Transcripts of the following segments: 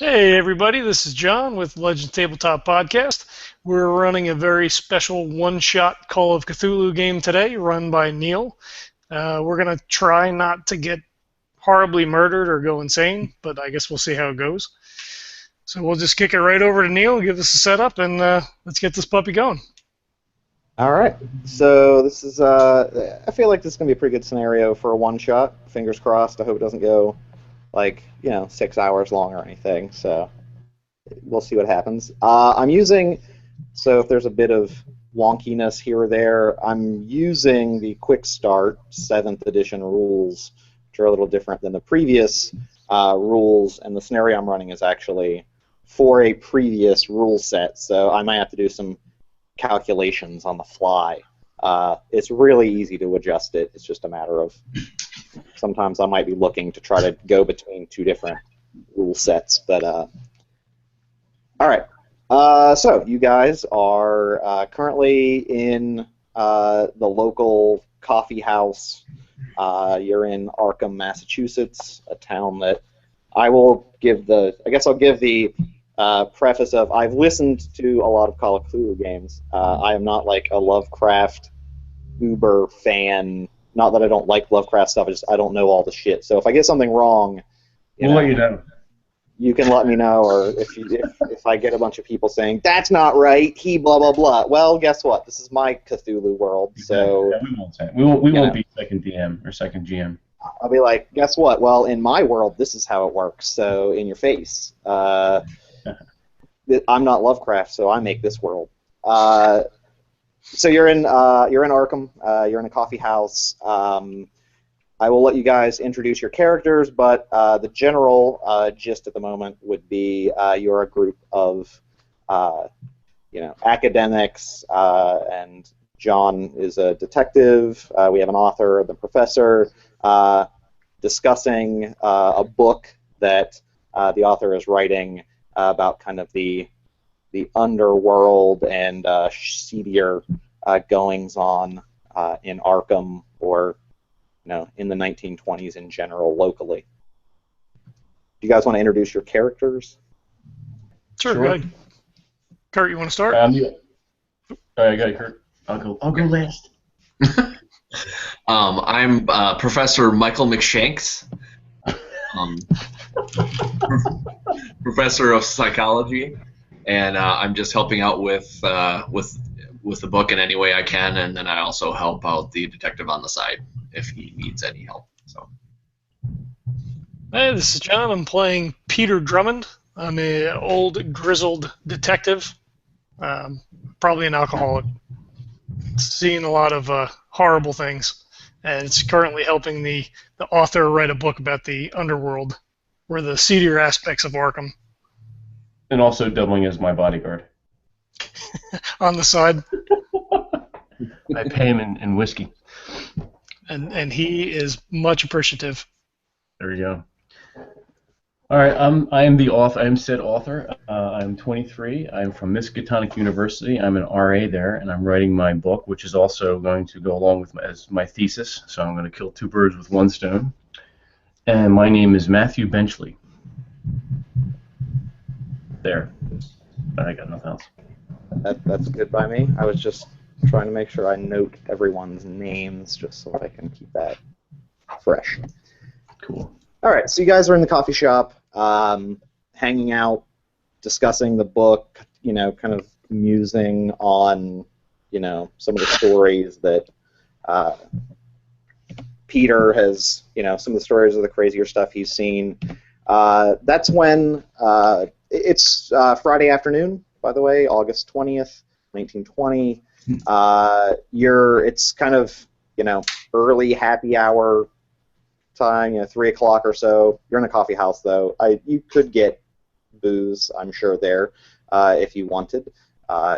Hey everybody, this is John with Legend Tabletop Podcast. We're running a very special one-shot Call of Cthulhu game today, run by Neil. We're going to try not to get horribly murdered or go insane, but I guess we'll see how it goes. So we'll just kick it right over to Neil, give us a setup, and let's get this puppy going. All right. So this is, I feel like this is going to be a pretty good scenario for a one-shot. Fingers crossed. I hope it doesn't go, 6 hours long or anything. So we'll see what happens. I'm using, so if there's a bit of wonkiness here or there, I'm using the Quick Start 7th edition rules, which are a little different than the previous rules, and the scenario I'm running is actually for a previous rule set, so I might have to do some calculations on the fly. It's really easy to adjust it. It's just a matter of sometimes I might be looking to try to go between two different rule sets. But all right. So you guys are currently in the local coffee house. You're in Arkham, Massachusetts, a town that I will give the. I guess I'll give the preface of I've listened to a lot of Call of Cthulhu games. I am not like a Lovecraft uber fan. Not that I don't like Lovecraft stuff, I don't know all the shit. So if I get something wrong, We'll let you know. You can let me know, or if I get a bunch of people saying that's not right, he blah blah blah. Well, guess what? This is my Cthulhu world, so yeah, we won't say it. We won't be second DM or second GM. I'll be like, guess what? Well, in my world, this is how it works. So in your face. I'm not Lovecraft, so I make this world. So you're in Arkham. You're in a coffee house. I will let you guys introduce your characters, but the general gist at the moment would be you're a group of academics, and John is a detective. We have an author, the professor, discussing a book that the author is writing about kind of the underworld and seedier goings on in Arkham, or in the 1920s in general locally. Do you guys want to introduce your characters? Sure. Go ahead. Kurt, you want to start? All right, go ahead, Kurt. I'll go last. I'm Professor Michael McShakes, professor of psychology, and I'm just helping out with the book in any way I can, and then I also help out the detective on the side if he needs any help. So. Hey, this is John. I'm playing Peter Drummand. I'm an old, grizzled detective, probably an alcoholic, seen a lot of horrible things, and it's currently helping the author write a book about the underworld, or the seedier aspects of Arkham. And also doubling as my bodyguard. On the side. I pay him in whiskey. And he is much appreciative. There we go. All right, I am the author. I am said author. I'm 23. I'm from Miskatonic University. I'm an RA there, and I'm writing my book, which is also going to go along with as my thesis. So I'm going to kill two birds with one stone. And my name is Matthew Benchley. There. I got nothing else. That's good by me. I was just trying to make sure I note everyone's names just so I can keep that fresh. Cool. All right, so you guys are in the coffee shop, hanging out, discussing the book, kind of musing on, some of the stories that Peter has, some of the stories of the crazier stuff he's seen. That's when it's Friday afternoon, by the way, August 20th, 1920. It's kind of, early happy hour time, 3 o'clock or so. You're in a coffee house, though. You could get booze, I'm sure, there if you wanted.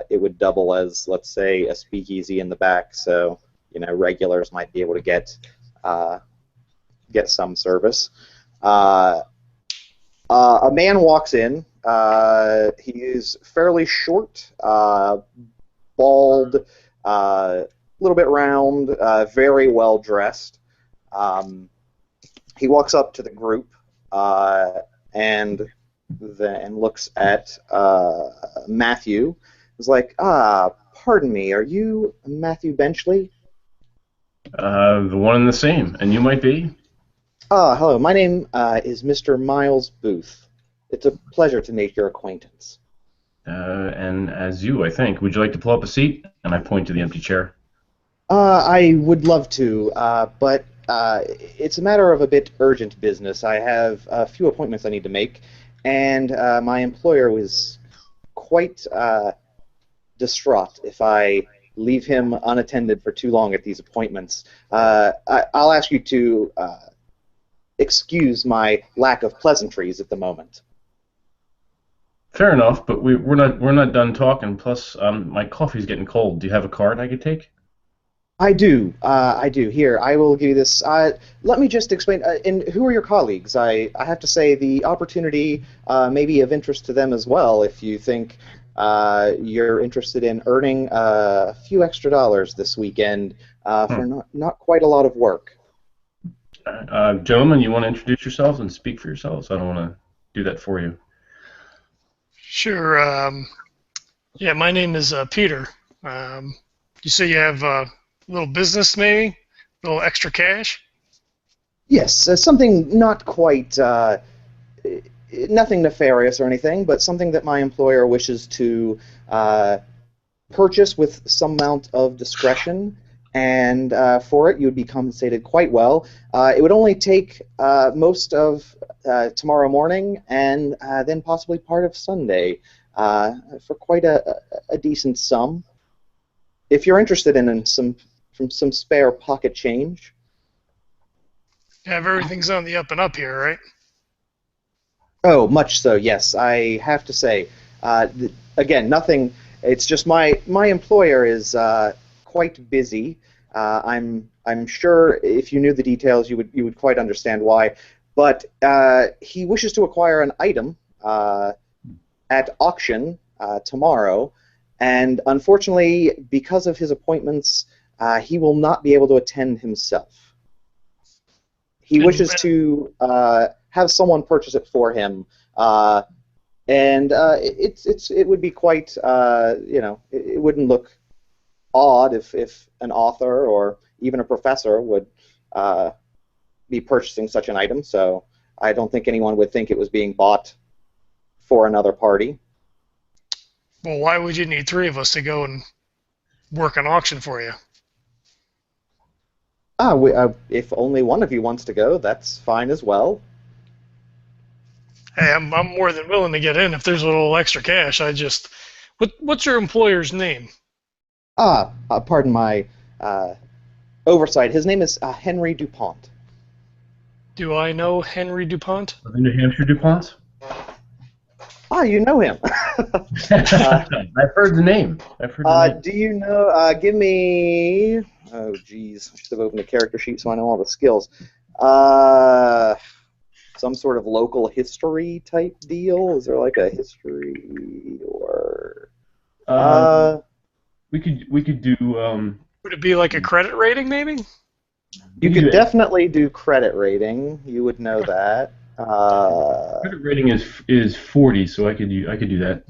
It would double as, let's say, a speakeasy in the back, so regulars might be able to get some service. A man walks in. He is fairly short, bald, a little bit round, very well dressed. He walks up to the group and and looks at Matthew. Is like, pardon me, are you Matthew Benchley? The one and the same. And you might be? Hello. My name is Mr. Miles Booth. It's a pleasure to make your acquaintance. And as you, I think. Would you like to pull up a seat? And I point to the empty chair. I would love to, but it's a matter of a bit urgent business. I have a few appointments I need to make, and my employer was quite distraught if I leave him unattended for too long at these appointments. I'll ask you to excuse my lack of pleasantries at the moment. Fair enough, but we're not done talking. Plus, my coffee's getting cold. Do you have a card I could take? I do. Here, I will give you this. Let me just explain. And who are your colleagues? I have to say the opportunity may be of interest to them as well. If you think you're interested in earning a few extra dollars this weekend for not quite a lot of work. Gentlemen, you want to introduce yourselves and speak for yourselves? I don't want to do that for you. Sure. Yeah, my name is Peter. You say you have a little business, maybe? A little extra cash? Yes, something not quite, nothing nefarious or anything, but something that my employer wishes to purchase with some amount of discretion, and for it you would be compensated quite well. It would only take most of tomorrow morning and then possibly part of Sunday for quite a decent sum. If you're interested in some spare pocket change. Yeah, everything's on the up and up here, right? Oh, much so, yes. I have to say, again, nothing. It's just my employer is quite busy. I'm sure if you knew the details, you would quite understand why. But he wishes to acquire an item at auction tomorrow, and unfortunately, because of his appointments, he will not be able to attend himself. He wishes to have someone purchase it for him, and it would be quite it wouldn't look odd if an author or even a professor would be purchasing such an item. So I don't think anyone would think it was being bought for another party. Well, why would you need three of us to go and work an auction for you? If only one of you wants to go, that's fine as well. Hey, I'm more than willing to get in if there's a little extra cash. What's your employer's name? Pardon my oversight. His name is Henry DuPont. Do I know Henry DuPont? Are they New Hampshire DuPonts? You know him. I've heard the name. Do you know? Give me. Oh, geez. I should have opened a character sheet so I know all the skills. Some sort of local history type deal? Is there like a history or? We could do. Would it be like a credit rating, maybe? You could definitely do credit rating. You would know that. Credit rating is 40, so I could do that.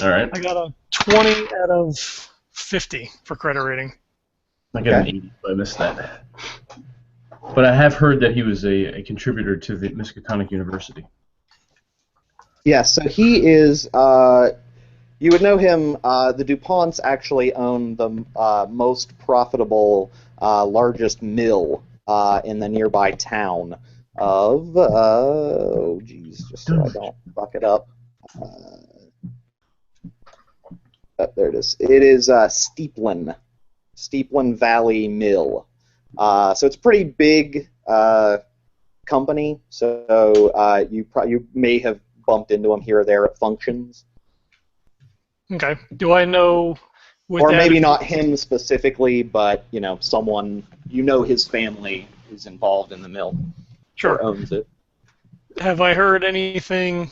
All right. I got a 20 out of 50 for credit rating. I got an 80, so I missed that. But I have heard that he was a contributor to the Miskatonic University. Yes, so he is. You would know him. The DuPonts actually own the most profitable, largest mill in the nearby town of. Oh, geez, just so I don't fuck it up. There it is. It is Steeplen Valley Mill. So it's a pretty big company. So you may have bumped into him here or there at functions. Okay. Do I know? Or maybe not him specifically, but someone his family is involved in the mill. Sure. Or owns it. Have I heard anything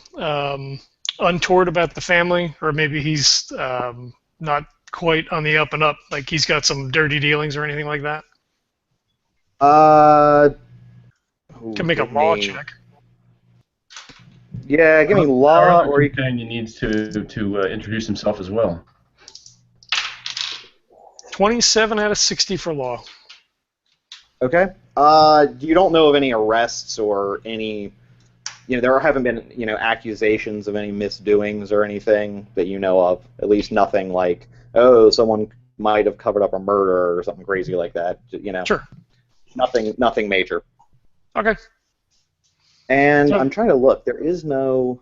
untoward about the family, or maybe he's not quite on the up and up, like he's got some dirty dealings or anything like that? Can make a law check. Yeah, give me law, Our or other you can... companion needs to introduce himself as well. 27 out of 60 for law. Okay. You don't know of any arrests or any... there haven't been, accusations of any misdoings or anything that you know of. At least nothing like, oh, someone might have covered up a murder or something crazy like that. Sure. Nothing major. Okay. And So, I'm trying to look. There is no...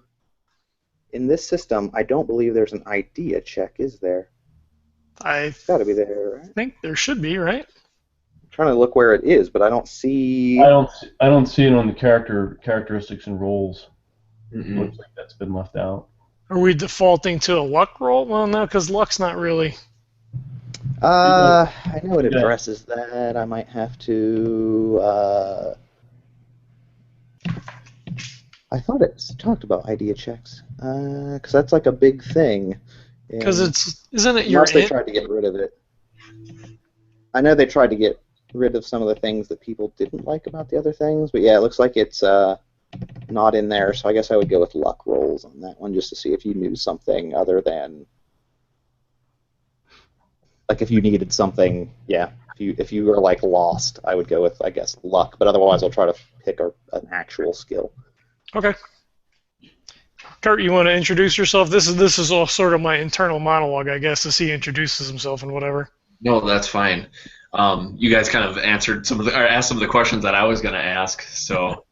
In this system, I don't believe there's an idea check, is there? I It's got to be there, right? think there should be, right? I'm trying to look where it is, but I don't see... I don't see it on the characteristics and roles. Mm-mm. Looks like that's been left out. Are we defaulting to a luck roll? Well, no, because luck's not really... I know it Yeah. addresses that. I might have to... I thought it talked about idea checks, because that's like a big thing. Because isn't it your Unless they int? tried to get rid of it. I know they tried to get rid of some of the things that people didn't like about the other things, but yeah, it looks like it's not in there, so I guess I would go with luck rolls on that one just to see if you knew something other than... Like if you needed something, yeah. If you were like lost, I would go with, I guess, luck, but otherwise I'll try to pick an actual skill. Okay. Kurt, you want to introduce yourself? This is all sort of my internal monologue, I guess, as he introduces himself and whatever. No, that's fine. You guys kind of answered asked some of the questions that I was going to ask. So,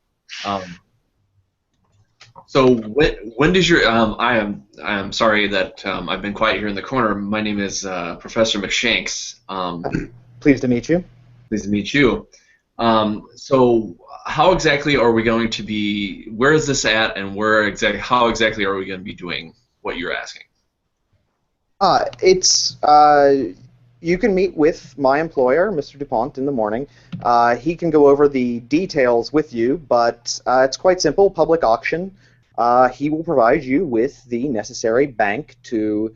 when does your I am sorry that I've been quiet here in the corner. My name is Professor McShakes. Pleased to meet you. Pleased to meet you. So, how exactly are we going to be? Where is this at, and how exactly are we going to be doing what you're asking? You can meet with my employer, Mr. DuPont, in the morning. He can go over the details with you, but it's quite simple, public auction. He will provide you with the necessary bank to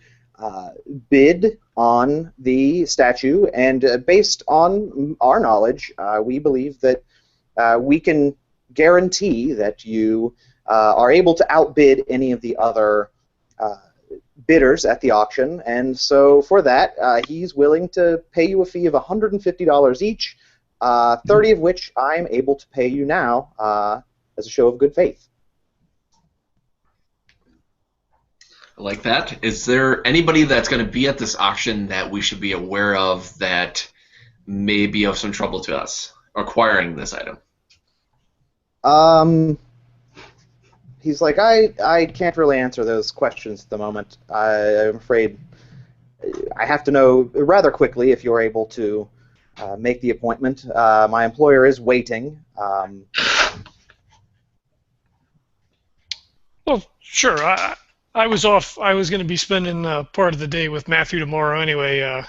bid on the statue, and based on our knowledge, we believe that we can guarantee that you are able to outbid any of the other bidders at the auction, and so for that, he's willing to pay you a fee of $150 each, 30 of which I'm able to pay you now as a show of good faith. I like that. Is there anybody that's going to be at this auction that we should be aware of that may be of some trouble to us acquiring this item? He's like, I can't really answer those questions at the moment. I'm afraid I have to know rather quickly if you're able to make the appointment. My employer is waiting. Well, sure. I was off. I was going to be spending part of the day with Matthew tomorrow anyway.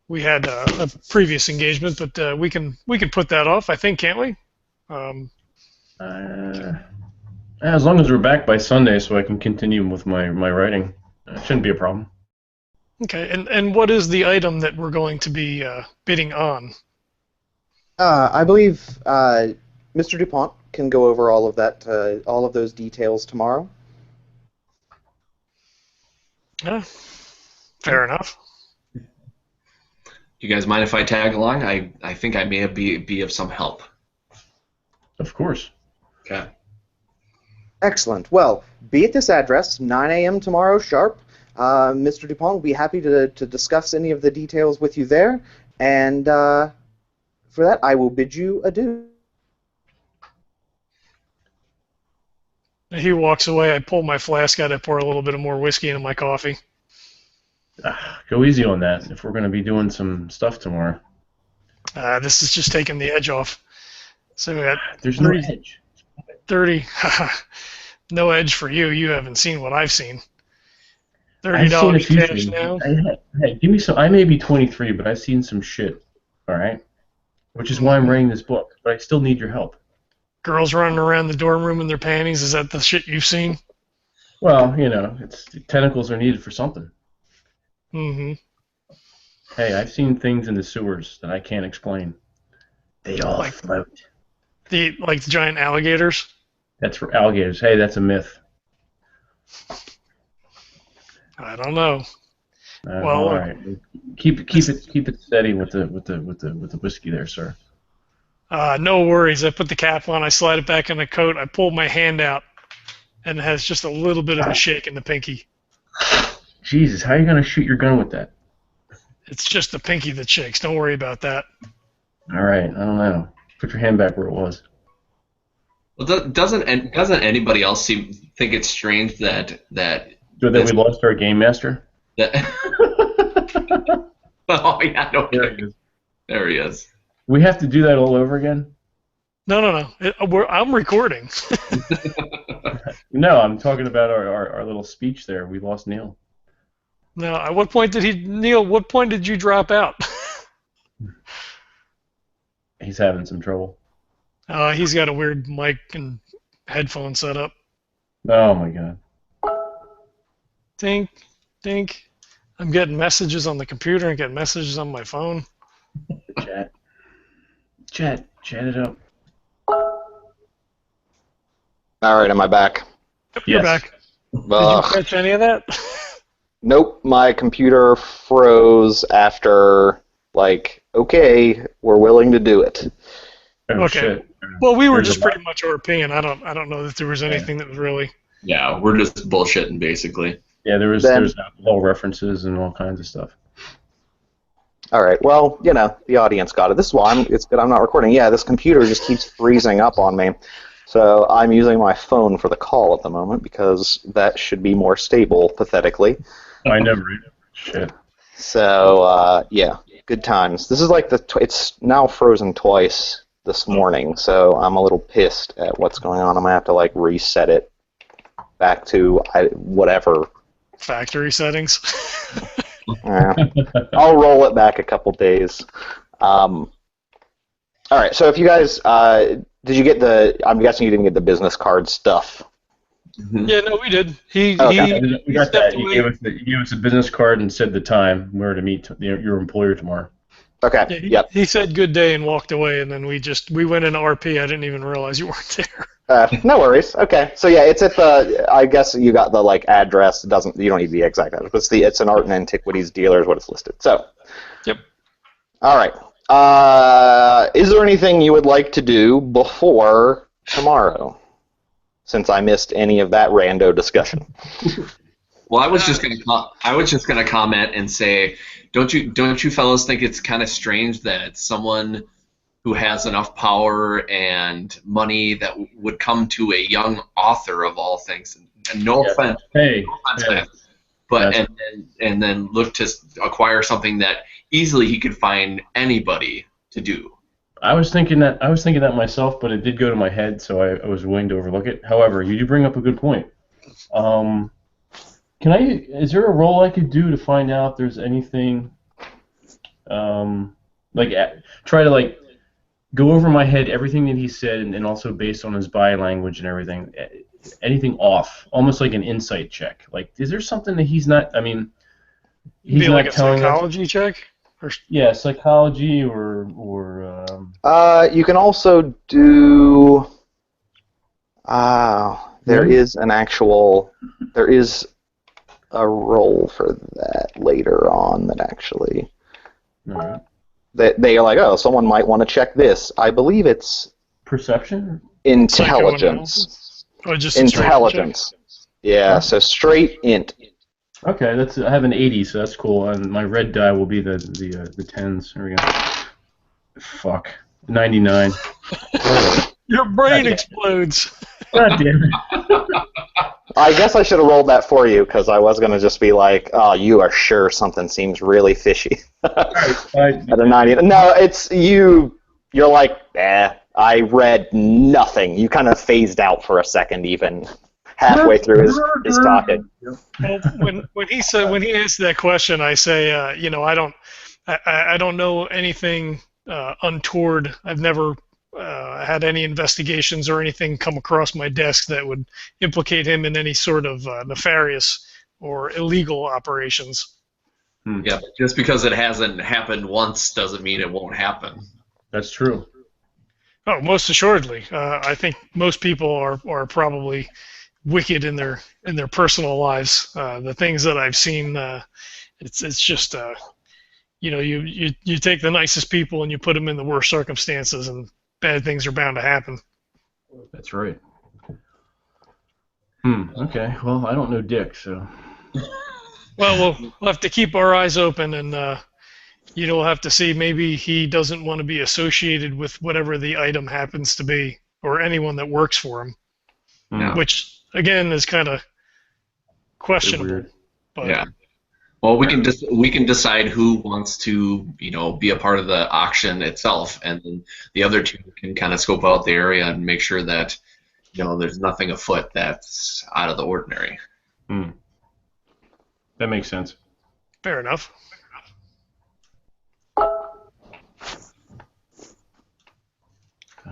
We had a previous engagement, but we can put that off, I think, can't we? As long as we're back by Sunday, so I can continue with my writing, it shouldn't be a problem. Okay, and what is the item that we're going to be bidding on? I believe Mr. DuPont can go over all of that, all of those details tomorrow. Fair enough. You guys mind if I tag along? I think I may be of some help. Of course. Okay. Excellent. Well, be at this address, 9 a.m. tomorrow sharp. Mr. DuPont will be happy to discuss any of the details with you there, and for that, I will bid you adieu. He walks away. I pull my flask out. I pour a little bit of more whiskey into my coffee. Go easy on that if we're going to be doing some stuff tomorrow. This is just taking the edge off. So we got There's no edge. 30. No edge for you. You haven't seen what I've seen. I've seen a $30 few cash things. now. Hey, give me some. I may be 23, but I've seen some shit. All right, which is why I'm writing this book. But I still need your help. Girls running around the dorm room in their panties. Is that the shit you've seen? Well, tentacles are needed for something. Mm-hmm. Hey, I've seen things in the sewers that I can't explain. They all float. The giant alligators. That's for alligators. Hey, that's a myth. I don't know. Well, All right. Keep it steady with the whiskey there, sir. no worries. I put the cap on. I slide it back in the coat. I pull my hand out, and it has just a little bit of a shake in the pinky. Jesus, how are you gonna shoot your gun with that? It's just the pinky that shakes. Don't worry about that. All right. I don't know. Put your hand back where it was. Well, doesn't anybody else think it's strange that So that we lost our game master? Oh yeah, no There kidding. he is. There he is. We have to do that all over again? No. I'm recording. No, I'm talking about our little speech there. We lost Neil. No. At what point did Neil? What point did you drop out? He's having some trouble. He's got a weird mic and headphone setup. Oh my god. Dink, dink. I'm getting messages on the computer and getting messages on my phone. Chat it up. All right, am I back? Yep, you're back. Did Ugh. you catch any of that? Nope, my computer froze after, like, okay, we're willing to do it. Oh, Okay. shit. Well, we were There's just a lot. pretty much RPing. I don't know that there was anything that was really. Yeah, we're just bullshitting basically. Yeah, there's alcohol references and all kinds of stuff. All right, well, you know, the audience got it. This is why it's good I'm not recording. Yeah, this computer just keeps freezing up on me. So I'm using my phone for the call at the moment because that should be more stable, pathetically. I never read it. Shit. So, yeah, good times. This is like it's now frozen twice this morning, so I'm a little pissed at what's going on. I'm going to have to, like, reset it back to whatever. Factory settings. I'll roll it back a couple days. All right, so if you guys, did you get I'm guessing you didn't get the business card stuff. Mm-hmm. Yeah, no, we did. We got that. stepped You away. gave us a business card and said the time. We're to meet your employer tomorrow. Okay, Yeah, yep. he said good day and walked away, and then we went into RP. I didn't even realize you weren't there. No worries. Okay, so yeah, it's at the. I guess you got the like address. You don't need the exact address. But it's an art and antiquities dealer is what it's listed. So. Yep. All right. Is there anything you would like to do before tomorrow? Since I missed any of that rando discussion. Well, I was just gonna comment and say, don't you fellows think it's kind of strange that someone who has enough power and money that would come to a young author of all things, and no offense, but and then look to acquire something that easily he could find anybody to do. I was thinking that myself, but it did go to my head, so I was willing to overlook it. However, you do bring up a good point. Is there a role I could do to find out if there's anything, try to like go over my head everything that he said, and also based on his body language and everything, anything off, almost like an insight check. Like, is there something that he's not? I mean, he's Be not like a telling us. psychology check. Yeah, psychology or. You can also do. There is a role for that later on that actually. All right. That they are like, oh, someone might want to check this. I believe it's Perception? intelligence. Or just a straight Intelligence. Yeah, so straight int. Okay, I have an 80, so that's cool. And my red die will be the 10s. There we go. Fuck. 99. check. Your brain explodes. God damn it. I guess I should have rolled that for you because I was gonna just be like, oh, you are sure something seems really fishy. At a 90. No, it's you. You're like, I read nothing. You kind of phased out for a second, even halfway through his talking. Well, when he asked that question, I say, I don't know anything untoward. I've never had any investigations or anything come across my desk that would implicate him in any sort of nefarious or illegal operations. Yeah, but just because it hasn't happened once doesn't mean it won't happen. That's true. Oh, most assuredly. I think most people are probably wicked in their personal lives. The things that I've seen, it's just you take the nicest people and you put them in the worst circumstances, and bad things are bound to happen. That's right. Okay. Well, I don't know Dick, so. Well, we'll have to keep our eyes open, and we'll have to see. Maybe he doesn't want to be associated with whatever the item happens to be, or anyone that works for him. Yeah. Which again is kind of questionable. Weird. But Yeah. Well, we can decide who wants to, be a part of the auction itself, and then the other two can kind of scope out the area and make sure that, there's nothing afoot that's out of the ordinary. That makes sense. fair enough. All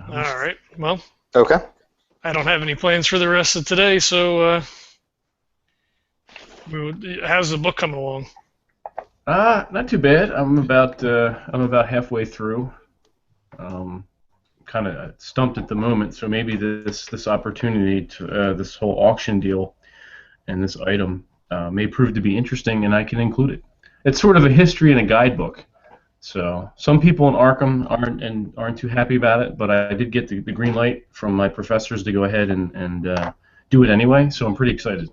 right. Well, Okay. I don't have any plans for the rest of today, so how's the book coming along? Not too bad. I'm about halfway through. Kind of stumped at the moment, so maybe this opportunity to this whole auction deal and this item may prove to be interesting, and I can include it. It's sort of a history and a guidebook. So some people in Arkham aren't too happy about it, but I did get the green light from my professors to go ahead and do it anyway. So I'm pretty excited.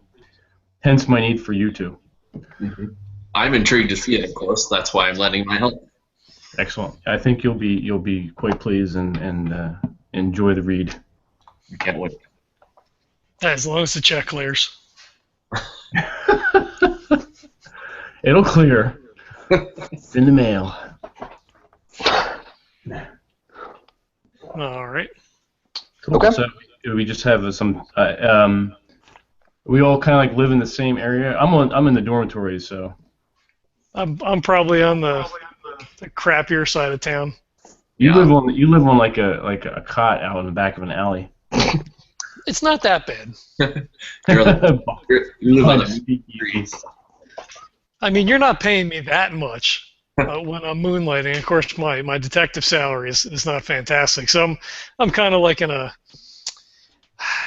Hence my need for you two. Mm-hmm. I'm intrigued to see it, of course. That's why I'm lending my help. Excellent. I think you'll be quite pleased and enjoy the read. I can't wait. As long as the check clears. It'll clear. It's in the mail. All right. Cool. Okay. So we just have some. We all kind of like live in the same area. I'm in the dormitories, so. I'm probably on the crappier side of town. You live on like a cot out in the back of an alley. It's not that bad. You live on the streets. I mean, you're not paying me that much when I'm moonlighting. Of course, my detective salary is not fantastic, so I'm kind of like in a,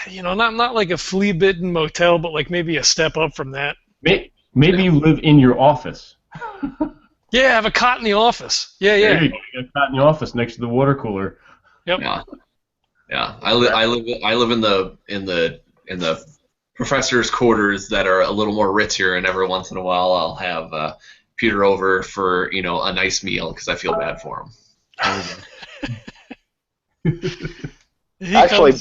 not like a flea-bitten motel, but like maybe a step up from that. Maybe you live in your office. Yeah, I have a cot in the office. Yeah. There you go. You got a cot in the office next to the water cooler. Yep. Yeah. I live in the professor's quarters that are a little more richer, and every once in a while I'll have Peter over for a nice meal because I feel bad for him. Actually,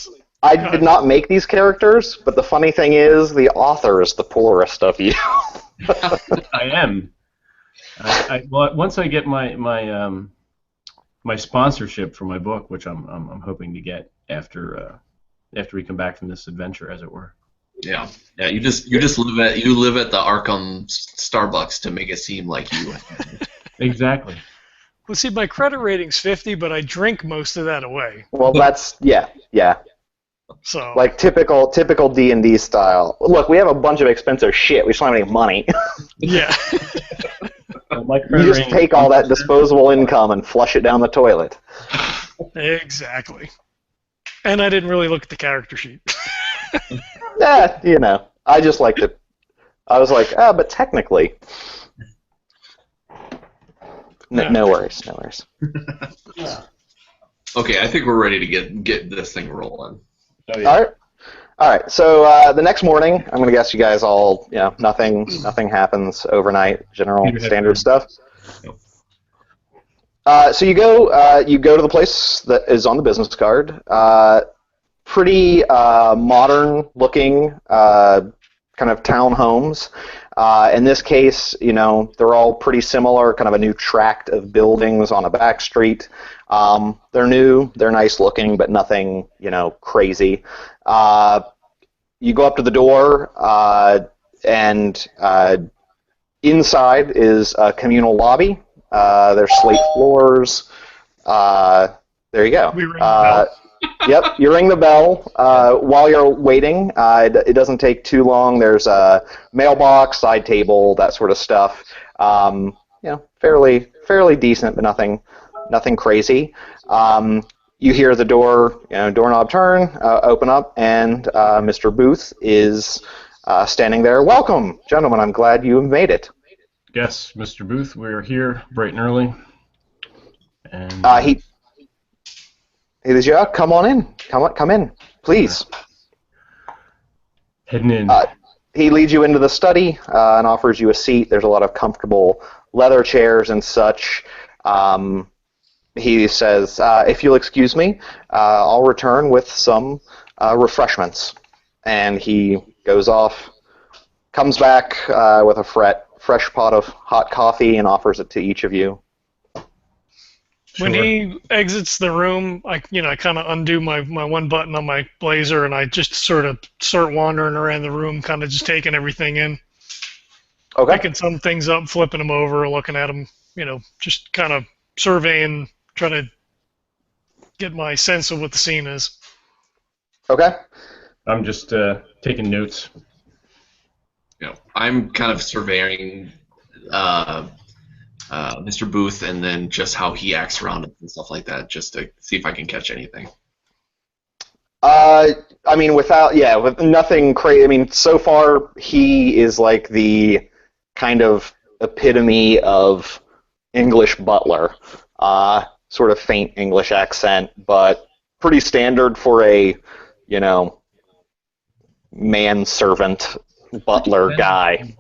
I did not make these characters, but the funny thing is, the author is the poorest of you. I am. Well, once I get my sponsorship for my book, which I'm hoping to get after we come back from this adventure, as it were. Yeah. You live at the Arkham Starbucks to make it seem like you. Exactly. Well, see, my credit rating's 50, but I drink most of that away. Well, that's yeah. So Like typical D&D style. Look, we have a bunch of expensive shit. We just don't have any money. yeah. You just take all that disposable income and flush it down the toilet. Exactly. And I didn't really look at the character sheet. I just liked it. I was like, but technically. No worries. Okay, I think we're ready to get this thing rolling. Oh, yeah. All right. So the next morning, I'm gonna guess you guys all, nothing happens overnight. General standard stuff. So you go to the place that is on the business card. Pretty modern looking kind of townhomes. In this case, they're all pretty similar, kind of a new tract of buildings on a back street. They're new, they're nice looking, but nothing, crazy. You go up to the door, and inside is a communal lobby. There's slate floors. There you go. We ring the bell. Yep, you ring the bell. While you're waiting, it doesn't take too long. There's a mailbox, side table, that sort of stuff. Fairly decent, but nothing crazy. you hear the doorknob turn, open up, and Mr. Booth is standing there. Welcome, gentlemen. I'm glad you made it. Yes, Mr. Booth, we're here bright and early. And He says, "Yeah, come on in. Come in, please." Heading in. He leads you into the study and offers you a seat. There's a lot of comfortable leather chairs and such. He says, "If you'll excuse me, I'll return with some refreshments." And he goes off, comes back with a fresh pot of hot coffee and offers it to each of you. When Sure. he exits the room, I kind of undo my one button on my blazer, and I just sort of start wandering around the room, kind of just taking everything in, Okay. picking some things up, flipping them over, looking at them, just kind of surveying, trying to get my sense of what the scene is. Okay. I'm just taking notes. I'm kind of surveying Mr. Booth and then just how he acts around it and stuff like that, just to see if I can catch anything. I mean, with nothing crazy. I mean, so far he is like the kind of epitome of English butler. Sort of faint English accent, but pretty standard for a, manservant butler guy.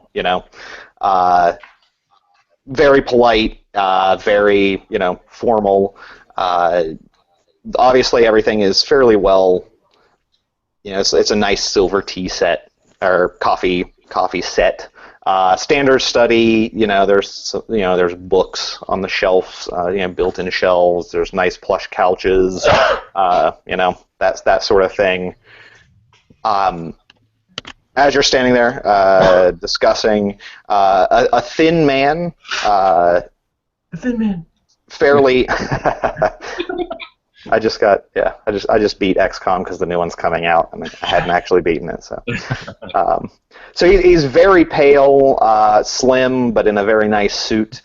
Very polite, very, formal. Obviously, everything is fairly well. It's a nice silver tea set or coffee set. Standard study. There's books on the shelves. Built-in shelves. There's nice plush couches. That's that sort of thing. As you're standing there discussing, a thin man. The thin man. Fairly. I just beat XCOM because the new one's coming out, and I hadn't actually beaten it. So he's very pale, slim, but in a very nice suit.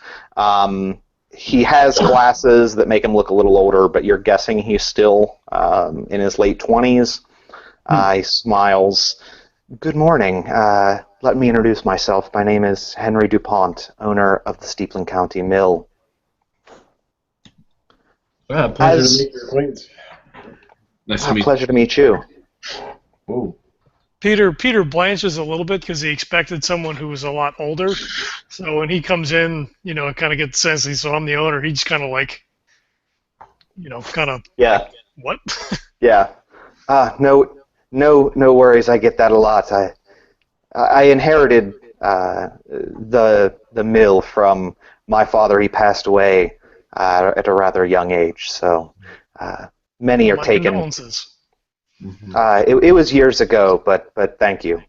He has glasses that make him look a little older, but you're guessing he's still in his late 20s. He smiles. "Good morning. Let me introduce myself. My name is Henry DuPont, owner of the Steepling County Mill." Pleasure to meet your acquaintance. Nice to meet you. Pleasure to meet you. Ooh. Peter blanches a little bit because he expected someone who was a lot older. So when he comes in, kind of get the sense so I'm the owner. He just kind of like, Yeah. what? Yeah. No worries. I get that a lot. I inherited the mill from my father. He passed away at a rather young age, so many are My taken. condolences. It was years ago, but thank you.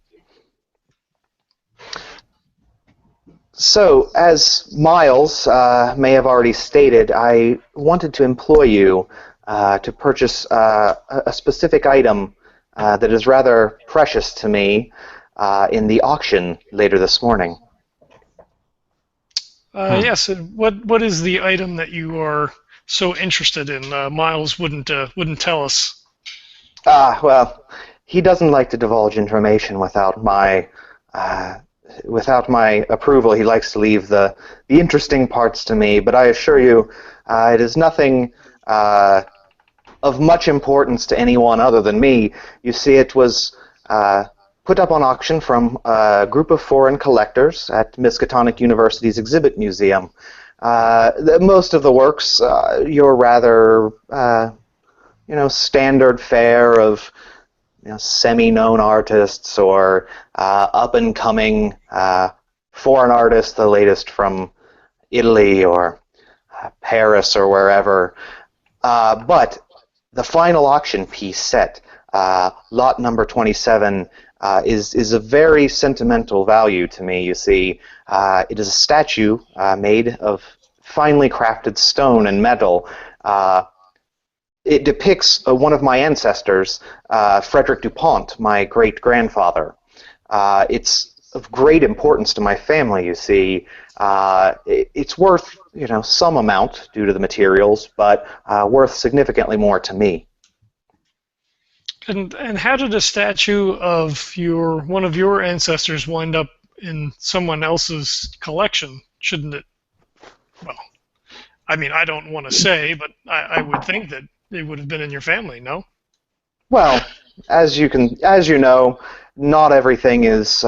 So, as Miles may have already stated, I wanted to employ you to purchase a specific item that is rather precious to me in the auction later this morning. Yes. What is the item that you are so interested in? Miles wouldn't tell us. Well, he doesn't like to divulge information without my approval. He likes to leave the interesting parts to me. But I assure you, it is nothing of much importance to anyone other than me. You see, it was put up on auction from a group of foreign collectors at Miskatonic University's exhibit museum. Most of the works, your rather, standard fare of semi-known artists or up-and-coming foreign artists, the latest from Italy or Paris or wherever. But the final auction piece set, lot number 27, is a very sentimental value to me. You see, it is a statue made of finely crafted stone and metal. It depicts one of my ancestors, Frederick DuPont, my great-grandfather. It's of great importance to my family, you see. It's worth, some amount due to the materials, but worth significantly more to me. And how did a statue of one of your ancestors wind up in someone else's collection? Shouldn't it? Well, I mean, I don't want to say, but I would think that it would have been in your family, no? Well, as you know, not everything is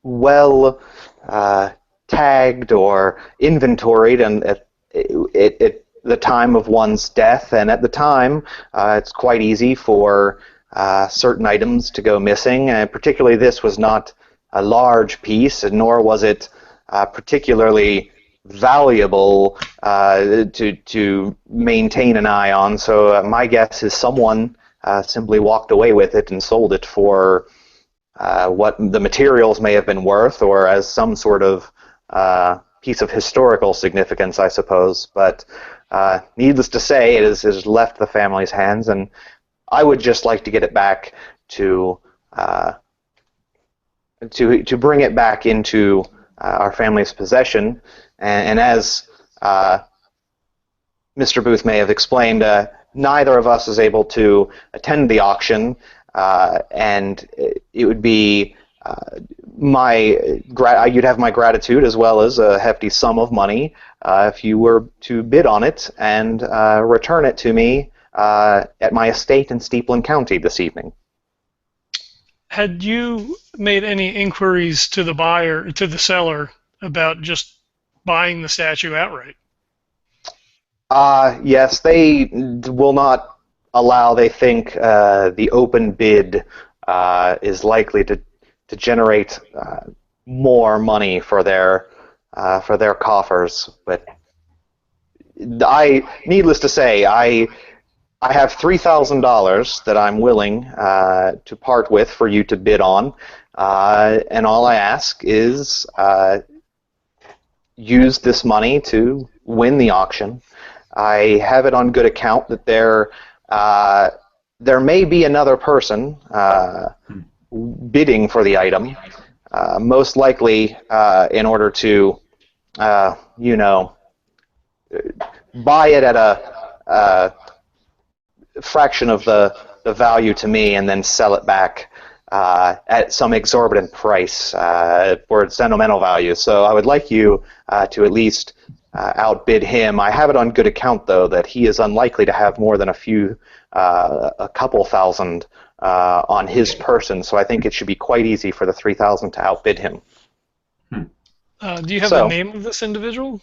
well tagged or inventoried, and at the time of one's death, and at the time, it's quite easy for certain items to go missing. And particularly, this was not a large piece, nor was it particularly valuable to maintain an eye on. So my guess is someone simply walked away with it and sold it for what the materials may have been worth, or as some sort of piece of historical significance, I suppose. But needless to say, it has left the family's hands, and I would just like to get it back to bring it back into our family's possession. And as Mr. Booth may have explained, neither of us is able to attend the auction, and it would be you'd have my gratitude as well as a hefty sum of money if you were to bid on it and return it to me at my estate in Steepland County this evening. Had you made any inquiries to the seller, about just buying the statue outright? Yes, they will not allow. They think the open bid is likely to generate more money for their coffers. But needless to say, I have $3,000 that I'm willing to part with for you to bid on, and all I ask is use this money to win the auction. I have it on good account that there may be another person bidding for the item, most likely in order to, buy it at a fraction of the value to me, and then sell it back at some exorbitant price for its sentimental value. So I would like you to at least outbid him. I have it on good account, though, that he is unlikely to have more than a couple thousand on his person, so I think it should be quite easy for the 3,000 to outbid him. Do you have the name of this individual?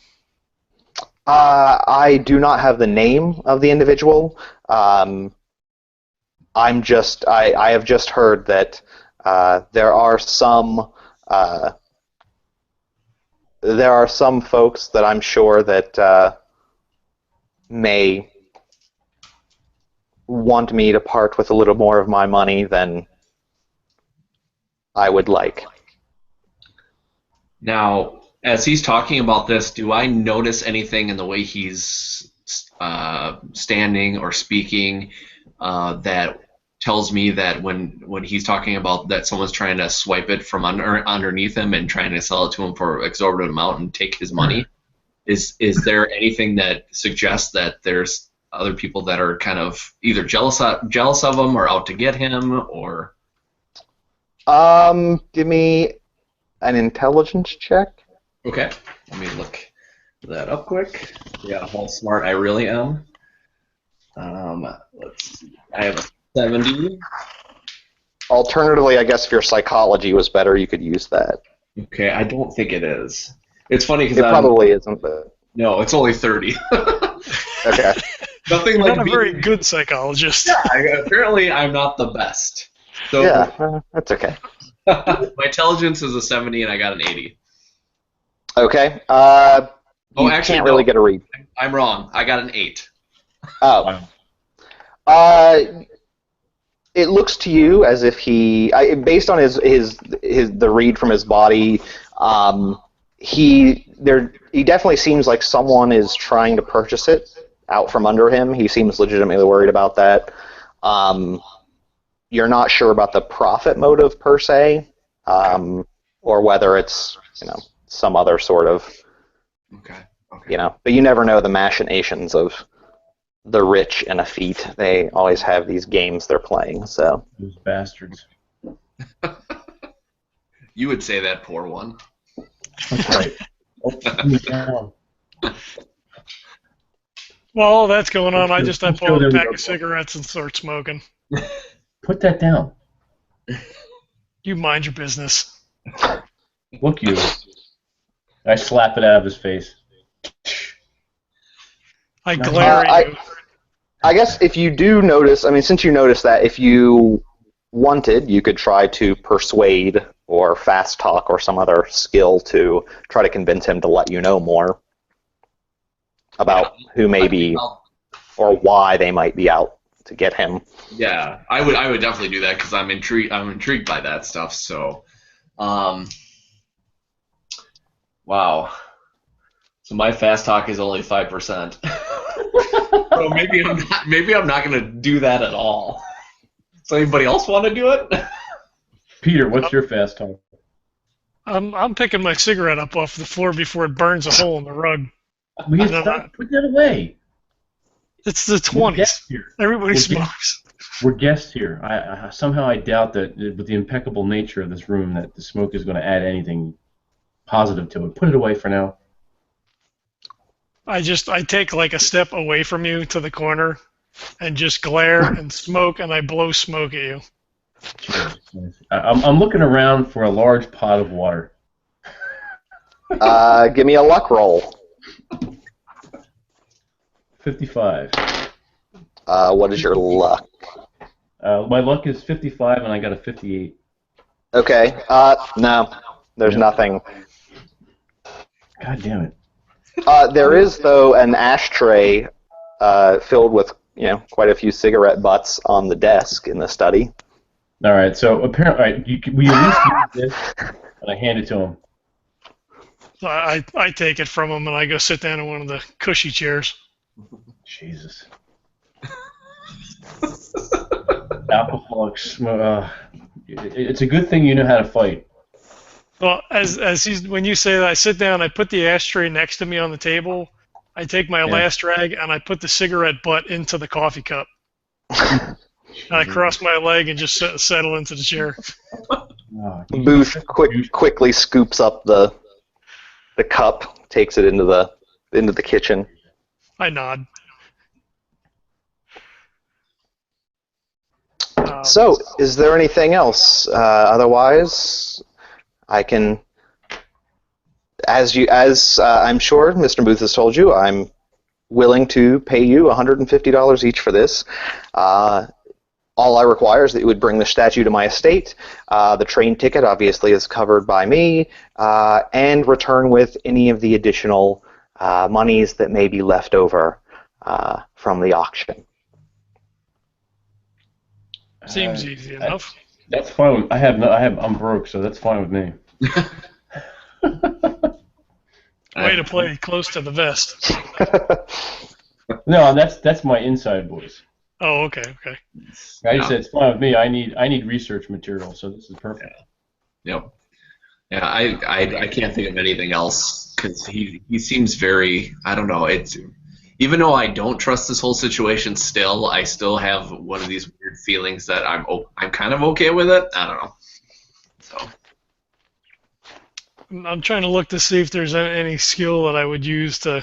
I do not have the name of the individual. I have just heard that there are some folks that I'm sure that may want me to part with a little more of my money than I would like. Now, as he's talking about this, do I notice anything in the way he's standing or speaking that tells me that when he's talking about that someone's trying to swipe it from underneath him and trying to sell it to him for an exorbitant amount and take his money? Is there anything that suggests that there's other people that are kind of either jealous of him or out to get him, or? Give me an intelligence check. Okay, let me look that up quick. Yeah, how smart I really am. Let's see. I have a 70. Alternatively, I guess if your psychology was better, you could use that. Okay, I don't think it is. It's funny because it probably isn't, but no, it's only 30. Okay. Nothing You're like not a very good psychologist. Yeah, apparently I'm not the best. So yeah, that's okay. My intelligence is a 70 and I got an 80. Okay. You actually, can't really get a read. I'm wrong. I got an 8. Oh. It looks to you as if he, based on the read from his body, he definitely seems like someone is trying to purchase it out from under him. He seems legitimately worried about that. You're not sure about the profit motive per se. or whether it's some other sort of Okay. But you never know the machinations of the rich and effete. They always have these games they're playing. So Those bastards. You would say that, poor one. That's right. Oh, put me down. While all that's going on, I just Let's pull go out there a we pack go. of cigarettes and start smoking. Put that down. You mind your business. Look you. I slap it out of his face. I glare at you. I guess if you do notice, since you notice that, if you wanted, you could try to persuade or fast talk or some other skill to try to convince him to let you know more about who may be or why they might be out to get him. Yeah, I would definitely do that because I'm intrigued by that stuff. So, wow. So my fast talk is only 5%. So maybe I'm not gonna do that at all. Does anybody else want to do it? Peter, what's your fast talk? I'm picking my cigarette up off the floor before it burns a hole in the rug. Put that away. It's the 20s. Everybody smokes. We're guests here. Somehow I doubt that with the impeccable nature of this room that the smoke is going to add anything positive to it. Put it away for now. I take like a step away from you to the corner and just glare and smoke, and I blow smoke at you. Jesus. I'm looking around for a large pot of water. Give me a luck roll. 55. What is your luck? My luck is 55, and I got a 58. Okay. No, there's nothing. God damn it. There is, though, an ashtray filled with, quite a few cigarette butts on the desk in the study. All right, so apparently, we at least use this, and I hand it to him. So I take it from him, and I go sit down in one of the cushy chairs. Jesus. Alcoholics. It's a good thing you know how to fight. Well, when you say that, I sit down, I put the ashtray next to me on the table, I take my last drag, and I put the cigarette butt into the coffee cup. And I cross my leg and just settle into the chair. Booth quickly scoops up the cup, takes it into the kitchen. I nod. So, is there anything else? Otherwise, I can, as I'm sure Mr. Booth has told you, I'm willing to pay you $150 each for this. All I require is that you would bring the statue to my estate. The train ticket obviously is covered by me, and return with any of the additional monies that may be left over from the auction. Seems easy enough. That's fine. I'm broke, so that's fine with me. Way to play close to the vest. No, that's my inside voice. Oh, okay. I said it's fine with me. I need research material, so this is perfect. Yep. Yeah, I can't think of anything else because he seems very, I don't know. Even though I don't trust this whole situation, I still have one of these weird feelings that I'm kind of okay with it. I don't know. So I'm trying to look to see if there's any skill that I would use to.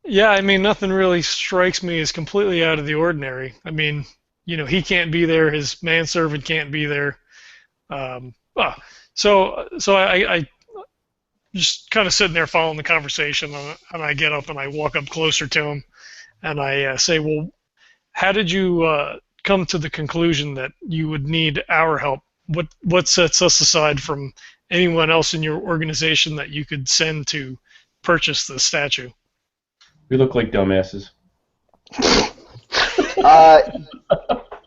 Yeah, nothing really strikes me as completely out of the ordinary. He can't be there. His manservant can't be there. So I just kind of sitting there following the conversation, and I get up and I walk up closer to him, and I say, well, how did you come to the conclusion that you would need our help? What sets us aside from anyone else in your organization that you could send to purchase the statue? We look like dumbasses.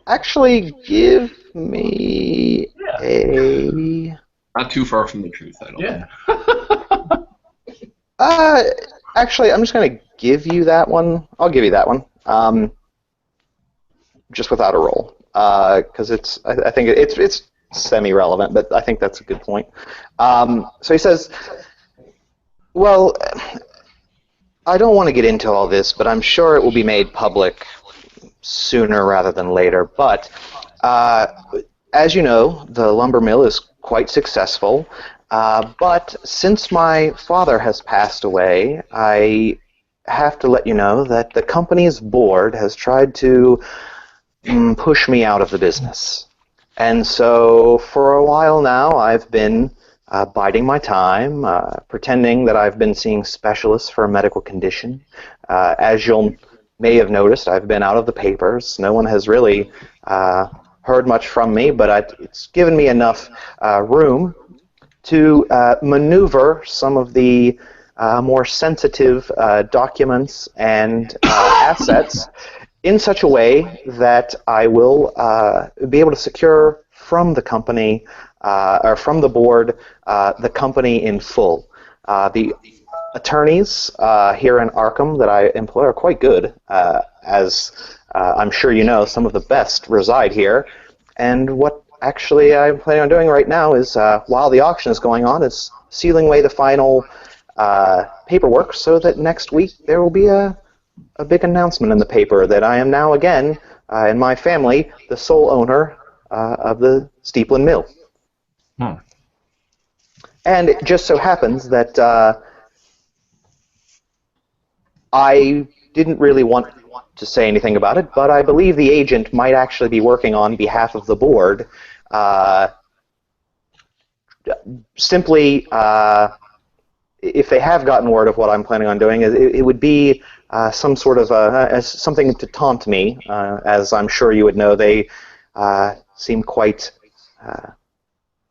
Actually, give me a... Not too far from the truth, I don't think. Actually, I'm just going to give you that one. I'll give you that one. just without a roll, because I think it's semi-relevant, but I think that's a good point. So he says, well, I don't want to get into all this, but I'm sure it will be made public sooner rather than later. But as you know, the lumber mill is quite successful. But since my father has passed away, I have to let you know that the company's board has tried to push me out of the business. And so for a while now, I've been biding my time, pretending that I've been seeing specialists for a medical condition. As you'll may have noticed, I've been out of the papers. No one has really heard much from me, but it's given me enough room to maneuver some of the more sensitive documents and assets in such a way that I will be able to secure from the company or from the board the company in full. The attorneys here in Arkham that I employ are quite good, as I'm sure you know, some of the best reside here. And what actually I'm planning on doing right now is, while the auction is going on, is sealing away the final paperwork so that next week there will be a big announcement in the paper that I am now again, in my family, the sole owner of the Steepland Mill. And it just so happens that I didn't really want to say anything about it, but I believe the agent might actually be working on behalf of the board. Simply, if they have gotten word of what I'm planning on doing, it would be some sort of as something to taunt me. As I'm sure you would know, they seem quite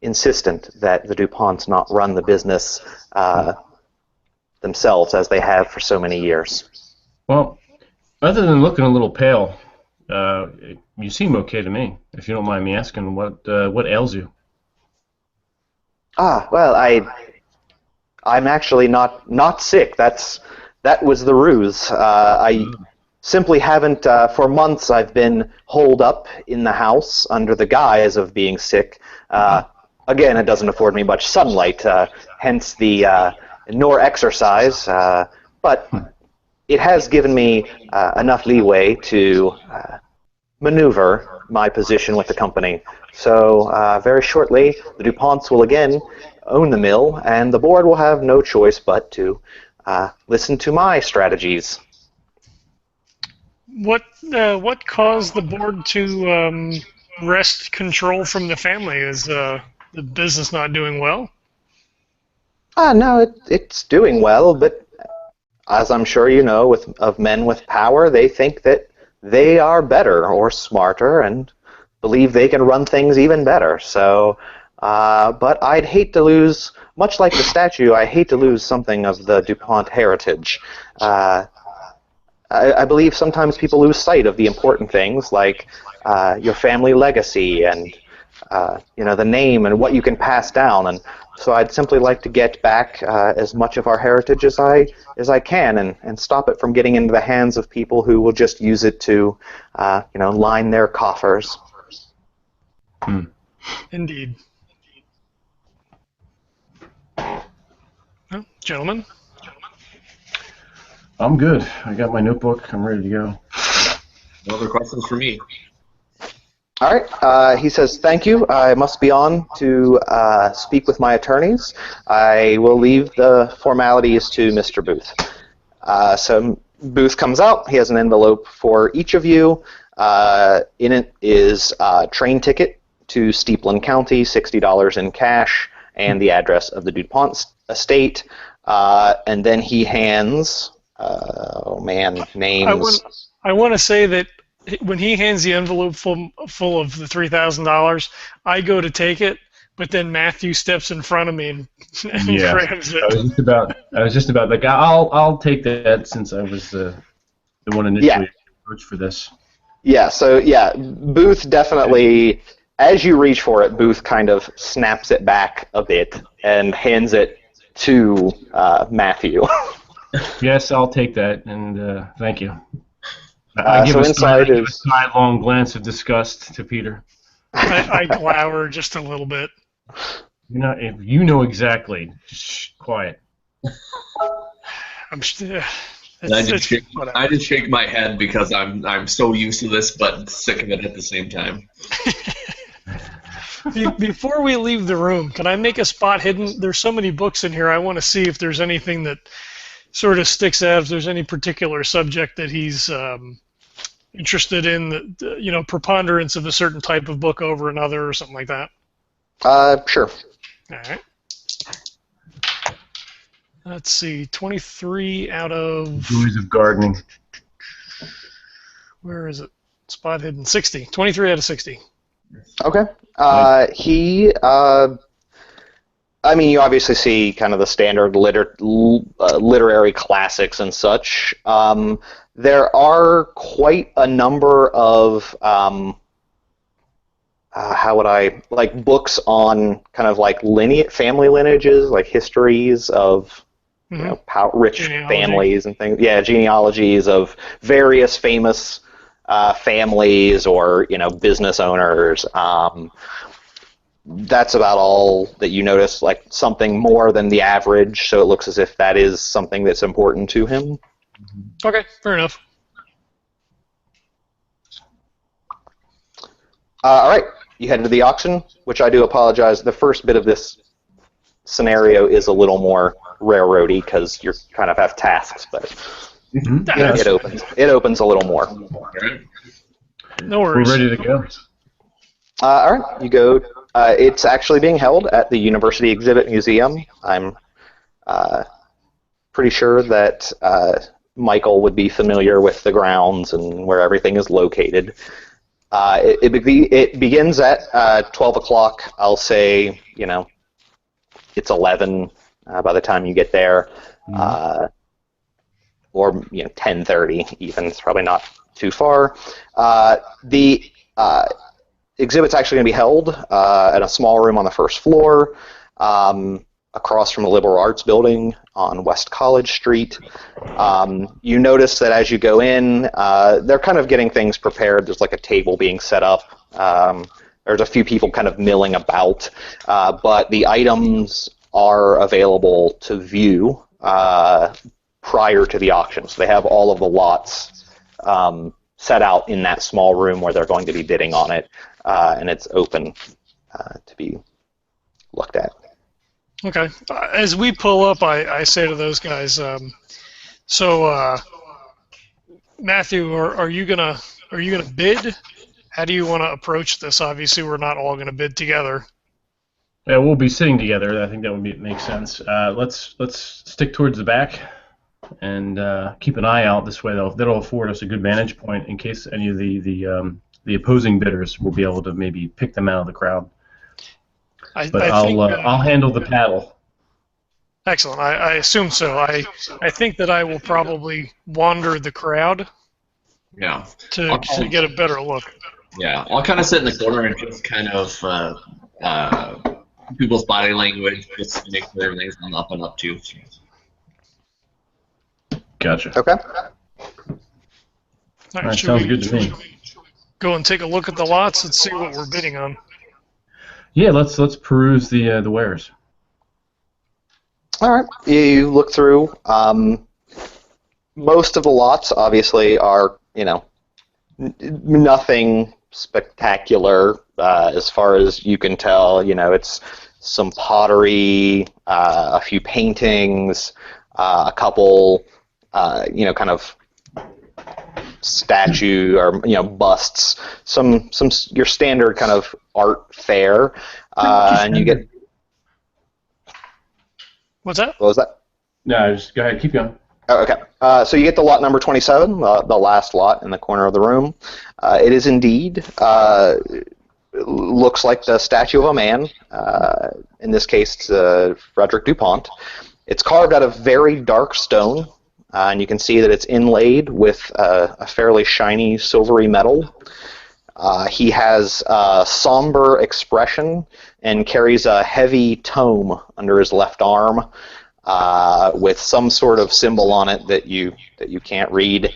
insistent that the DuPonts not run the business themselves as they have for so many years. Well, other than looking a little pale, you seem okay to me. If you don't mind me asking, what ails you? Well, I'm actually not sick. That was the ruse. I simply haven't. For months, I've been holed up in the house under the guise of being sick. Again, it doesn't afford me much sunlight, hence the nor exercise. But it has given me enough leeway to maneuver my position with the company. So very shortly, the DuPonts will again own the mill, and the board will have no choice but to listen to my strategies. What caused the board to wrest control from the family? Is the business not doing well? No, it's doing well, but as I'm sure you know, of men with power, they think that they are better or smarter and believe they can run things even better. So, but I'd hate to lose, much like the statue, I hate to lose something of the DuPont heritage. I believe sometimes people lose sight of the important things, like your family legacy and the name and what you can pass down. And so I'd simply like to get back as much of our heritage as I can, and stop it from getting into the hands of people who will just use it to line their coffers. Indeed. Well, gentlemen? I'm good. I got my notebook. I'm ready to go. No other questions for me. All right. He says, thank you. I must be on to speak with my attorneys. I will leave the formalities to Mr. Booth. So Booth comes out. He has an envelope for each of you. In it is a train ticket to Steepland County, $60 in cash, and the address of the DuPont estate. And then he hands, names. I want to say that when he hands the envelope full of the $3,000, I go to take it, but then Matthew steps in front of me and grabs it. I was just about like, I'll take that, since I was the one initially approached for this. Yeah. So Booth definitely, as you reach for it, Booth kind of snaps it back a bit and hands it to Matthew. Yes, I'll take that, and thank you. I give So inside I give a is sidelong glance of disgust to Peter. I glower just a little bit. If you know exactly, shh, quiet. I'm And I just it's shake, whatever. I just shake my head because I'm so used to this, but sick of it at the same time. Before we leave the room, can I make a spot hidden? There's so many books in here. I want to see if there's anything that sort of sticks out. If there's any particular subject that he's interested in, that preponderance of a certain type of book over another, or something like that. sure. All right. Let's see. 23 out of. Joys of gardening. Where is it? Spot hidden. 60. 23 out of 60. Okay. I mean, you obviously see kind of the standard literary classics and such. There are quite a number of books on kind of like family lineages, like histories of rich Genealogy. families and things. Yeah, genealogies of various famous families or business owners. That's about all that you notice, like something more than the average, so it looks as if that is something that's important to him. Okay, fair enough. All right, you head to the auction, which I do apologize. The first bit of this scenario is a little more railroady because you kind of have tasks, but it opens a little more. No worries. We're ready to go. All right, you go. It's actually being held at the University Exhibit Museum. I'm pretty sure that Michael would be familiar with the grounds and where everything is located. It begins at 12 o'clock. I'll say, it's 11 by the time you get there, or 10:30 even. It's probably not too far. The exhibit's actually going to be held at a small room on the first floor, across from the Liberal Arts Building on West College Street. You notice that as you go in, they're kind of getting things prepared. There's like a table being set up. There's a few people kind of milling about, but the items are available to view prior to the auction. So they have all of the lots set out in that small room where they're going to be bidding on it, and it's open to be looked at. Okay. As we pull up, I say to those guys, Matthew, are you gonna bid? How do you want to approach this? Obviously, we're not all going to bid together. Yeah, we'll be sitting together. I think that would make sense. Let's stick towards the back and keep an eye out this way. That'll afford us a good vantage point in case any of the opposing bidders will be able to maybe pick them out of the crowd. I'll handle the paddle. Excellent. I assume so. I think that I will probably wander the crowd. Yeah. To get a better look. Yeah, I'll kind of sit in the corner and just kind of people's body language, just to make sure everything's on the up and up too. Gotcha. Okay. All right, Sounds good to me. Go and take a look at the lots and see what we're bidding on. Yeah, let's peruse the wares. All right. You look through. Most of the lots, obviously, are nothing spectacular as far as you can tell. It's some pottery, a few paintings, a couple, kind of statue or busts, some your standard kind of art fare, and you get. What's that? What was that? No, just go ahead, keep going. Oh, okay. So you get the lot number 27, the last lot in the corner of the room. It is indeed looks like the statue of a man. In this case, it's Frederick DuPont. It's carved out of very dark stone, and you can see that it's inlaid with a fairly shiny silvery metal. He has a somber expression and carries a heavy tome under his left arm, with some sort of symbol on it that you can't read.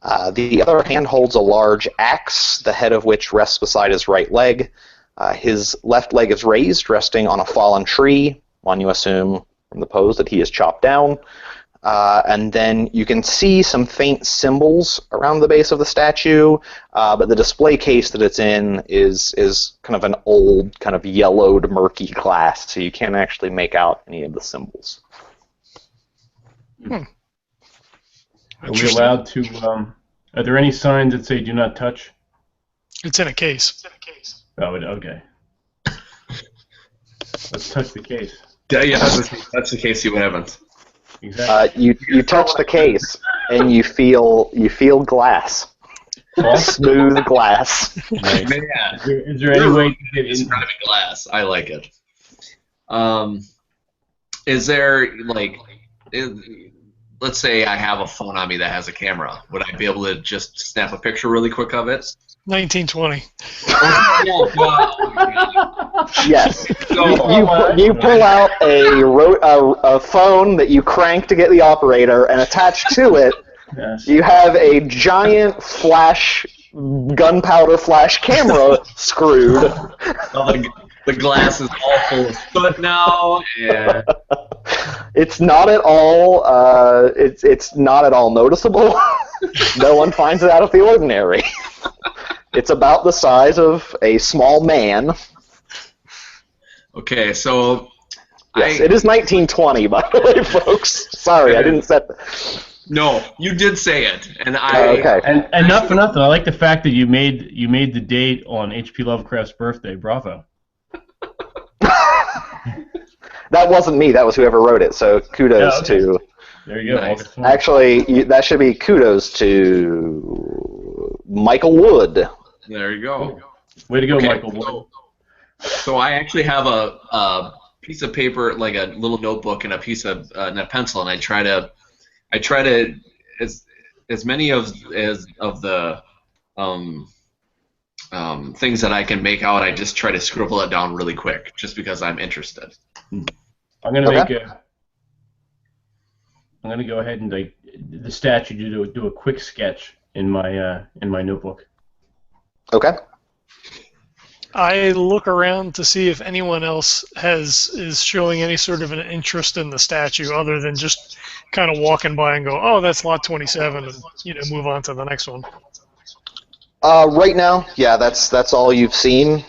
The other hand holds a large axe, the head of which rests beside his right leg. His left leg is raised, resting on a fallen tree, one you assume from the pose that he is chopped down. And then you can see some faint symbols around the base of the statue, but the display case that it's in is kind of an old, kind of yellowed, murky glass, so you can't actually make out any of the symbols. Are we allowed to? Are there any signs that say "Do not touch"? It's in a case. Oh, okay. Let's touch the case. Yeah, that's the case you haven't. Exactly. You touch the case and you feel glass, smooth glass. Nice. Man, Is there any way to get in? describing glass. I like it. Is there let's say I have a phone on me that has a camera. Would I be able to just snap a picture really quick of it? 1920. Yes. You pull out a phone that you crank to get the operator, and attached to it, Yes. you have a giant gunpowder flash camera screwed. The glass is all full of soot now, and It's not at all. It's not at all noticeable. No one finds it out of the ordinary. It's about the size of a small man. okay, so Yes, it is 1920, by the way, folks. Sorry, I didn't set. No, you did say it, and Okay. And not for nothing, I like the fact that you made the date on H.P. Lovecraft's birthday. Bravo. That wasn't me. That was whoever wrote it. So kudos Yeah, okay. to. There you go. Nice. August 20th. Actually, that should be kudos to Michael Wood. There you go. Way to go, Okay, Michael Wood. So I actually have a piece of paper, like a little notebook, and a piece of and a pencil, and I try to as many of the things that I can make out. I just try to scribble it down really quick, just because I'm interested. I'm gonna Okay. I'm gonna go ahead and the statue do a quick sketch in my notebook. Okay. I look around to see if anyone else is showing any sort of an interest in the statue, other than just kind of walking by and go, "Oh, that's lot 27," and move on to the next one. Right now, yeah, that's all you've seen.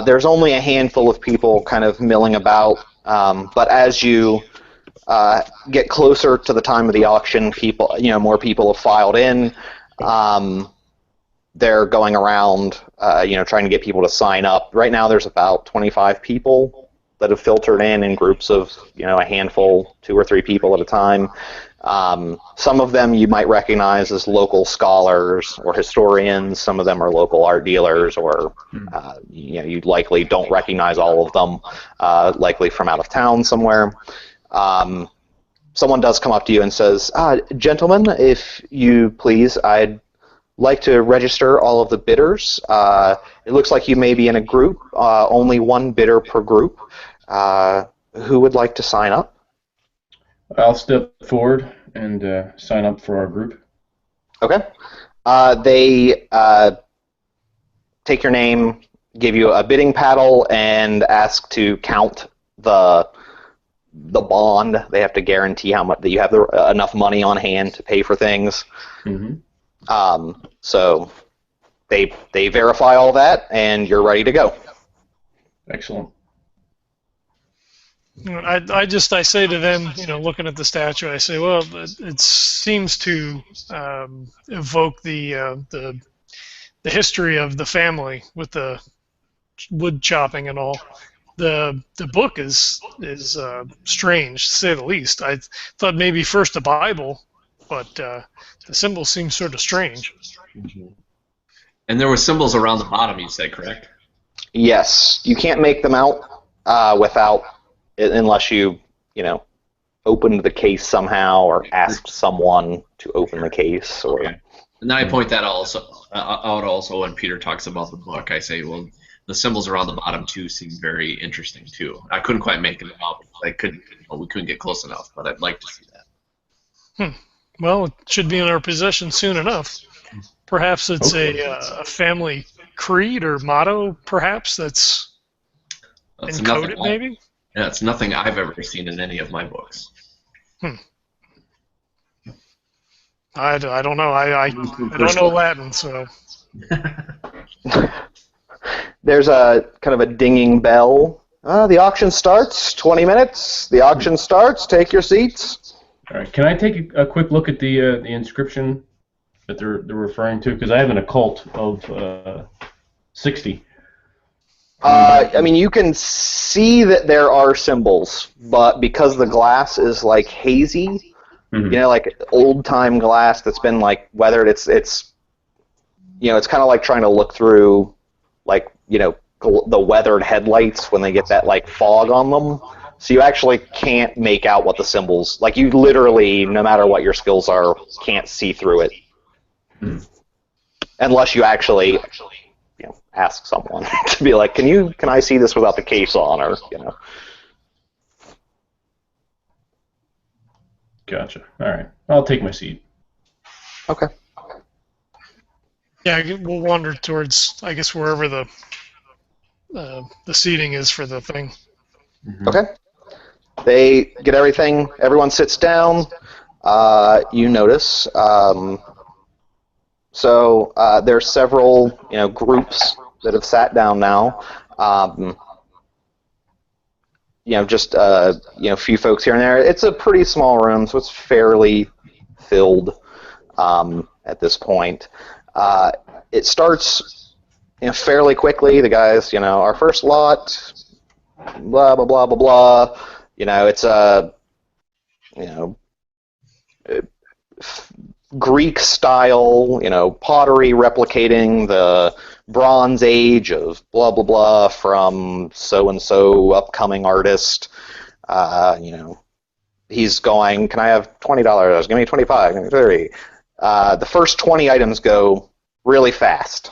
There's only a handful of people kind of milling about, but as you get closer to the time of the auction, more people have filed in. They're going around, trying to get people to sign up. Right now, there's about 25 people that have filtered in groups of, a handful, 2 or 3 people at a time. Some of them you might recognize as local scholars or historians. Some of them are local art dealers, or you likely don't recognize all of them, likely from out of town somewhere. Someone does come up to you and says, "Gentlemen, if you please, I'd like to register all of the bidders. It looks like you may be in a group, only one bidder per group. Who would like to sign up?" I'll step forward and sign up for our group. Okay. They take your name, give you a bidding paddle, and ask to count the bond. They have to guarantee how much that you have enough money on hand to pay for things. Mm-hmm. So they verify all that, and you're ready to go. Excellent. I say to them, looking at the statue, I say, well, it seems to evoke the history of the family with the wood chopping and all. The book is strange, to say the least. I thought maybe first the Bible, but the symbol seems sort of strange. And there were symbols around the bottom, you said, correct? Yes, you can't make them out unless you opened the case somehow or asked someone to open the case. Or Okay. And then I point that out also when Peter talks about the book. I say, well, the symbols around the bottom too seem very interesting too. I couldn't quite make it out. We couldn't get close enough, but I'd like to see that. Well, it should be in our possession soon enough. Perhaps it's a family creed or motto, perhaps, that's encoded, maybe? Yeah, it's nothing I've ever seen in any of my books. I don't know. I don't know Latin, so... There's a kind of a dinging bell. The auction starts. 20 minutes. The auction starts. Take your seats. All right. Can I take a quick look at the inscription that they're referring to? Because I have an occult of 60. I mean, you can see that there are symbols, but because the glass is like hazy, you know, like old time glass that's been like weathered, it's you know, it's kind of like trying to look through, like, you know, the weathered headlights when they get that like fog on them. So you actually can't make out what the symbols, like, you literally, no matter what your skills are, can't see through it. Unless you actually, you know, ask someone to be like, can I see this without the case on, or, you know. Gotcha. All right. I'll take my seat. Okay. Yeah, we'll wander towards, I guess, wherever the seating is for the thing. Okay. They get everything. Everyone sits down. You notice. So there's several, you know, groups that have sat down now. You know, just you know, a few folks here and there. It's a pretty small room, so it's fairly filled at this point. It starts, you know, fairly quickly. The guys, you know, our first lot, blah blah blah blah blah. You know, it's a, you know, Greek style, you know, pottery replicating the Bronze Age of blah blah blah from so and so upcoming artist. You know, he's going, can I have $20? Give me 25. Give me 30. The first 20 items go really fast.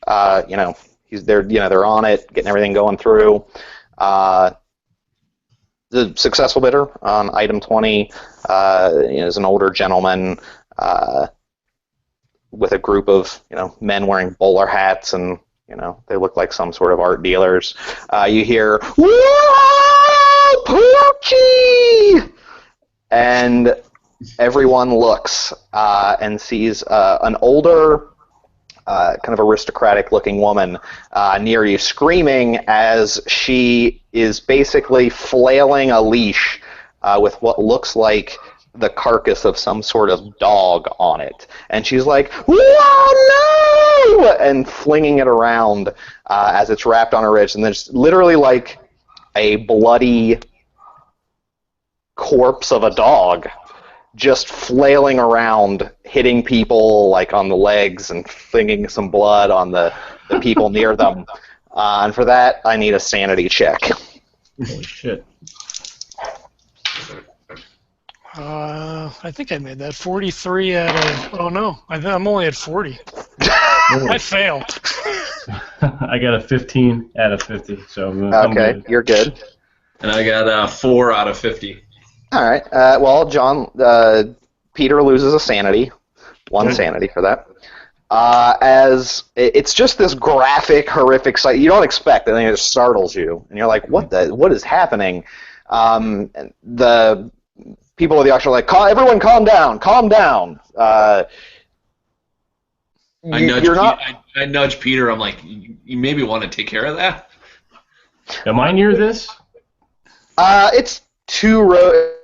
You know, they're on it, getting everything going through. The successful bidder on item 20 is an older gentleman with a group of, you know, men wearing bowler hats, and, you know, they look like some sort of art dealers. You hear, "Whoa, Poochie!" And everyone looks and sees an older, kind of aristocratic-looking woman near you, screaming as she is basically flailing a leash with what looks like the carcass of some sort of dog on it. And she's like, "Whoa, no!" and flinging it around as it's wrapped on her wrist. And there's literally like a bloody corpse of a dog just flailing around, hitting people like on the legs and flinging some blood on the people near them. And for that, I need a sanity check. Holy shit. I think I made that 43 out of. Oh no, I'm only at 40. I failed. I got a 15 out of 50, so I'm Okay, good. you're good. And I got 4 out of 50. All right. Well, John, Peter loses a sanity, one sanity for that. As it's just this graphic, horrific sight you don't expect, and then it startles you, and you're like, "What is happening?" The people of the auction are like, "Everyone, calm down, calm down." I nudge Peter. I'm like, you maybe want to take care of that. Am I near this? It's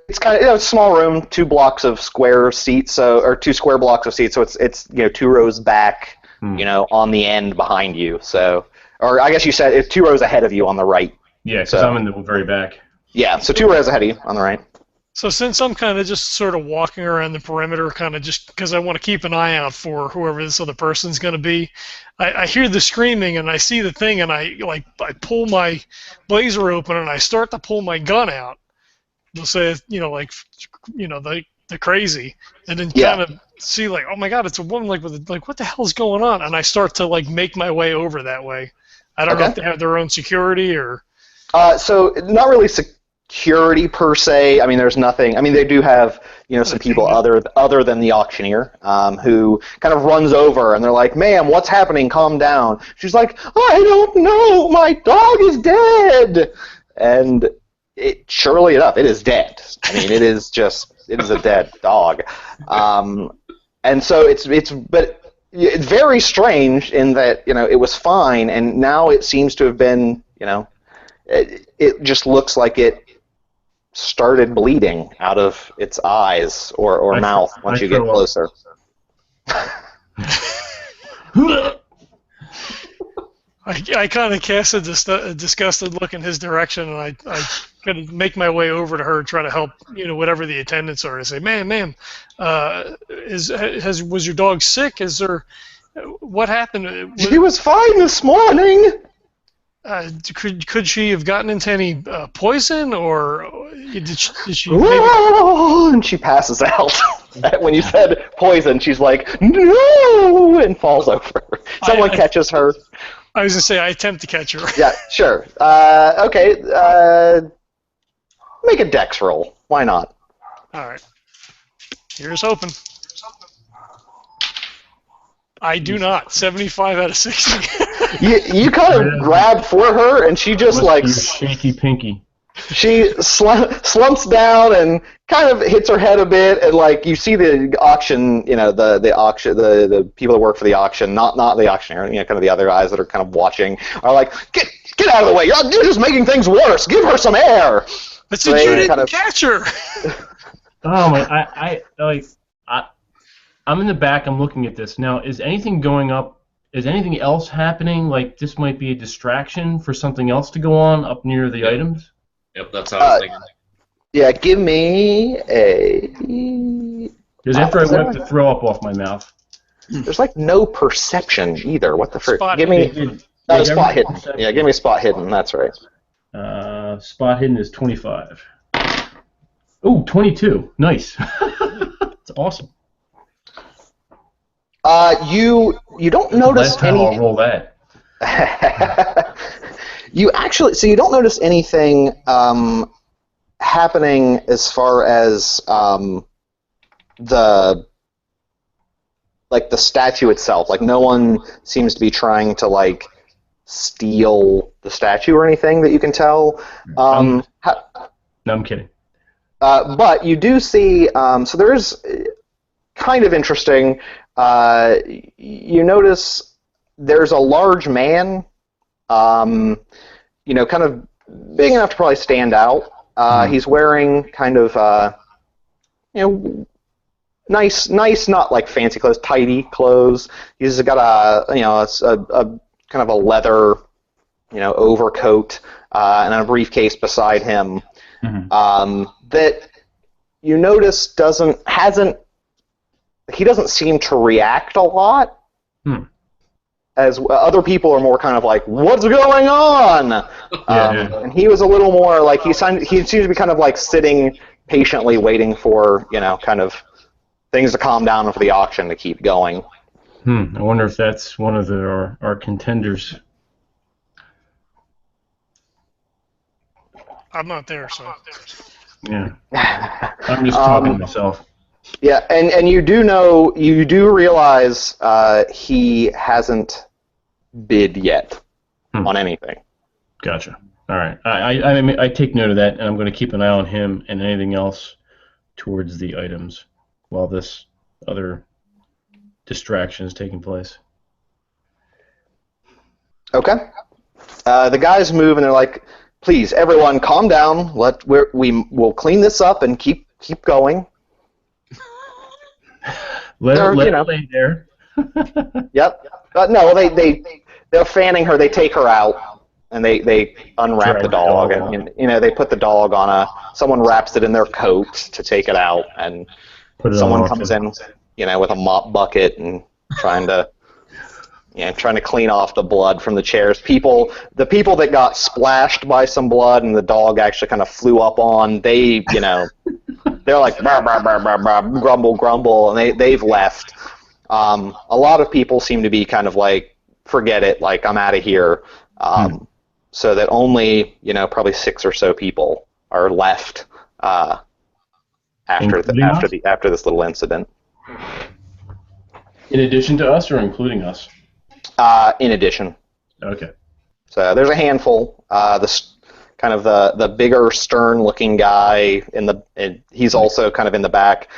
it's kind of, you know, a small room, 2 blocks of square seats, or 2 square blocks of seats. So it's you know, 2 rows back, you know, on the end behind you. So, or I guess you said it's 2 rows ahead of you on the right. Yeah, because I'm in the very back. Yeah, so 2 rows ahead of you on the right. So since I'm kind of just sort of walking around the perimeter, kind of just because I want to keep an eye out for whoever this other person's going to be, I hear the screaming and I see the thing, and I pull my blazer open and I start to pull my gun out. They'll say, you know, like, you know, the crazy, and then kind of see like, oh my God, it's a woman, like what the hell's going on? And I start to like make my way over that way. I don't know if they have their own security or. So not really security. security per se. I mean, there's nothing. I mean, they do have some people other than the auctioneer who kind of runs over and they're like, "Ma'am, what's happening? Calm down." She's like, "I don't know. My dog is dead." And surely enough, it is dead. I mean, it is a dead dog. And so it's very strange in that it was fine, and now it seems to have been it just looks like it started bleeding out of its eyes or mouth once you get closer. I kind of cast a disgusted look in his direction, and I kind of make my way over to her, try to help, whatever the attendants are. I say, "Ma'am, was your dog sick? What happened?" She was fine this morning. Could she have gotten into any poison, or did she And she passes out. When you said poison, she's like, "No!" and falls over. Someone catches her. I was going to say, I attempt to catch her. Yeah, sure. Okay, make a dex roll. Why not? All right. Here's hoping. I do not. 75 out of 60. You kind of grab for her, and she just shaky pinky. She slumps down and kind of hits her head a bit, and you see the auction, the people that work for the auction, not the auctioneer, kind of the other guys that are kind of watching, are like, get out of the way! You're just making things worse. Give her some air. But since you didn't catch her. Oh my! I'm in the back. I'm looking at this now. Is anything going up? Is anything else happening? Like this might be a distraction for something else to go on up near the items. Yep, that's how I was thinking. Yeah, give me a... Because after I wiped the throw up off my mouth. There's no perception either. What the frick? Give me... spot hidden. Yeah, give me spot hidden. That's right. Spot hidden is 25. Oh, 22. Nice. That's awesome. You don't notice any... I'll roll that. You don't notice anything happening as far as the statue itself. No one seems to be trying to steal the statue or anything that you can tell. No, I'm kidding. But you do see. So there is kind of interesting. You notice there's a large man. Kind of big enough to probably stand out. He's wearing kind of, nice, not fancy clothes, tidy clothes. He's got a kind of a leather, overcoat, and a briefcase beside him. Mm-hmm. That you notice he doesn't seem to react a lot. As other people are more kind of what's going on? And he was a little more he seems to be kind of sitting patiently waiting for, kind of things to calm down and for the auction to keep going. I wonder if that's one of our contenders. I'm not there, so. Yeah. I'm just talking to myself. Yeah, and you do realize he hasn't bid yet on anything. Gotcha. All right. I take note of that, and I'm going to keep an eye on him and anything else towards the items while this other distraction is taking place. Okay. The guys move, and they're like, "Please, everyone, calm down. We'll clean this up and keep going." Let it lay there. Yep. No, they're fanning her. They take her out, and they unwrap the dog, and they put the dog on someone wraps it in their coat to take it out, and someone comes in, with a mop bucket and trying to clean off the blood from the chairs. The people that got splashed by some blood and the dog actually kind of flew up on, they're like, "Brr, brr, brr, brr, brr," grumble, grumble, and they've left. A lot of people seem to be kind of forget it, I'm out of here. So that only, probably 6 or so people are left after this little incident. In addition to us, or including us? In addition. Okay. So there's a handful. Kind of the bigger, stern-looking guy he's also kind of in the back.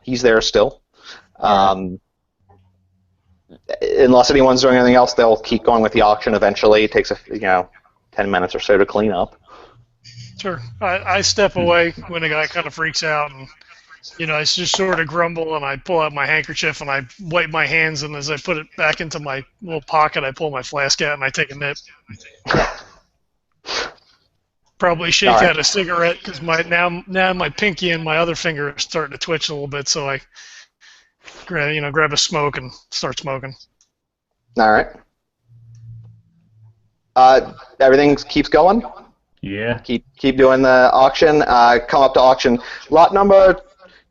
He's there still. Unless anyone's doing anything else, they'll keep going with the auction. Eventually, it takes 10 minutes or so to clean up. Sure. I step away when a guy kind of freaks out, and I just sort of grumble, and I pull out my handkerchief and I wipe my hands, and as I put it back into my little pocket, I pull my flask out and I take a nip. Probably shake out a cigarette because now my pinky and my other finger are starting to twitch a little bit, so I grab a smoke and start smoking. All right. Everything keeps going. Yeah. Keep doing the auction. Come up to auction. Lot number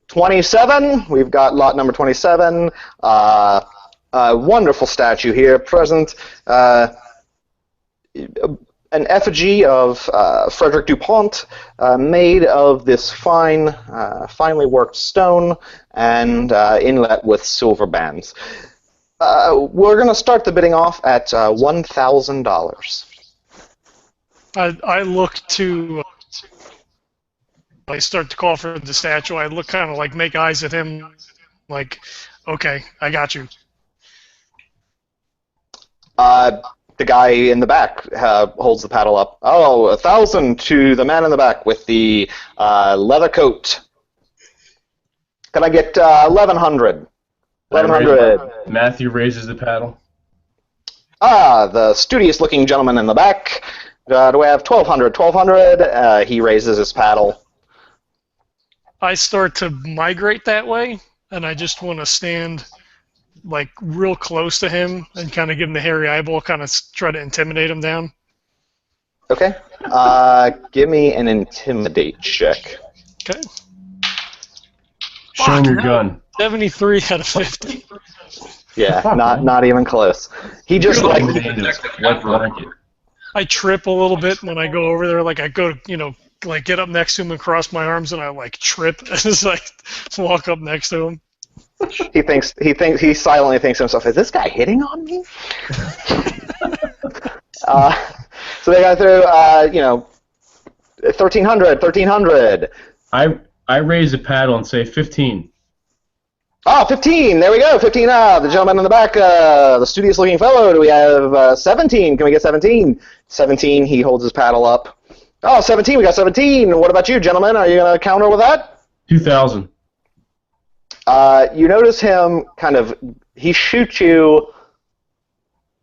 27. We've got lot number 27. A wonderful statue here present. An effigy of Frederick DuPont, made of this finely worked stone and inlet with silver bands. We're going to start the bidding off at $1,000. I look to. I start to call for the statue. I look kind of like make eyes at him, like, okay, I got you. The guy in the back holds the paddle up. Oh, 1,000 to the man in the back with the leather coat. Can I get 1,100? 1,100. Matthew raises the paddle. The studious-looking gentleman in the back. Do we have 1,200? 1,200. He raises his paddle. I start to migrate that way, and I just want to stand like real close to him and kind of give him the hairy eyeball, kind of try to intimidate him down. Okay. Give me an intimidate check. Okay. Show him your gun. 73 out of 50. Yeah, not even close. He just like I trip a little bit when I go over there. Like I go, like get up next to him and cross my arms, and I like trip as I walk up next to him. He silently thinks to himself, "Is this guy hitting on me?" So they got through, 1,300, 1,300. I raise a paddle and say 15. Oh, 15. There we go. 15. The gentleman in the back, the studious-looking fellow. Do we have 17? Can we get 17? 17. He holds his paddle up. Oh, 17. We got 17. What about you, gentlemen? Are you going to counter with that? 2,000. You notice him he shoots you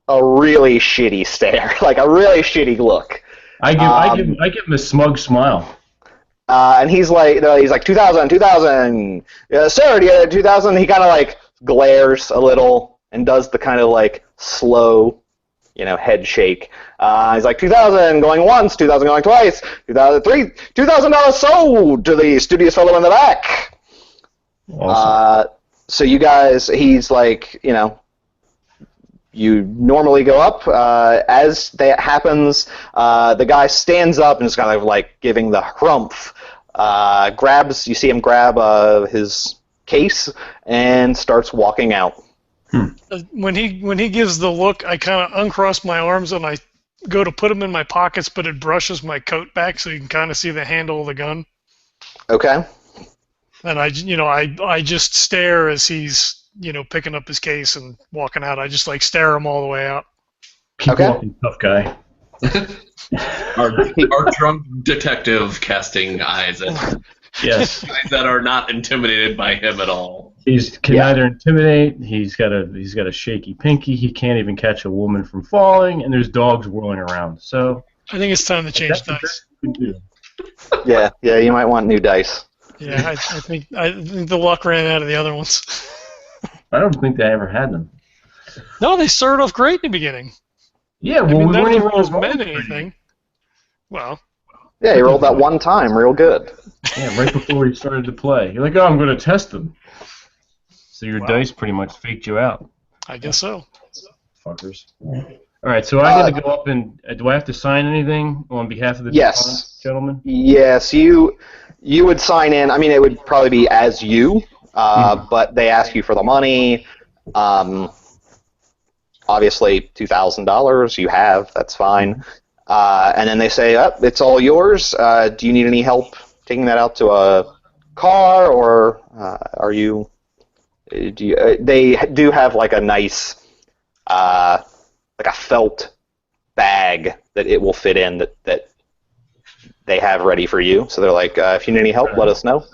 a really shitty stare, like a really shitty look. I give him a smug smile. And he's like 2,000, 2,000. Sir, do you have 2,000? He kind of like glares a little and does the kind of like slow, head shake. He's like 2,000 going once, 2,000 going twice, 2,000 $2,000 sold to the studious fellow in the back. Awesome. So you guys, he's like, you normally go up. As that happens, the guy stands up and is kind of like giving the harumph. You see him grab his case and starts walking out. When he gives the look, I kind of uncross my arms and I go to put them in my pockets, but it brushes my coat back so you can kind of see the handle of the gun. Okay. And I just stare as he's picking up his case and walking out. I just like stare him all the way out. Keep walking, tough guy. Our drunk detective casting eyes at yes, guys that are not intimidated by him at all. He can neither intimidate. He's got a shaky pinky. He can't even catch a woman from falling, and there's dogs whirling around. So I think it's time to change dice. Yeah, you might want new dice. Yeah, I think the luck ran out of the other ones. I don't think they ever had them. No, they started off great in the beginning. Yeah, well, we weren't never even rolled meant anything. Well. Yeah, he rolled that one time real good. Yeah, right before he started to play. You're like, oh, I'm going to test them. So your dice pretty much faked you out. I guess so. Fuckers. All right, so I got to go up and do I have to sign anything on behalf of the Yes. gentlemen? Yes, you would sign in. I mean, it would probably be as you, but they ask you for the money. Obviously, $2,000 you have. That's fine. And then they say, it's all yours. Do you need any help taking that out to a car, or are you? They do have like a nice, like a felt bag that it will fit in that they have ready for you. So they're like, if you need any help, let us know.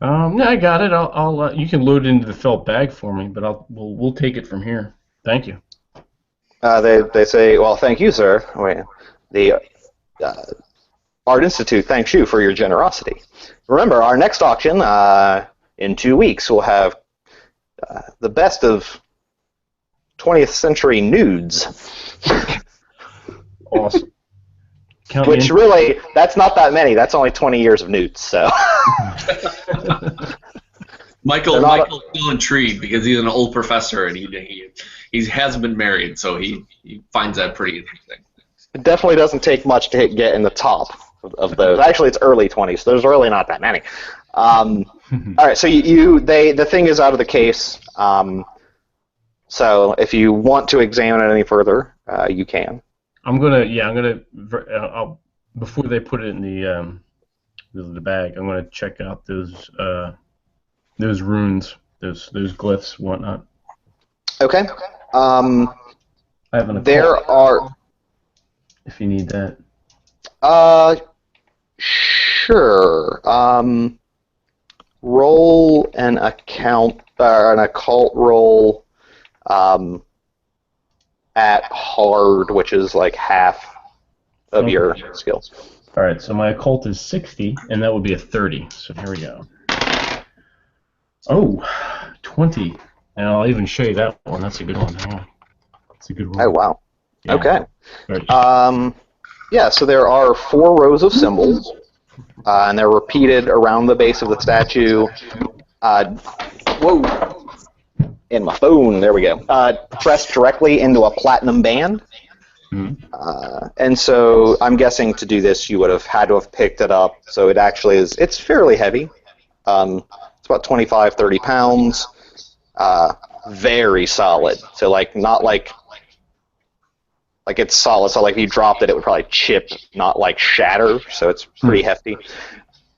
No, I got it. I'll you can load it into the felt bag for me, but we'll take it from here. Thank you. They say, well, thank you, sir. Wait, the Art Institute thanks you for your generosity. Remember, our next auction in 2 weeks will have the best of 20th century nudes. Awesome. Which really, that's not that many. That's only 20 years of nudes. So. Michael's still intrigued because he's an old professor and he hasn't been married, so he finds that pretty interesting. It definitely doesn't take much to get in the top of those. Actually, it's early 20s, so there's really not that many. All right, so the thing is out of the case. So if you want to examine it any further, you can. Before they put it in the bag, I'm gonna check out those runes, those glyphs, whatnot. Okay. I have an occult. If you need that. Sure. Roll an occult roll at hard, which is like half of your skills. All right, so my occult is 60, and that would be a 30. So here we go. Oh, 20. And I'll even show you that one. That's a good one. That's a good one. Oh, wow. Yeah. Okay. Right. Yeah, so there are 4 rows of symbols, and they're repeated around the base of the statue. Whoa. In my phone, there we go. Pressed directly into a platinum band. And so I'm guessing to do this you would have had to have picked it up. So it actually is, it's fairly heavy. It's about 25, 30 pounds. Very solid. So not like it's solid. So like if you dropped it, it would probably chip, not like shatter. So it's pretty hefty.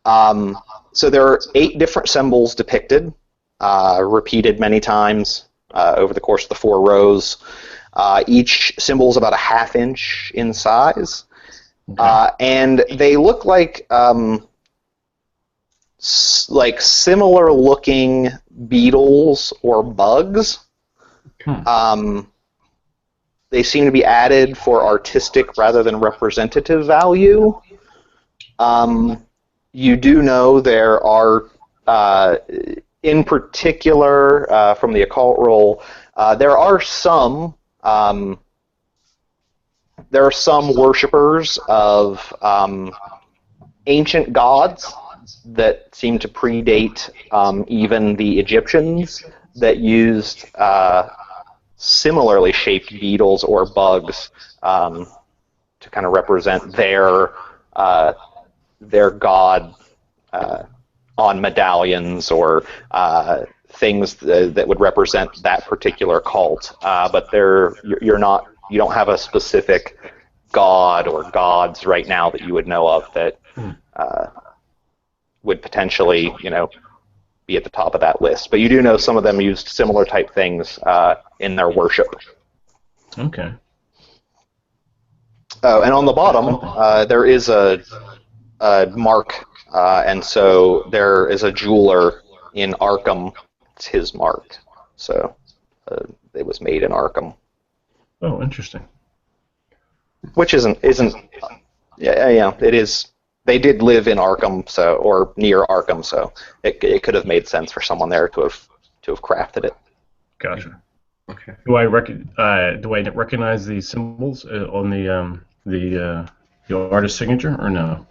So there are 8 different symbols depicted, repeated many times over the course of the 4 rows. Each symbol is about a ½ inch in size, and they look like similar-looking beetles or bugs. They seem to be added for artistic rather than representative value. You do know there are, in particular, from the occult roll, there are some worshippers of ancient gods that seem to predate even the Egyptians that used similarly shaped beetles or bugs to kind of represent their god on medallions or things that would represent that particular cult, but you don't have a specific god or gods right now that you would know of that would potentially, be at the top of that list. But you do know some of them used similar type things in their worship. Okay. Oh, and on the bottom, there is a mark, and so there is a jeweler in Arkham. It's his mark. So it was made in Arkham. Oh, interesting. Which isn't yeah, it is. They did live in Arkham, or near Arkham, so it could have made sense for someone there to have crafted it. Gotcha. Okay. Do I recognize the symbols on the artist's signature or no?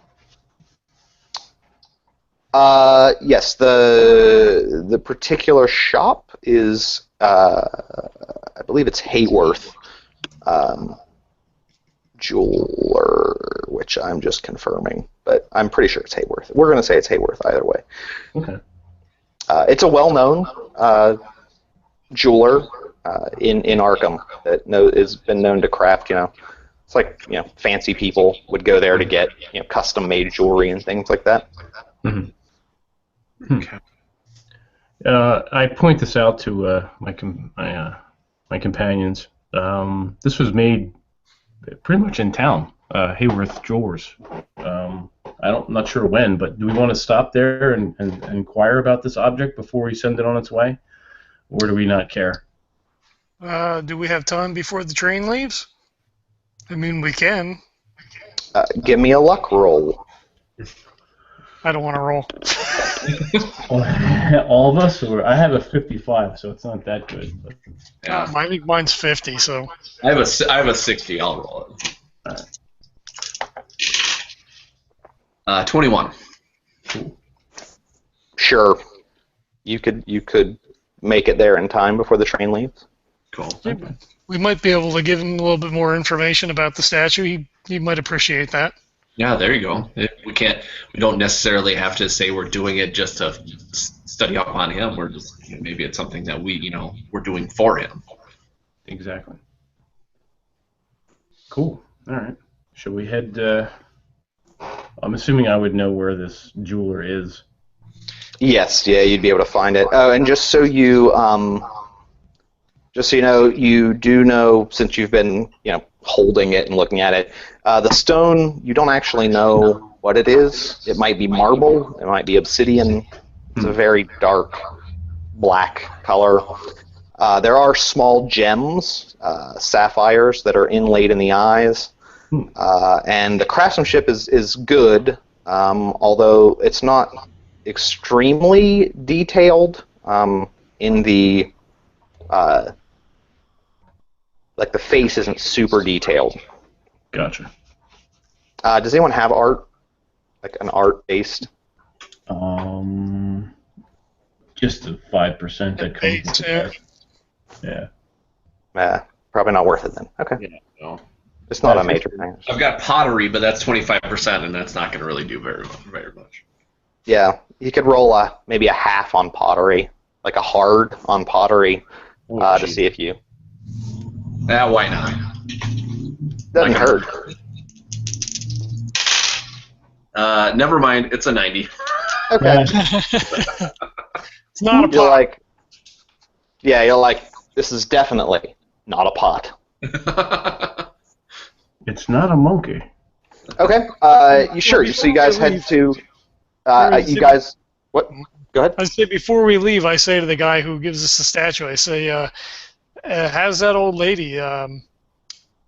Yes, the particular shop is I believe it's Hayworth Jeweler. which I'm just confirming, but I'm pretty sure it's Hayworth. We're going to say it's Hayworth either way. Okay. It's a well-known jeweler in Arkham that has been known to craft, it's like, fancy people would go there to get, custom-made jewelry and things like that. Mm-hmm. Okay. I point this out to my companions. This was made pretty much in town, Hayworth Jewelers. I'm not sure when, but do we want to stop there and inquire about this object before we send it on its way, or do we not care? Do we have time before the train leaves? I mean, we can. Give me a luck roll. I don't want to roll. All of us, or I have a 55, so it's not that good. But. Yeah. I think mine's 50, so. I have a 60. I'll roll it. All right. 21. Cool. Sure. You could make it there in time before the train leaves. Cool. We might be able to give him a little bit more information about the statue. He might appreciate that. Yeah, there you go. We don't necessarily have to say we're doing it just to study up on him. We're just, maybe it's something that we're doing for him. Exactly. Cool. All right. Should we head? I'm assuming I would know where this jeweler is. Yes, yeah, you'd be able to find it. Oh, and just so you know, you do know, since you've been, holding it and looking at it, the stone, you don't actually know what it is. It might be marble, it might be obsidian. It's a very dark black color. There are small gems, sapphires, that are inlaid in the eyes. And the craftsmanship is good, although it's not extremely detailed in the like the face isn't super detailed. Gotcha. Does anyone have art, like an art based? Just the 5% that comes. Yeah. Probably not worth it then. Okay. Yeah, no. It's not a major thing. I've got pottery, but that's 25%, and that's not going to really do very much. Yeah, you could roll maybe a half on pottery, like a hard on pottery, to see if you. Why not? Doesn't hurt. Never mind. It's a 90. Okay. It's not a pot. You're like, this is definitely not a pot. It's not a monkey. Okay. So you guys head to. You guys. What? Go ahead. I say before we leave, I say to the guy who gives us the statue, I say, how's that old lady?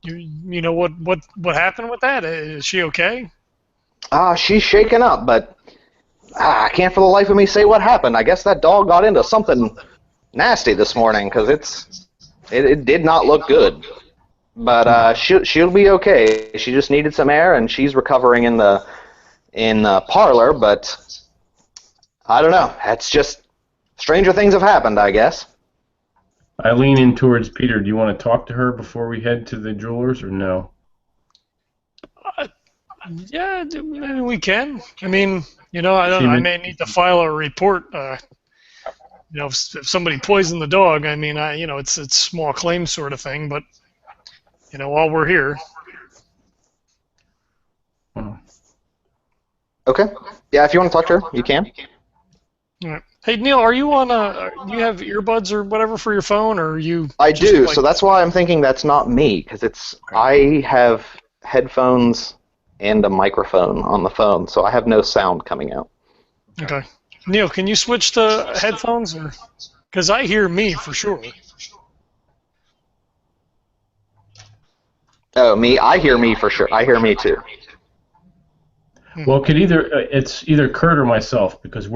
You know what happened with that? Is she okay? She's shaken up, but I can't for the life of me say what happened. I guess that dog got into something nasty this morning, because it did not look good. But she'll be okay. She just needed some air, and she's recovering in the parlor. But I don't know. That's just stranger things have happened, I guess. I lean in towards Peter. Do you want to talk to her before we head to the jewelers, or no? Yeah, we can. I mean, I may need to file a report. If somebody poisoned the dog, I mean, it's small claim sort of thing, but while we're here. Okay. Yeah, if you want to talk to her, you can. All right. Hey, Neil, are you on do you have earbuds or whatever for your phone, or are you? I do, so that's why I'm thinking that's not me, because I have headphones and a microphone on the phone, so I have no sound coming out. Okay. Neil, can you switch to headphones, or because I hear me for sure. Oh, me? I hear me for sure. I hear me too. Well, it's either Kurt or myself, because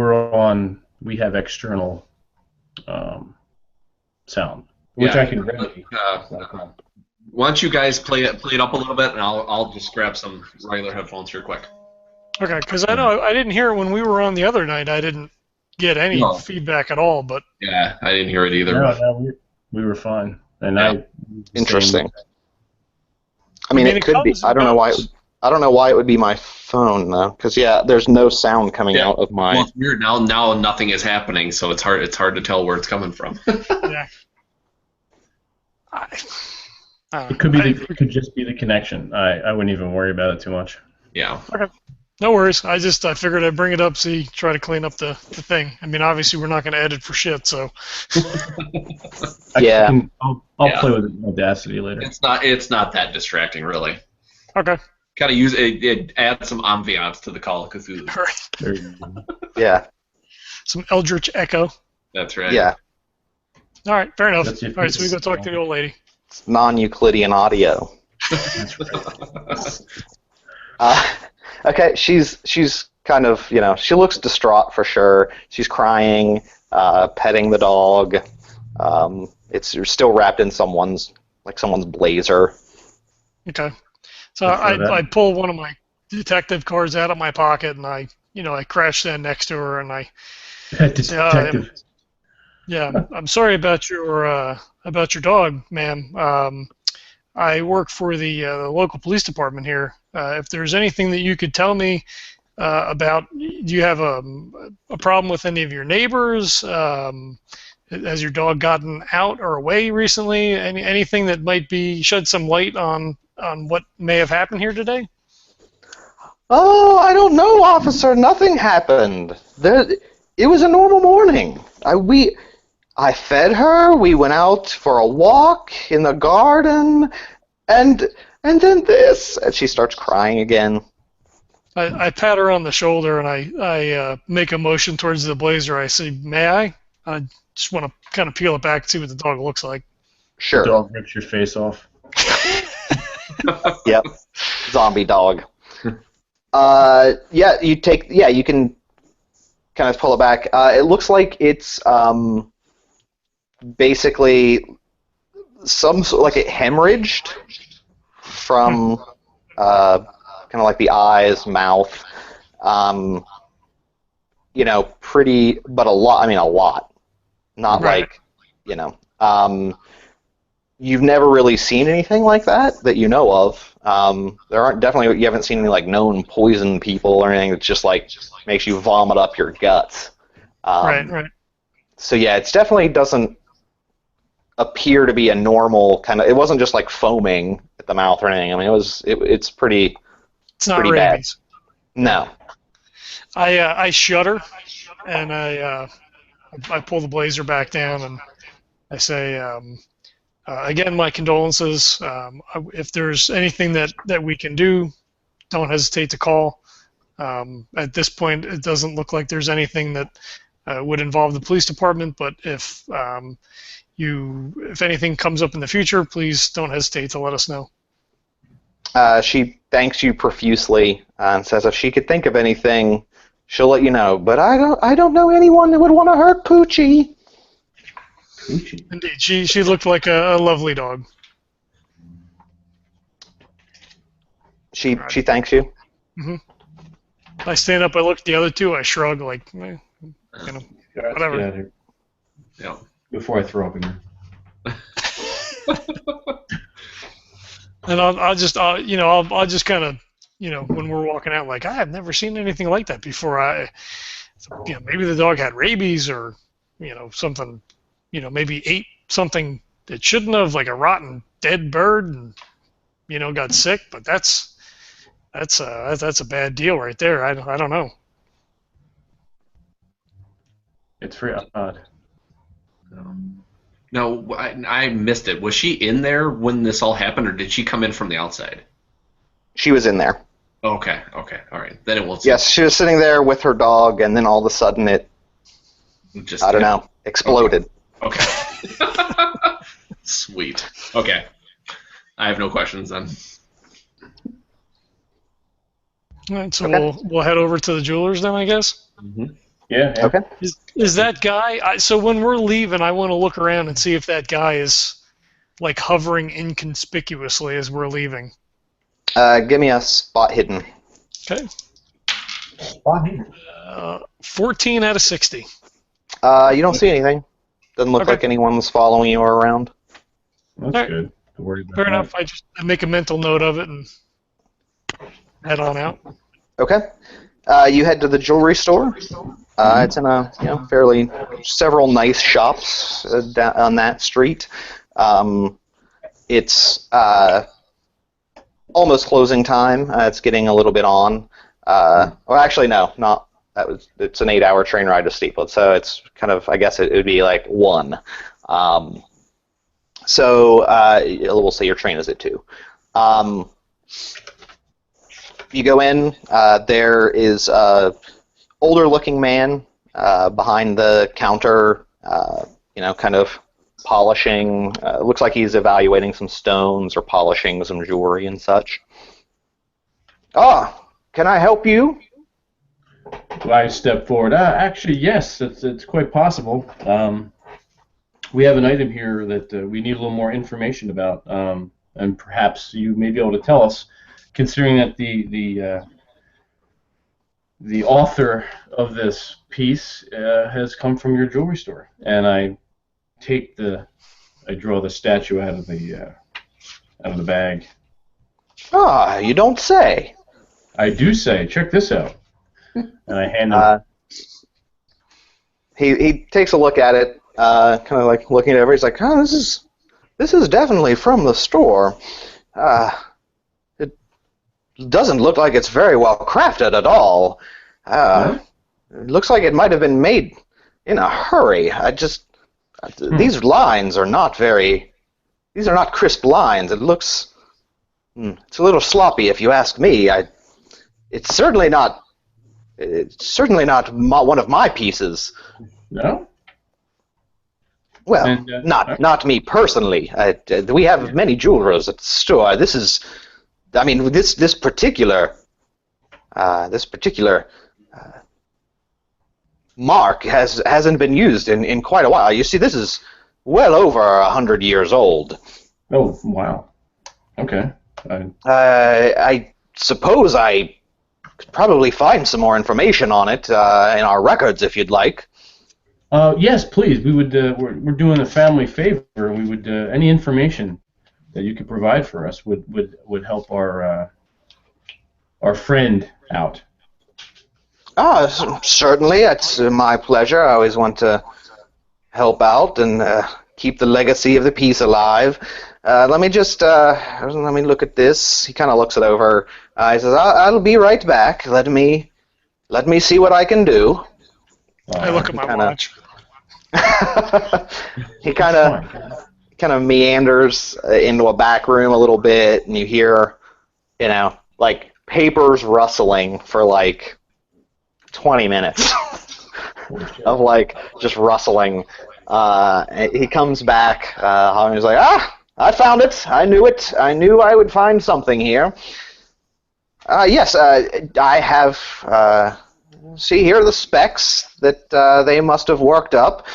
we have external sound, which I can remedy. Why don't you guys play it up a little bit, and I'll just grab some regular headphones here quick. Okay, because I know I didn't hear it when we were on the other night. I didn't get any feedback at all, but yeah, I didn't hear it either. No, we were fine, and Interesting. I mean, it could be. I don't know why. I don't know why it would be my phone though, because yeah, there's no sound coming out of my. Well, it's weird now. Now nothing is happening, so it's hard. It's hard to tell where it's coming from. Yeah. It could just be the connection. I wouldn't even worry about it too much. Yeah. Okay. No worries. I figured I'd bring it up, try to clean up the thing. I mean, obviously we're not going to edit for shit, so. Yeah. I'll play with Audacity later. It's not that distracting, really. Okay. Kind of use it. Add some ambiance to the Call of Cthulhu. All right. There you go. Yeah. Some eldritch echo. That's right. Yeah. All right. Fair enough. That's All right. So we go talk to the old lady. It's non-Euclidean audio. That's right. Okay, she's kind of, she looks distraught for sure. She's crying, petting the dog. You're still wrapped in someone's blazer. Okay. So I pull one of my detective cards out of my pocket and I crash that next to her and I. Detective. Yeah, I'm sorry about your dog, ma'am. I work for the local police department here. If there's anything that you could tell me about, do you have a problem with any of your neighbors? Has your dog gotten out or away recently? Anything that might shed some light on what may have happened here today? Oh, I don't know, officer. Nothing happened. It was a normal morning. I fed her, we went out for a walk in the garden, and then this. And she starts crying again. I pat her on the shoulder and I make a motion towards the blazer. I say, may I? I just want to kind of peel it back and see what the dog looks like. Sure. The dog rips your face off. Yep. Zombie dog. You can kind of pull it back. It looks like it's basically like it hemorrhaged from kind of like the eyes, mouth, pretty, but a lot. I mean, a lot. Not right. Like, you've never really seen anything like that you know of. You haven't seen any like known poison people or anything that just like makes you vomit up your guts. Right. So yeah, it definitely doesn't appear to be a normal kind of. It wasn't just like foaming at the mouth or anything. I mean, it's pretty. It's not pretty rabies. Bad. No. I shudder and I pull the blazer back down and I say, again, my condolences. If there's anything that we can do, don't hesitate to call. At this point, it doesn't look like there's anything that would involve the police department, but if anything comes up in the future, please don't hesitate to let us know. She thanks you profusely and says if she could think of anything, she'll let you know. But I don't know anyone that would want to hurt Poochie. Poochie. Indeed, she looked like a lovely dog. She thanks you. Mm-hmm. I stand up. I look at the other two. I shrug like, Whatever. Get out of here. Yeah. Before I throw up again. And I'll just kind of, when we're walking out, like I've never seen anything like that before. Maybe the dog had rabies or, something, maybe ate something it shouldn't have, like a rotten dead bird, and got sick. But that's a bad deal right there. I don't know. It's very odd. No, I missed it. Was she in there when this all happened, or did she come in from the outside? She was in there. Okay, all right. Then it will. Yes, she was sitting there with her dog, and then all of a sudden it just exploded. Okay. Sweet. Okay. I have no questions then. All right, so we'll head over to the jewelers then, I guess. Mm-hmm. Yeah. Okay. Is that guy? So when we're leaving, I want to look around and see if that guy is like hovering inconspicuously as we're leaving. Give me a spot hidden. Okay. Spot hidden. 14 out of 60. You don't see anything. Doesn't look like anyone's following you around. That's right. good. Don't worry about Fair that. enough. I make a mental note of it and head on out. Okay. You head to the jewelry store. It's in a several nice shops on that street. It's almost closing time. It's getting a little bit on. Well, actually, no, not that was. It's an 8-hour train ride to Steeple, so it's kind of. I guess it would be like 1. So we'll say your train is at 2. You go in. There is a older-looking man behind the counter. Kind of polishing. Looks like he's evaluating some stones or polishing some jewelry and such. Can I help you? I step forward. Actually, yes, it's quite possible. We have an item here that we need a little more information about, and perhaps you may be able to tell us, considering that the author of this piece has come from your jewelry store. And I draw the statue out of the bag. You don't say. I do say. Check this out. And I hand him. He takes a look at it, kind of like looking at it. He's like, this is definitely from the store. It doesn't look like it's very well crafted at all. It looks like it might have been made in a hurry. These lines are not very. These are not crisp lines. It looks. It's a little sloppy, if you ask me. It's certainly not. It's certainly not one of my pieces. No. Well, not me personally. We have many jewelers at the store. This is. I mean, this particular mark hasn't been used in quite a while. You see, this is well over 100 years old. Oh, wow. Okay. I suppose I could probably find some more information on it in our records if you'd like. Yes, please. We would. We're doing a family favor. We would. Any information that you could provide for us would help our friend out. Certainly. It's my pleasure. I always want to help out and keep the legacy of the piece alive. Let me look at this. He kind of looks it over. He says, "I'll be right back. Let me see what I can do." I look at my watch. He kind of meanders into a back room a little bit, and you hear, like papers rustling for like 20 minutes of like just rustling. He comes back. He's like, I found it. I knew it. I knew I would find something here. Yes, I have. See, here are the specs that they must have worked up.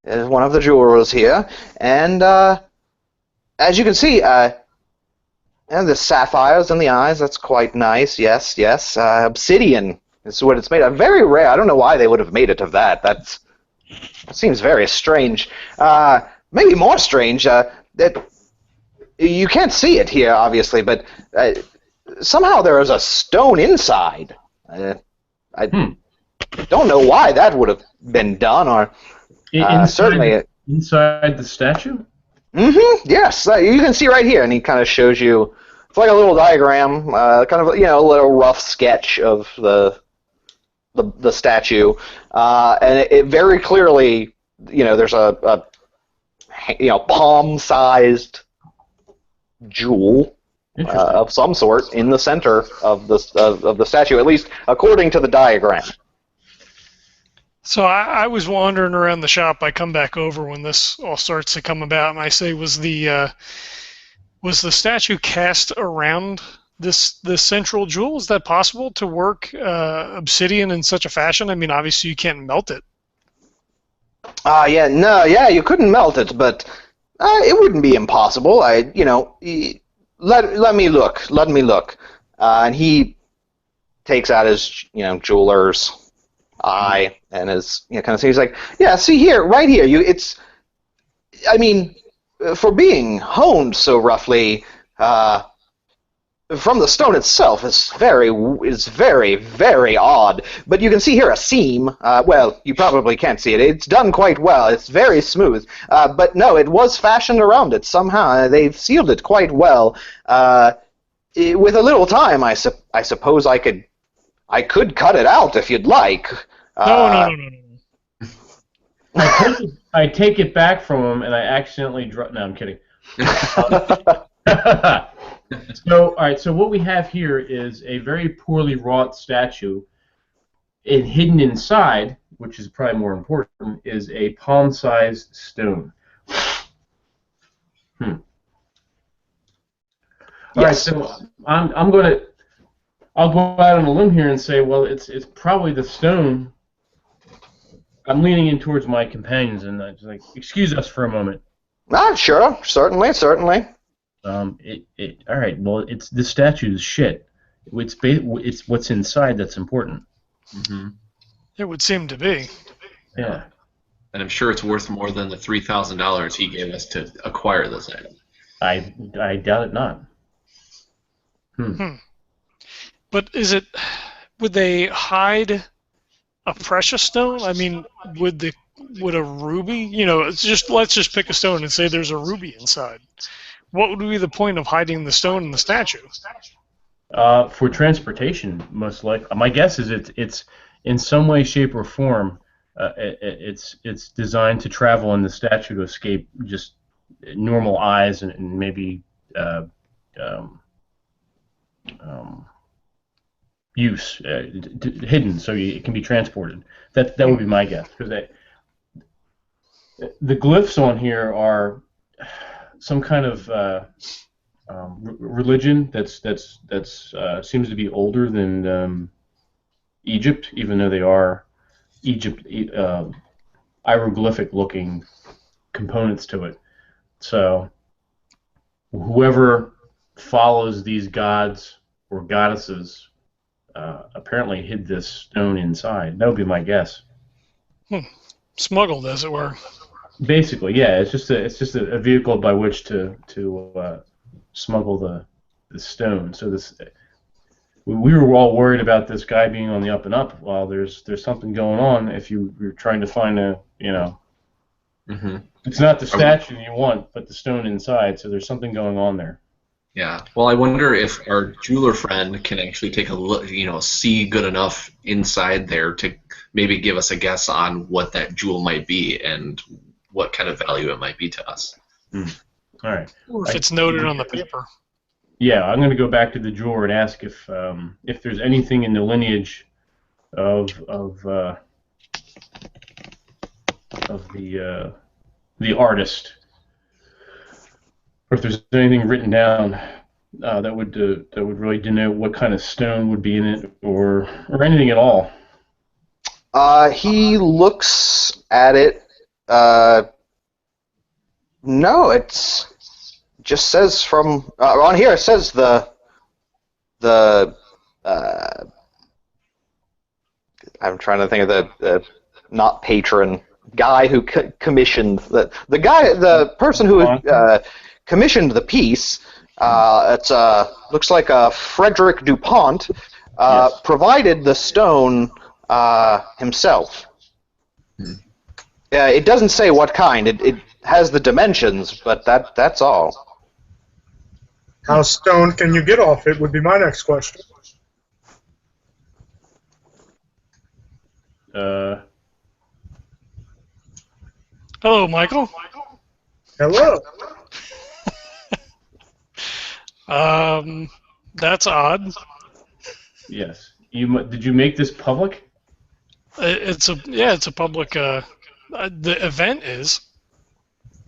There's one of the jewelers here, and as you can see, and the sapphires in the eyes. That's quite nice. Yes, yes. Obsidian is what it's made of. Very rare. I don't know why they would have made it of that. That seems very strange. Maybe more strange that you can't see it here, obviously, but somehow there is a stone inside. I don't know why that would have been done, or certainly inside the statue. Mm-hmm. Yes, you can see right here, and he kind of shows you. It's like a little diagram, kind of a little rough sketch of the statue, and it very clearly, there's a palm-sized jewel of some sort in the center of the statue, at least according to the diagram. So I was wandering around the shop. I come back over when this all starts to come about, and I say, was the statue cast around this central jewel? Is that possible to work obsidian in such a fashion? I mean, obviously you can't melt it. You couldn't melt it, but it wouldn't be impossible. Let me look. And he takes out his jeweler's eye and is kind of he's like, yeah, see here, right here, for being honed so roughly, from the stone itself is very, very odd. But you can see here a seam. Well, you probably can't see it. It's done quite well. It's very smooth. But no, it was fashioned around it somehow. They've sealed it quite well. With a little time, I suppose I could cut it out if you'd like. No. I take it back from him, and I accidentally drop. No, I'm kidding. So, all right. So what we have here is a very poorly wrought statue. And hidden inside, which is probably more important, is a palm-sized stone. All right. So I'll go out on a limb here and say, well, it's probably the stone. I'm leaning in towards my companions, and I'm like, excuse us for a moment. Sure, certainly. All right. Well, it's the statue is shit. It's what's inside that's important. Mm-hmm. It would seem to be. Yeah. And I'm sure it's worth more than the $3,000 he gave us to acquire this item. I doubt it not. But would they hide a precious stone? I mean, would a ruby? Let's just pick a stone and say there's a ruby inside. What would be the point of hiding the stone in the statue? For transportation, most likely. My guess is it's in some way, shape, or form. It's designed to travel in the statue to escape just normal eyes and maybe use hidden, so it can be transported. That would be my guess, because the glyphs on here are some kind of religion that's seems to be older than Egypt, even though they are hieroglyphic-looking components to it. So whoever follows these gods or goddesses apparently hid this stone inside. That would be my guess. Smuggled, as it were. Basically, yeah. It's just a vehicle by which to smuggle the stone. So we were all worried about this guy being on the up and up. While there's something going on. If you're trying to find it's not the statue you want, but the stone inside. So there's something going on there. Yeah. Well, I wonder if our jeweler friend can actually take a look, see good enough inside there to maybe give us a guess on what that jewel might be and what kind of value it might be to us. All right. Or if it's noted on the paper. Yeah, I'm going to go back to the jeweler and ask if there's anything in the lineage of the artist, or if there's anything written down that would really denote what kind of stone would be in it, or anything at all. He looks at it. No, it's just says from on here. It says the I'm trying to think of the not patron guy who commissioned the person who commissioned the piece. It's looks like Frederick DuPont Yes. provided the stone himself. It doesn't say what kind. It has the dimensions, but that's all. How stoned can you get off it would be my next question. Hello, Michael. Hello. That's odd. Yes. Did you make this public? It's a public. The event is.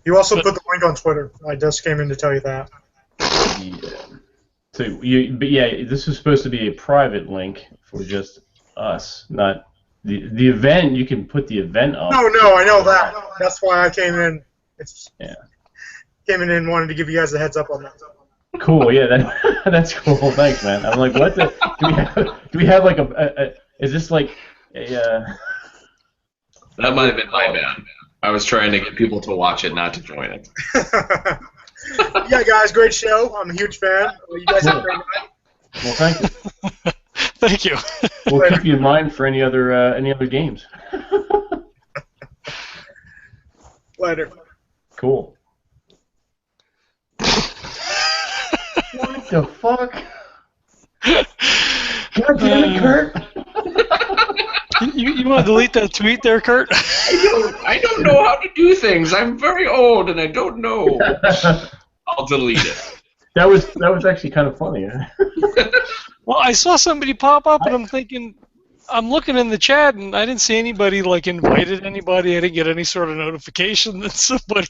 You also put the link on Twitter. I just came in to tell you that. Yeah. So this is supposed to be a private link for just us, not the event. You can put the event up. No, I know that. That's why I came in. Came in and wanted to give you guys a heads up on that. Cool. Yeah, that's cool. Thanks, man. I'm like, what the? Do we have like a is this like a? That might have been my bad. I was trying to get people to watch it, not to join it. Yeah, guys, great show. I'm a huge fan. You guys have a great night. Well, thank you. Thank you. We'll keep you in mind for any other games. Later. Cool. What the fuck? God damn it, Kurt! You want to delete that tweet there, Kurt? I don't know how to do things. I'm very old and I don't know. I'll delete it. That was actually kind of funny. Well, I saw somebody pop up, and I'm looking in the chat, and I didn't see anybody invited anybody. I didn't get any sort of notification that somebody.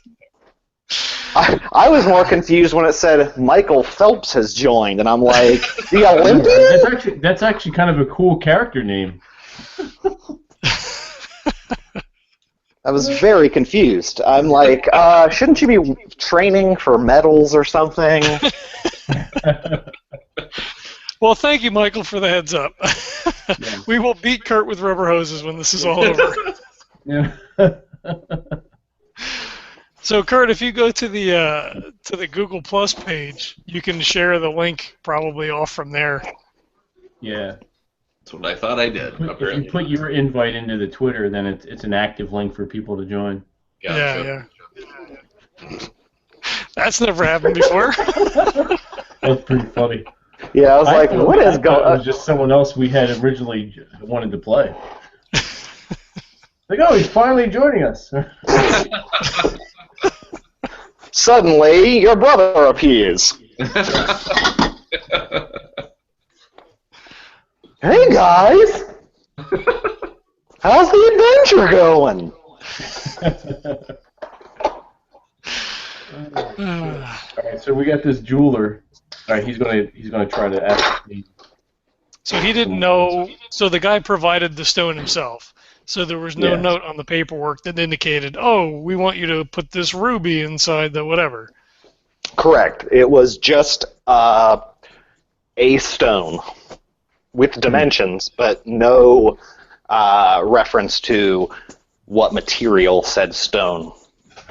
I was more confused when it said Michael Phelps has joined, and I'm like, the Olympian? That's actually kind of a cool character name. I was very confused. I'm like, shouldn't you be training for medals or something? Well, thank you, Michael, for the heads up. Yeah. We will beat Kurt with rubber hoses when this is all over. Yeah. So, Kurt, if you go to the Google Plus page, you can share the link probably off from there. Yeah. That's what I thought I did. If you put your invite into the Twitter, then it's an active link for people to join. Yeah. That's never happened before. That's pretty funny. Yeah, I was like, what is going on? It was just someone else we had originally wanted to play. Like, oh, he's finally joining us. Suddenly, your brother appears. Hey, guys! How's the adventure going? All right, so we got this jeweler. All right, he's gonna try to ask me. So he didn't know. So the guy provided the stone himself. So there was no note on the paperwork that indicated, oh, we want you to put this ruby inside the whatever. Correct. It was just a stone with dimensions, but no reference to what material said stone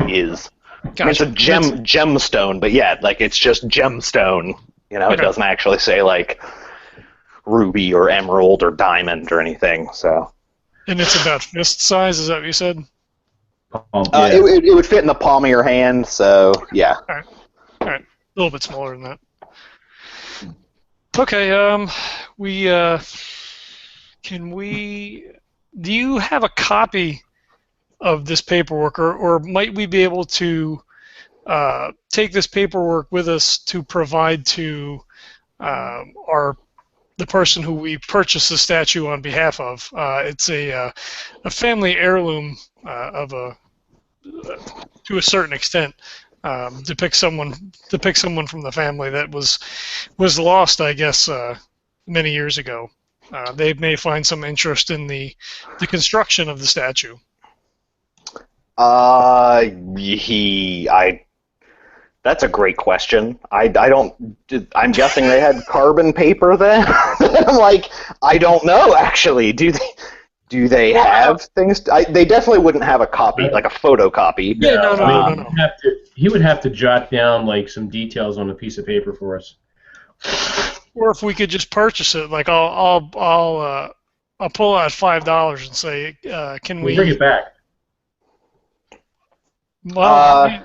is. Gotcha. I mean, it's a gemstone, but yeah, it's just gemstone. You know, It doesn't actually say ruby or emerald or diamond or anything. So. And it's about fist size. Is that what you said? Yeah. It would fit in the palm of your hand. So yeah. All right. A little bit smaller than that. Okay. Do you have a copy of this paperwork, or might we be able to take this paperwork with us to provide to the person who we purchased the statue on behalf of? It's a family heirloom to a certain extent. Depicts someone from the family that was lost, I guess, many years ago. They may find some interest in the construction of the statue. That's a great question. I'm guessing they had carbon paper then. I'm like, I don't know actually. Do they have things? They definitely wouldn't have a copy, like a photocopy. Yeah, no. He would have to jot down some details on a piece of paper for us. Or if we could just purchase it, I'll pull out $5 and say, can we bring it back? Well,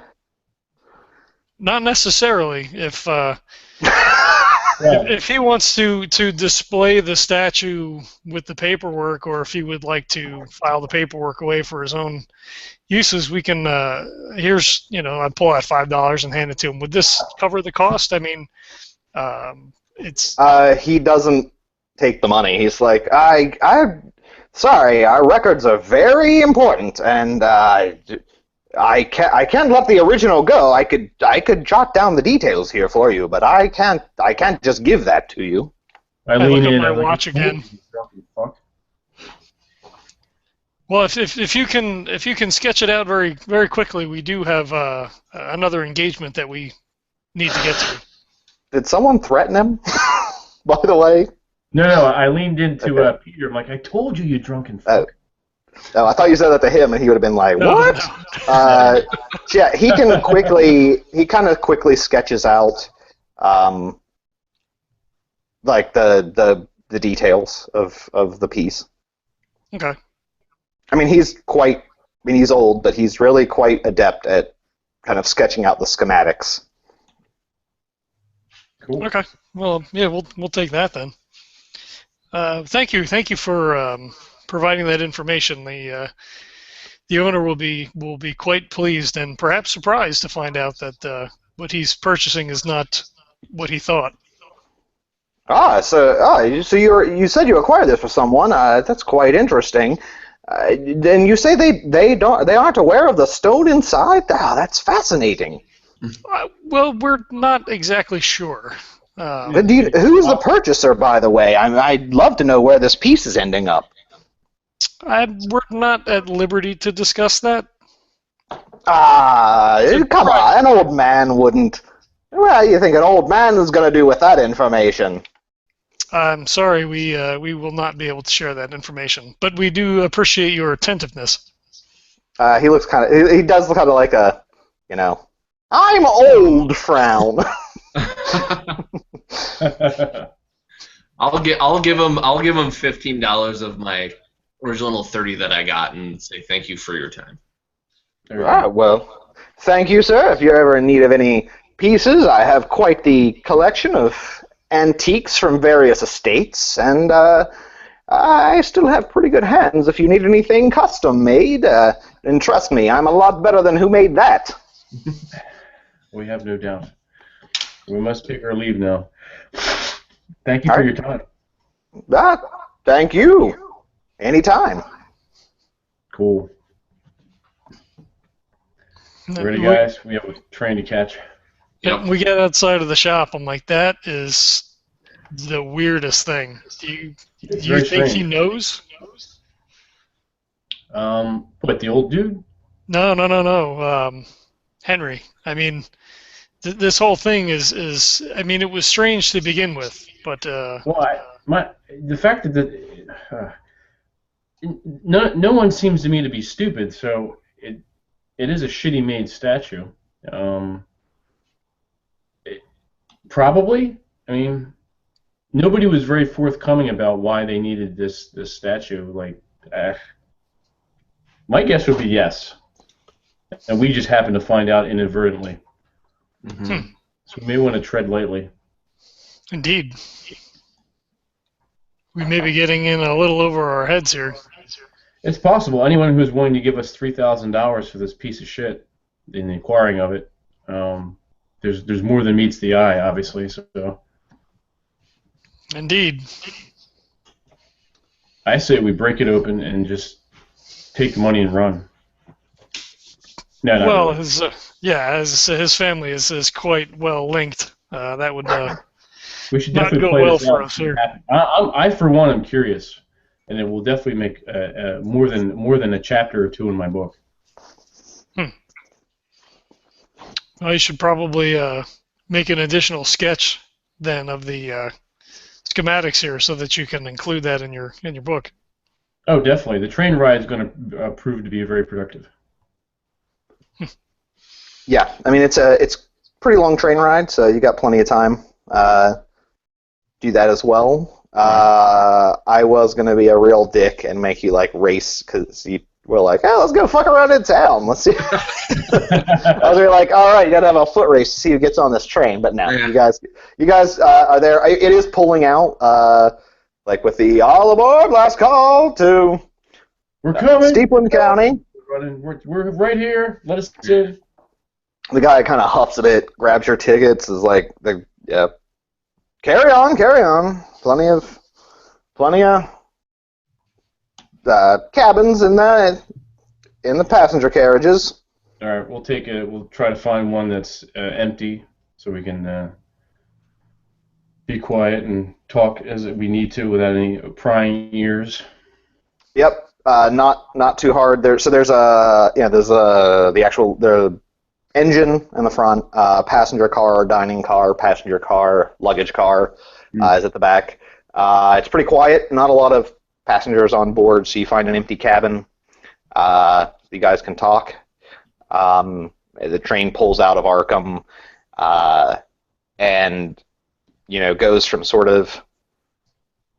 not necessarily. If he wants to display the statue with the paperwork, or if he would like to file the paperwork away for his own uses, we can. I'd pull out $5 and hand it to him. Would this cover the cost? I mean, it's. He doesn't take the money. He's like, sorry, our records are very important, and I can't let the original go. I could jot down the details here for you, but I can't just give that to you. I lean in. My watch again. Well, if you can sketch it out very very quickly, we do have another engagement that we need to get to. Did someone threaten him? By the way. No. I leaned into Peter. I'm like, I told you, you drunken fuck. Oh, I thought you said that to him, and he would have been like, "What?" No. Yeah, he kind of quickly sketches out like the details of the piece. Okay. I mean, he's old, but he's really quite adept at kind of sketching out the schematics. Cool. Okay. Well, yeah, we'll take that then. Thank you for providing that information. The owner will be quite pleased and perhaps surprised to find out that what he's purchasing is not what he thought. So you said you acquired this for someone. That's quite interesting. Then you say they aren't aware of the stone inside. That's fascinating. Well, we're not exactly sure. Who's the purchaser, by the way? I'd love to know where this piece is ending up. We're not at liberty to discuss that. Come on, an old man wouldn't. Well, you think an old man is going to do with that information? I'm sorry, we will not be able to share that information, but we do appreciate your attentiveness. He looks he does look kind of like a, I'm old frown. I'll give him $15 of my original 30 that I got and say thank you for your time. Well, thank you, sir. If you're ever in need of any pieces, I have quite the collection of antiques from various estates, and I still have pretty good hands if you need anything custom made. And trust me, I'm a lot better than who made that. We have no doubt. We must take our leave now. Thank you for your time. Thank you. Anytime. Cool. Ready, guys? We have a train to catch. Yep. We get outside of the shop. I'm like, that is the weirdest thing. Do you think strange. he knows? What, the old dude? No. Henry. I mean, this whole thing is. I mean, it was strange to begin with, but. The fact that no one seems to me to be stupid, so it is a shitty made statue. Probably. I mean, nobody was very forthcoming about why they needed this statue. Like, my guess would be yes, and we just happened to find out inadvertently. Mm-hmm. So we may want to tread lightly. Indeed. We may be getting in a little over our heads here. It's possible. Anyone who's willing to give us $3,000 for this piece of shit in the acquiring of it, there's more than meets the eye, obviously. So. Indeed. I say we break it open and just take the money and run. No, well, really. his family is quite well linked. That would we should not definitely go play well this for out. us here. I for one, am curious, and it will definitely make more than a chapter or two in my book. Well, you should probably make an additional sketch then of the schematics here, so that you can include that in your book. Oh, definitely. The train ride is going to prove to be very productive. Yeah, I mean it's a pretty long train ride, so you got plenty of time. Do that as well. I was gonna be a real dick and make you like race because you were like, "Oh, let's go fuck around in town. Let's see." I was like, "All right, you gotta have a foot race to see who gets on this train." But no, you guys are there. It is pulling out, like with the all aboard, last call to. We're coming. Steepland County. We're right here. Let us in. The guy kind of huffs a bit, grabs your tickets, is like, yeah. Carry on. Plenty of cabins in the passenger carriages. All right, we'll try to find one that's empty, so we can be quiet and talk as we need to without any prying ears. Yep, not too hard. There's the engine in the front, passenger car, dining car, passenger car, luggage car is at the back. It's pretty quiet, not a lot of passengers on board, so you find an empty cabin. You guys can talk. The train pulls out of Arkham and goes from sort of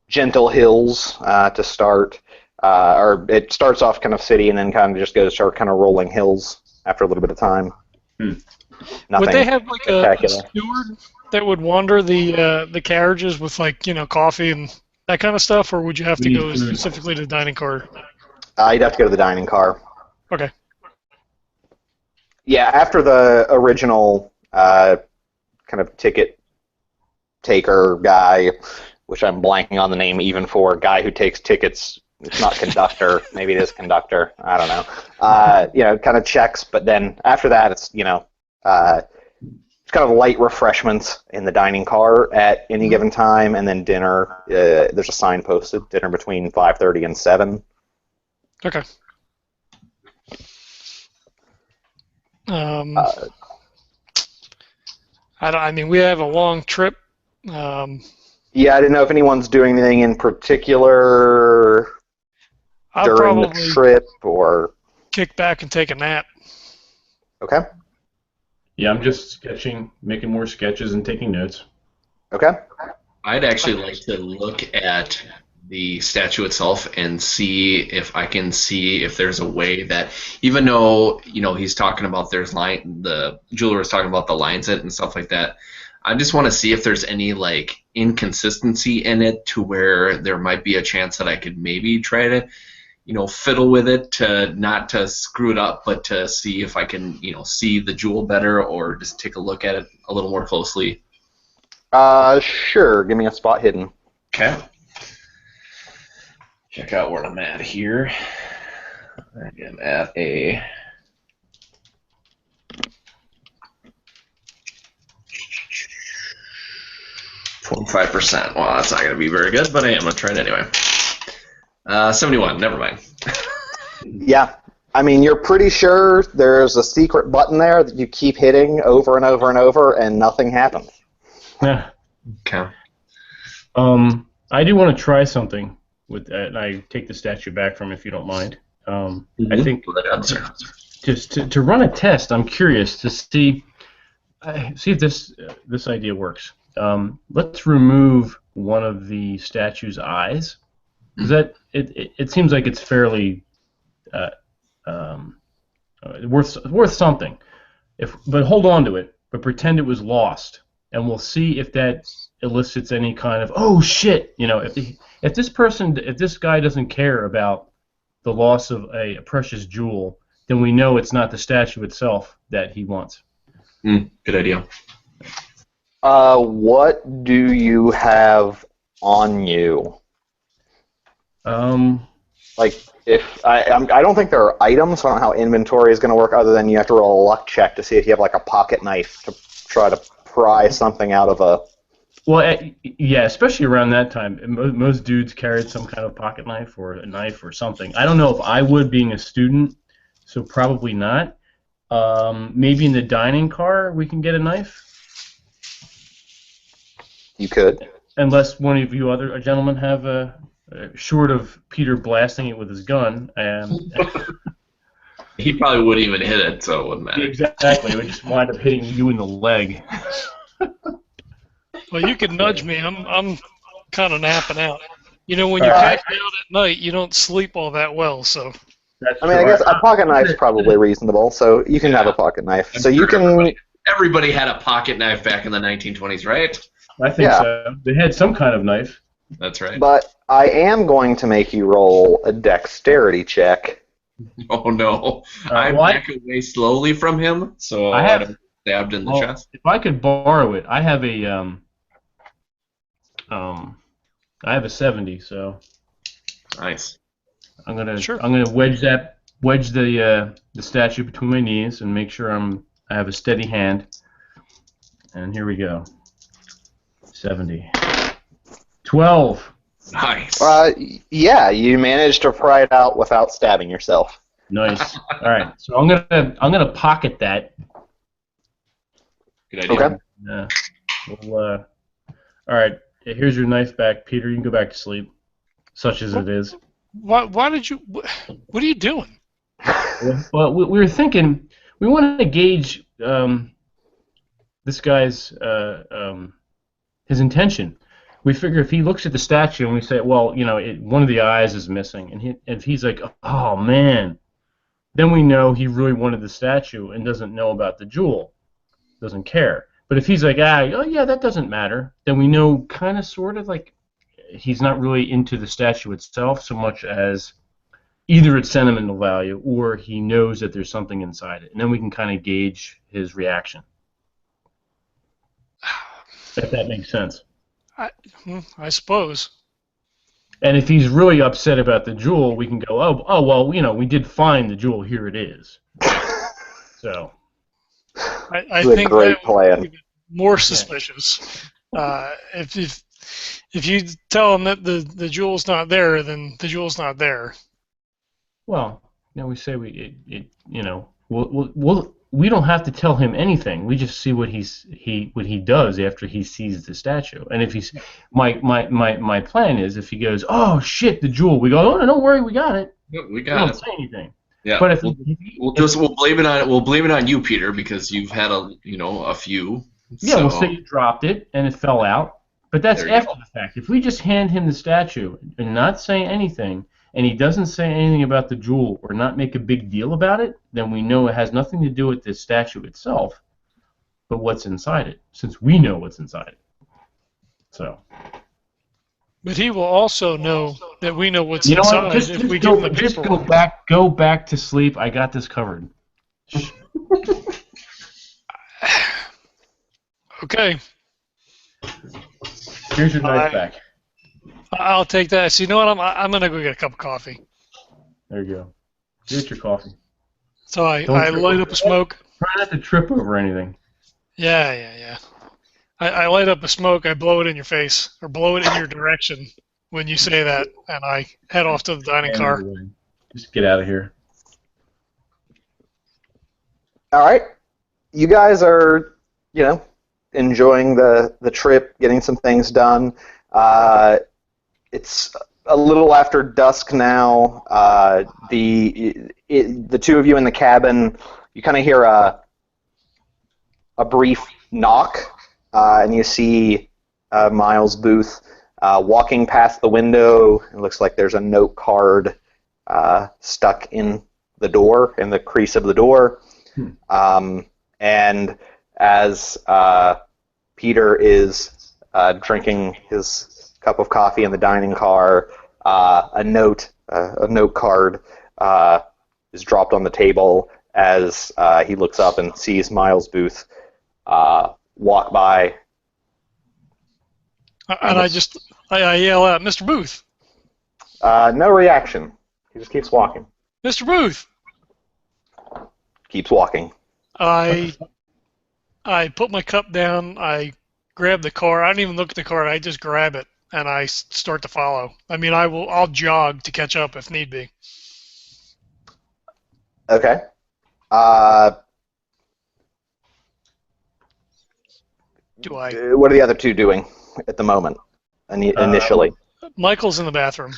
gentle hills to start, or it starts off kind of city and then kind of just goes start kind of rolling hills after a little bit of time. Nothing would they have like a spectacular. steward that would wander the carriages with like coffee and that kind of stuff, or would you have to go specifically to the dining car? You'd have to go to the dining car. Okay. Yeah, after the original kind of ticket taker guy, which I'm blanking on the name even for, guy who takes tickets. It's not conductor. Maybe it is conductor. I don't know. Kind of checks, but then after that, it's it's kind of light refreshments in the dining car at any given time, and then dinner. There's a sign posted: dinner between 5:30 and 7. Okay. I mean, we have a long trip. Yeah, I didn't know if anyone's doing anything in particular during the trip, or kick back and take a nap. Okay. Yeah, I'm just sketching, making more sketches and taking notes. Okay. I'd actually like to look at the statue itself and see if I can see if there's a way that, even though he's talking about the jeweler is talking about the lines in it and stuff like that, I just want to see if there's any like inconsistency in it to where there might be a chance that I could maybe try to fiddle with it to not to screw it up, but to see if I can see the jewel better, or just take a look at it a little more closely. Sure. Give me a spot hidden. Okay. Check out where I'm at here. I am at a 25%. Well, that's not going to be very good, but I am going to try it anyway. 71. Never mind. Yeah. I mean, you're pretty sure there's a secret button there that you keep hitting over and over and over, and nothing happens. Yeah. Okay. I do want to try something with that, and I take the statue back from if you don't mind. I think just to run a test, I'm curious to see if this idea works. Let's remove one of the statue's eyes. That it seems like it's fairly worth something. But hold on to it. But pretend it was lost, and we'll see if that elicits any kind of oh shit. If this guy doesn't care about the loss of a precious jewel, then we know it's not the statue itself that he wants. Good idea. What do you have on you? Like, if I don't think there are items, so I don't know how inventory is going to work, other than you have to roll a luck check to see if you have like a pocket knife to try to pry something out of a. Well, yeah, especially around that time, most dudes carried some kind of pocket knife or a knife or something. I don't know if I would, being a student, so probably not. Maybe in the dining car we can get a knife. You could. Unless one of you other gentlemen have short of Peter blasting it with his gun. He probably wouldn't even hit it, so it wouldn't matter. Exactly. It would just wind up hitting you in the leg. Well, you can nudge me. I'm kind of napping out. When you pass out at night, you don't sleep all that well. So. I mean, I guess a pocket knife's probably reasonable. So you can have a pocket knife. So you can. Everybody had a pocket knife back in the 1920s, right? I think so. They had some kind of knife. That's right. But I am going to make you roll a dexterity check. Oh no! I back away slowly from him, so I have stabbed in the chest. If I could borrow it, I have a 70, so nice. I'm gonna wedge the statue between my knees and make sure I have a steady hand. And here we go. 70. 12. Nice. Yeah, you managed to pry it out without stabbing yourself. Nice. All right, so I'm gonna pocket that. Good idea. Okay. All right. Here's your knife back, Peter. You can go back to sleep, such as it is. Why did you? What are you doing? Well, we were thinking we wanted to gauge this guy's his intention. we figure if he looks at the statue and we say, well, one of the eyes is missing, and if he's like, oh man, then we know he really wanted the statue and doesn't know about the jewel, doesn't care. But if he's like, oh yeah, that doesn't matter, then we know kind of sort of like he's not really into the statue itself so much as either its sentimental value or he knows that there's something inside it, and then we can kind of gauge his reaction. If that makes sense. I suppose. And if he's really upset about the jewel, we can go, oh well, we did find the jewel. Here it is. So. I think great that plan. would be more suspicious. If you tell him that the jewel's not there, then the jewel's not there. Well, we say we don't have to tell him anything. We just see what he does after he sees the statue. And if he's my plan is if he goes, oh shit, the jewel, we go, oh no, don't worry, we got it. We got it. Don't say anything. Yeah. But we'll blame it on you, Peter, because you've had a few. Yeah, so. We'll say you dropped it and it fell out. But that's after the fact. If we just hand him the statue and not say anything, and he doesn't say anything about the jewel or not make a big deal about it, then we know it has nothing to do with the statue itself, but what's inside it, since we know what's inside it. So. But he will also know that we know what's inside if we give him the paperwork. Go back to sleep. I got this covered. Okay. Here's your knife back. I'll take that. So you know what? I'm gonna go get a cup of coffee. There you go. Get your coffee. So I light up a smoke. Try not to trip over anything. Yeah. I light up a smoke. I blow it in your face or blow it in your direction when you say that, and I head off to the dining car. Just get out of here. All right, you guys are, enjoying the trip, getting some things done. It's a little after dusk now. The two of you in the cabin, you kind of hear a brief knock, and you see Miles Booth walking past the window. It looks like there's a note card stuck in the door, in the crease of the door. And as Peter is drinking his cup of coffee in the dining car, a note card is dropped on the table as he looks up and sees Miles Booth walk by. And I yell out, Mr. Booth! No reaction. He just keeps walking. Mr. Booth! Keeps walking. I put my cup down, I grab the card. I don't even look at the card, I just grab it, and I start to follow. I mean, I'll jog to catch up if need be. Okay. What are the other two doing at the moment, initially? Michael's in the bathroom.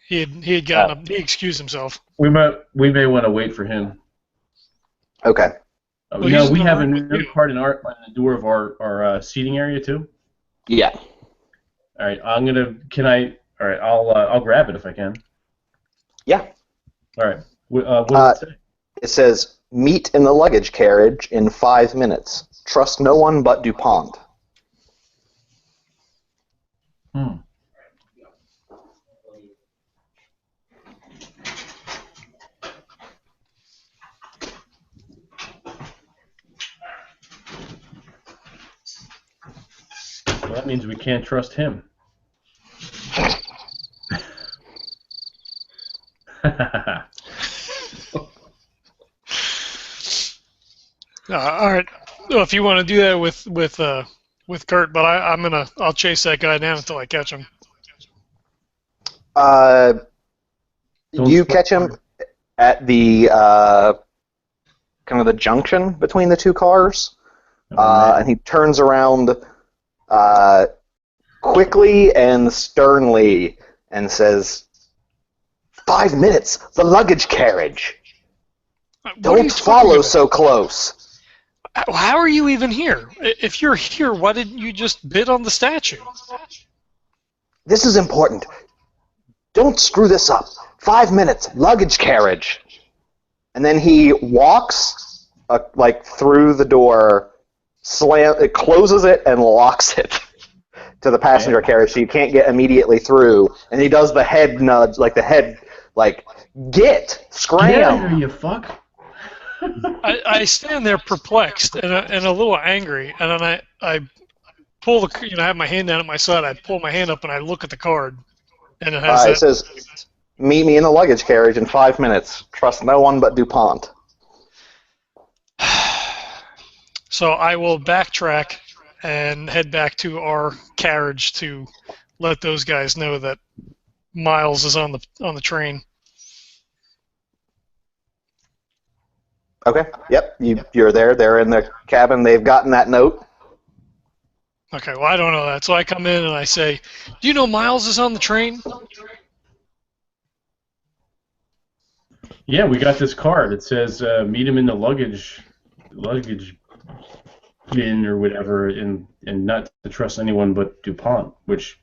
He had gotten up. He excused himself. We may want to wait for him. Okay. We have a note card on the door of our seating area too. Yeah. All right. All right. I'll grab it if I can. Yeah. All right. What does it say? It says, "Meet in the luggage carriage in 5 minutes. Trust no one but DuPont." Well, that means we can't trust him. All right. Well, if you want to do that with Kurt, but I'll chase that guy down until I catch him. You catch him at the kind of the junction between the two cars, and he turns around quickly and sternly and says, 5 minutes, the luggage carriage. Don't follow so close. How are you even here? If you're here, why didn't you just bid on the statue? This is important. Don't screw this up. 5 minutes, luggage carriage. And then he walks through the door, it closes it, and locks it to the passenger carriage, so you can't get immediately through. And he does the head nudge, scram. Get out of here, you fuck. I stand there perplexed and a little angry, and then I pull the, I have my hand down at my side. I pull my hand up and I look at the card, and it has It says, "Meet me in the luggage carriage in 5 minutes. Trust no one but DuPont." So I will backtrack and head back to our carriage to let those guys know that Miles is on the train. Okay. Yep. You're there. They're in the cabin. They've gotten that note. Okay. Well, I don't know that. So I come in and I say, "Do you know Miles is on the train?" Yeah, we got this card. It says meet him in the luggage bin or whatever, and not to trust anyone but DuPont, which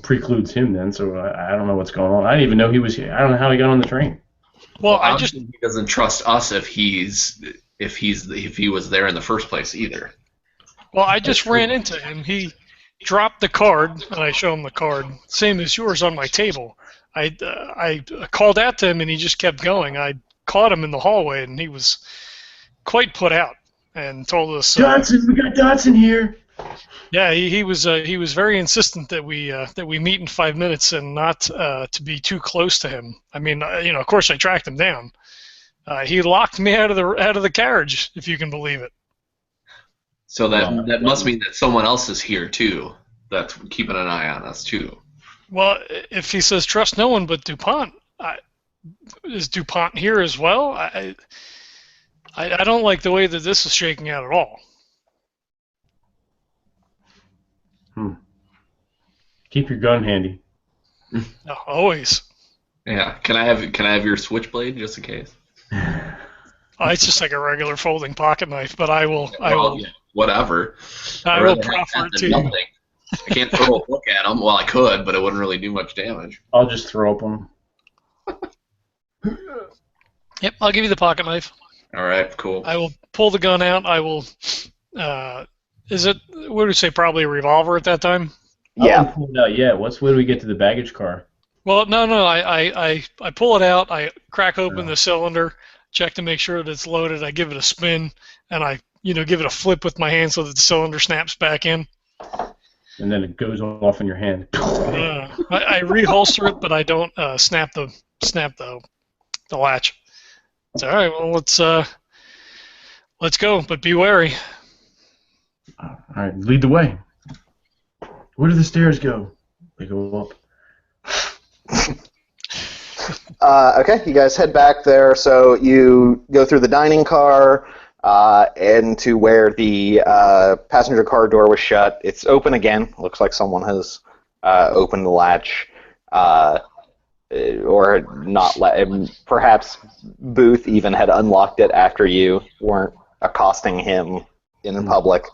precludes him then. So I don't know what's going on. I didn't even know he was here. I don't know how he got on the train. Well, he doesn't trust us if he was there in the first place either. Well, I just ran into him. He dropped the card, and I show him the card, same as yours, on my table. I called out to him, and he just kept going. I caught him in the hallway, and he was quite put out, and told us, Dodson, we got Dodson here. Yeah, he was very insistent that we meet in 5 minutes and not to be too close to him. I mean, of course I tracked him down. He locked me out of the carriage, if you can believe it. So that must mean that someone else is here too. That's keeping an eye on us too. Well, if he says trust no one but DuPont, is DuPont here as well? I don't like the way that this is shaking out at all. Keep your gun handy. No, always. Yeah. Can I have your switchblade just in case? It's just like a regular folding pocket knife, but I will. Yeah, whatever. I will proffer it to you. Nothing. I can't throw a book at them. Well, I could, but it wouldn't really do much damage. I'll just throw up them. Yep, I'll give you the pocket knife. All right, cool. I will pull the gun out. I will. Is it? What do we say? Probably a revolver at that time. Yeah. What do we get to the baggage car? Well, no. I pull it out. I crack open the cylinder, check to make sure that it's loaded. I give it a spin, and I give it a flip with my hand so that the cylinder snaps back in. And then it goes off in your hand. I reholster it, but I don't snap the latch. It's all right. Well, let's go, but be wary. All right, lead the way. Where do the stairs go? They go up. Okay, you guys head back there. So you go through the dining car and to where the passenger car door was shut. It's open again. Looks like someone has opened the latch, or not. Perhaps Booth even had unlocked it after you weren't accosting him in public.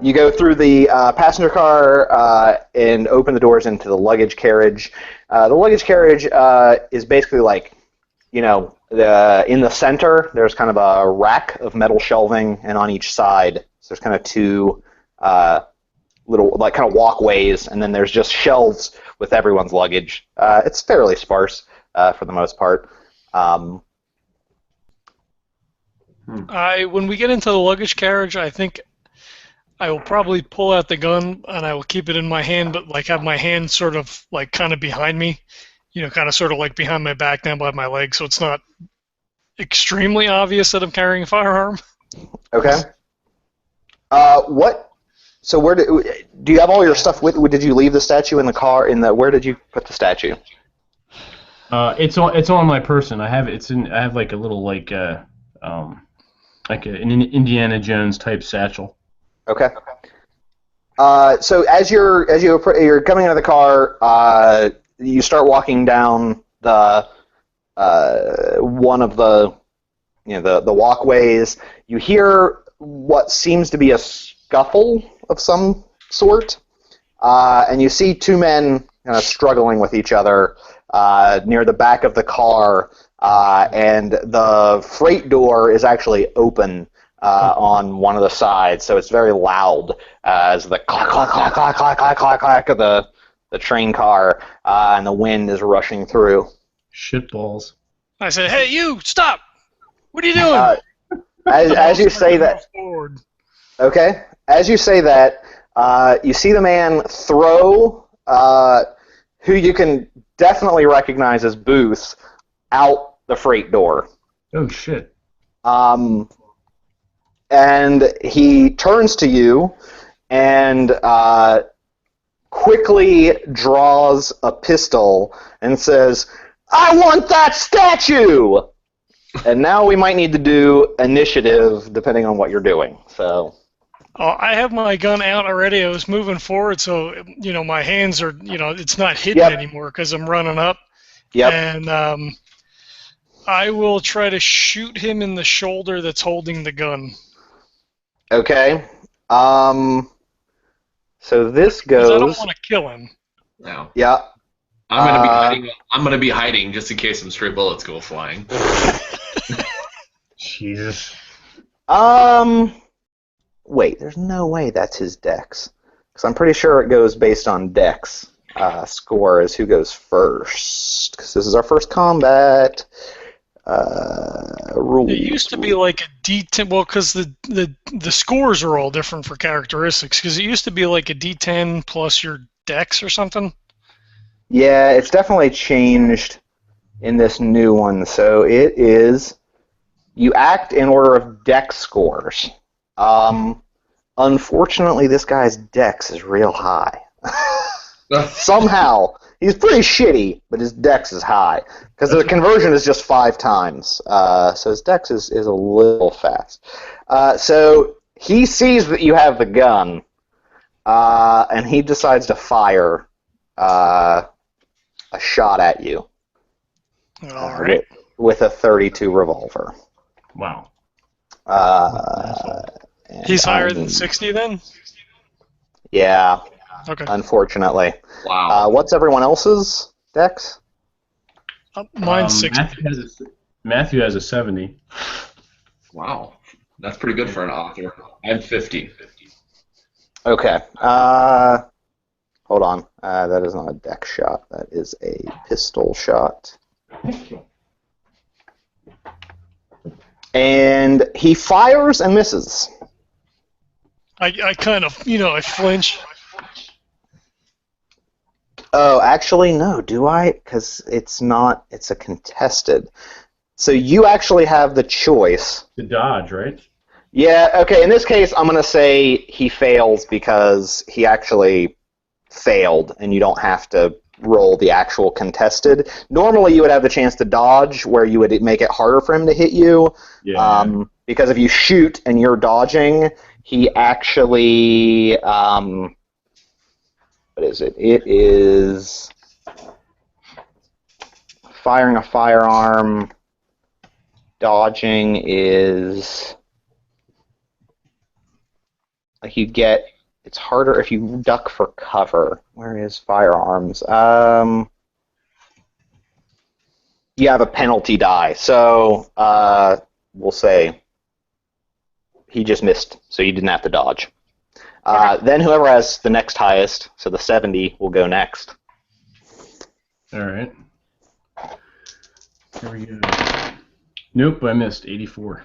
You go through the passenger car and open the doors into the luggage carriage. The luggage carriage is basically like, in the center, there's kind of a rack of metal shelving, and on each side, so there's kind of two little, kind of walkways, and then there's just shelves with everyone's luggage. It's fairly sparse for the most part. When we get into the luggage carriage, I think I will probably pull out the gun and I will keep it in my hand, but have my hand sort of kind of behind me, kind of sort of behind my back, down by my leg, so it's not extremely obvious that I'm carrying a firearm. Okay. So where do you have all your stuff with? Did you leave the statue in the car? Where did you put the statue? It's on my person. I have a little an Indiana Jones type satchel. Okay. So as you're coming out of the car, you start walking down the one of the the walkways. You hear what seems to be a scuffle of some sort, and you see two men kind of struggling with each other near the back of the car, and the freight door is actually open on one of the sides, so it's very loud as the clack, clack, clack, clack, clack, clack, clack, clack of the train car, and the wind is rushing through. Shitballs. I said, "Hey, you! Stop! What are you doing?" As you say that, okay. As you say that, you see the man throw who you can definitely recognize as Booth out the freight door. Oh shit. And he turns to you and quickly draws a pistol and says, "I want that statue!" And now we might need to do initiative depending on what you're doing. So. Oh, I have my gun out already. I was moving forward, so my hands are it's not hidden anymore because I'm running up. Yep. And I will try to shoot him in the shoulder that's holding the gun. Okay. So this goes. I don't want to kill him. No. Yeah. I'm gonna be hiding just in case some stray bullets go flying. Jesus. Wait, there's no way that's his dex. Because I'm pretty sure it goes based on dex. Score is who goes first. Because this is our first combat. Rules. It used to be like a D10. Well, because the scores are all different for characteristics. Because it used to be like a D10 plus your dex or something. Yeah, it's definitely changed in this new one. So it is. You act in order of dex scores. Unfortunately, this guy's dex is real high. Somehow. He's pretty shitty, but his dex is high. Because the conversion is just 5 times. So his dex is a little fast. So he sees that you have the gun, and he decides to fire a shot at you. All right. With a .32 revolver. Wow. He's higher than 60 then? Yeah. Okay. Unfortunately. Wow. What's everyone else's dex? Mine's 60. Matthew has a 70. Wow. That's pretty good for an author. I'm 50. Okay. Hold on. That is not a dex shot. That is a pistol shot. And he fires and misses. I kind of, I flinch. Oh, actually, no. Do I? Because it's not. It's a contested. So you actually have the choice. To dodge, right? Yeah, okay. In this case, I'm going to say he fails because he actually failed, and you don't have to roll the actual contested. Normally, you would have the chance to dodge, where you would make it harder for him to hit you. Yeah. Because if you shoot and you're dodging, he actually... what is it? It is firing a firearm. Dodging is... Like you get... It's harder if you duck for cover. Where is firearms? You have a penalty die. So we'll say he just missed, so you didn't have to dodge. Then whoever has the next highest, so the 70, will go next. All right. Here we go. Nope, I missed 84.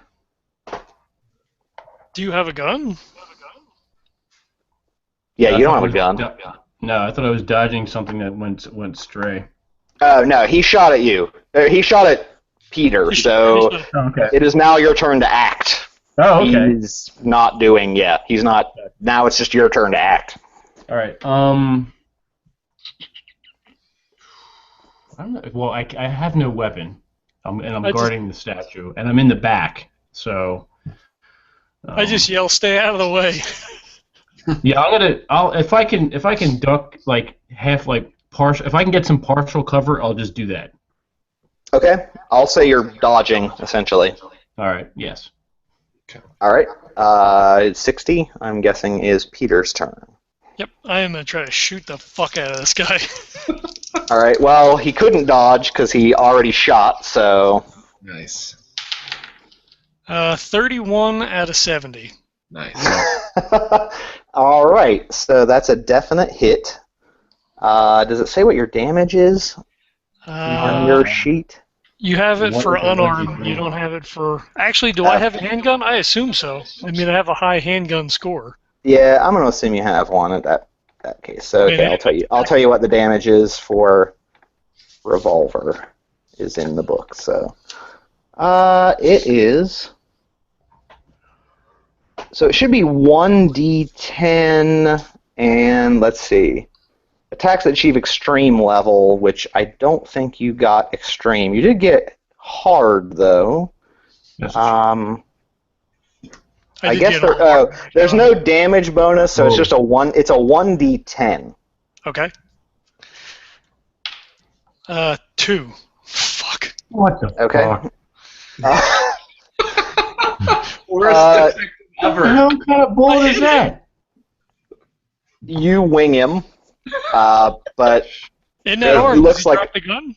Do you have a gun? Yeah, you don't have a gun. No, I thought I was dodging something that went stray. Oh, no, he shot at you. He shot at Peter, so Okay. it is now your turn to act. Oh, okay. He's not doing, he's not, now it's just your turn to act. All right. I don't know. Well, I have no weapon, and I'm guarding the statue, and I'm in the back, so... I just yell, "Stay out of the way." Yeah, if I can duck partial, if I can get some partial cover, I'll just do that. Okay, I'll say you're dodging, essentially. All right. Yes. All right. 60, I'm guessing, is Peter's turn. Yep, I am going to try to shoot the fuck out of this guy. All right. Well, he couldn't dodge because he already shot, so... Nice. 31 out of 70. Nice. All right. So that's a definite hit. Does it say what your damage is on your sheet? You have it for What- what unarmed. do you You do? don't have it for... Actually, do I have a handgun? I assume so. I mean, I have a high handgun score. Yeah, I'm gonna assume you have one in that case. So okay, I'll tell you what the damage is for revolver is in the book. So it is. So it should be 1d10, and let's see. Attacks that achieve extreme level, which I don't think you got extreme. You did get hard though. That's I guess there's no damage bonus, so it's just a one. It's a 1d10. Okay. 2. Fuck. What the Okay. fuck? Worst Uh, effect What ever. the hell kind of bullet is that? You wing him, but Isn't that It hard? looks Does he like- drop the gun?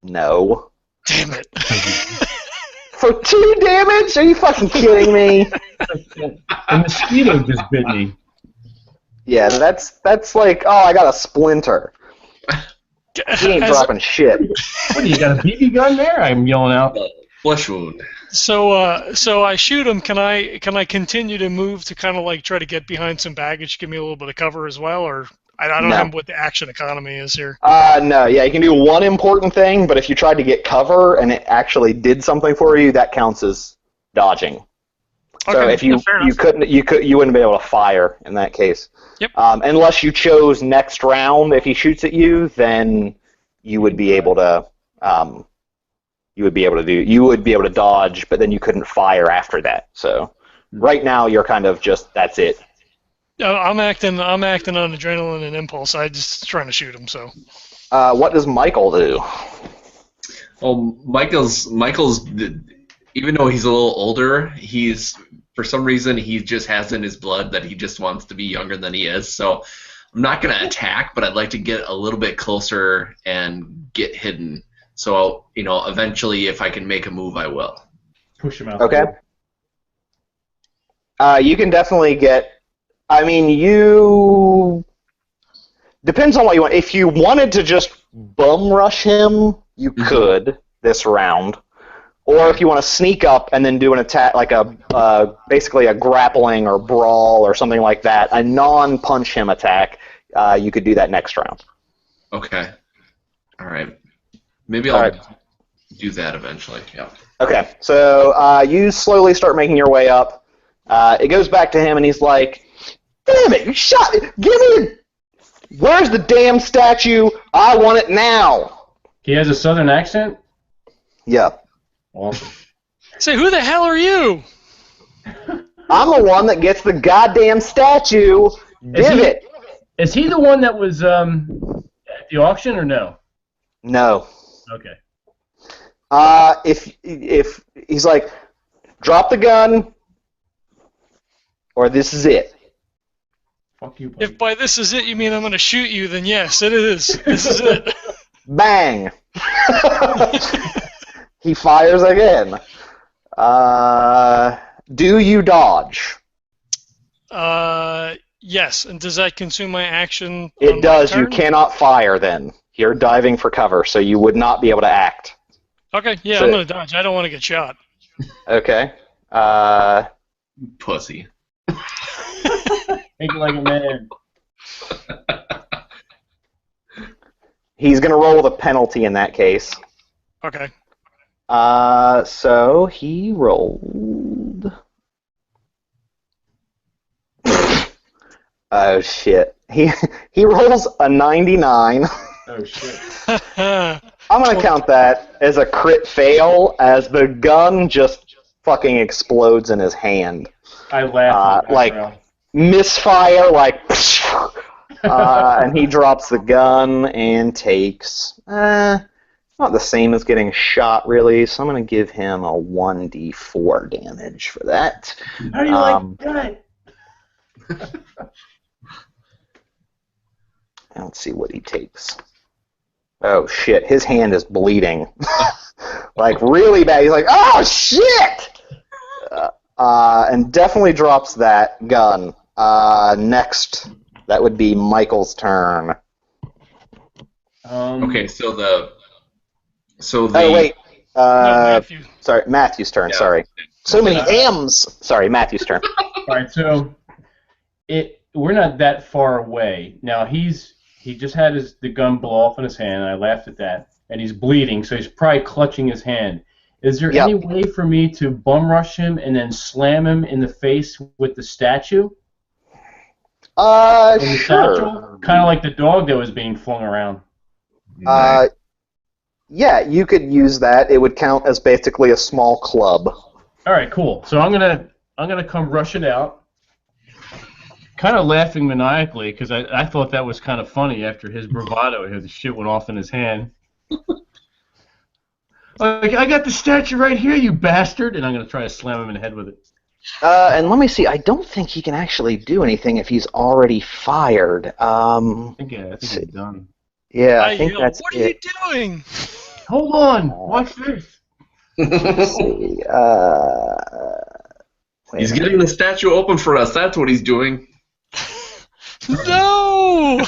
no. Damn it. For 2 damage? Are you fucking kidding me? A mosquito just bit me. Yeah, that's like, oh, I got a splinter. He ain't dropping shit. What, do you got a BB gun there? I'm yelling out. Flesh wound. So I shoot him. Can I continue to move to kind of like try to get behind some baggage, give me a little bit of cover as well, or I don't No. know what the action economy is here. No, yeah, you can do one important thing, but if you tried to get cover and it actually did something for you, that counts as dodging. So Okay, if you fair enough. you wouldn't be able to fire in that case. Yep. Unless you chose next round, if he shoots at you, then you would be able to you would be able to dodge, but then you couldn't fire after that. So right now you're kind of just that's it. I'm acting on adrenaline and impulse. I just trying to shoot him. So What does Michael do? Well, Michael's even though he's a little older, he's for some reason he just has in his blood that he just wants to be younger than he is. So I'm not going to attack, but I'd like to get a little bit closer and get hidden. So eventually, if I can make a move, I will. Push him out. Okay. You can definitely get. I mean, depends on what you want. If you wanted to just bum rush him, you could this round. Or if you want to sneak up and then do an attack, like basically a grappling or brawl or something like that, a non-punch him attack, you could do that next round. Okay. All right. Maybe I'll do that eventually. Yeah. Okay, so you slowly start making your way up. It goes back to him, and he's like, "Damn it! You shot it! Where's the damn statue? I want it now!" He has a southern accent? Yeah. Awesome. say, who the hell are you? I'm the one that gets the goddamn statue. Divot. Is he the one that was at the auction or no? No. Okay. If he's like, drop the gun, or this is it. Fuck you, buddy. If by this is it you mean I'm going to shoot you, then yes, it is. This is it. Bang. He fires again. Do you dodge? Yes. And does that consume my action? It on my does. You turn? cannot fire then. You're diving for cover, so you would not be able to act. Okay. Yeah, So- I'm going to dodge. I don't want to get shot. Okay. Pussy. Think like a man. He's going to roll with a penalty in that case. Okay. So he rolled. Oh shit. He rolls a 99. Oh, shit. I'm going to count that as a crit fail as the gun just fucking explodes in his hand. I laugh. in the like- background. Misfire, like, and he drops the gun and takes not the same as getting shot, really, so I'm going to give him a 1d4 damage for that. How do you like that? Let's see what he takes. Oh, shit. His hand is bleeding. Like, really bad. He's like, oh, shit! And definitely drops that gun. Next, that would be Michael's turn. Okay, so the Oh, wait. No, Matthew. Sorry, Matthew's turn, Yeah. sorry. So many M's! Sorry, Matthew's turn. All right, so we're not that far away. Now he just had the gun blow off in his hand, and I laughed at that. And he's bleeding, so he's probably clutching his hand. Is there any way for me to bum rush him and then slam him in the face with the statue? Sure. Kind of like the dog that was being flung around. Yeah, you could use that. It would count as basically a small club. All right, cool. So I'm gonna come rush it out, kind of laughing maniacally because I thought that was kind of funny after his bravado. The shit went off in his hand. Like, I got the statue right here, you bastard! And I'm gonna try to slam him in the head with it. And let me see. I don't think he can actually do anything if he's already fired. I think he's done. Yeah, I think that's What it. are you doing? Hold on, watch this. Let's see. He's getting the statue open for us. That's what he's doing. No!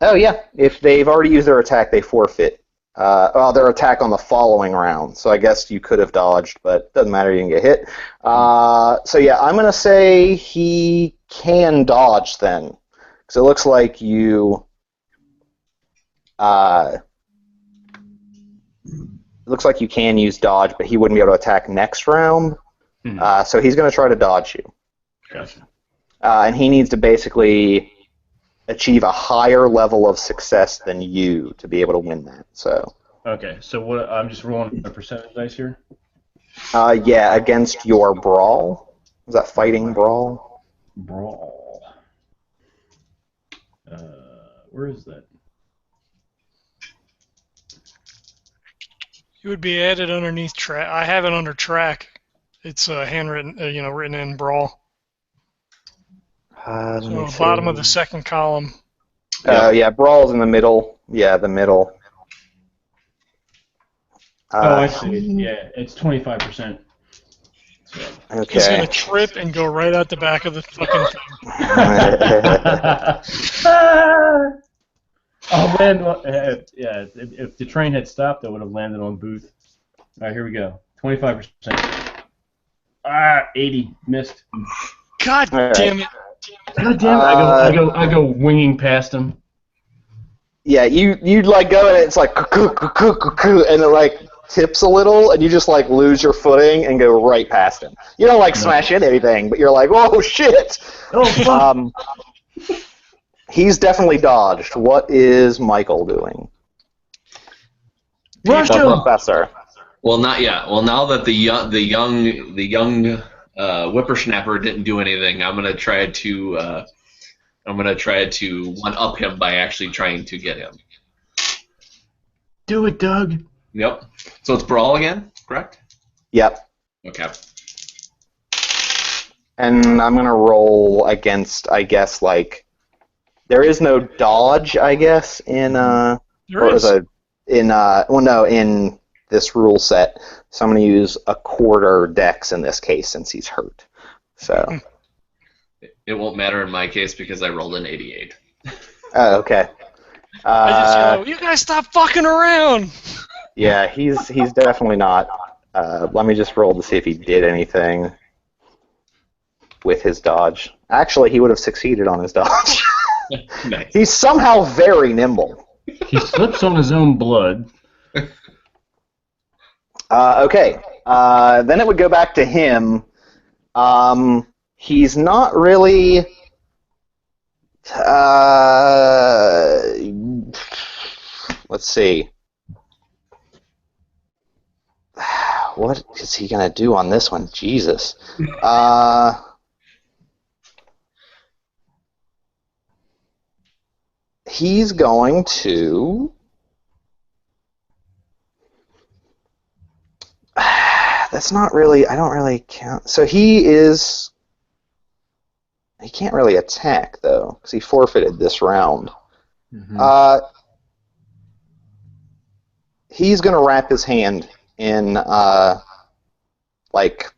Oh, yeah. If they've already used their attack, they forfeit. Their attack on the following round. So I guess you could have dodged, but doesn't matter. You can get hit. So, yeah, I'm going to say he can dodge then. Because it looks like you... it looks like you can use dodge, but he wouldn't be able to attack next round. So he's going to try to dodge you. Gotcha. And he needs to basically achieve a higher level of success than you to be able to win that. So. Okay, so what? I'm just rolling a percentage dice here. Yeah, against your brawl. Is that fighting brawl? Brawl. Where is that? It would be added underneath track. I have it under track. It's handwritten, written in brawl. So bottom of the second column. Yeah, brawl's in the middle. Yeah, the middle. I see. Yeah, it's 25%. So. Okay. He's gonna trip and go right out the back of the fucking thing. Oh man, yeah. If the train had stopped, I would have landed on Booth. All right, here we go. 25%. 80 missed. God damn it! God damn it! I go winging past him. Yeah, you like go and it's like and it like tips a little, and you just like lose your footing and go right past him. You don't like smash into anything, but you're like, whoa, shit! Oh fuck! He's definitely dodged. What is Michael doing? Rush The him! professor. Well, not yet. Well, now that the young whippersnapper didn't do anything, I'm gonna try to one up him by actually trying to get him. Do it, Doug. Yep. So it's brawl again, correct? Yep. Okay. And I'm gonna roll against, I guess, like there is no dodge, I guess, in in this rule set. So I'm gonna use a quarter dex in this case since he's hurt. So. It won't matter in my case because I rolled an 88. Oh, okay. I just yell, you guys stop fucking around! Yeah, he's definitely not. Let me just roll to see if he did anything with his dodge. Actually, he would have succeeded on his dodge. Nice. He's somehow very nimble. He slips on his own blood. Okay. Then it would go back to him. He's not really... let's see. What is he going to do on this one? Jesus. he's going to. That's not really. I don't really count. So he is. He can't really attack though, because he forfeited this round. Mm-hmm. He's going to wrap his hand in like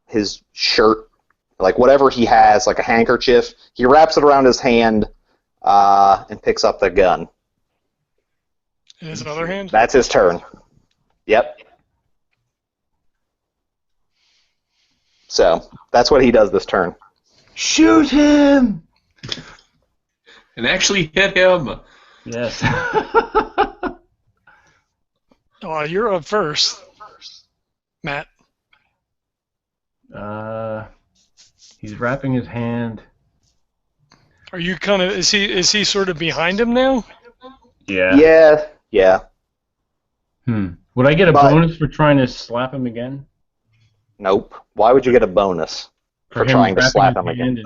his shirt, like whatever he has, like a handkerchief. He wraps it around his hand and picks up the gun. In his other hand? That's his turn. Yep. So that's what he does this turn. Shoot him! And actually hit him. Yes. Oh, you're up first, Matt. He's wrapping his hand. Are you kind of? Is he sort of behind him now? Yeah. Yeah. Would I get a But- bonus for trying to slap him again? Nope. Why would you get a bonus for him trying to wrapping slap his him again? hand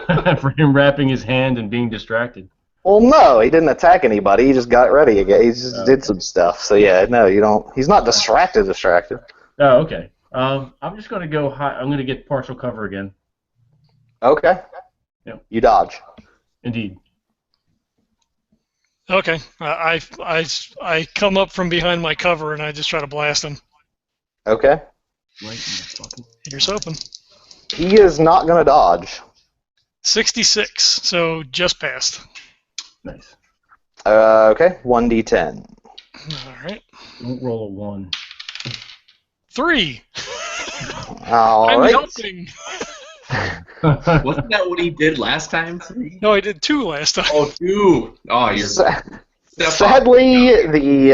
and- for him wrapping his hand and being distracted. Well, no, he didn't attack anybody. He just got ready again. He just did some stuff. So yeah, no, you don't. He's not distracted. Oh, okay. I'm just going to go high. I'm going to get partial cover again. Okay. Yep. You dodge. Indeed. Okay. I come up from behind my cover and I just try to blast him. Okay. Right in the fucking... Here's hoping. He is not going to dodge. 66. So just passed. Nice. Okay. 1d10. All right. Don't roll a 1. 3. All I'm right. helping. Wasn't that what he did last time? No, I did 2 last time. Oh, 2. Oh, you're... Sadly,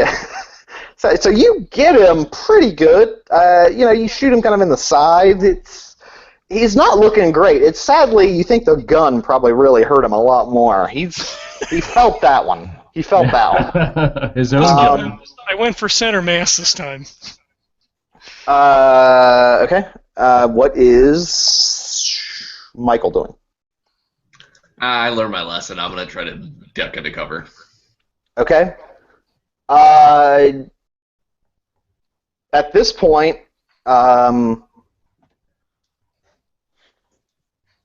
so you get him pretty good. You shoot him kind of in the side. He's not looking great. It's sadly you think the gun probably really hurt him a lot more. He felt that one. He felt that one. His own gun. I went for center mass this time. Okay. What is Michael doing? I learned my lesson. I'm going to try to duck into cover. Okay. At this point,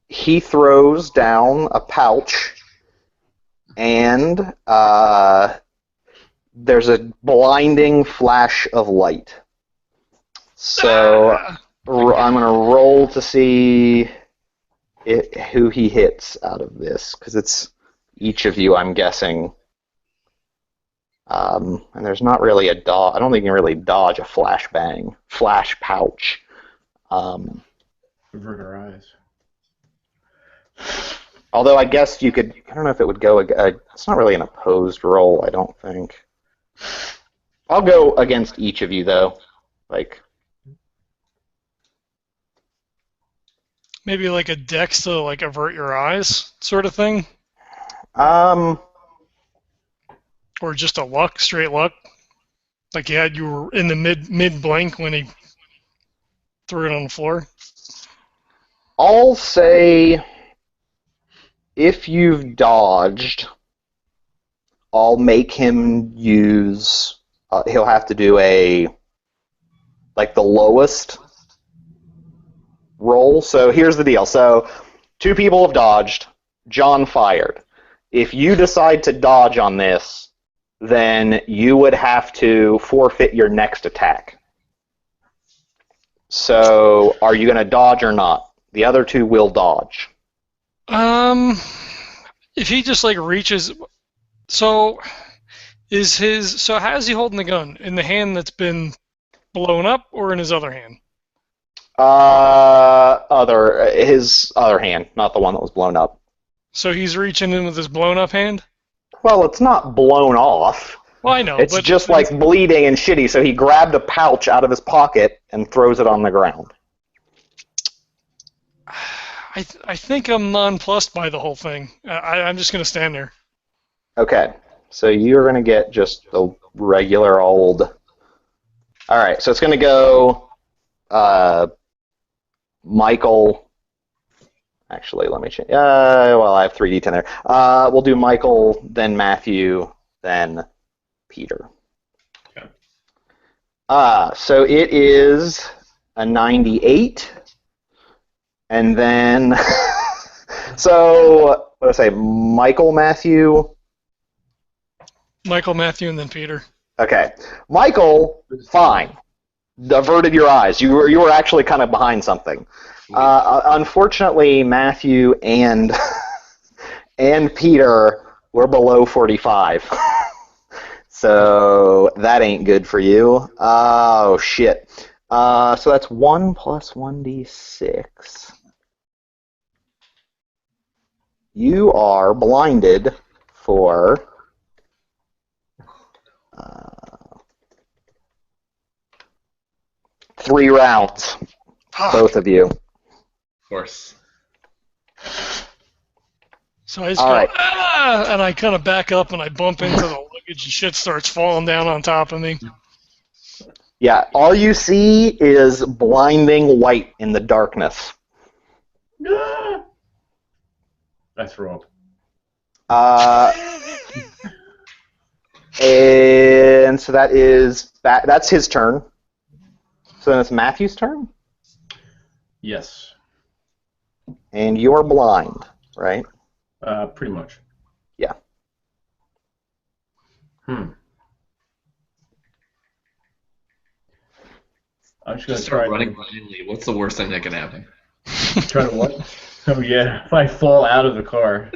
he throws down a pouch, and there's a blinding flash of light. So I'm going to roll to see who he hits out of this, because it's each of you, I'm guessing. And there's not really a dodge. I don't think you can really dodge a flash pouch. Avert our eyes. Although I guess you could. I don't know if it would go. It's not really an opposed roll, I don't think. I'll go against each of you though. Maybe like a dex to like avert your eyes sort of thing? Or just a luck, straight luck? Like you were in the mid blank when he threw it on the floor? I'll say if you've dodged, I'll make him use. He'll have to do the lowest roll. So here's the deal. So 2 people have dodged. John fired. If you decide to dodge on this, then you would have to forfeit your next attack. So are you going to dodge or not? The other 2 will dodge. If he just like reaches, so how is he holding the gun? In the hand that's been blown up, or in his other hand? His other hand, not the one that was blown up. So he's reaching in with his blown up hand? Well, it's not blown off. Well, I know. It's but just like bleeding and shitty, so he grabbed a pouch out of his pocket and throws it on the ground. I think I'm nonplussed by the whole thing. I'm just going to stand there. Okay, so you're going to get just a regular old... Alright, so it's going to go Michael, Actually, let me change. Well, I have 3d10 there. We'll do Michael, then Matthew, then Peter. Okay. So it is a 98, and then so what do I say? Michael, Matthew. Michael, Matthew, and then Peter. Okay, Michael, fine. Averted your eyes. You were actually kind of behind something. Unfortunately, Matthew and Peter were below 45. So that ain't good for you. Oh, shit. So that's 1 plus 1d6. You are blinded for 3 rounds, both of you. Of course. So I just All go, right. and I kind of back up and I bump into the luggage and shit starts falling down on top of me. Yeah, all you see is blinding white in the darkness. That's wrong. And so that's his turn. So then it's Matthew's turn, Yes. and you're blind, right? Pretty much. Yeah. I'm just Just gonna start try running blindly. What's the worst thing that can happen? Try to what? Oh yeah, if I fall out of the car.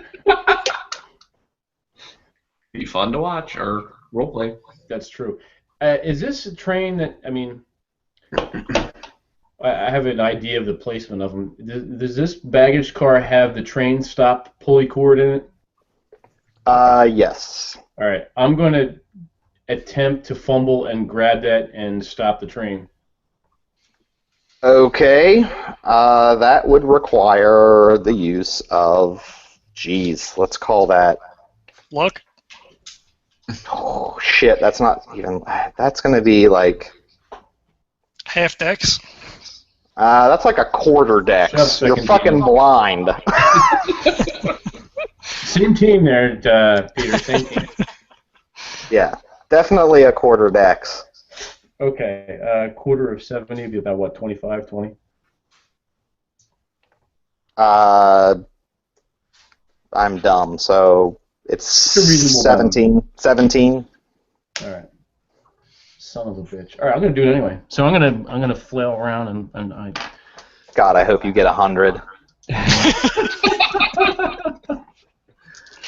Be fun to watch or roleplay. That's true. Is this a train that, I mean, I have an idea of the placement of them. Does this baggage car have the train stop pulley cord in it? Yes. All right, I'm going to attempt to fumble and grab that and stop the train. Okay. That would require the use of, geez, let's call that. Luck? Oh shit! That's not even. That's gonna be like. Half decks? That's like a quarter dex. Just a You're second, fucking Peter. blind. Same team there, Peter. Same team. Yeah, definitely a quarter dex. Okay, quarter of 70 would be about what, 25, 20? I'm dumb, so it's a reasonable 17. 17. All right. Son of a bitch. All right, I'm gonna do it anyway. So I'm gonna flail around and I. God, I hope you get 100.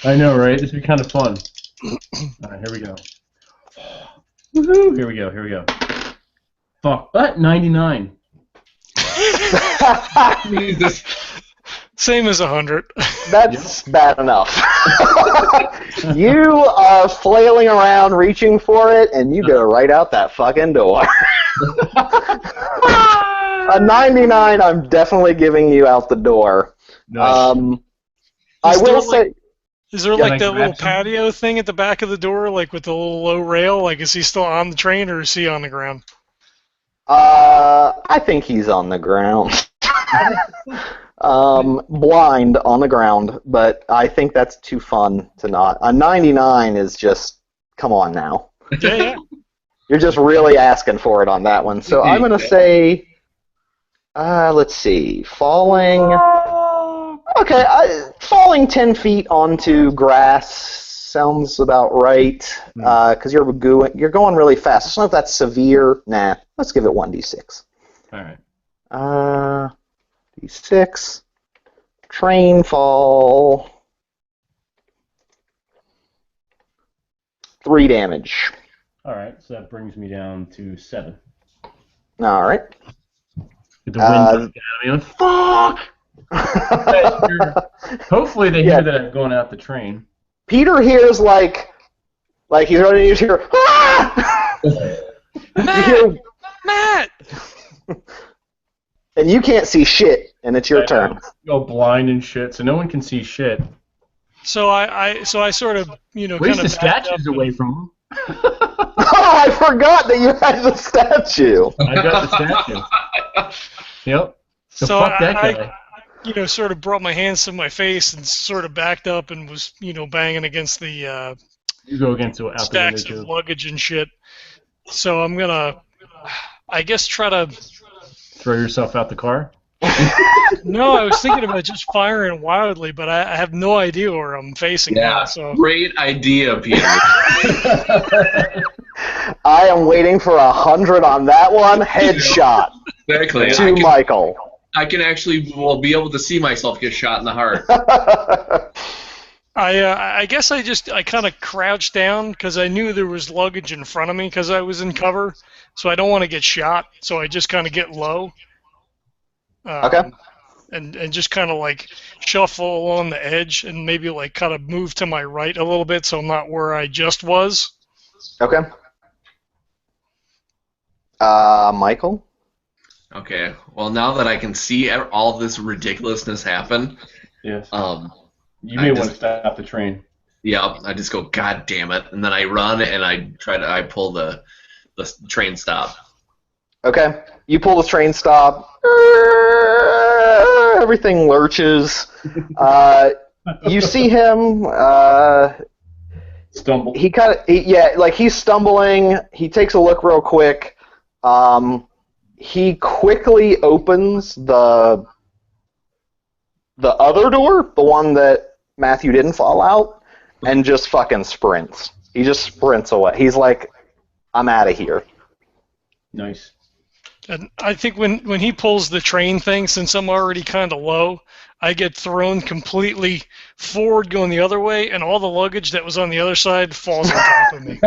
I know, right? This would be kind of fun. All right, here we go. Woohoo! Here we go. Here we go. Fuck. 99. Jesus. Same as 100. That's bad enough. You are flailing around, reaching for it, and you go right out that fucking door. A 99, I'm definitely giving you out the door. Nice. I will say. Is there Yeah, like like that little grab some- patio thing at the back of the door, like with the little low rail? Like, is he still on the train or is he on the ground? I think he's on the ground. Blind on the ground, but I think that's too fun to not. A 99 is just, come on now. Yeah, yeah. You're just really asking for it on that one. So I'm going to say, let's see, falling. Okay, falling 10 feet onto grass sounds about right, because you're going really fast. I don't know if that's severe. Nah, let's give it 1d6. All right. D6. Train fall. 3 damage. All right. So that brings me down to 7. All right. Get the wind down. Fuck. Hopefully they hear that I'm going out the train. Peter hears like he's ready to hear. Ah! Matt! And you can't see shit, and it's your turn. Go blind and shit, so no one can see shit. So I sort of, Raise kind the of backed up statues away from them. Oh, I forgot that you had the statue. I got the statue. Yep. So fuck that guy. sort of brought my hands to my face and sort of backed up and was, banging against the You go against out the window stacks too. of luggage and shit. So I'm gonna, I guess, try to. Throw yourself out the car? No, I was thinking about just firing wildly, but I have no idea where I'm facing now. So Great idea, Peter. I am waiting for 100 on that one. Headshot Exactly. to Michael. I can actually be able to see myself get shot in the heart. I guess I kind of crouched down because I knew there was luggage in front of me because I was in cover, so I don't want to get shot. So I just kind of get low. Okay. And just kind of like shuffle along the edge and maybe like kind of move to my right a little bit so I'm not where I just was. Okay. Michael? Okay. Well, now that I can see all this ridiculousness happen, Yes. You I may just- want to stop the train. yeah, I just go, God damn it, and then I run and I pull the train stop. Okay. You pull the train stop. Everything lurches. You see him. Stumble. He's stumbling. He takes a look real quick. He quickly opens the other door, the one that Matthew didn't fall out, and just fucking sprints. He just sprints away. He's like, I'm out of here. Nice. And I think when he pulls the train thing, since I'm already kind of low, I get thrown completely forward going the other way, and all the luggage that was on the other side falls on top of me.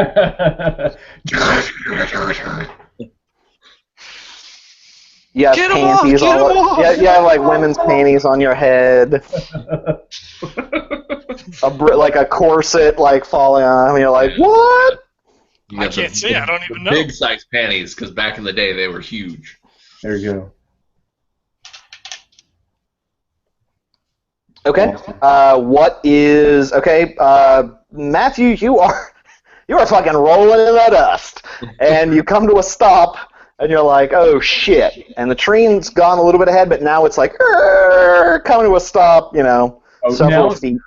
You have Get him off, panties get all him off! Yeah, you have like women's panties on your head. Like a corset like falling on. And you're like, what? You I got can't see. I don't even know. Big size panties, because back in the day they were huge. There you go. Okay. Matthew, you are fucking rolling in the dust, and you come to a stop, and you're like, oh shit, and the train's gone a little bit ahead, but now it's like coming to a stop, several feet.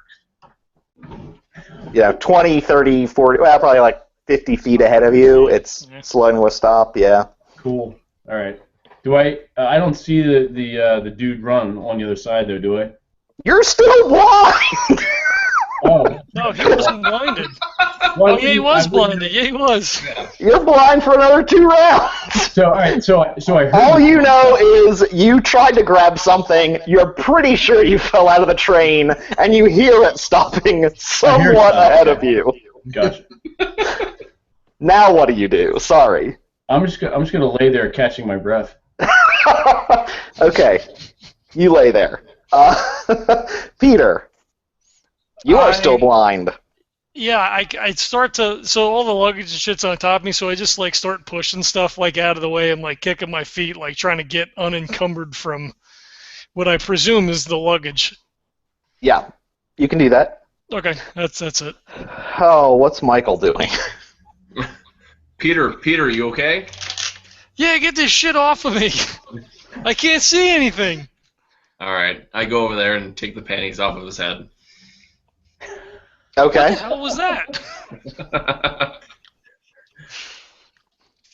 20, 30, 40, well, probably like 50 feet ahead of you. It's slowing to a stop. Yeah. Cool. All right. Do I? I don't see the dude run on the other side though, do I? You're still blind. Oh. No, he wasn't blinded. Well, Oh, yeah, he was blinded. Yeah, he was. You're blind for another 2 rounds. So all right. So I heard. All you know is you tried to grab something. You're pretty sure you fell out of the train, and you hear it stopping somewhat ahead of you. Gotcha. Now what do you do? Sorry. I'm just gonna lay there catching my breath. Okay, you lay there. Peter, you are still blind. Yeah, I start to, so all the luggage and shit's on top of me, so I just like start pushing stuff like out of the way and like kicking my feet, like trying to get unencumbered from what I presume is the luggage. Yeah, you can do that. Okay, that's it. Oh, what's Michael doing? Peter, you okay? Yeah, get this shit off of me. I can't see anything. All right, I go over there and take the panties off of his head. Okay. What the hell was that?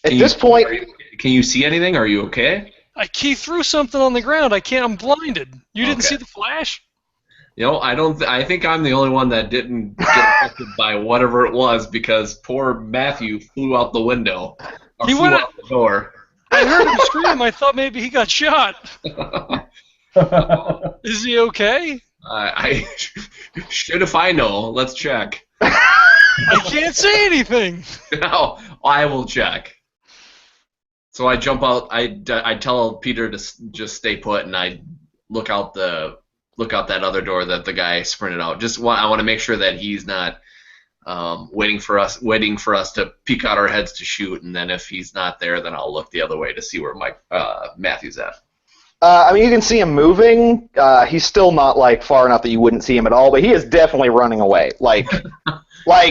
At this point, Can you see anything? Are you okay? He threw something on the ground. I'm blinded. You didn't Okay. see the flash? I think I'm the only one that didn't get affected by whatever it was, because poor Matthew flew out the window. Or He flew went- out the door. I heard him scream. I thought maybe he got shot. Is he okay? I should if I know. Let's check. I can't see anything. No, I will check. So I jump out. I tell Peter to just stay put, and I look out that other door that the guy sprinted out. I want to make sure that he's not waiting for us to peek out our heads to shoot, and then if he's not there, then I'll look the other way to see where Matthew's at. you can see him moving. He's still not like far enough that you wouldn't see him at all, but he is definitely running away. Like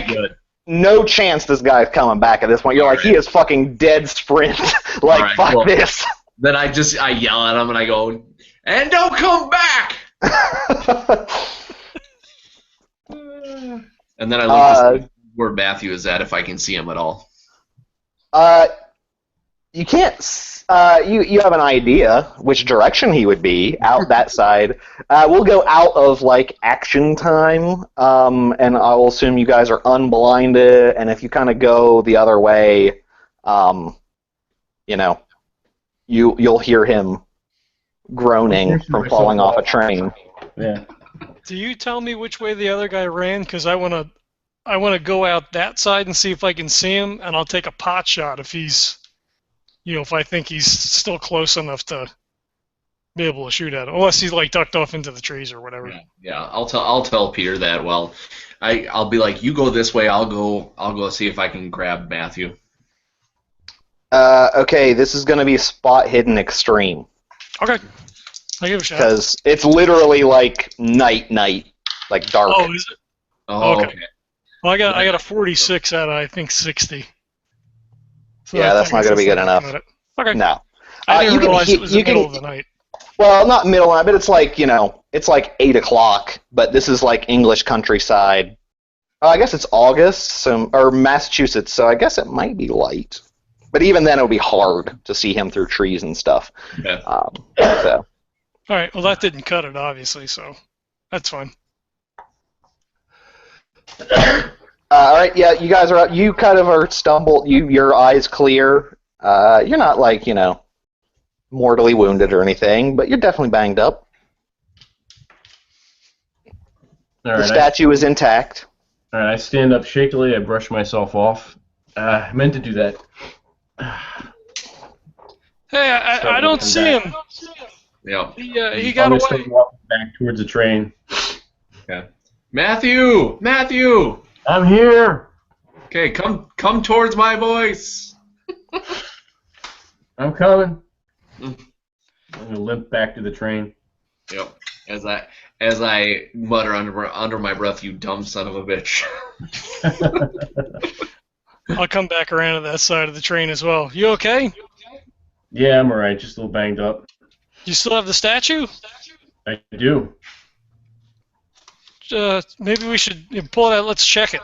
Good. no chance this guy's coming back at this point. You're All like, he is fucking dead sprint. Like, All right, fuck well, this. Then I yell at him and I go, and don't come back! And then I look to see where Matthew is at if I can see him at all. You can't. You have an idea which direction he would be out that side. We'll go out of like action time, and I will assume you guys are unblinded. And if you kind of go the other way, you'll hear him groaning from falling off a train. Yeah. Do you tell me which way the other guy ran? Because I wanna go out that side and see if I can see him, and I'll take a pot shot if he's, if I think he's still close enough to be able to shoot at him, unless he's like ducked off into the trees or whatever. Yeah. I'll tell Peter that. Well, I'll be like, you go this way. I'll go see if I can grab Matthew. Okay, this is going to be spot hidden extreme. Okay. I give it a shot. Because it's literally like night, like dark. Oh, is it? Oh, okay. Well, I got a 46 out of, I think, 60. So yeah, that's not going to be good enough. Okay. No. I didn't realize it was the middle of the night. Well, not middle of the night, but it's like, it's like 8 o'clock, but this is like English countryside. I guess it's August, or Massachusetts, so I guess it might be light. But even then, it'll be hard to see him through trees and stuff. Yeah. So. All right. Well, that didn't cut it, obviously, so that's fine. All right. Yeah, you guys are. You kind of are stumbled. Your eyes clear. You're not like mortally wounded or anything, but you're definitely banged up. All the statue is intact. All right. I stand up shakily. I brush myself off. I meant to do that. Hey, I don't see him. Yeah. He got away. I'm walking back towards the train. Okay. Matthew! I'm here. Okay, come towards my voice. I'm coming. I'm gonna limp back to the train. Yep. As I mutter under my breath, you dumb son of a bitch. I'll come back around to that side of the train as well. You okay? Yeah, I'm alright. Just a little banged up. You still have the statue? I do. Maybe we should pull it out. Let's check it.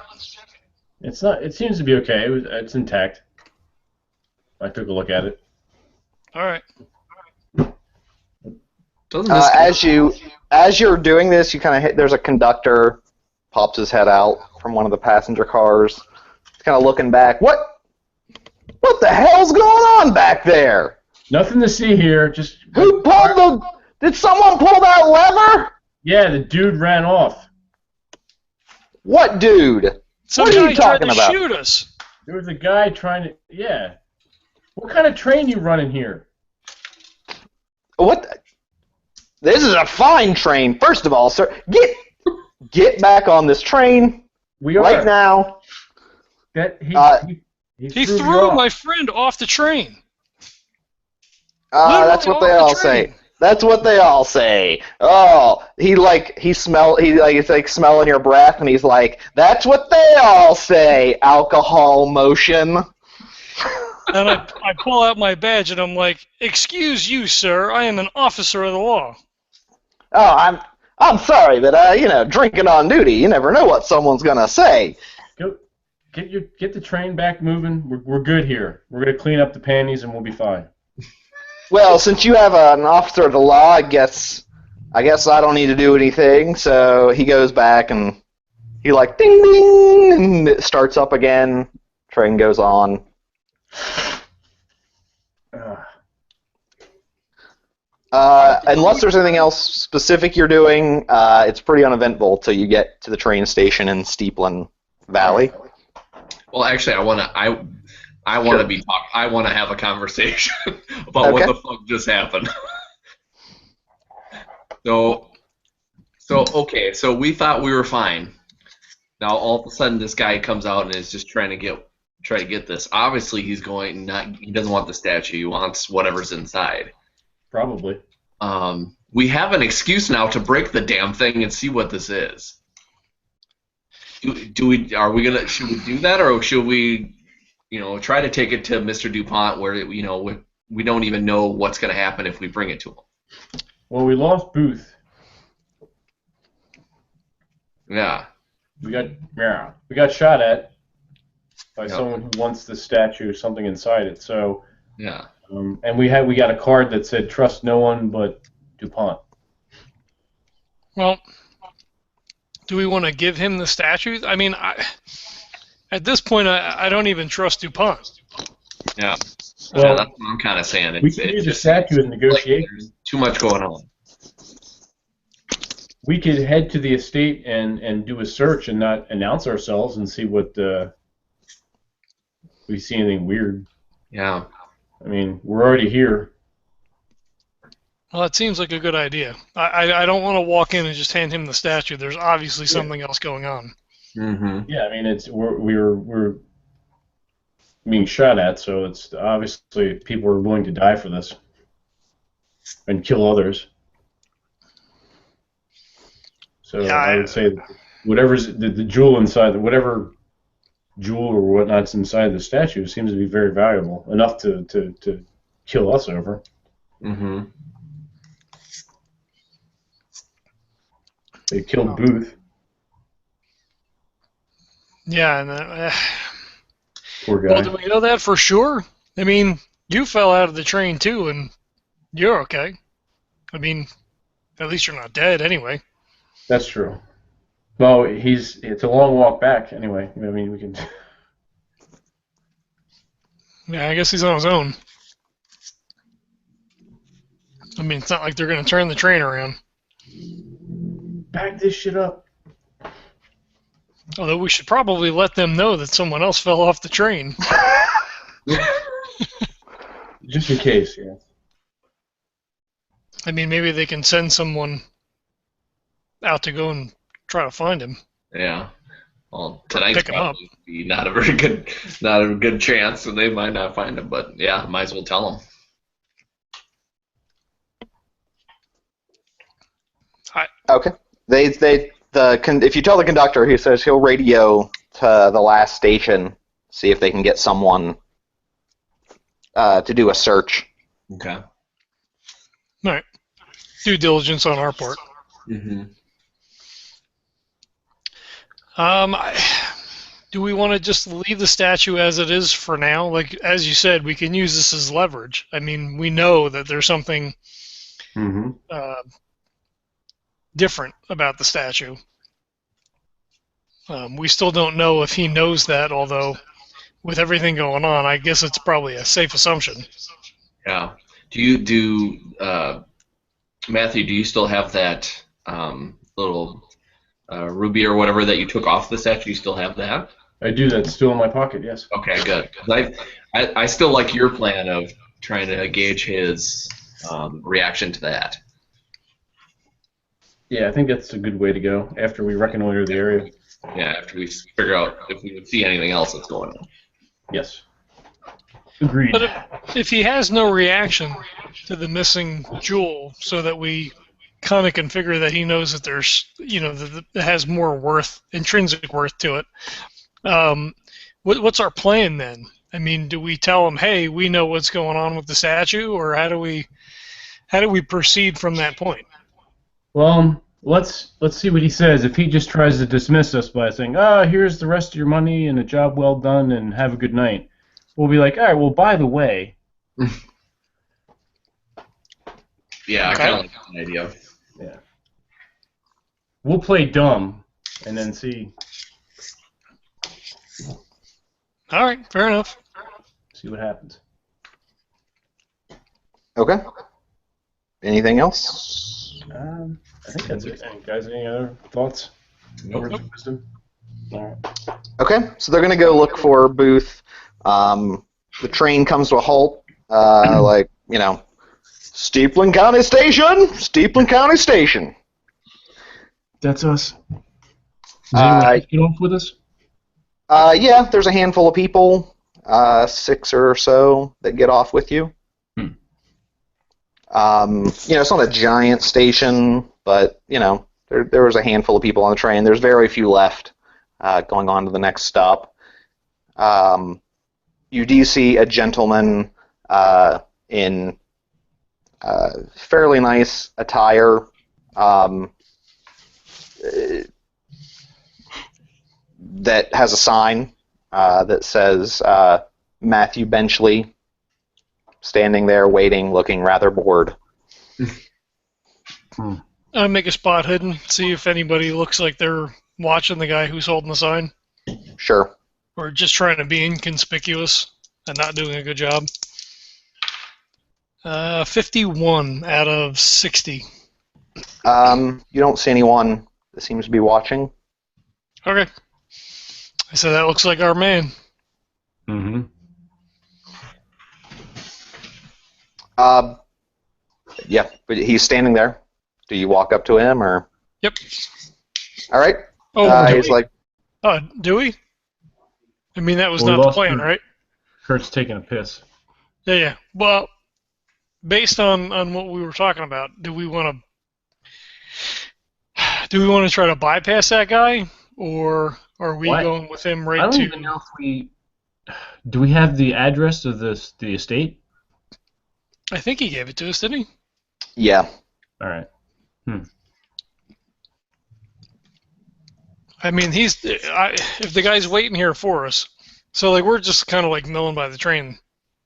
It's not. It seems to be okay. It's intact. I took a look at it. All right. As you're doing this, you kind of hit. There's a conductor, pops his head out from one of the passenger cars. He's kind of looking back. What the hell's going on back there? Nothing to see here. Just who pulled the? Did someone pull that lever? Yeah, the dude ran off. What dude? What are you talking about? Shoot us. There was a guy trying to. Yeah. What kind of train you running here? What? This is a fine train. First of all, sir, get back on this train. We are right now. He threw my friend off the train. That's what they all say. That's what they all say. Oh, he's like smelling your breath, and he's like, that's what they all say. Alcohol motion. And I pull out my badge, and I'm like, excuse you, sir. I am an officer of the law. Oh, I'm sorry, but drinking on duty. You never know what someone's gonna say. Go, get the train back moving. We're good here. We're gonna clean up the panties, and we'll be fine. Well, since you have an officer of the law, I guess I don't need to do anything. So he goes back and he ding ding, and it starts up again. Train goes on. Unless there's anything else specific you're doing, it's pretty uneventful till you get to the train station in Steeplen Valley. Well, actually, I want to have a conversation about what the fuck just happened. So we thought we were fine. Now all of a sudden this guy comes out and is just trying to get this. Obviously he doesn't want the statue. He wants whatever's inside. Probably. We have an excuse now to break the damn thing and see what this is. Should we do that, or should we try to take it to Mr. DuPont where we don't even know what's going to happen if we bring it to him? Well, we lost Booth. Yeah. We got shot at by Yep. someone who wants the statue, something inside it. So, Yeah. and we got a card that said trust no one but DuPont. Well, do we want to give him the statue? I mean, at this point, I don't even trust DuPont. Yeah. Well, Yeah, that's what I'm kind of saying. We It's, can it's use the just statue in like negotiations. there's too much going on. We could head to the estate and do a search and not announce ourselves and see what we see anything weird. Yeah. I mean, we're already here. Well, it seems like a good idea. I don't want to walk in and just hand him the statue. There's obviously something else going on. Mm-hmm. Yeah, I mean, we're being shot at, so it's obviously people are willing to die for this and kill others. So Yeah, I would say that whatever's the jewel inside, whatever jewel or whatnot's inside the statue seems to be very valuable, enough to kill us over. Mm-hmm. They killed Booth. Yeah, and Poor guy. well, do we know that for sure? I mean, you fell out of the train too, and you're okay. I mean, at least you're not dead anyway. That's true. Well, it's a long walk back anyway. I mean, we can. Yeah, I guess he's on his own. I mean, it's not like they're going to turn the train around. Back this shit up. Although we should probably let them know that someone else fell off the train. Just in case, yeah. I mean, maybe they can send someone out to go and try to find him. Yeah. Well, tonight's Pick 'em up. probably not a good chance, and they might not find him. But yeah, might as well tell them. Okay. If you tell the conductor, he says he'll radio to the last station, see if they can get someone to do a search. Okay. All right. Due diligence on our part. Mm-hmm. Do we want to just leave the statue as it is for now? Like, as you said, we can use this as leverage. I mean, we know that there's something different about the statue. We still don't know if he knows that, although with everything going on, I guess it's probably a safe assumption. Yeah. Matthew, do you still have that little ruby or whatever that you took off the statue? You still have that? I do. That's still in my pocket, yes. Okay, good. 'Cause I still like your plan of trying to gauge his reaction to that. Yeah, I think that's a good way to go after we reconnoiter the area. Yeah, after we figure out if we would see anything else that's going on. Yes. Agreed. But if he has no reaction to the missing jewel, so that we kind of can figure that he knows that there's, that it has more worth, intrinsic worth to it, what's our plan then? I mean, do we tell him, hey, we know what's going on with the statue, or how do we proceed from that point? Well, let's see what he says. If he just tries to dismiss us by saying, here's the rest of your money and a job well done and have a good night, we'll be like, all right, well, by the way. Yeah, I kind of like that idea. Yeah. We'll play dumb and then see All right, fair enough. what happens. Okay. Anything else? I think that's it. Guys, any other thoughts? Nope. Words of wisdom? All right. Okay, so they're going to go look for Booth. The train comes to a halt, Steepland County Station! Steepland County Station! That's us. Does anyone else get off with us? Yeah, there's a handful of people, 6 or so, that get off with you. It's not a giant station, but, there was a handful of people on the train. There's very few left going on to the next stop. You do see a gentleman in fairly nice attire. that has a sign that says Matthew Benchley, standing there waiting, looking rather bored. I make a spot hidden, see if anybody looks like they're watching the guy who's holding the sign, Sure. or just trying to be inconspicuous and not doing a good job. 51 out of 60. You don't see anyone that seems to be watching. Okay. I said that looks like our man. Mm-hmm. Yeah, but he's standing there. Do you walk up to him, or? Yep. All right. Oh, He's like, do we? I mean, that was Well, we not the lost plan, Kurt. right? Kurt's taking a piss. Yeah. Well, based on what we were talking about, do we want to try to bypass that guy, or are we What? going with him I right don't to? even know if we... Do we have the address of the estate? I think he gave it to us, didn't he? yeah. All right. I mean, if the guy's waiting here for us, so like we're just kind of like milling by the train.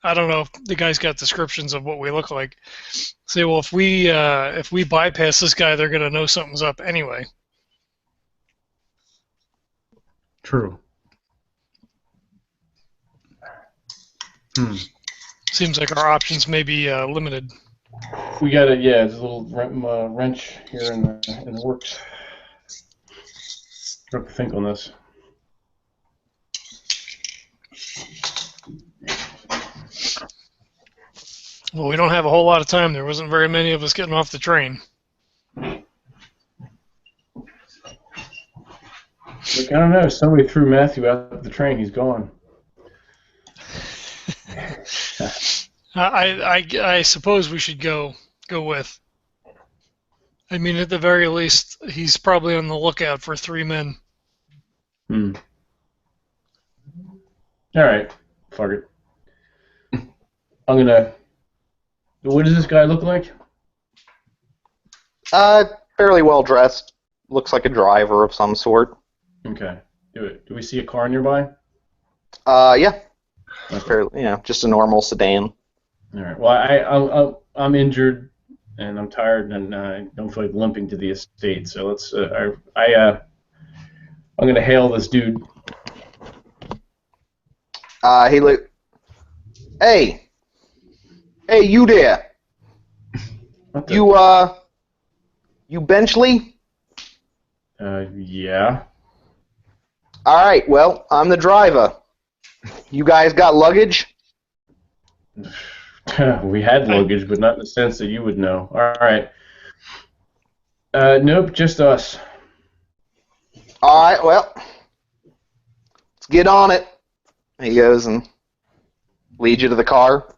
I don't know if the guy's got descriptions of what we look like. Say, well, if we bypass this guy, they're gonna know something's up anyway. True. Seems like our options may be limited. We got it. Yeah, there's a little wrench here in the works. What do you think on this? Well, we don't have a whole lot of time. There wasn't very many of us getting off the train. Look, I don't know. Somebody threw Matthew out the train. He's gone. I suppose we should go with. I mean, at the very least, he's probably on the lookout for 3 men. All right. Fuck it. I'm gonna. What does this guy look like? Fairly well dressed. Looks like a driver of some sort. Okay. Do we see a car nearby? Yeah. Okay. Fairly, just a normal sedan. All right. Well, I'm injured and I'm tired and I don't feel like limping to the estate. So let's. I'm gonna hail this dude. He look. Hey, you there? What the- You Benchley? Yeah. All right. Well, I'm the driver. You guys got luggage? We had luggage, but not in the sense that you would know. All right. Nope, just us. All right. Well, let's get on it. He goes and leads you to the car.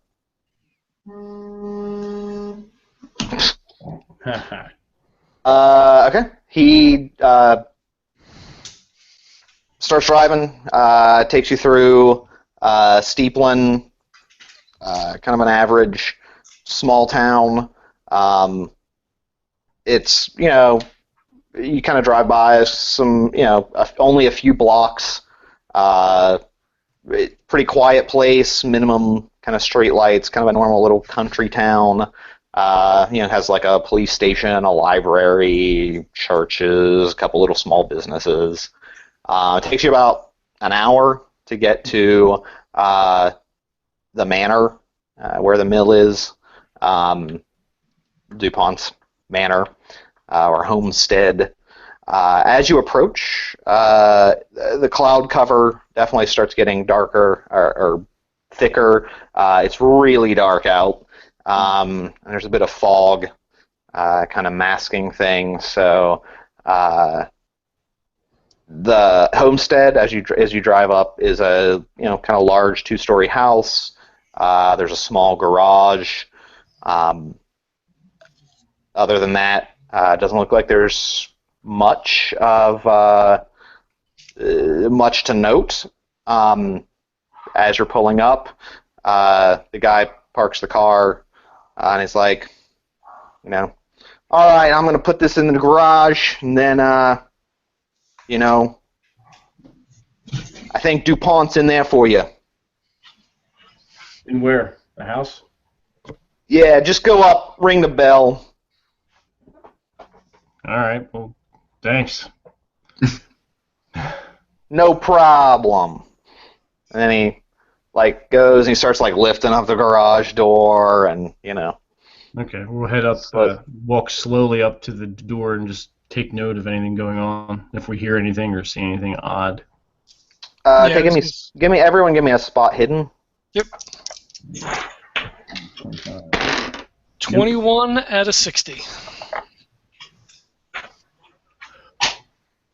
Okay. He starts driving. Takes you through Steepland, kind of an average small town. It's you kind of drive by some only a few blocks. Pretty quiet place. Minimum kind of street lights. Kind of a normal little country town. It has like a police station, a library, churches, a couple little small businesses. It takes you about an hour to get to the manor where the mill is, DuPont's manor or homestead. As you approach, the cloud cover definitely starts getting darker or thicker. It's really dark out. And there's a bit of fog kind of masking things. So the homestead, as you drive up, is a kind of large 2-story house. There's a small garage. Other than that, it doesn't look like there's much to note. As you're pulling up, the guy parks the car. And he's like, all right, I'm going to put this in the garage, and then, I think DuPont's in there for you. In where? The house? Yeah, just go up, ring the bell. All right. Well, thanks. No problem. And then he goes and he starts lifting up the garage door and Okay, we'll head up, walk slowly up to the door and just take note of anything going on. If we hear anything or see anything odd. Okay, everyone give me a spot hidden. Yep. 21 out of 60.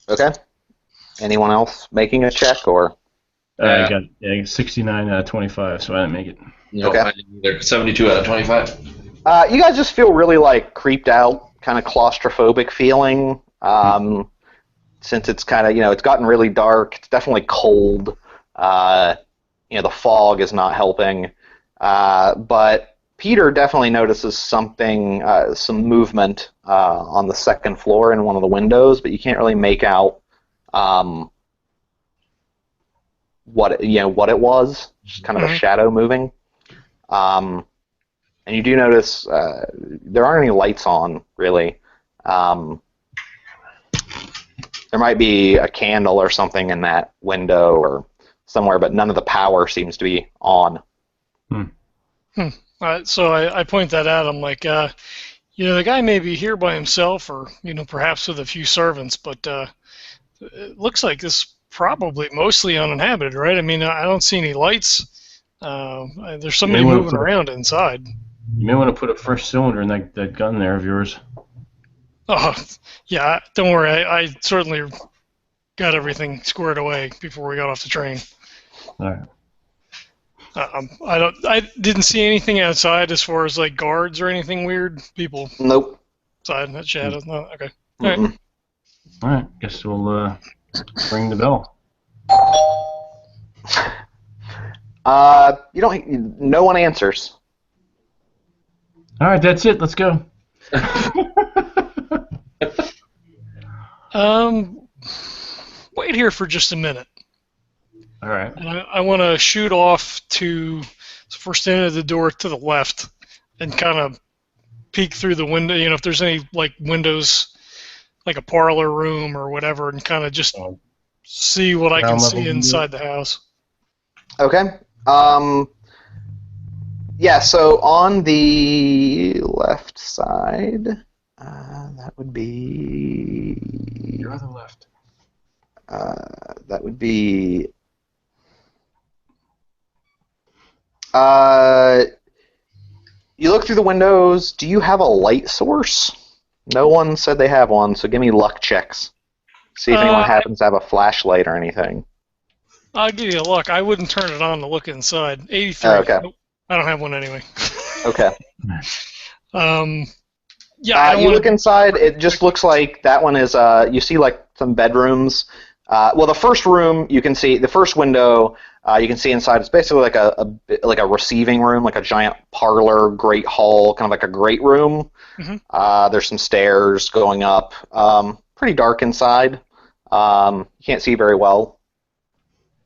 Okay. Anyone else making a check or? I got 69 out of 25, so I didn't make it. No, Okay. I didn't either. 72 out of 25. You guys just feel really creeped out, kind of claustrophobic feeling. Since it's kind of it's gotten really dark. It's definitely cold. The fog is not helping. But Peter definitely notices something, some movement on the second floor in one of the windows, but you can't really make out what it was. Just kind of a shadow moving. And you do notice there aren't any lights on, really. There might be a candle or something in that window or somewhere, but none of the power seems to be on. So I point that out. I'm like, the guy may be here by himself or, perhaps with a few servants, but it looks like this probably mostly uninhabited, right? I mean, I don't see any lights. There's somebody moving around inside. You may want to put a fresh cylinder in that gun there of yours. Oh, yeah, don't worry. I certainly got everything squared away before we got off the train. All right. I didn't see anything outside as far as guards or anything weird. People. Nope. Outside in that shadow. No, okay. All right. All right. Guess we'll ring the bell. No one answers. All right, that's it. Let's go. Wait here for just a minute. All right. And I want to shoot off to, so if we're standing at the door to the left, and kind of peek through the window. If there's any windows, like a parlor room or whatever, and kind of just see what I can see inside the house. Okay. Yeah, so on the left side, that would be... Your other left. That would be... you look through the windows. Do you have a light source? No one said they have one, so give me luck checks. See if anyone happens to have a flashlight or anything. I'll give you a luck. I wouldn't turn it on to look inside. 83. Oh, okay. Nope, I don't have one anyway. Okay. Yeah. You look inside. It just looks like that one is. You see some bedrooms. Well, the first room you can see. The first window you can see inside. It's basically like a receiving room, like a giant parlor, great hall, kind of like a great room. Mm-hmm. There's some stairs going up. Pretty dark inside. You can't see very well.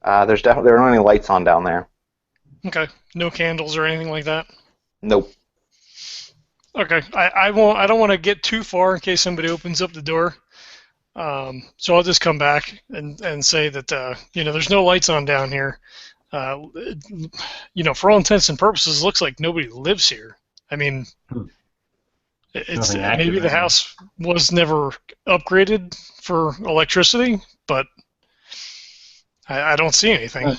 There aren't any lights on down there. Okay. No candles or anything like that? Nope. Okay. I don't want to get too far in case somebody opens up the door. So I'll just come back and say that there's no lights on down here. For all intents and purposes, it looks like nobody lives here. I mean, it's maybe the house was never upgraded for electricity, but I don't see anything.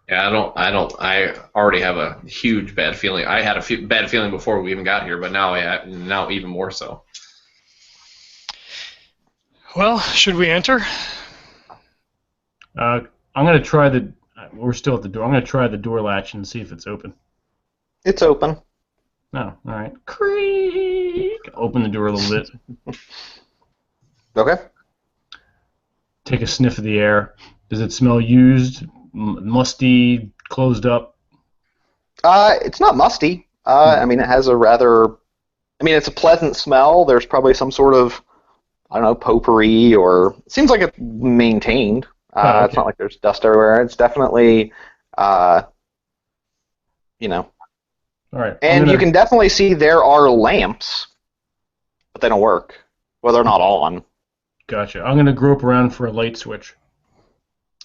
Yeah, I already have a huge bad feeling. I had a bad feeling before we even got here, but now even more so. Well, should we enter? I'm gonna try we're still at the door. I'm gonna try the door latch and see if it's open. It's open. Oh, all right. Creak. Open the door a little bit. Okay. Take a sniff of the air. Does it smell used, musty, closed up? It's not musty. I mean, it has it's a pleasant smell. There's probably some sort of, I don't know, potpourri, or it seems like it's maintained. Oh, It's not okay. like there's dust everywhere. It's definitely, uh, All right. I'm and you gonna. can definitely see there are lamps, but they don't work. Well, they're not on. Gotcha. I'm gonna grope around for a light switch.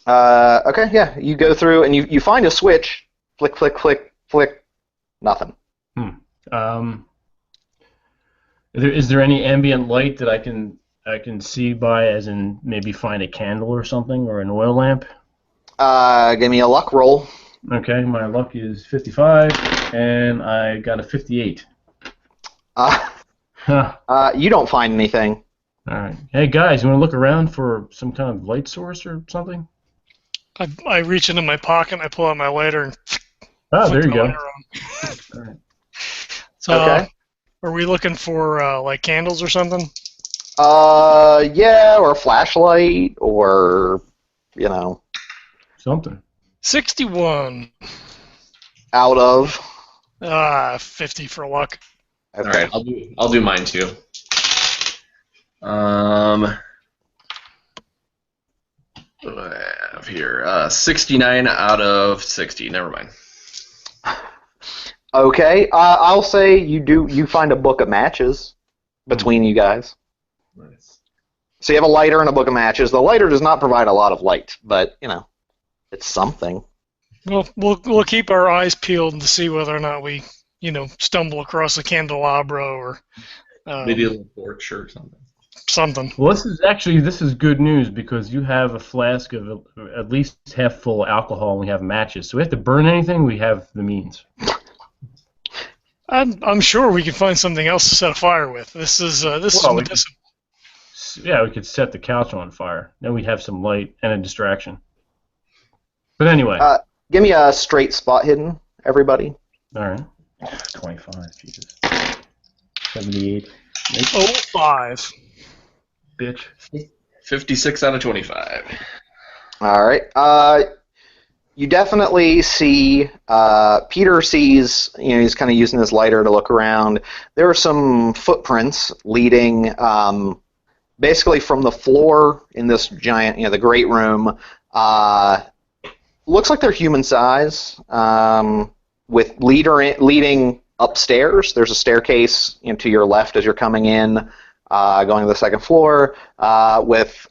Okay, yeah. You go through and you find a switch. Flick, flick, flick, flick. Nothing. Hmm. Um, is there any ambient light that I can see by, as in maybe find a candle or something, or an oil lamp? Give me a luck roll. Okay, my luck is 55, and I got a 58. Uh, Huh. you don't find anything. All right. Hey guys, you want to look around for some kind of light source or something? I reach into my pocket and I pull out my lighter and Oh, flick there you the go. lighter on. All right. So, Okay. are we looking for like candles or something? Yeah, or a flashlight, or you know, Something. 61. out of. 50 for luck. Okay. All right, I'll do mine too. What do I have here? 69 out of 60. Never mind. Okay. I'll say you find a book of matches between you guys. Nice. So you have a lighter and a book of matches. The lighter does not provide a lot of light, but it's something. Well, we'll keep our eyes peeled to see whether or not we, stumble across a candelabra or Maybe a little torch or something. something. Well, this is good news because you have a flask of at least half full alcohol and we have matches. So we have to burn anything, we have the means. I'm sure we could find something else to set a fire with. This is Well, we could, medicinal. yeah, we could set the couch on fire. Then we'd have some light and a distraction. But anyway. Give me a straight spot hidden, everybody. All right. 25, Jesus. 78. Oh, 5. Bitch. 56 out of 25. All right. You definitely see. Peter sees. He's kind of using his lighter to look around. There are some footprints leading, basically from the floor in this giant, the great room. Looks like they're human size. With leading upstairs. There's a staircase to your left as you're coming in. Going to the second floor, with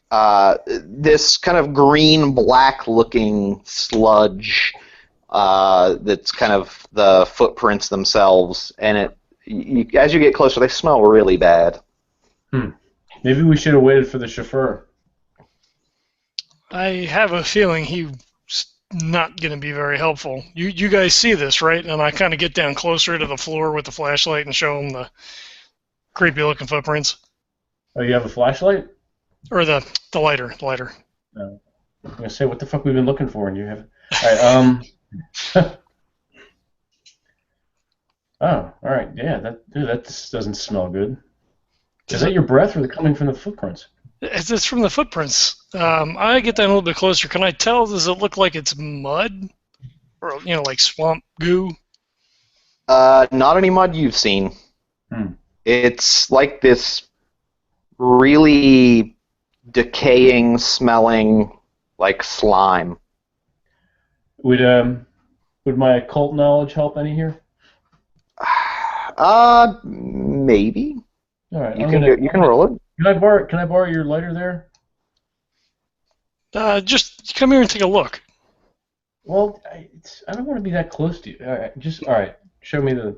this kind of green-black looking sludge that's kind of the footprints themselves, and as you get closer, they smell really bad. Maybe we should have waited for the chauffeur. I have a feeling he's not going to be very helpful. You guys see this, right? And I kind of get down closer to the floor with the flashlight and show him the creepy-looking footprints. Oh, you have a flashlight? Or the lighter. The lighter. No. I'm going to say, what the fuck we've been looking for, and you have... All right, oh, all right, yeah, that just doesn't smell good. Is that your breath, or are they coming from the footprints? It's from the footprints. I get down a little bit closer. Can I tell? Does it look like it's mud? Or, like swamp goo? Not any mud you've seen. It's like this really decaying, smelling, like slime. Would my occult knowledge help any here? Maybe. All right, You can roll it. Can I borrow your lighter there? Just come here and take a look. Well, I don't want to be that close to you. All right. Show me the. All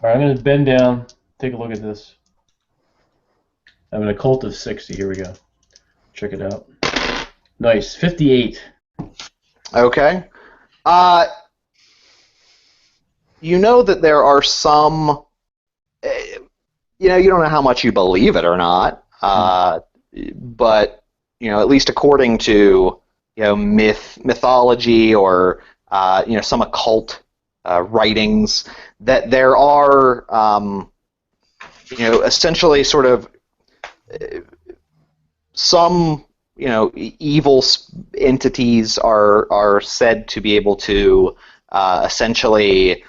right, I'm gonna bend down. Take a look at this. I have an occult of 60. Here we go. Check it out. Nice, 58. Okay. You know that there are some. You don't know how much you believe it or not, but at least according to mythology or some occult writings, that there are essentially sort of some evil entities are said to be able to essentially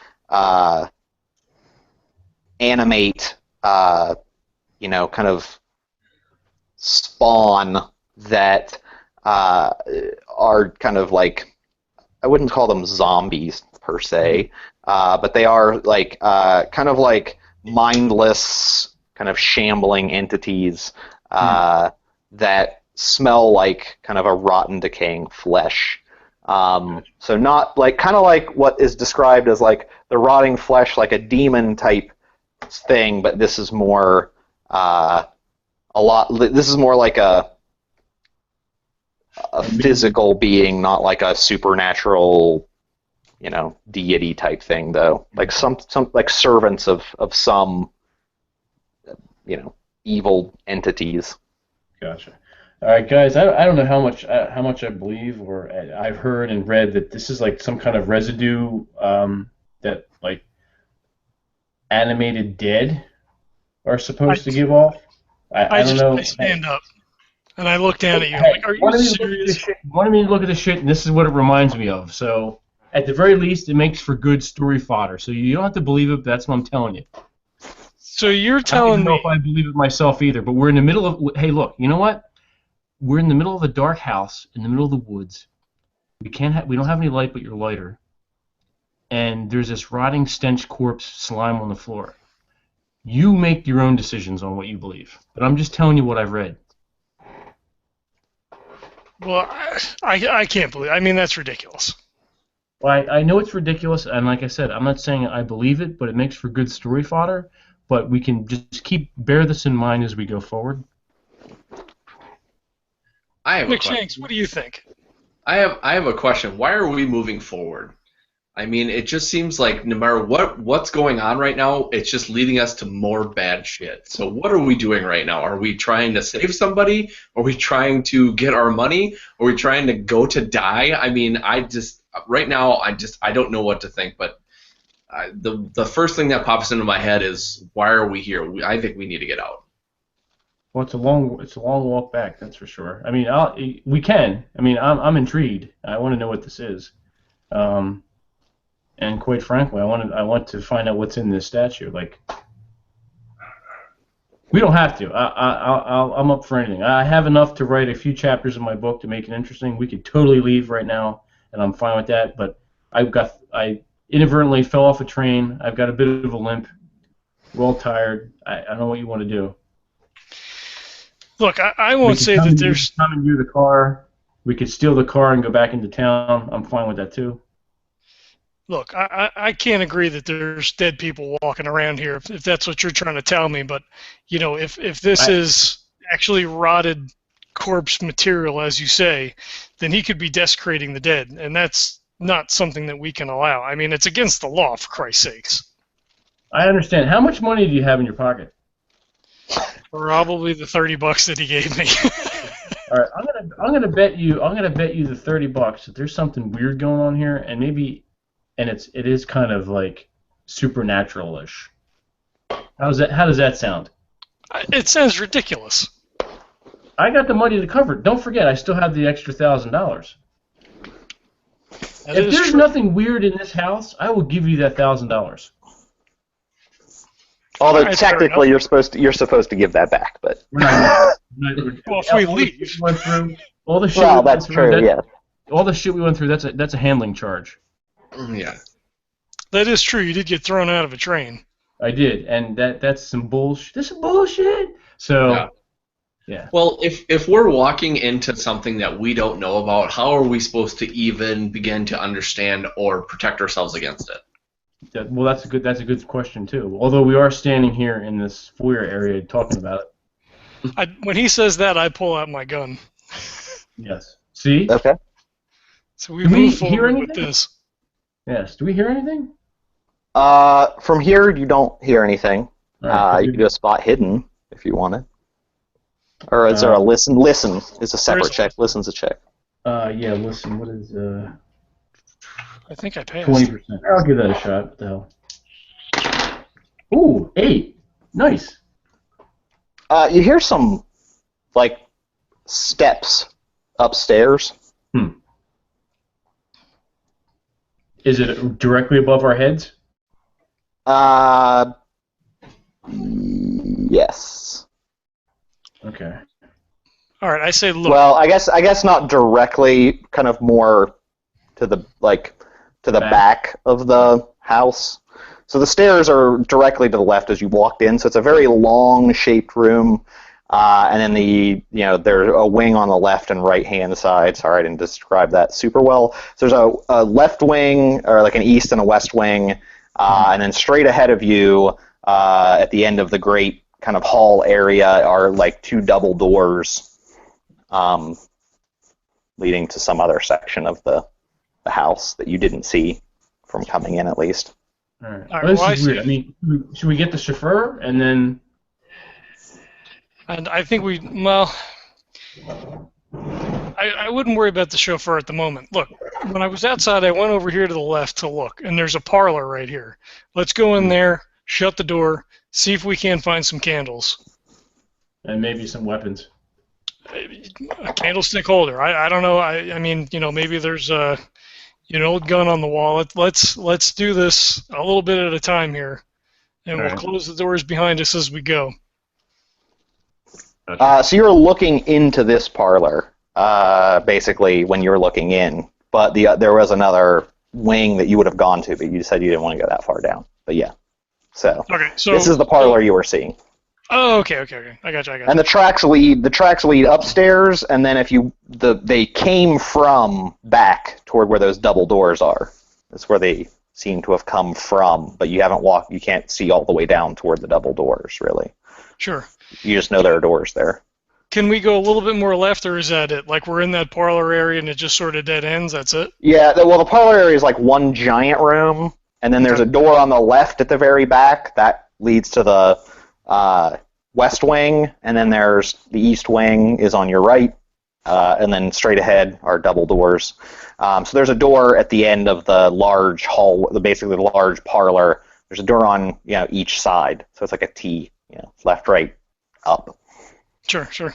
animate kind of spawn that are kind of like, I wouldn't call them zombies per se, but they are like kind of like mindless, kind of shambling entities that smell like kind of a rotten, decaying flesh. So not like, kind of like what is described as like the rotting flesh, like a demon type thing, but this is more This is more like a physical being, not like a supernatural, deity type thing, though. Like some like servants of some, evil entities. Gotcha. All right, guys. I don't know how much I believe or I've heard and read that this is like some kind of residue that like animated dead are supposed to give off. I don't know. I stand up and I look down at you. I'm Hey, like, are you serious? Wanted me to look at this shit, and this is what it reminds me of. So, at the very least, it makes for good story fodder. So you don't have to believe it, but that's what I'm telling you. So you're I telling don't know me? if I believe it myself either, but we're in the middle of. Hey, look, you know what? We're in the middle of a dark house, in the middle of the woods. We don't have any light but your lighter, and there's this rotting stench corpse slime on the floor. You make your own decisions on what you believe, but I'm just telling you what I've read. Well, I can't believe. I mean, that's ridiculous. Well, I know it's ridiculous, and like I said, I'm not saying I believe it, but it makes for good story fodder. But we can just bear this in mind as we go forward. I have a McShakes, question. what do you think? I have a question. Why are we moving forward? I mean, it just seems like no matter what's going on right now, it's just leading us to more bad shit. So what are we doing right now? Are we trying to save somebody? Are we trying to get our money? Are we trying to go to die? I mean, right now, I don't know what to think. But the first thing that pops into my head is, why are we here? I think we need to get out. Well, it's a long walk back, that's for sure. I mean, we can. I mean, I'm intrigued. I want to know what this is. And quite frankly, I want to find out what's in this statue. Like, we don't have to. I'm up for anything. I have enough to write a few chapters in my book to make it interesting. We could totally leave right now, and I'm fine with that. But I inadvertently fell off a train. I've got a bit of a limp. We're all tired. I don't know what you want to do. Look, I won't say that there's. Commandeer the car. We could steal the car and go back into town. I'm fine with that too. Look, I can't agree that there's dead people walking around here if that's what you're trying to tell me. But if this is actually rotted corpse material, as you say, then he could be desecrating the dead, and that's not something that we can allow. I mean, it's against the law, for Christ's sakes. I understand. How much money do you have in your pocket? Probably the $30 that he gave me. All right, I'm gonna bet you the $30 that there's something weird going on here, and maybe, and it is kind of like supernatural-ish. How does that sound? It sounds ridiculous. I got the money to cover it. Don't forget, I still have the extra $1,000. If there's nothing weird in this house, I will give you that $1,000. Although technically you're supposed to give that back, but well, if we leave, all the shit. Well, that's true. Yeah. All the shit we went through, that's a handling charge. Yeah. That is true. You did get thrown out of a train. I did, and that's some bullshit. That's some bullshit. So, yeah. Well, if we're walking into something that we don't know about, how are we supposed to even begin to understand or protect ourselves against it? Well, that's a good question too. Although we are standing here in this foyer area talking about it. When he says that, I pull out my gun. Yes. See? Okay. So we move forward with this. Yes. Do we hear anything? From here, you don't hear anything. Right, you can do a spot hidden if you want it. Or is there a listen? Listen is a separate check. Listen's a check. Yeah, listen. What is I think I passed. 20%. I'll give that a shot. What the hell? Ooh, 8. Nice. You hear some, like, steps upstairs. Is it directly above our heads? Yes. Okay. All right, I say look. Well, I guess not directly, kind of more to the back of the house. So the stairs are directly to the left as you walked in. So it's a very long-shaped room, and then there's a wing on the left and right-hand side. Sorry, I didn't describe that super well. So there's a left wing, or like an east and a west wing, and then straight ahead of you, at the end of the great kind of hall area, are like two double doors. Leading to some other section of the house that you didn't see from coming in, at least. All right. All right, Well, this well, is weird. I mean, should we get the chauffeur and then? And I think I wouldn't worry about the chauffeur at the moment. Look, when I was outside, I went over here to the left to look, and there's a parlor right here. Let's go in there, shut the door, see if we can't find some candles. And maybe some weapons. A candlestick holder. I don't know. I mean, maybe there's an old gun on the wall. Let's do this a little bit at a time here, and we'll close the doors behind us as we go. So you're looking into this parlor, basically, when you were looking in. But there was another wing that you would have gone to, but you said you didn't want to go that far down. But yeah. So this is the parlor you were seeing. Oh, okay. I got you. And the tracks lead upstairs, and then they came from back toward where those double doors are. That's where they seem to have come from, but you can't see all the way down toward the double doors, really. Sure. You just know there are doors there. Can we go a little bit more left, or is that it? Like we're in that parlor area and it just sort of dead ends, that's it? Yeah, the parlor area is like one giant room, and then there's a door on the left at the very back that leads to the west wing, and then there's the east wing is on your right, and then straight ahead are double doors. So there's a door at the end of the large hall, basically the large parlor. There's a door on each side, so it's like a T, left, right, up. Sure.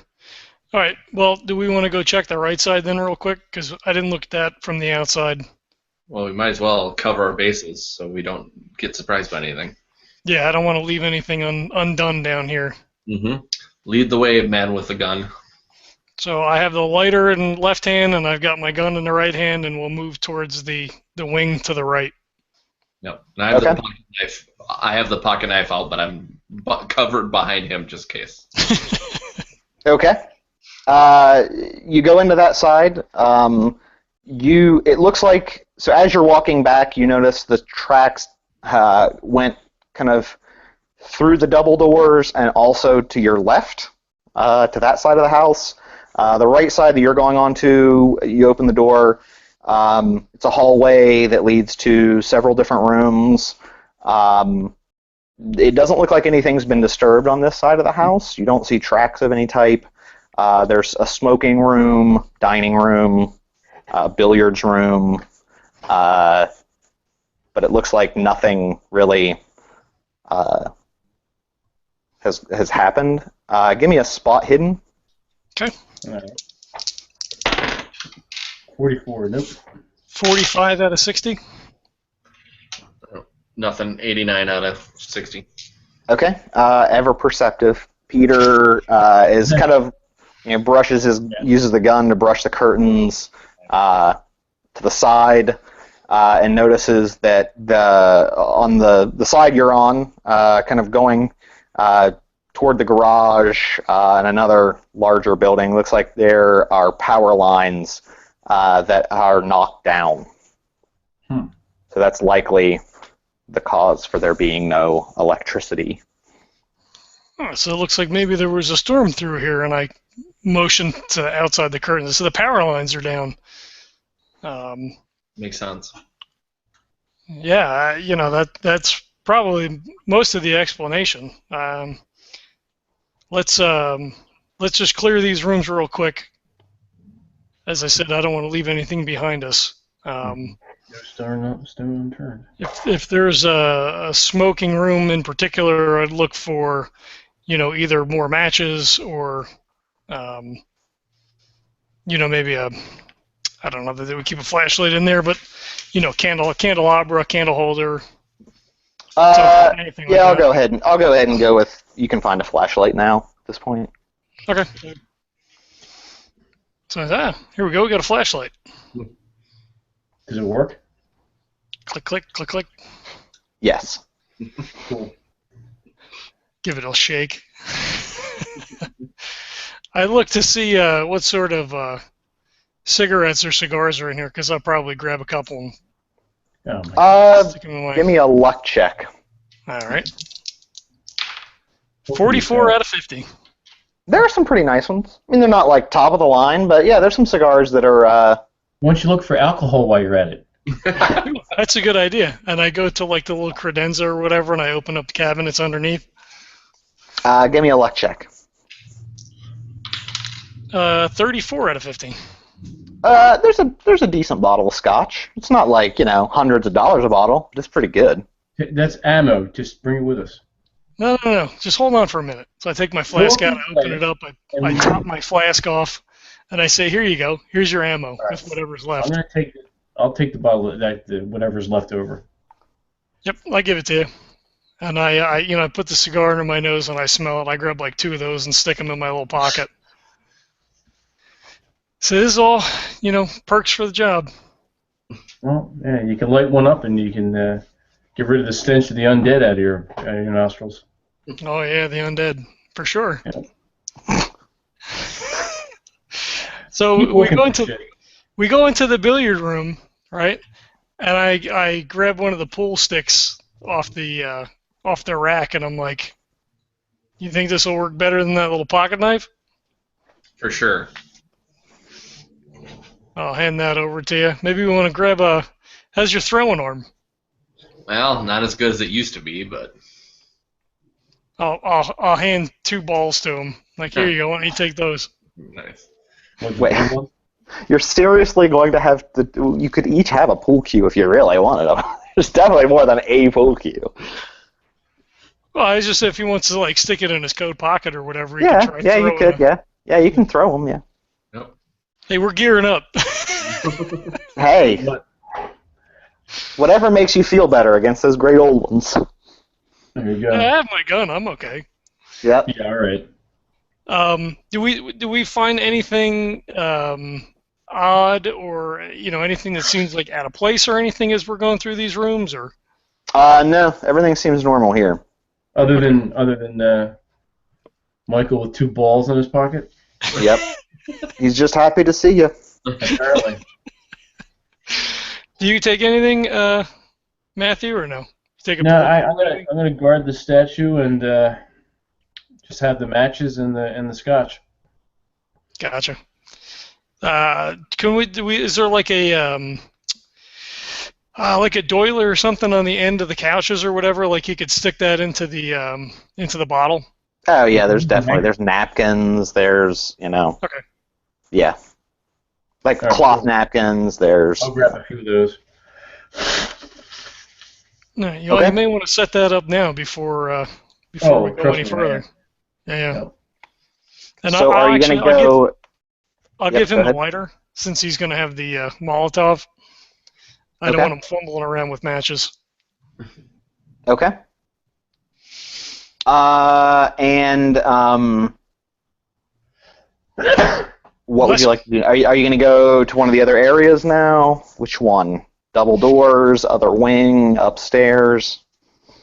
All right. Well, do we want to go check the right side then real quick? Because I didn't look at that from the outside. Well, we might as well cover our bases so we don't get surprised by anything. Yeah, I don't want to leave anything undone down here. Mm-hmm. Lead the way, man with the gun. So I have the lighter in left hand, and I've got my gun in the right hand, and we'll move towards the wing to the right. Yep. And I have the pocket knife. I have the pocket knife out, but I'm covered behind him just in case. Okay. You go into that side. It looks like, so as you're walking back, you notice the tracks went kind of through the double doors and also to your left, to that side of the house. The right side that you're going on to, you open the door. It's a hallway that leads to several different rooms. It doesn't look like anything's been disturbed on this side of the house. You don't see tracks of any type. There's a smoking room, dining room, billiards room, but it looks like nothing really has happened. Give me a spot hidden. Okay. All right. 44. Nope. 45 out of 60. Nothing. 89 out of 60. Okay. Ever perceptive. Peter is kind of uses the gun to brush the curtains to the side, and notices that on the side you're on, kind of going toward the garage and another larger building, looks like there are power lines that are knocked down. So that's likely the cause for there being no electricity. Oh, so it looks like maybe there was a storm through here, and I motioned to outside the curtains. So the power lines are down. Makes sense. Yeah, that's probably most of the explanation. Let's just clear these rooms real quick. As I said, I don't want to leave anything behind us. No stone unturned. If there's a smoking room in particular, I'd look for, either more matches or, maybe I don't know that they would keep a flashlight in there, but, candelabra, candle holder. Anything like I'll that. go ahead and go with. You can find a flashlight now at this point. Okay. So I thought, here we go. We got a flashlight. Does it work? Click, click, click, click. Yes. Cool. Give it a shake. I look to see what sort of cigarettes or cigars are in here, because I'll probably grab a couple and Oh my stick them in my... Give me a luck check. All right. 44 out of 50. There are some pretty nice ones. I mean, they're not like top of the line, but yeah, there's some cigars that are. Why don't you look for alcohol while you're at it? That's a good idea. And I go to like the little credenza or whatever, and I open up the cabinets underneath. Give me a luck check. 34 out of 50. There's a decent bottle of scotch. It's not like, hundreds of dollars a bottle. But it's pretty good. That's ammo. Just bring it with us. No. Just hold on for a minute. So I take my flask out, I open it up, I top my flask off, and I say, here you go. Here's your ammo with whatever's left. I'll take the bottle of whatever's left over. Yep, I give it to you. And I put the cigar under my nose and I smell it. I grab like 2 of those and stick them in my little pocket. So this is all, perks for the job. Well, yeah, you can light one up and you can get rid of the stench of the undead out of your nostrils. Oh yeah, the undead for sure. Yeah. So we go into the billiard room, right? And I grab one of the pool sticks off the rack, and I'm like, "You think this will work better than that little pocket knife?" For sure. I'll hand that over to you. Maybe we want to grab a. How's your throwing arm? Well, not as good as it used to be, but I'll hand 2 balls to him. Like, here you go. Why don't you take those? nice. Wait, you're seriously going to have to? You could each have a pool cue if you really wanted them. There's definitely more than a pool cue. Well, I just if he wants to like stick it in his coat pocket or whatever. He Yeah, can try yeah, you could, yeah, you can throw them, yeah. Yep. Hey, we're gearing up. Hey, whatever makes you feel better against those great old ones. There you go. I have my gun. I'm okay. Yep. Yeah, all right. Do we find anything odd or anything that seems like out of place or anything as we're going through these rooms or? No, everything seems normal here. Other than Michael with 2 balls in his pocket. Yep. He's just happy to see you. Apparently. Do you take anything, Matthew, or no? Take a No, I'm gonna guard the statue and just have the matches and the scotch. Gotcha. Is there like a doily or something on the end of the couches or whatever? Like you could stick that into the bottle. Oh yeah, there's napkins. There's Okay. Yeah. Like All right, cloth cool. napkins. There's. I'll grab a few of those. No, you Okay. may want to set that up now before we go any further. Yeah. Yep. And So are you going to go? I'll Yep, give him go a ahead. lighter since he's going to have the Molotov. I don't Okay. want him fumbling around with matches. Okay. And what would you like to do? Are you going to go to one of the other areas now? Which one? Double doors, other wing, upstairs?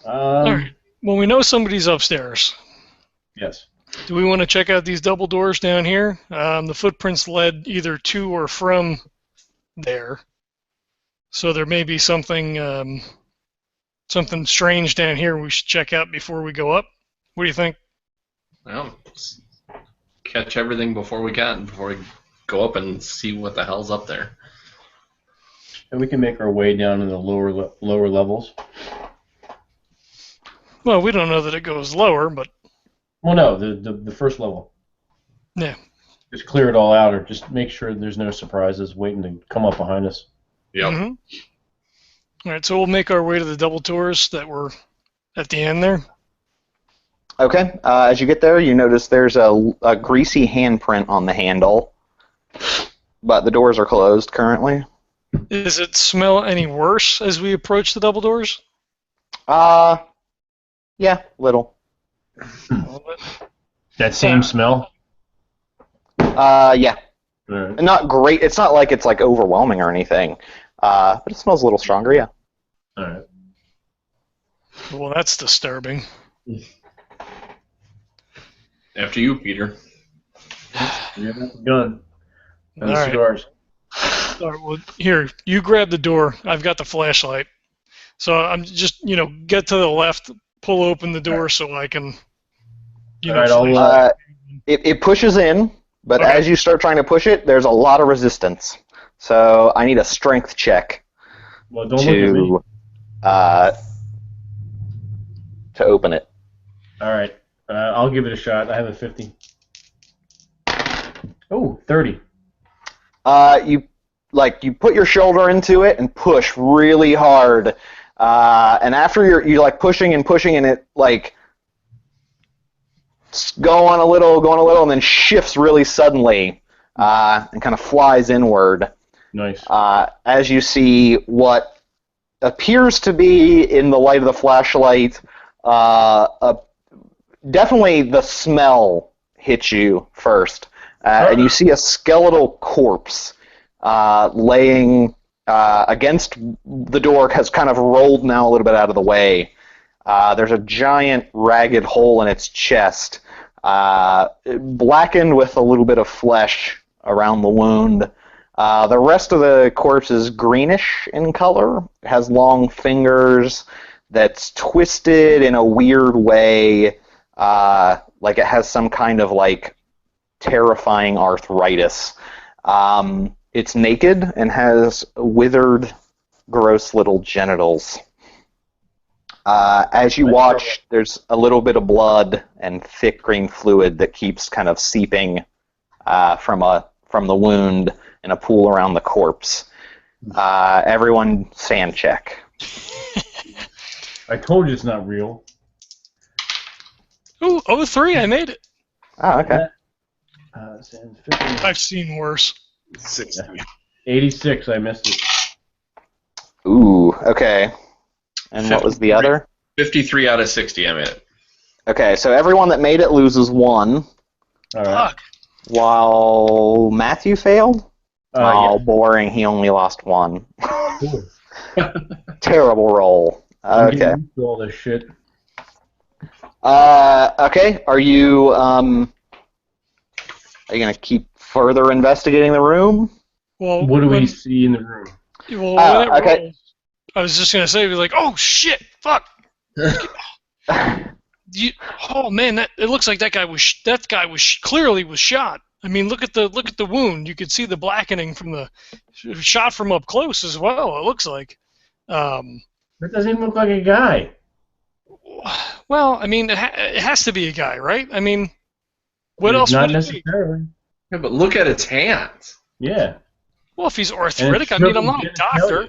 All right. Well, we know somebody's upstairs. Yes. Do we want to check out these double doors down here? The footprints led either to or from there. So there may be something strange down here we should check out before we go up. What do you think? Well, let's catch everything before we go up and see what the hell's up there. And we can make our way down in the lower levels. Well, we don't know that it goes lower, but Well, no, the first level. yeah. Just clear it all out, or just make sure there's no surprises waiting to come up behind us. Yep. Mm-hmm. All right, so we'll make our way to the double doors that were at the end there. Okay. As you get there, you notice there's a greasy handprint on the handle, but the doors are closed currently. Does it smell any worse as we approach the double doors? Yeah, little. A little bit. That same smell? Yeah. Right. Not great. It's not like it's like overwhelming or anything, but it smells a little stronger. Yeah. All right. Well, that's disturbing. After you, Peter. You have the gun and All the right. cigars. All right. Well, here, you grab the door. I've got the flashlight. So I'm just, get to the left, pull open the door so I can, All right, I'll, It pushes in, but Okay. as you start trying to push it, there's a lot of resistance. So I need a strength check well, don't look at me. To open it. All right, I'll give it a shot. I have a 50. Oh, 30. You put your shoulder into it and push really hard, and after you're like pushing and it like going a little, and then shifts really suddenly and kind of flies inward. Nice. As you see what appears to be in the light of the flashlight, definitely the smell hits you first, and you see a skeletal corpse laying against the door, has kind of rolled now a little bit out of the way. There's a giant ragged hole in its chest, blackened with a little bit of flesh around the wound. The rest of the corpse is greenish in color. It has long fingers that's twisted in a weird way, like it has some kind of like terrifying arthritis. It's naked and has withered, gross little genitals. As you watch, there's a little bit of blood and thick green fluid that keeps kind of seeping from the wound in a pool around the corpse. Everyone, sand check. I told you it's not real. Ooh, 03, I made it. Oh, okay. 50. I've seen worse. 60. 86, I missed it. Ooh, okay. And what was the other? 53 out of 60, I made it. Okay, so everyone that made it loses 1, All right. Fuck. while Matthew failed. Yeah. Boring. He only lost 1. Cool. Terrible roll. I'm Okay. getting used to all this shit. Okay. Are you gonna keep further investigating the room? Well, What do we when- see in the room? Well, when it okay. rolls, I was just gonna say, be like, oh shit, fuck. Oh man, it looks like that guy was clearly was shot. I mean, look at the wound. You could see the blackening from the shot from up close as well. It looks like. That doesn't even look like a guy. Well, I mean, it has to be a guy, right? I mean, what else Not would it be? necessarily. Yeah, but look at its hands. Yeah. Well, if he's And arthritic, I it's mean, I'm not a shriveled doctor.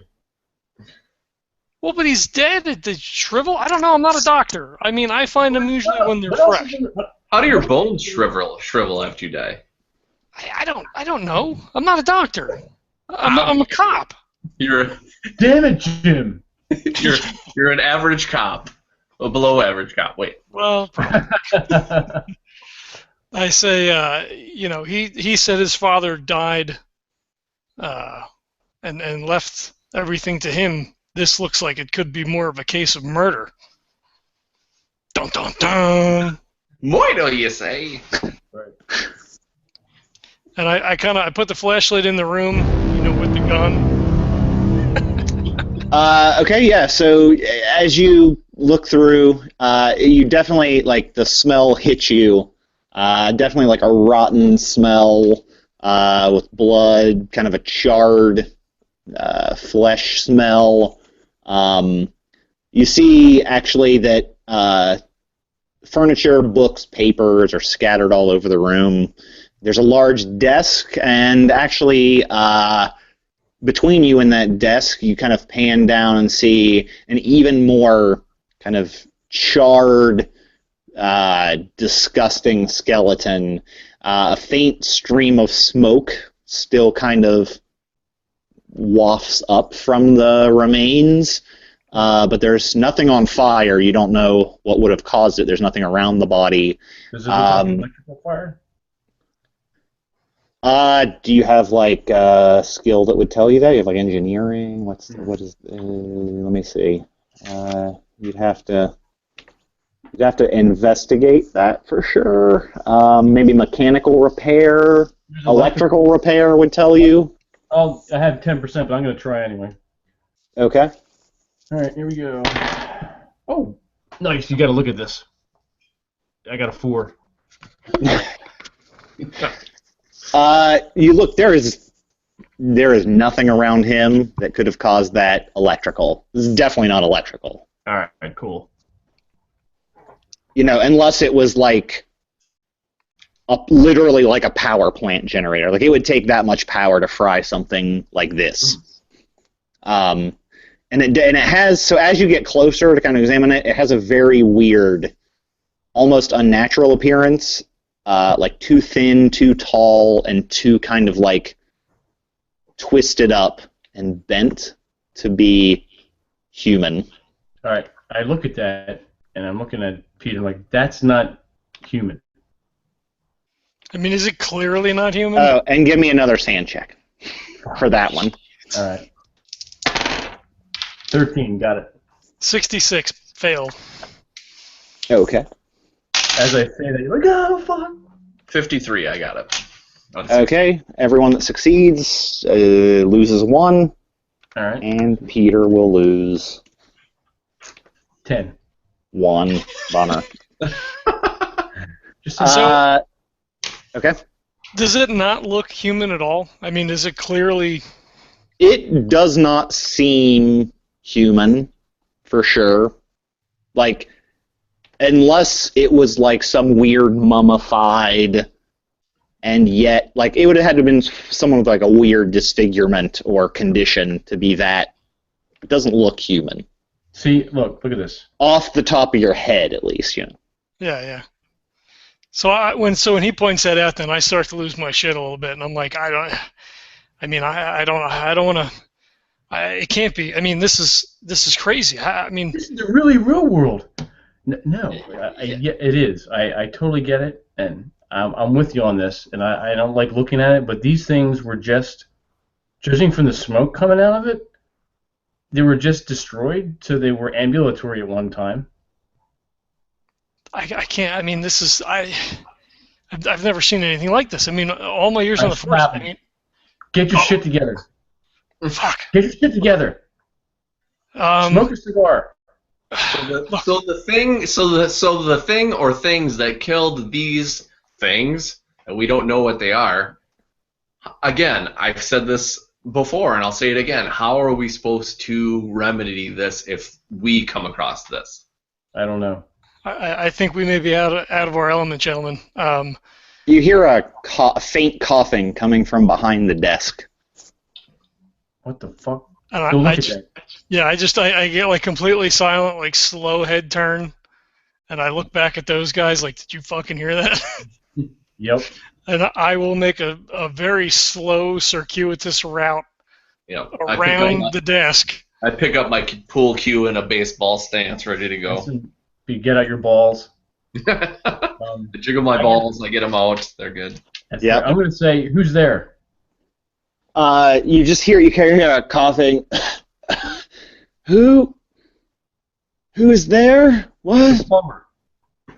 genitalia. Well, but he's dead. Did shrivel? I don't know. I'm not a doctor. I mean, I find them usually when they're What else fresh. is in the- How do your bones shrivel after you die? I don't know. I'm not a doctor. I'm a cop. You're Damn it, Jim. you're an average cop, a below average cop. Wait, Well, I say, he said his father died, and left everything to him. This looks like it could be more of a case of murder. Dun dun dun. Moito, you say? Right. And I put the flashlight in the room, with the gun. Okay, yeah. So as you look through, you definitely like the smell hits you. Definitely like a rotten smell with blood, kind of a charred flesh smell. You see actually that furniture, books, papers are scattered all over the room. There's a large desk, and actually between you and that desk, you kind of pan down and see an even more kind of charred, disgusting skeleton. A faint stream of smoke still kind of wafts up from the remains, but there's nothing on fire. You don't know what would have caused it. There's nothing around the body. Does it look like an electrical fire? Do you have like skill that would tell you that? You have like engineering. What is? Let me see. You'd have to investigate that for sure. Maybe mechanical repair, electrical repair would tell you. I have 10%, but I'm going to try anyway. Okay. All right, here we go. Oh, nice. You got to look at this. I got a 4. You look. There is nothing around him that could have caused that electrical. This is definitely not electrical. All right, cool. You know, unless it was like literally like a power plant generator. Like it would take that much power to fry something like this. And it has, so as you get closer to kind of examine it, it has a very weird, almost unnatural appearance. Like too thin, too tall, and too kind of like twisted up and bent to be human. All right, I look at that, and I'm looking at Peter like, that's not human. I mean, is it clearly not human? Oh, and give me another sand check for that one. All right. 13, got it. 66, fail. Okay. As I say that, you're like, oh, fuck. 53, I got it. Okay, everyone that succeeds loses 1. All right. And Peter will lose 10. 1. Bummer. So, okay. Does it not look human at all? I mean, is it clearly... It does not seem human, for sure. Like, unless it was like some weird mummified, and yet, like, it would have had to have been someone with like a weird disfigurement or condition to be that. It doesn't look human. See, look at this. Off the top of your head, at least, you know. Yeah. So when he points that out, then I start to lose my shit a little bit, and I'm like, I don't want to. It can't be. I mean, this is crazy. I mean, this is the really real world. No, yeah, it is. I totally get it, and I'm with you on this. And I don't like looking at it, but these things were just, judging from the smoke coming out of it, they were just destroyed. So they were ambulatory at one time. I can't. I mean, this is I've never seen anything like this. I mean, all my years on the force. I mean, get your shit together. Fuck. Get your shit together. Smoke a cigar. So the thing or things that killed these things, and we don't know what they are. Again, I've said this before, and I'll say it again. How are we supposed to remedy this if we come across this? I don't know. I think we may be out of our element, gentlemen. You hear a faint coughing coming from behind the desk. What the fuck? And I get like completely silent, like slow head turn, and I look back at those guys like, did you fucking hear that? Yep. And I will make a very slow, circuitous route around the desk. I pick up my pool cue in a baseball stance, ready to go. You get out your balls. I jiggle my balls, I get them out. They're good. Yeah. I'm going to say, who's there? You just hear a coughing. Who is there? What? Plumber.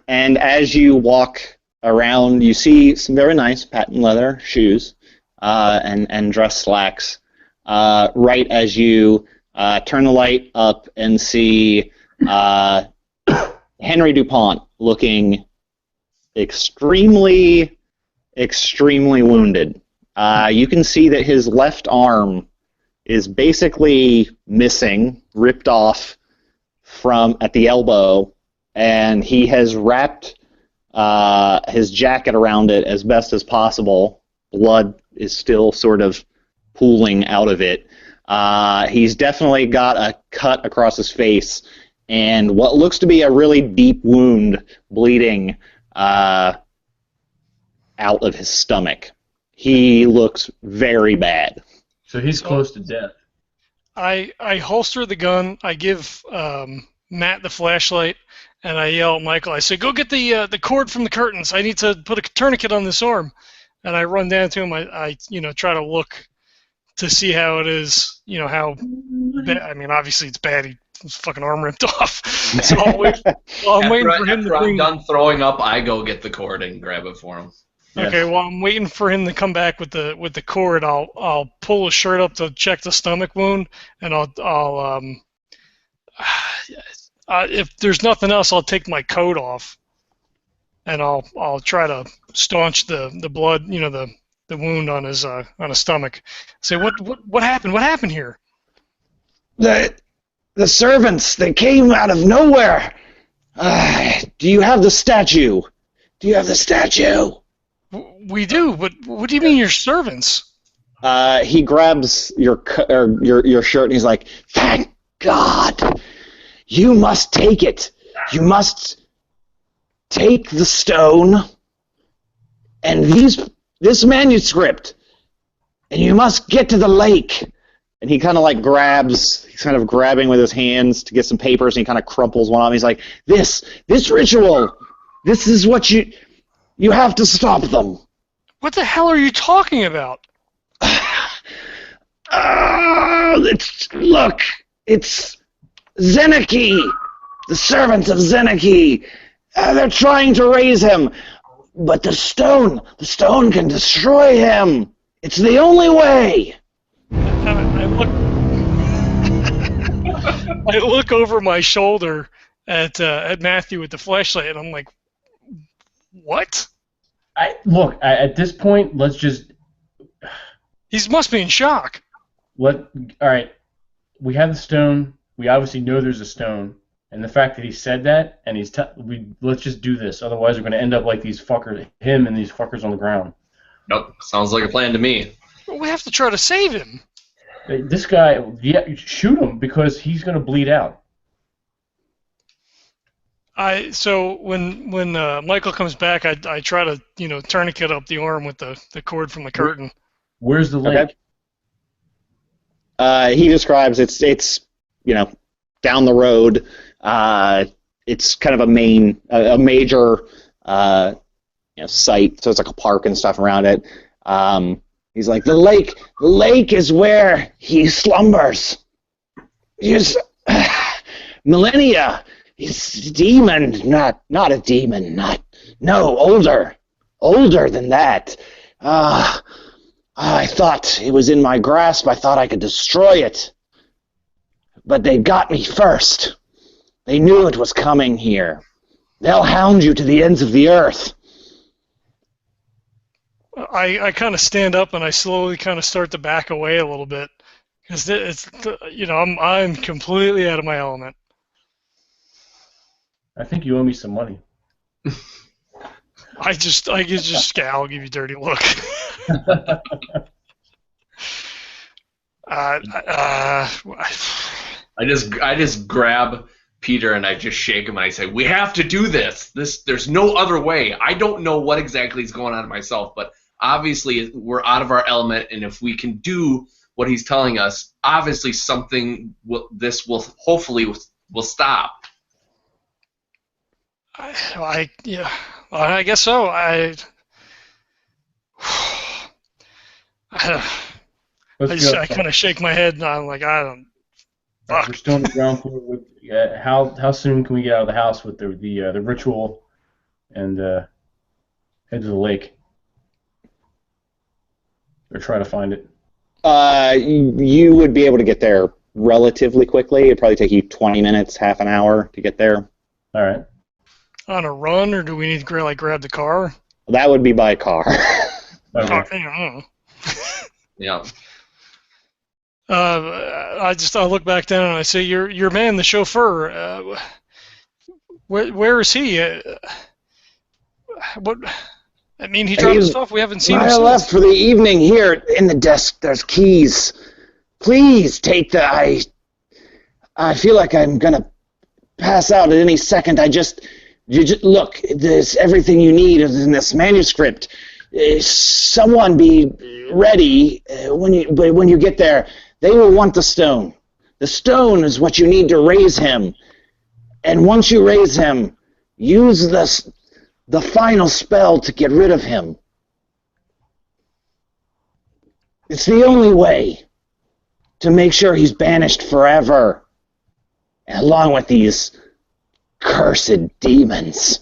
And as you walk around, you see some very nice patent leather shoes and dress slacks. Right as you turn the light up and see Henry DuPont looking extremely, extremely wounded. You can see that his left arm is basically missing, ripped off from at the elbow, and he has wrapped his jacket around it as best as possible. Blood is still sort of pooling out of it. He's definitely got a cut across his face and what looks to be a really deep wound bleeding out of his stomach. He looks very bad. So he's close to death. I holster the gun. I give Matt the flashlight, and I yell at Michael. I say, "Go get the cord from the curtains. I need to put a tourniquet on this arm." and I run down to him. I try to look to see how it is. How bad. I mean, obviously it's bad. His fucking arm ripped off. So I'm waiting for him to after I'm bring. done throwing up, I go get the cord and grab it for him. Okay, well, I'm waiting for him to come back with the cord. I'll pull his shirt up to check the stomach wound, and if there's nothing else, I'll take my coat off, and I'll try to staunch the blood, the wound on his stomach. Say, what happened? What happened here? The servants, they came out of nowhere. Do you have the statue? Do you have the statue? We do, but what do you mean your servants? He grabs your shirt and he's like, "Thank God! You must take it. You must take the stone and this manuscript, and you must get to the lake." And he kind of like he's kind of grabbing with his hands to get some papers, and he kind of crumples one of them. He's like, this ritual, this is what you have to stop them. What the hell are you talking about? It's Xnaaki, the servants of Xnaaki. They're trying to raise him, but the stone can destroy him. It's the only way. I look over my shoulder at Matthew with the flashlight, and I'm like, "What?" At this point, let's just. He must be in shock. All right, we have the stone. We obviously know there's a stone, and the fact that he said that, and let's just do this. Otherwise, we're going to end up like these fuckers, him and these fuckers on the ground. Nope, sounds like a plan to me. We have to try to save him. This guy, shoot him because he's going to bleed out. So when Michael comes back, I try to tourniquet up the arm with the cord from the curtain. Where's the lake? Okay. He describes it's down the road. It's kind of a major site, so it's like a park and stuff around it. He's like, the lake is where he slumbers. He's millennia. He's a demon, not a demon, older than that. I thought it was in my grasp. I thought I could destroy it. But they got me first. They knew it was coming here. They'll hound you to the ends of the earth. I kind of stand up and I slowly kind of start to back away a little bit because I'm completely out of my element. I think you owe me some money. I just scowl, give you a dirty look. I just grab Peter and I just shake him and I say, "We have to do this. There's no other way. I don't know what exactly is going on myself, but obviously we're out of our element, and if we can do what he's telling us, obviously this will hopefully stop." I guess so. I kind of shake my head and I'm like, I don't. Fuck. We're still on the ground floor. How soon can we get out of the house with the ritual and head to the lake or try to find it? You would be able to get there relatively quickly. It'd probably take you 20 minutes, half an hour to get there. All right. On a run, or do we need to grab the car? That would be by car. Okay. Yeah. I look back down and I say, your man, the chauffeur. Where is he? What? I mean, he dropped stuff. We haven't seen him since. I left for the evening. Here in the desk, there's keys. Please take the. I feel like I'm gonna pass out at any second. You just look. There's everything you need is in this manuscript. Someone be ready when you get there. They will want the stone. The stone is what you need to raise him. And once you raise him, use the final spell to get rid of him. It's the only way to make sure he's banished forever, along with these cursed demons.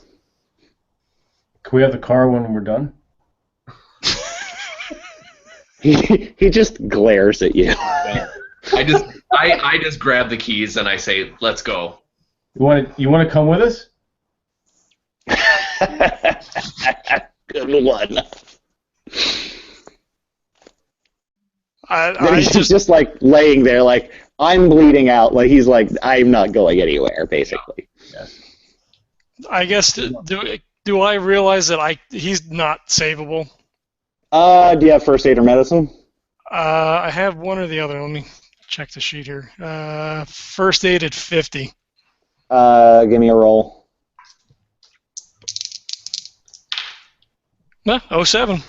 Can we have the car when we're done? He just glares at you. I just grab the keys and I say, "Let's go." You want to come with us? Good one. I He's just like laying there, like I'm bleeding out. Like he's like, I'm not going anywhere, basically. Yes. I guess do I realize that he's not savable? Do you have first aid or medicine? I have one or the other. Let me check the sheet here. First aid at 50. Give me a roll. No, 07.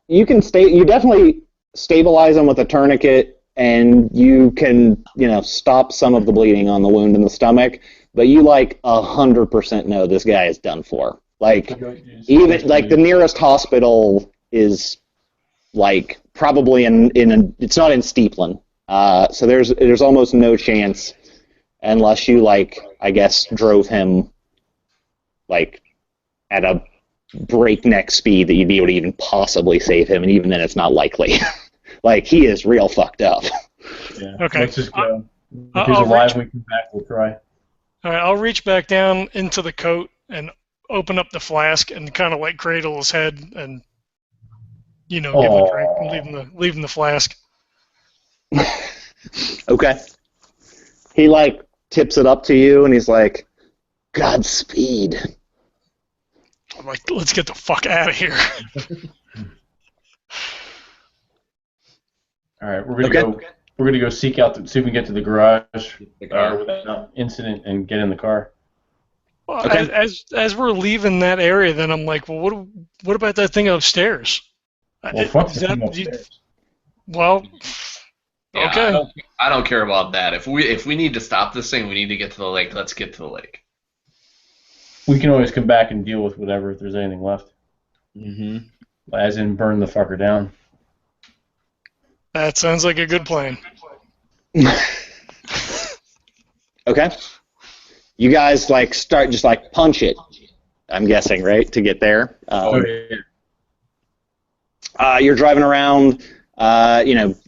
You can you definitely stabilize him with a tourniquet, and you can, stop some of the bleeding on the wound in the stomach. But you 100% know this guy is done for. Even the nearest hospital is probably it's not in Steepland. So there's almost no chance unless you I guess drove him at a breakneck speed that you'd be able to even possibly save him, and even then it's not likely. He is real fucked up. Yeah. Okay. Let's just go. If he's alive, we come back. We'll try. All right, I'll reach back down into the coat and open up the flask and kind of cradle his head and give him a drink and leave him the flask. Okay. He tips it up to you and he's like, Godspeed. I'm like, let's get the fuck out of here. All right, we're gonna go seek out see if we can get to the garage without incident and get in the car. Well, Okay. as we're leaving that area, then I'm like, well, what about that thing upstairs? Well, fuck Is the that- thing do upstairs. Well, Yeah, okay. I don't care about that. If we need to stop this thing, we need to get to the lake. Let's get to the lake. We can always come back and deal with whatever if there's anything left. Mm-hmm. As in burn the fucker down. That sounds like a good plan. Okay. You guys start just punch it. I'm guessing, right, to get there. You're driving around,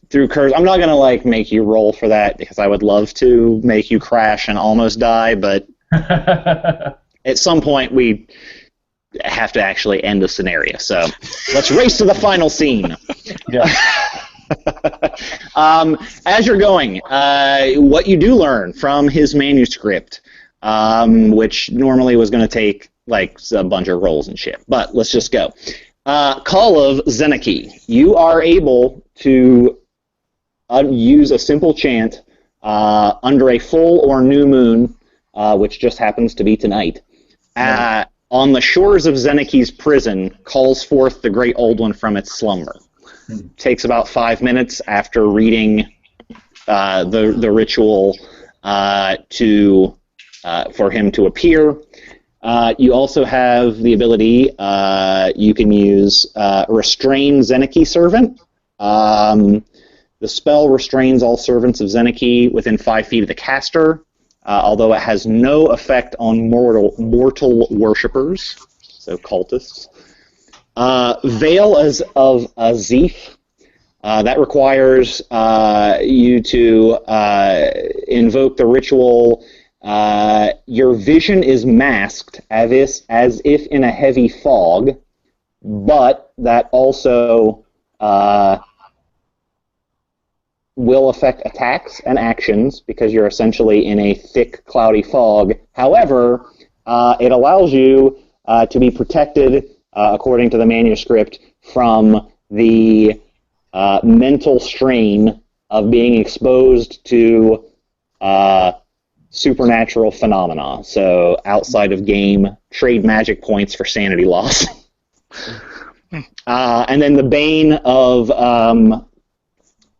through curves. I'm not gonna make you roll for that because I would love to make you crash and almost die, but at some point we have to actually end the scenario. So let's race to the final scene. Yeah. As you're going, what you do learn from his manuscript, which normally was going to take a bunch of rolls and shit, but let's just go. Call of Xnaaki. You are able to use a simple chant under a full or new moon, which just happens to be tonight. On the shores of Xnaaki's prison, calls forth the Great Old One from its slumber. Takes about 5 minutes after reading the ritual for him to appear. You also have the ability, you can use Restrain Xnaaki Servant. The spell restrains all servants of Xnaaki within 5 feet of the caster, although it has no effect on mortal worshippers, so cultists. Veil of Azif. That requires you to invoke the ritual. Your vision is masked as if in a heavy fog, but that also will affect attacks and actions because you're essentially in a thick, cloudy fog. However, it allows you to be protected, according to the manuscript, from the mental strain of being exposed to supernatural phenomena. So outside of game, trade magic points for sanity loss. And then the Bane of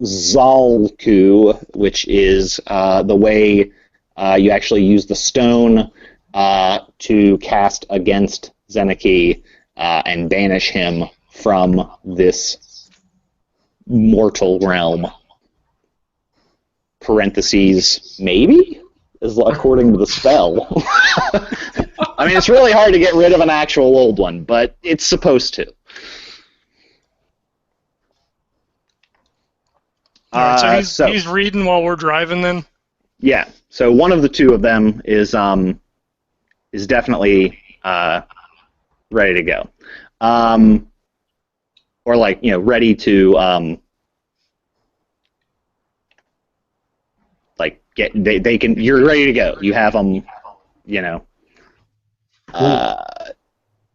Zalku, which is the way you actually use the stone to cast against Xnaaki and banish him from this mortal realm. Parentheses, maybe? Is according to the spell. I mean, it's really hard to get rid of an actual old one, but it's supposed to. All right, so he's reading while we're driving then? Yeah, so one of the two of them is definitely ready to go. Or like, ready to like they can, you're ready to go. You have them, and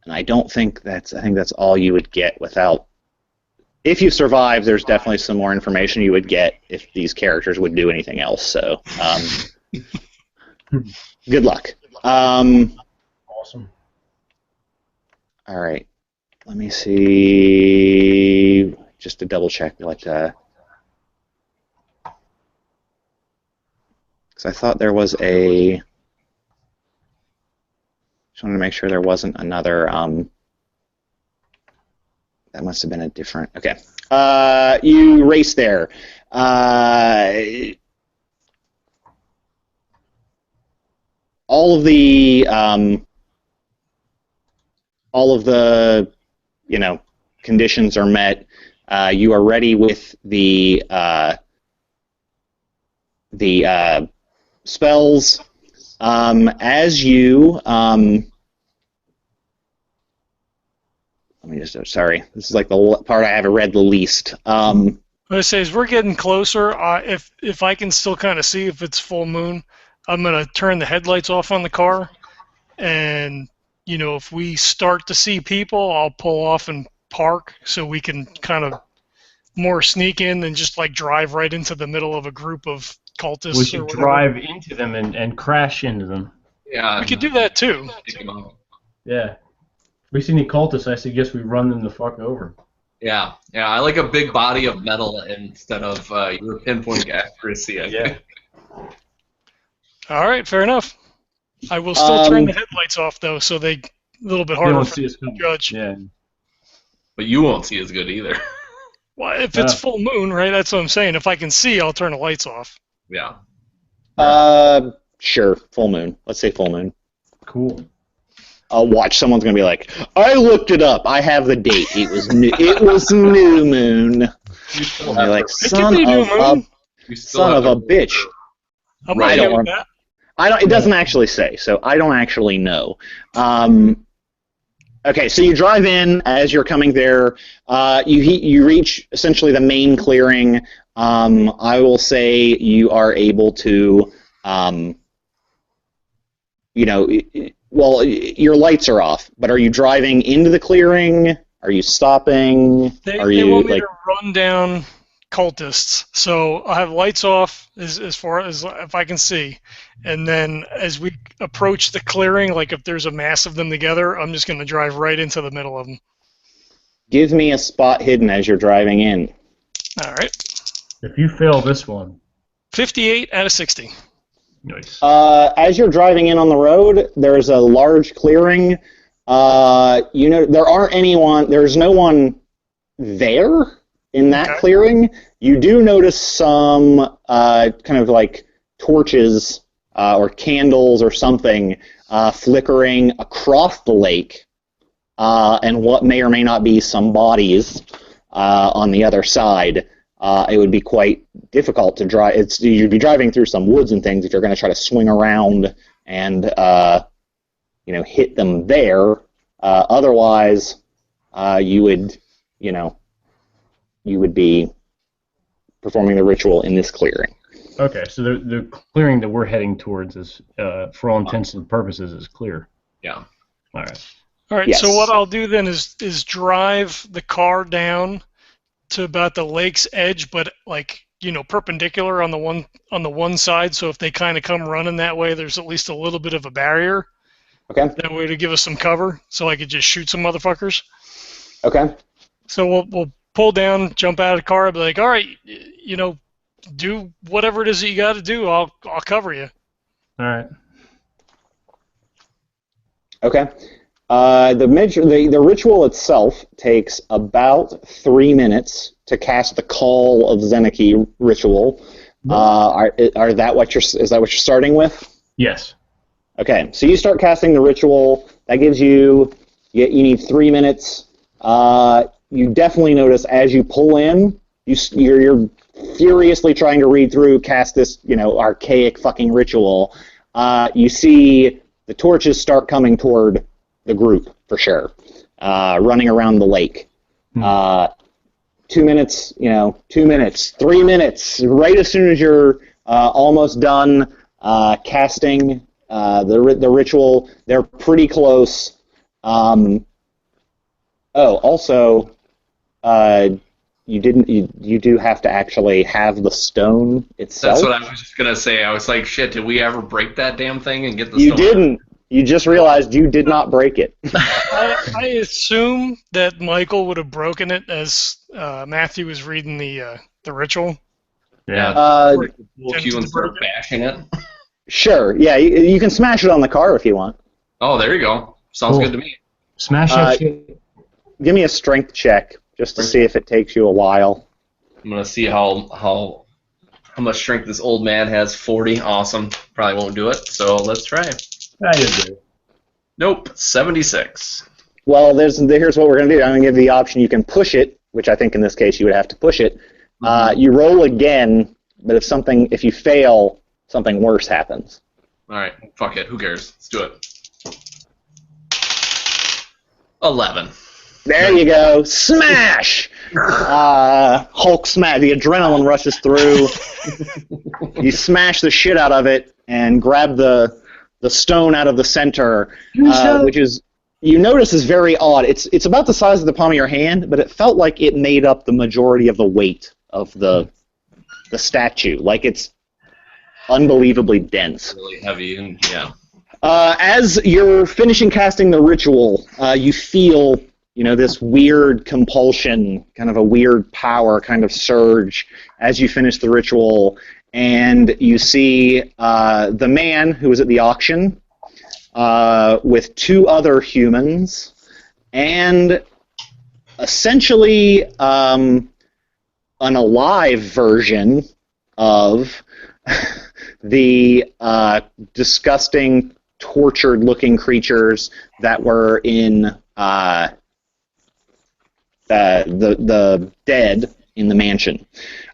I think that's all you would get without. If you survive, there's definitely some more information you would get if these characters would do anything else. So, good luck. Awesome. All right. Let me see. Just to double check what. Because I thought there was a. Just wanted to make sure there wasn't another. That must have been a different. Okay. You race there. All of the conditions are met. You are ready with the spells. As you let me just. Sorry, this is like the part I haven't read the least. What I say is we're getting closer. If I can still kind of see if it's full moon, I'm gonna turn the headlights off on the car, and if we start to see people, I'll pull off and park so we can kind of more sneak in than just like drive right into the middle of a group of cultists. We should drive into them and crash into them. Yeah. We could do that too. Yeah. If we see any cultists, I suggest we run them the fuck over. Yeah. I like a big body of metal instead of your pinpoint accuracy. Yeah. All right, fair enough. I will still turn the headlights off though, so they a little bit harder for the judge. Yeah. But you won't see as good either. Well, if it's full moon, right? That's what I'm saying. If I can see, I'll turn the lights off. Yeah. Sure. Full moon. Let's say full moon. Cool. I'll watch. Someone's gonna be like, "I looked it up. I have the date. It was new. It was new moon." You I'll be like, "Son of a bitch." I'm I okay don't. with that. I don't. It doesn't actually say, so I don't actually know. Okay, so you drive in. As you're coming there, you reach essentially the main clearing. I will say you are able to, well, your lights are off, but are you driving into the clearing? Are you stopping? They want me to run down cultists, so I have lights off as far as if I can see, and then as we approach the clearing, like if there's a mass of them together, I'm just going to drive right into the middle of them. Give me a spot hidden as you're driving in. All right. If you fail this one. 58 out of 60. Nice. As you're driving in on the road, there's a large clearing. There aren't anyone. There's no one there in that clearing. You do notice some kind of like torches or candles or something flickering across the lake, and what may or may not be some bodies on the other side. It would be quite difficult to drive. You'd be driving through some woods and things if you're going to try to swing around and hit them there. Otherwise, you would be performing the ritual in this clearing. Okay, so the clearing that we're heading towards is, for all intents and purposes, is clear. Yeah. All right. All right. Yes. So what I'll do then is drive the car down to about the lake's edge, but perpendicular on the one side. So if they kind of come running that way, there's at least a little bit of a barrier. Okay. That way to give us some cover, so I could just shoot some motherfuckers. Okay. So we'll pull down, jump out of the car, and be like, all right, do whatever it is that you got to do. I'll cover you. All right. Okay. The ritual itself takes about 3 minutes to cast the Call of Xnaaki ritual. Is that what you're starting with? Yes. Okay, so you start casting the ritual. That gives you need 3 minutes. You definitely notice as you pull in, you're furiously trying to read through, cast this archaic fucking ritual. You see the torches start coming toward the group for sure, running around the lake. 2 minutes, 2 minutes, 3 minutes. Right as soon as you're almost done casting the ritual, they're pretty close. Also, you do have to actually have the stone itself. That's what I was just gonna say. I was like, shit, did we ever break that damn thing and get the You stone? didn't. You just realized you did not break it. I assume that Michael would have broken it as Matthew was reading the ritual. Yeah. You and start bashing it. Sure. Yeah, you can smash it on the car if you want. Oh, there you go. Sounds good to me. Smash that shit. Give me a strength check just to see if it takes you a while. I'm gonna see how much strength this old man has. 40. Awesome. Probably won't do it. So let's try. Nope. 76. Well, here's what we're going to do. I'm going to give you the option. You can push it, which I think in this case you would have to push it. You roll again, but if you fail, something worse happens. All right. Fuck it. Who cares? Let's do it. 11. There you go. Smash! Hulk smash. The adrenaline rushes through. You smash the shit out of it and grab the stone out of the center, which is, you notice, is very odd. It's about the size of the palm of your hand, but it felt like it made up the majority of the weight of the statue. Like it's unbelievably dense. Really heavy and yeah. As you're finishing casting the ritual, you feel this weird compulsion, kind of a weird power kind of surge as you finish the ritual. And you see the man who was at the auction with 2 other humans and essentially an alive version of the disgusting, tortured-looking creatures that were in the dead in the mansion.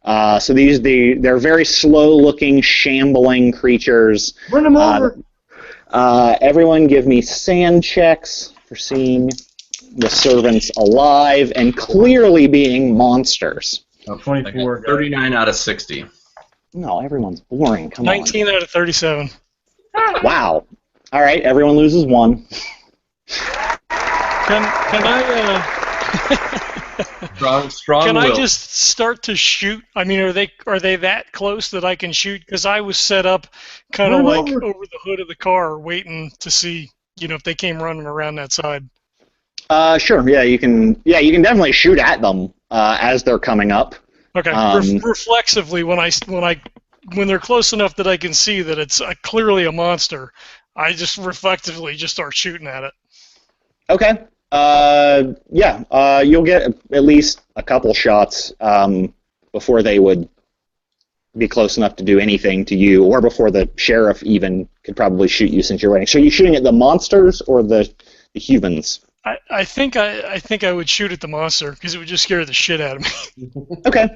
So they're very slow-looking, shambling creatures. Run them over. Everyone give me sand checks for seeing the servants alive and clearly being monsters. 24. 39 out of 60. No, everyone's boring. Come 19 out of 37. on. Wow. All right, everyone loses 1. Can I Strong Can will. I just start to shoot? I mean, are they that close that I can shoot? Because I was set up kind of like over the hood of the car, waiting to see, if they came running around that side. Sure. Yeah, you can. Yeah, you can definitely shoot at them as they're coming up. Okay. Reflexively, when they're close enough that I can see that it's clearly a monster, I just reflexively just start shooting at it. Okay. You'll get at least a couple shots before they would be close enough to do anything to you, or before the sheriff even could probably shoot you since you're waiting. So are you shooting at the monsters or the humans? I think I would shoot at the monster because it would just scare the shit out of me. Okay.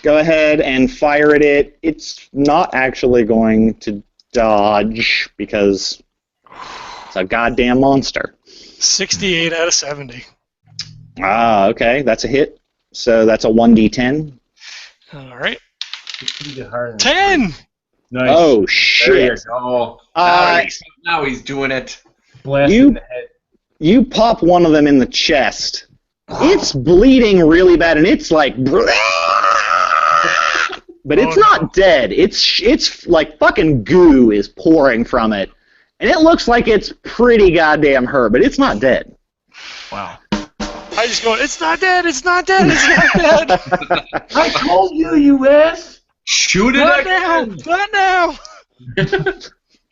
Go ahead and fire at it. It's not actually going to dodge because it's a goddamn monster. 68 out of 70. Ah, okay. That's a hit. So that's a 1d10. All right. 10! 10! Nice. Oh, shit. Oh, now he's doing it. Blast in the head. You pop one of them in the chest. It's bleeding really bad, and it's like... But it's not dead. It's like fucking goo is pouring from it. And it looks like it's pretty goddamn hurt, but it's not dead. Wow. I just go, it's not dead, it's not dead, it's not dead. I told you, you ass! Shoot it Not now, not now.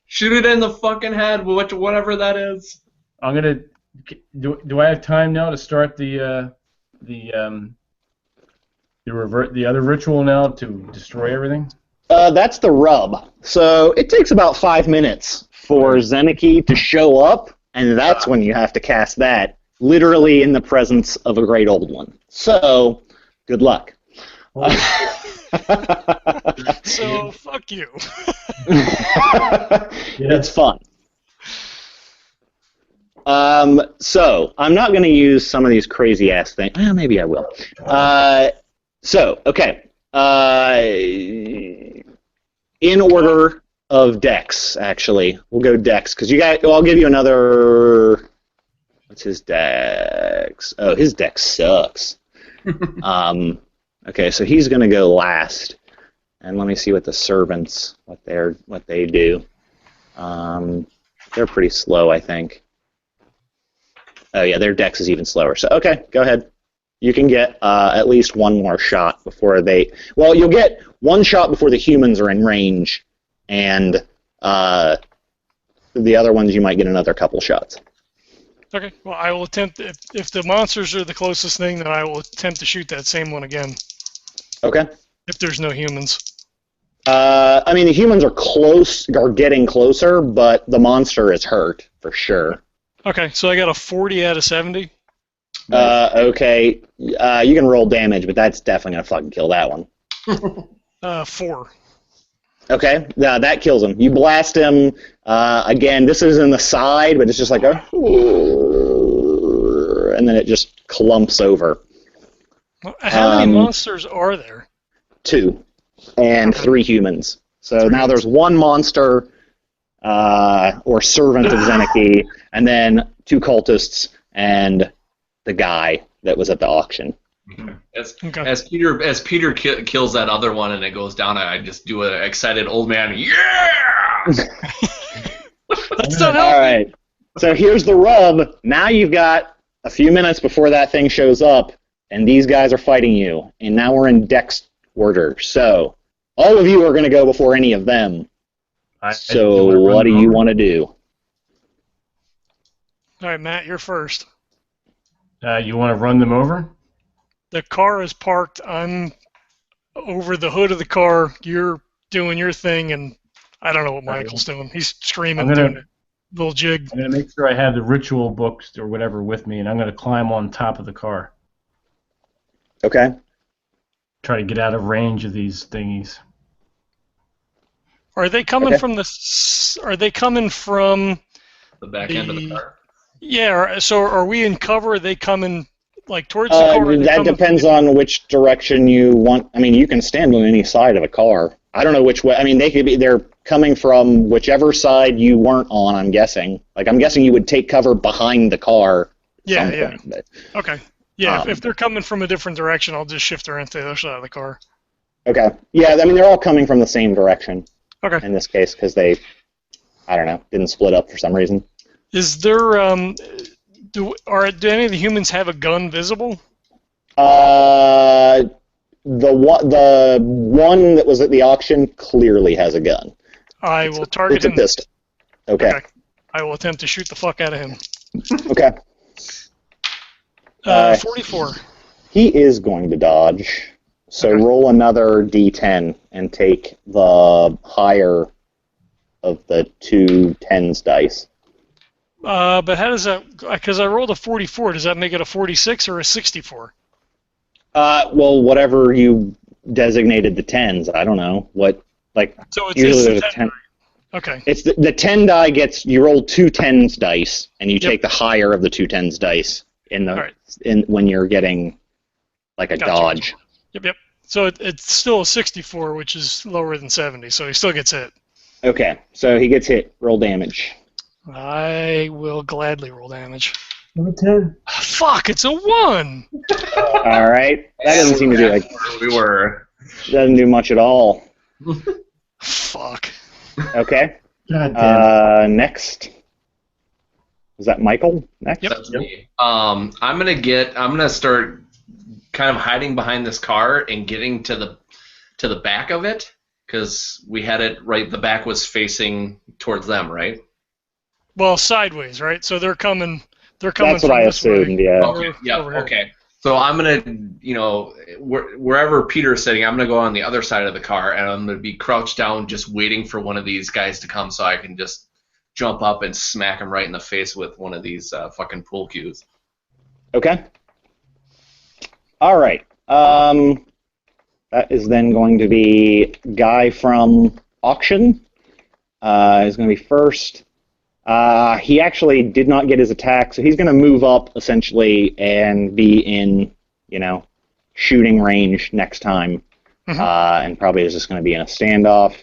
Shoot it in the fucking head, whatever that is. I'm gonna. Do I have time now to start the other ritual now to destroy everything? That's the rub. So it takes about 5 minutes for Xnaaki to show up, and that's when you have to cast that, literally in the presence of a great old one. So, good luck. So, fuck you. It's fun. So, I'm not going to use some of these crazy-ass things. Well, maybe I will. Okay. In order of dex, actually. We'll go dex, because I'll give you another... What's his dex? Oh, his dex sucks. Okay, so he's going to go last. And let me see what the servants, what they do. They're pretty slow, I think. Oh, yeah, their dex is even slower. So, okay, go ahead. You can get at least one more shot before they... Well, you'll get one shot before the humans are in range, and the other ones you might get another couple shots. Okay, well, I will attempt... If the monsters are the closest thing, then I will attempt to shoot that same one again. Okay. If there's no humans. I mean, the humans are getting closer, but the monster is hurt, for sure. Okay, so I got a 40 out of 70. Okay. You can roll damage, but that's definitely going to fucking kill that one. 4. Okay, that kills him. You blast him. Again, this is in the side, but it's just like a... And then it just clumps over. How many monsters are there? 2. And 3 humans. So now there's 1 monster or servant of Xnaaki, and then 2 cultists and the guy that was at the auction. As Peter kills that other one and it goes down, I just do an excited old man. Yeah! That's not All right. So here's the rub. Now you've got a few minutes before that thing shows up, and these guys are fighting you. And now we're in dex order. So all of you are going to go before any of them. So what do you want to do? All right, Matt, you're first. You want to run them over? The car is parked. I'm over the hood of the car. You're doing your thing, and I don't know what Michael's doing. He's screaming, doing a little jig. I'm going to make sure I have the ritual books or whatever with me, and I'm going to climb on top of the car. Okay. Try to get out of range of these thingies. Are they coming from the? Are they coming from the back end of the car? Yeah. So are we in cover? Are they coming like towards the car? That depends on which direction you want. I mean, you can stand on any side of a car. I don't know which way. I mean, they're coming from whichever side you weren't on. I'm guessing. I'm guessing you would take cover behind the car. Yeah. Okay. Yeah. If they're coming from a different direction, I'll just shift around to the other side of the car. Okay. Yeah. I mean, they're all coming from the same direction. Okay. In this case, because they, I don't know, didn't split up for some reason. Is there do any of the humans have a gun visible? The one that was at the auction clearly has a gun. I will target him. It's a pistol. Okay. I will attempt to shoot the fuck out of him. Okay. 44. He is going to dodge. So roll another d10 and take the higher of the 2 10s dice. But how does that... Because I rolled a 44, does that make it a 46 or a 64? Well, whatever you designated the 10s, I don't know. So it's usually there's a 10. Okay. It's the 10 die gets... You roll 2 10s dice, and you take the higher of the 2 10s dice when you're getting a dodge. Yep. So it's still a 64, which is lower than 70, so he still gets hit. Okay, so he gets hit. Roll damage. I will gladly roll damage. Number 10. Fuck, it's a 1! All right. That doesn't seem to do doesn't do much at all. Fuck. Okay. God damn. Next. Is that Michael? Next? Yep. That's me. I'm gonna start kind of hiding behind this car and getting to the back of it, because we had it right. The back was facing towards them, right? Well, sideways, right? So they're coming. They're coming That's what from I this way. assumed. Yeah. Okay. Yeah. Over here. Okay. So I'm gonna, wherever Peter's sitting, I'm gonna go on the other side of the car, and I'm gonna be crouched down, just waiting for one of these guys to come, so I can just jump up and smack him right in the face with one of these fucking pool cues. Okay. All right. That is then going to be Guy from Auction. Is going to be first. He actually did not get his attack, so he's going to move up essentially and be in, shooting range next time, and probably is just going to be in a standoff.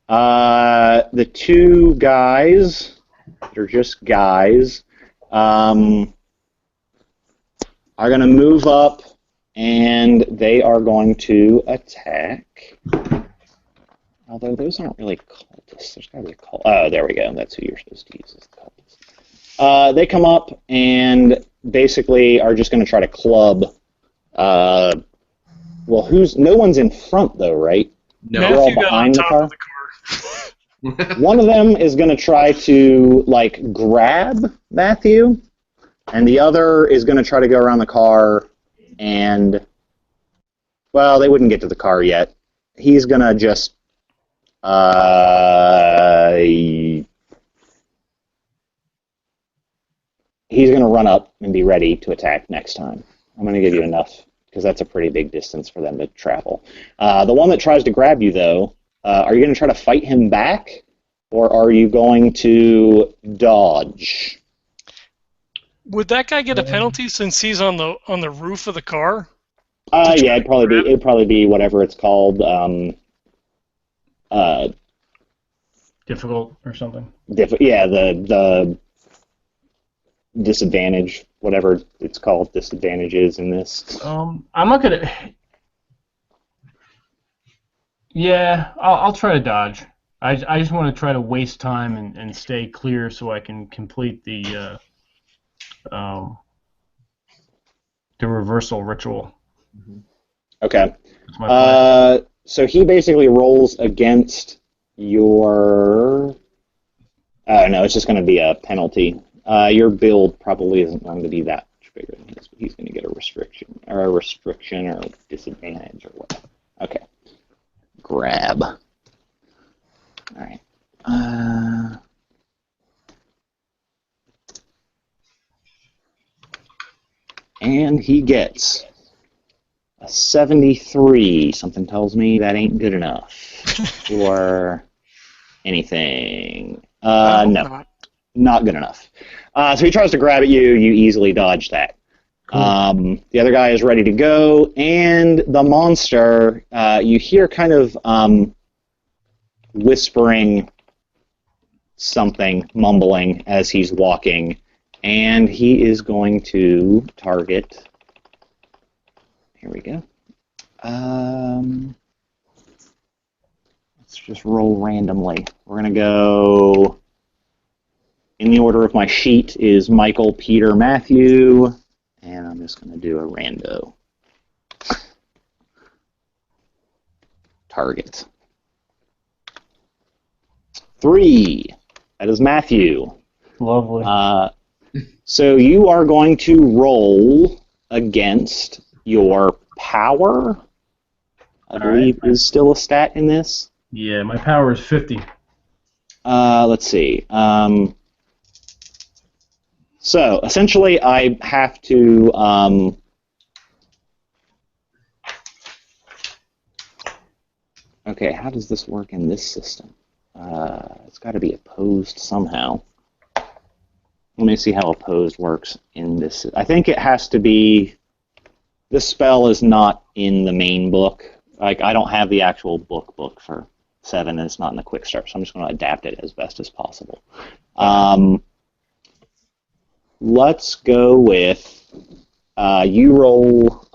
The two guys, they're just guys, are going to move up, and they are going to attack. Although those aren't really cultists. There's got to be a cult. Oh, there we go. That's who you're supposed to use as the cultist. They come up and basically are just going to try to club. No one's in front though, right? No. They're all Matthew got on behind the top car. of the car. One of them is going to try to grab Matthew, and the other is going to try to go around the car and, well, they wouldn't get to the car yet. He's going to just he's going to run up and be ready to attack next time. I'm going to give you enough, because that's a pretty big distance for them to travel. The one that tries to grab you, though, are you going to try to fight him back, or are you going to dodge? Would that guy get a penalty since he's on the roof of the car? Yeah, it'd probably be whatever it's called. Difficult or something. The disadvantage, whatever it's called, disadvantages in this. I'm not gonna. Yeah, I'll try to dodge. I just want to try to waste time and stay clear so I can complete the reversal ritual. Okay. That's my plan. So he basically rolls against your. Oh no, it's just going to be a penalty. Your build probably isn't going to be that much bigger than his, but he's going to get a restriction or disadvantage or whatever. Okay. Grab. All right. And he gets a 73. Something tells me that ain't good enough for anything. No, not good enough. So he tries to grab at you. You easily dodge that. Cool. The other guy is ready to go, and the monster, you hear kind of whispering something, mumbling as he's walking, and he is going to target. Here we go. Let's just roll randomly. We're going to go, in the order of my sheet, is Michael, Peter, Matthew, and I'm just going to do a rando. Target. 3. That is Matthew. Lovely. So you are going to roll against your power, I believe is still a stat in this. Yeah, my power is 50. Let's see. So essentially I have to okay, how does this work in this system? It's got to be opposed somehow. Let me see how opposed works in this. I think it has to be. This spell is not in the main book. Like, I don't have the actual book for 7, and it's not in the quick start, so I'm just going to adapt it as best as possible. Let's go with you roll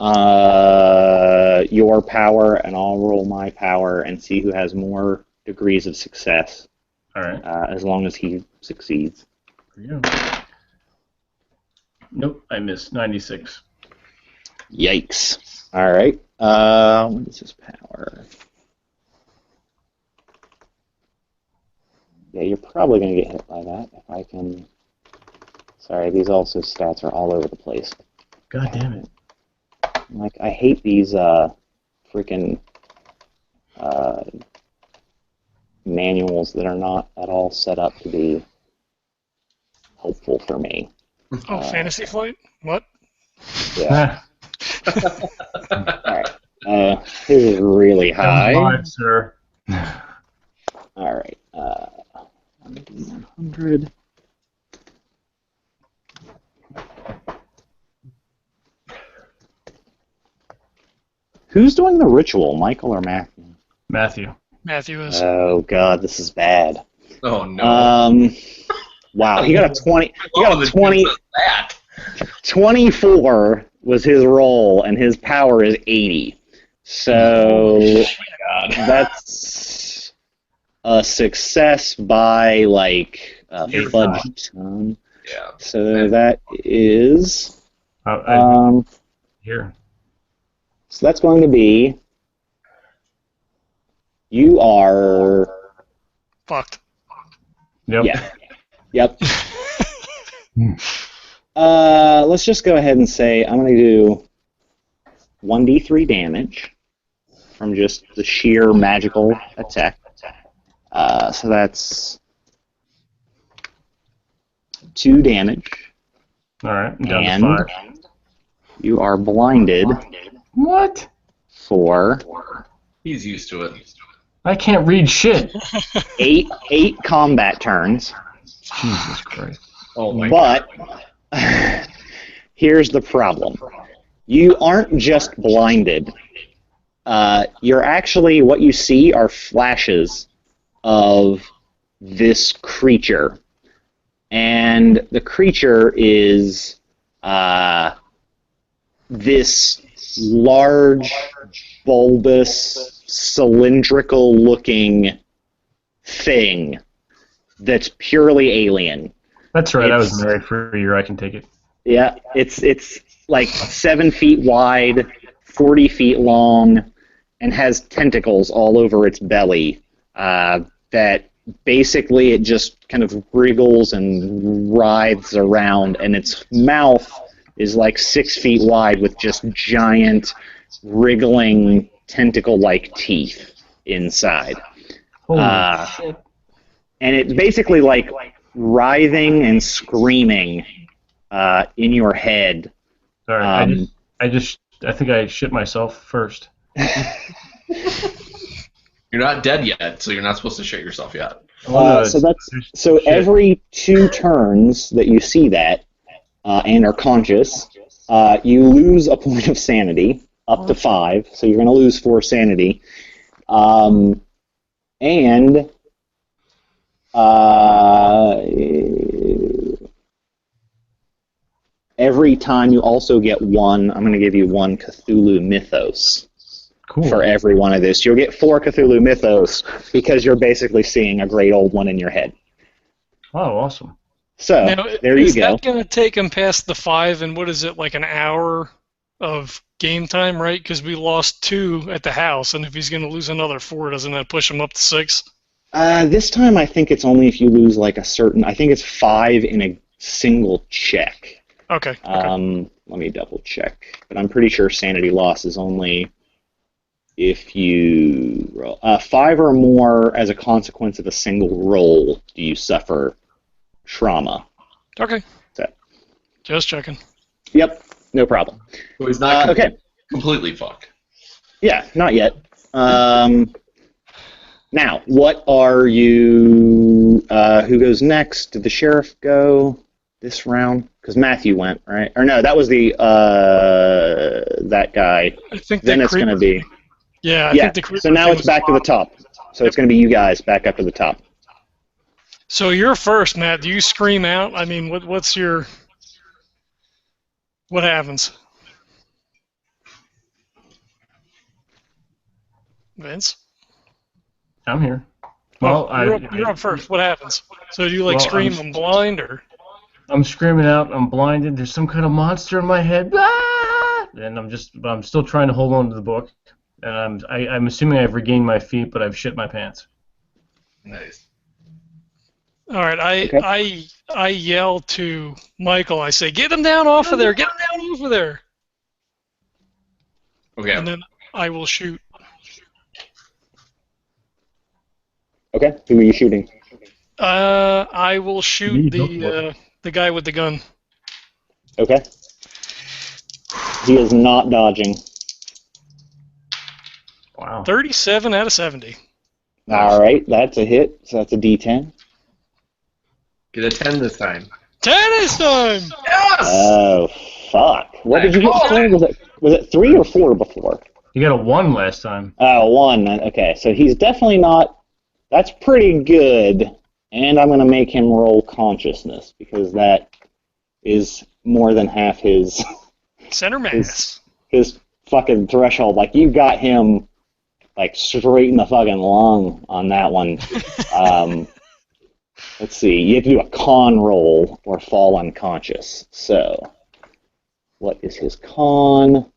your power, and I'll roll my power, and see who has more degrees of success. All right. As long as he succeeds. For you. Nope, I missed. 96. Yikes. All right. What is his power? Yeah, you're probably going to get hit by that if I can... Sorry, these also stats are all over the place. God damn it. Like, I hate these freaking manuals that are not at all set up to be helpful for me. Oh, Fantasy Flight? What? Yeah. Alright. This is really high. Five, sir. Alright. 100. Who's doing the ritual, Michael or Matthew? Matthew. Matthew is. Oh god, this is bad. Oh no. Wow, he got a 20. He got a the 20. deuce of that. 24 was his roll, and his power is 80. So that's a success by like a fudge ton. Yeah. So that is Here. so that's going to be you are Fucked. Yep. yeah. Yep. Let's just go ahead and say I'm going to do 1d3 damage from just the sheer magical attack. So that's 2 damage. All right. I'm down And to 5. you are blinded What? for He's used to it. I can't read shit. eight combat turns. Jesus Christ. Oh my But here's the problem. You aren't just blinded. You're actually, what you see are flashes of this creature. And the creature is this large, bulbous, cylindrical-looking thing that's purely alien. That's right. I was married for a year. I can take it. Yeah, it's like 7 feet wide, 40 feet long, and has tentacles all over its belly that basically it just kind of wriggles and writhes around, and its mouth is like 6 feet wide with just giant, wriggling, tentacle-like teeth inside. Holy shit. And it's basically like writhing and screaming in your head. Sorry. I think I shit myself first. You're not dead yet, so you're not supposed to shit yourself yet. So every 2 turns that you see that and are conscious, you lose a point of sanity, up to 5. So you're going to lose 4 sanity, and every time you also get 1. I'm going to give you 1 Cthulhu Mythos. Cool. For every one of this. You'll get 4 Cthulhu Mythos because you're basically seeing a great old one in your head. Oh, awesome. So, Now, there you is go. that going to take him past the 5, and what is it, like an hour of game time, right? Because we lost 2 at the house, and if he's going to lose another 4, doesn't that push him up to 6? This time I think it's only if you lose like a certain... I think it's 5 in a single check. Okay. Let me double check. But I'm pretty sure sanity loss is only... If you roll 5 or more as a consequence of a single roll, do you suffer trauma? Okay. So, Just checking. yep, no problem. So he's not Okay. completely fucked. Yeah, not yet. Now, what are you? Who goes next? Did the sheriff go this round? Because Matthew went, right? Or no, that was the that guy. I think Then that it's going to be. Yeah, I Yeah. think the creeper So now thing it's was- back to the top. So it's going to be you guys back up to the top. So you're first, Matt. Do you scream out? I mean, what's your... What happens? Vince? I'm here. Well, Well, you're up first. What happens? So do you like Well, scream I'm- I'm blind, or... I'm screaming out. I'm blinded. There's some kind of monster in my head. Ah! And I'm still trying to hold on to the book. And I'm assuming I've regained my feet, but I've shit my pants. Nice. All right, Okay. I yell to Michael. I say, "Get him down off of there! Get him down off of there!" Okay. And then I will shoot. Okay. Who are you shooting? I will shoot Me, go for the guy with the gun. Okay. He is not dodging. Wow. 37 out of 70. All right, that's a hit. So that's a D10. Get a 10 this time. Tennis time! Yes! Oh fuck! What did you get before? Was it 3 or 4 before? You got a 1 last time. Oh, 1. Okay, so he's definitely not. That's pretty good. And I'm gonna make him roll consciousness because that is more than half his Center mass. his fucking threshold. Like you got him like straight in the fucking lung on that one. Let's see. You have to do a con roll or fall unconscious. So, what is his con?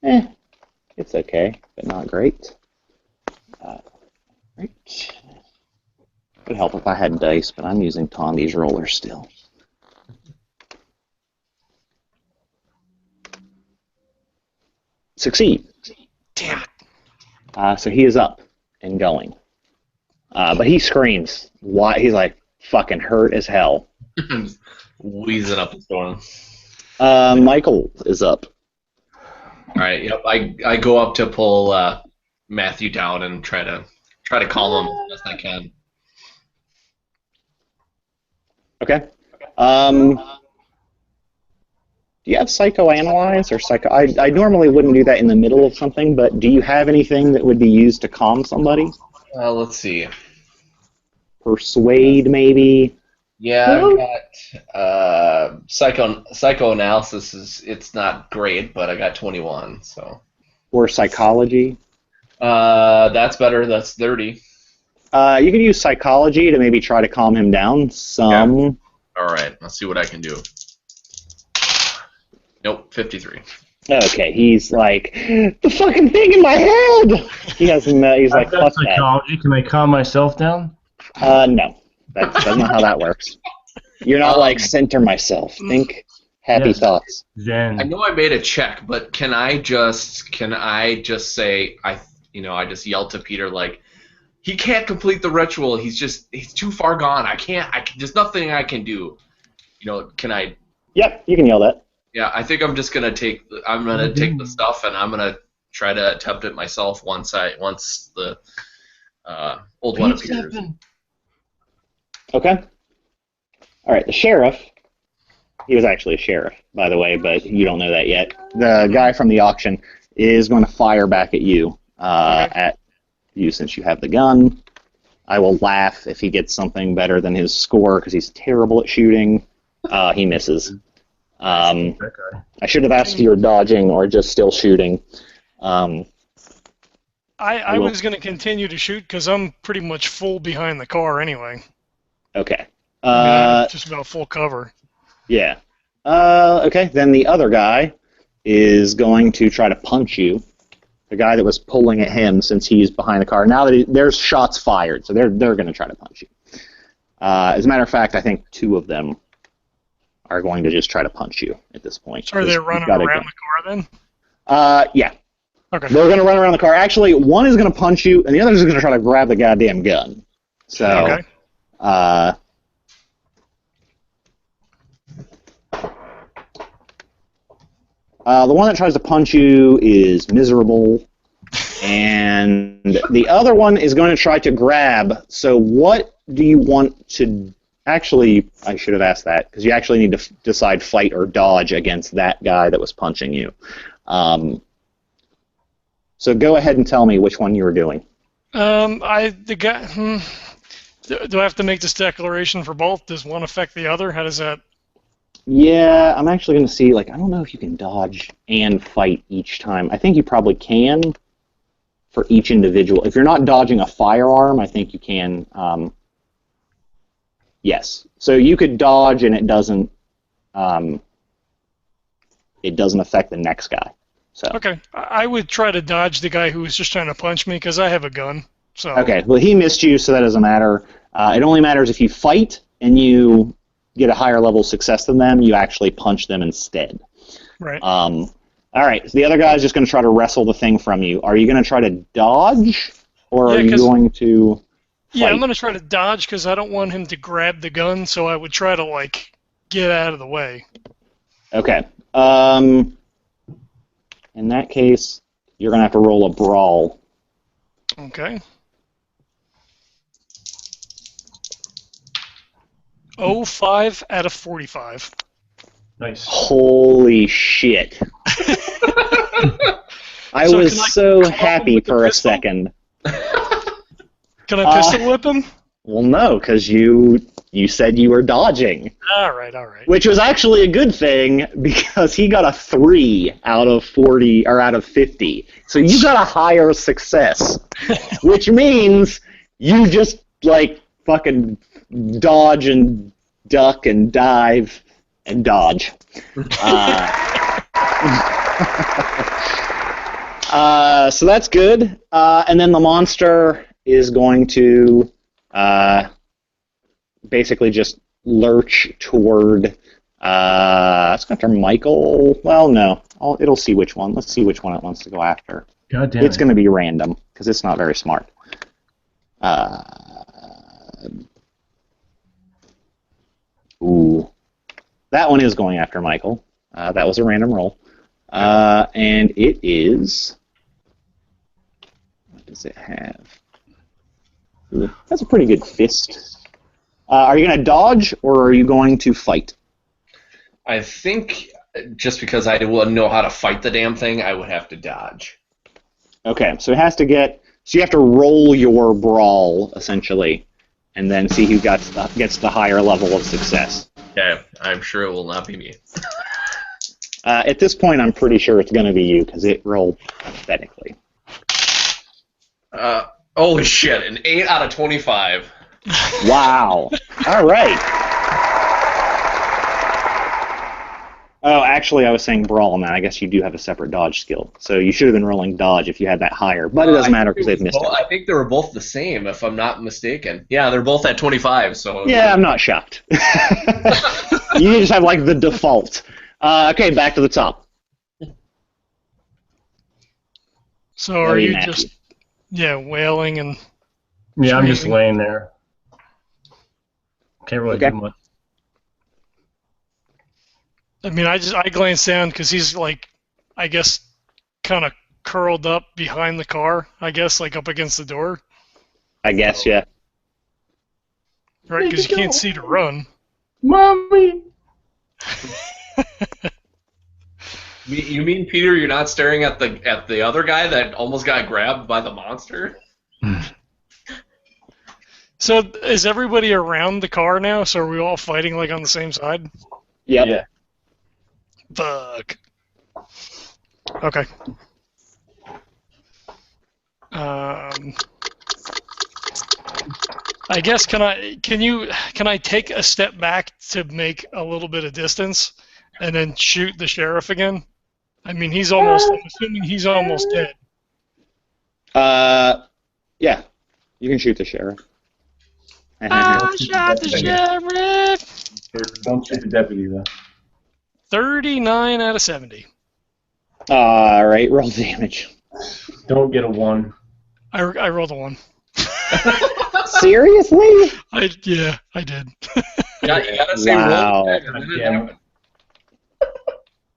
It's okay, but not great. Right. Would help if I had dice, but I'm using Tondi's roller still. Succeed. Damn it. So he is up and going. But he screams. Why? He's like fucking hurt as hell. Wheezing up the storm. Michael is up. All right. Yep. I go up to pull Matthew down and try to calm him as best I can. Okay. Do you have psychoanalyze or psycho? I normally wouldn't do that in the middle of something, but do you have anything that would be used to calm somebody? Let's see. Persuade, maybe. Yeah, I've got psychoanalysis. It's not great, but I got 21. So. Or psychology. That's better. That's 30. You could use psychology to maybe try to calm him down some. Yeah. All right, let's see what I can do. Nope, 53. Okay, he's like, the fucking thing in my head! He's like, I've got fuck that. psychology. Can I calm myself down? No. That's not how that works. You're not like, center myself. Think happy thoughts. Zen. I know I made a check, but can I just say I just yelled to Peter like, he can't complete the ritual. He's too far gone. There's nothing I can do. Can I? Yep, you can yell that. Yeah, I think I'm just gonna take the stuff and I'm gonna try to attempt it myself once the old one appears. Okay. All right, the sheriff. He was actually a sheriff, by the way, but you don't know that yet. The guy from the auction is going to fire back at you. Since you have the gun. I will laugh if he gets something better than his score because he's terrible at shooting. He misses. I should have asked if you were dodging or just still shooting. I was going to continue to shoot because I'm pretty much full behind the car anyway. Okay. Just about full cover. Yeah. Okay, then the other guy is going to try to punch you. The guy that was pulling at him since he's behind the car. Now that there's shots fired, so they're going to try to punch you. As a matter of fact, I think 2 of them are going to just try to punch you at this point. So are they running around the car then? Yeah. Okay. They're going to run around the car. Actually, one is going to punch you, and the other is going to try to grab the goddamn gun. So, okay. The one that tries to punch you is miserable, and the other one is going to try to grab. So what do you want to... Actually, I should have asked that, because you actually need to decide fight or dodge against that guy that was punching you. So go ahead and tell me which one you were doing. Do I have to make this declaration for both? Does one affect the other? How does that... Yeah, I'm actually going to see, I don't know if you can dodge and fight each time. I think you probably can for each individual. If you're not dodging a firearm, I think you can. Yes. So you could dodge and it doesn't affect the next guy. So. Okay. I would try to dodge the guy who was just trying to punch me because I have a gun. So. Okay. Well, he missed you, so that doesn't matter. It only matters if you fight and you get a higher level of success than them, you actually punch them instead. Right. All right, so the other guy's just going to try to wrestle the thing from you. Are you going to try to dodge, or are you going to fight? Yeah, I'm going to try to dodge because I don't want him to grab the gun, so I would try to, like, get out of the way. Okay. In that case, you're going to have to roll a brawl. Okay. 05 out of 45. Nice. Holy shit. I was so happy for a second. Can I pistol whip him? Well, no, because you said you were dodging. All right. Which was actually a good thing because he got a 3 out of 40 or out of 50. So you got a higher success, which means you just like fucking dodge and duck and dive and dodge. So that's good. And then the monster is going to basically just lurch toward. Let's go after Michael. Well, no. It'll see which one. Let's see which one it wants to go after. God damn it's going to be random because it's not very smart. Ooh. That one is going after Michael. That was a random roll. And it is... What does it have? Ooh, that's a pretty good fist. Are you going to dodge, or are you going to fight? I think just because I wouldn't know how to fight the damn thing, I would have to dodge. Okay, so it has to get... So you have to roll your brawl, essentially, and then see who gets the higher level of success. Okay, I'm sure it will not be me. At this point, I'm pretty sure it's going to be you, because it rolled pathetically. Holy shit, an 8 out of 25. Wow. All right. Oh, actually, I was saying brawl now. I guess you do have a separate dodge skill. So you should have been rolling dodge if you had that higher. But it doesn't matter because they've missed it. I think they were both the same, if I'm not mistaken. Yeah, they're both at 25. So yeah, I'm not shocked. You just have, like, the default. Okay, back to the top. So are you just, wailing and... Yeah, I'm just laying there. Can't really do much. I mean, I glanced down because he's, like, I guess, kind of curled up behind the car, I guess, like up against the door. I guess, yeah. Right, because you can't see to run. Mommy! You mean, Peter, you're not staring at the other guy that almost got grabbed by the monster? So is everybody around the car now? So are we all fighting, like, on the same side? Yep. Yeah. Fuck. Okay. I guess can I take a step back to make a little bit of distance and then shoot the sheriff again? I mean, I'm assuming he's almost dead. Yeah. You can shoot the sheriff. I shot the sheriff! Don't shoot the deputy, though. 39 out of 70. All right, roll damage. Don't get a 1. I rolled a 1. Seriously? I did. You gotta say wow. roll.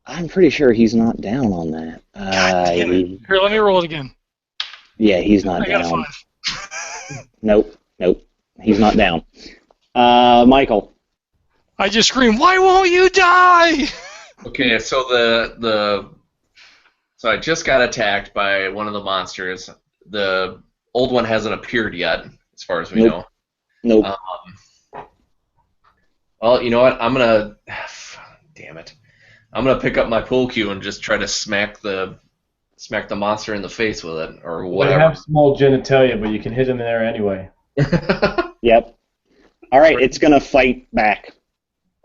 I'm pretty sure he's not down on that. God damn it. Here, let me roll it again. Yeah, he's not I got down. a 5. Nope. He's not down. Michael. I just screamed, "Why won't you die?" Okay, so so I just got attacked by one of the monsters. The old one hasn't appeared yet, as far as we know. Nope. Well, you know what? Damn it. I'm gonna pick up my pool cue and just try to smack the monster in the face with it, or whatever. They have small genitalia, but you can hit him in there anyway. Yep. All right, it's gonna fight back.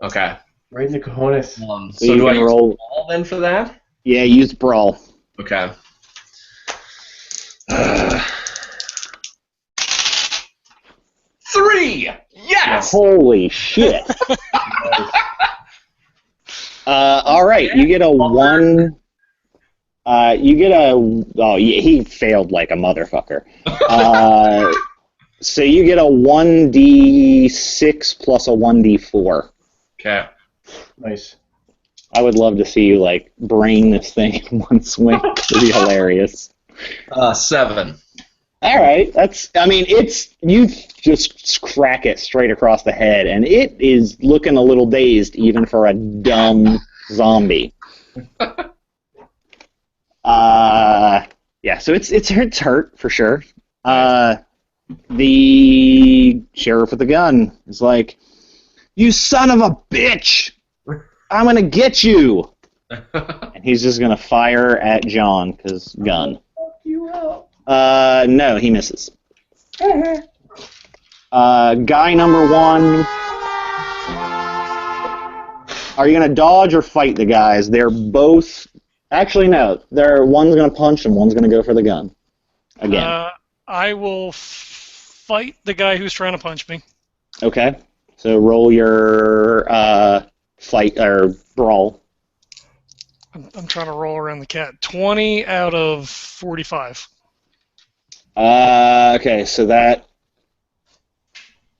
Okay. Right in the cojones. So do I use roll brawl then for that? Yeah, use brawl. Okay. 3. Nice. Holy shit. All right, you get a 1. You get a. Oh, yeah, he failed like a motherfucker. So you get a 1d6 plus a 1d4. Okay. Nice. I would love to see you like brain this thing in one swing. It'd be hilarious. 7. All right, it's you just crack it straight across the head, and it is looking a little dazed even for a dumb zombie. Yeah, so it's hurt for sure. The sheriff with the gun is like, "You son of a bitch! I'm gonna get you!" And he's just gonna fire at John because gun. No, he misses. Guy number 1. Are you gonna dodge or fight the guys? They're both. Actually, no. One's gonna punch and one's gonna go for the gun. Again. I will fight the guy who's trying to punch me. Okay. So roll your fight or brawl. I'm trying to roll around the cat. 20 out of 45. Okay, so that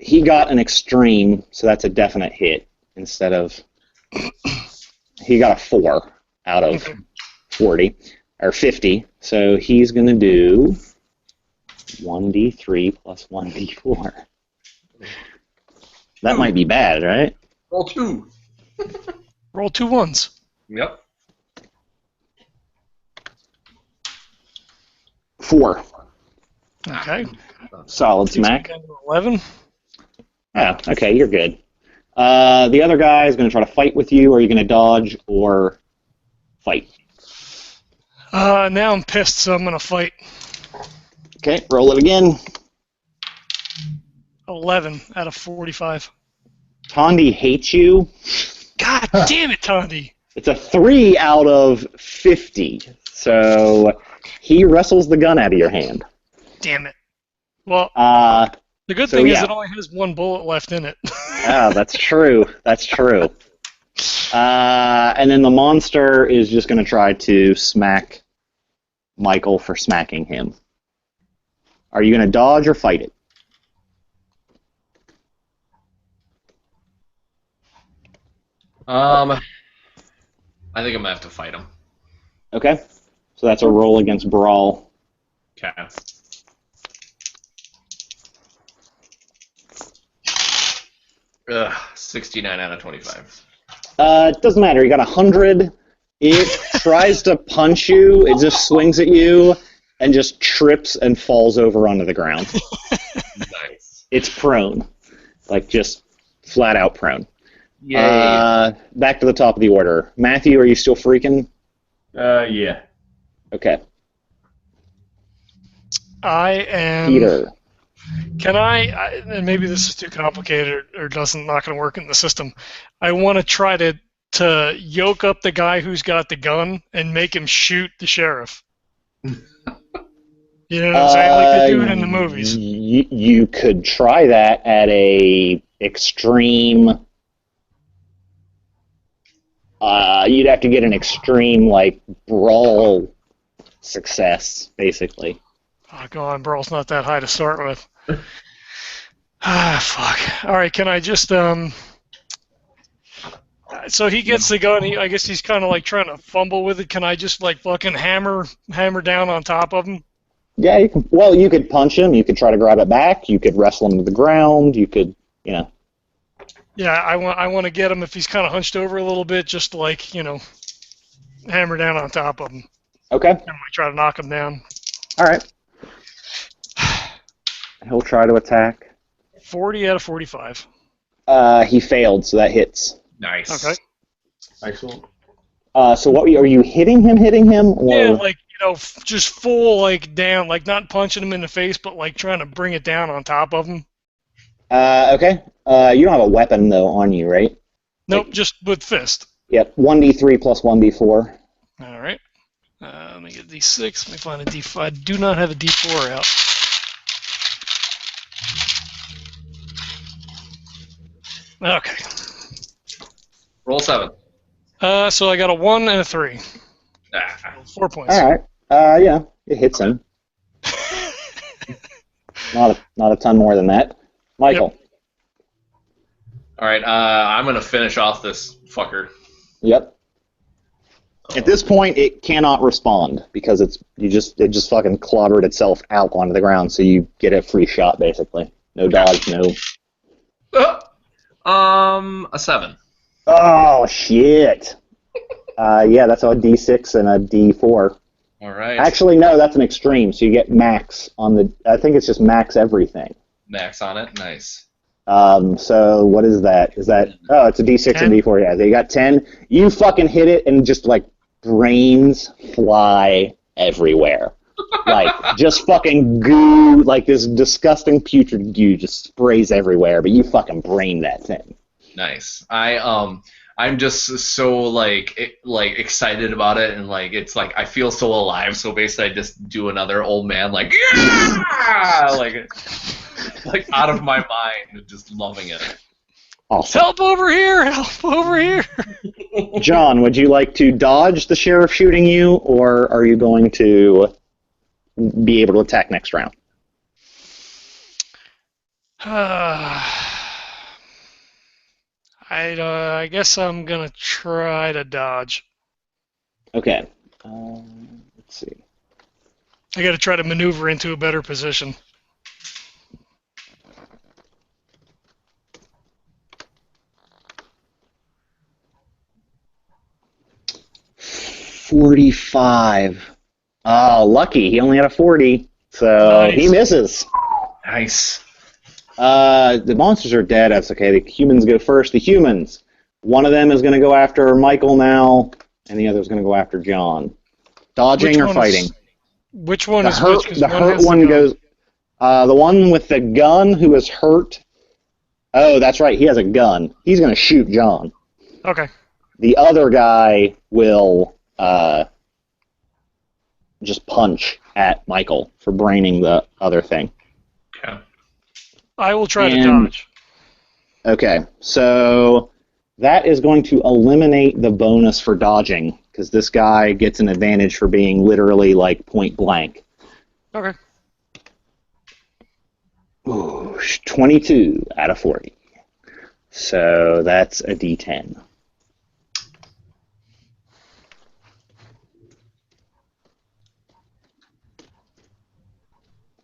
he got an extreme, so that's a definite hit instead of he got a 4 out of 40 or 50. So he's gonna do 1d3 plus 1d4. That might be bad, right? Roll 2. Roll 2 ones. Yep. 4. Okay. Solid smack. 11. Yeah, okay, you're good. The other guy is going to try to fight with you. Are you going to dodge or fight? Now I'm pissed, so I'm going to fight. Okay, roll it again. 11 out of 45. Tondi hates you. God damn it, Tondi. It's a 3 out of 50. So he wrestles the gun out of your hand. Damn it. Well, the good so thing is yeah. it only has 1 bullet left in it. Yeah, that's true. That's true. And then the monster is just going to try to smack Michael for smacking him. Are you going to dodge or fight it? I think I'm gonna have to fight him. Okay. So that's a roll against brawl. Okay. Ugh, 69 out of 25. It doesn't matter. You got 100. It tries to punch you. It just swings at you and just trips and falls over onto the ground. Nice. It's prone. Like, just flat out prone. Yay. Back to the top of the order. Matthew, are you still freaking? Yeah. Okay. I am... Peter. Can I and maybe this is too complicated or not going to work in the system. I want to try to yoke up the guy who's got the gun and make him shoot the sheriff. You know what I'm saying? Like they do it in the movies. You could try that at a extreme. You'd have to get an extreme like brawl success, basically. Oh, God, Brawl's not that high to start with. Fuck. All right, can I just so he gets the gun. I guess he's kind of like trying to fumble with it. Can I just like fucking hammer down on top of him? Yeah, you can. Well, you could punch him. You could try to grab it back. You could wrestle him to the ground. You could, Yeah, I want to get him if he's kind of hunched over a little bit, just like hammer down on top of him. Okay. I might try to knock him down. All right. He'll try to attack. 40 out of 45. He failed, so that hits. Nice. Okay. Excellent. So what are you hitting him, or? Yeah, like just full like down, like not punching him in the face, but like trying to bring it down on top of him. Okay. You don't have a weapon though on you, right? Nope, just with fist. Yep. 1d3 plus 1d4. All right. Let me get a D6. Let me find a D5. I do not have a D4 out. Okay. Roll 7. So I got a 1 and a 3. Ah. 4 points. All right. Yeah, it hits him. Not a ton more than that. Michael. All right, I'm gonna finish off this fucker. Yep. At this point, it cannot respond because it just fucking clobbered itself out onto the ground, so you get a free shot basically. No dodge, no. A 7. Oh shit. Yeah, that's a D6 and a D4. All right. Actually, no, that's an extreme, so you get max on the. I think it's just max everything. Max on it. Nice. So what is that? Is that? Oh, it's a D6 10? and D4. Yeah, they got 10. You fucking hit it, and just like brains fly everywhere. Like just fucking goo, like this disgusting putrid goo just sprays everywhere. But you fucking brain that thing. Nice. I'm just so like excited about it, and like it's like I feel so alive. So basically, I just do another old man like yeah, like out of my mind, just loving it. Awesome. Help over here! Help over here! John, would you like to dodge the sheriff shooting you, or are you going to be able to attack next round? I guess I'm gonna try to dodge. Okay. Let's see. I gotta try to maneuver into a better position. $45. Oh, lucky. He only had a 40, so Nice. he misses. Nice. The monsters are dead. That's okay. The humans go first. The humans. One of them is going to go after Michael now, and the other is going to go after John. Dodging Which or one fighting? Which one The is hurt, which? 'Cause the one hurt has the one gun. goes. The one with the gun who is hurt. Oh, that's right. He has a gun. He's going to shoot John. Okay. The other guy will just punch at Michael for braining the other thing. Okay. I will try to And- dodge. Okay, so that is going to eliminate the bonus for dodging, because this guy gets an advantage for being literally like point blank. Okay. Ooh, 22 out of 40. So that's a D10.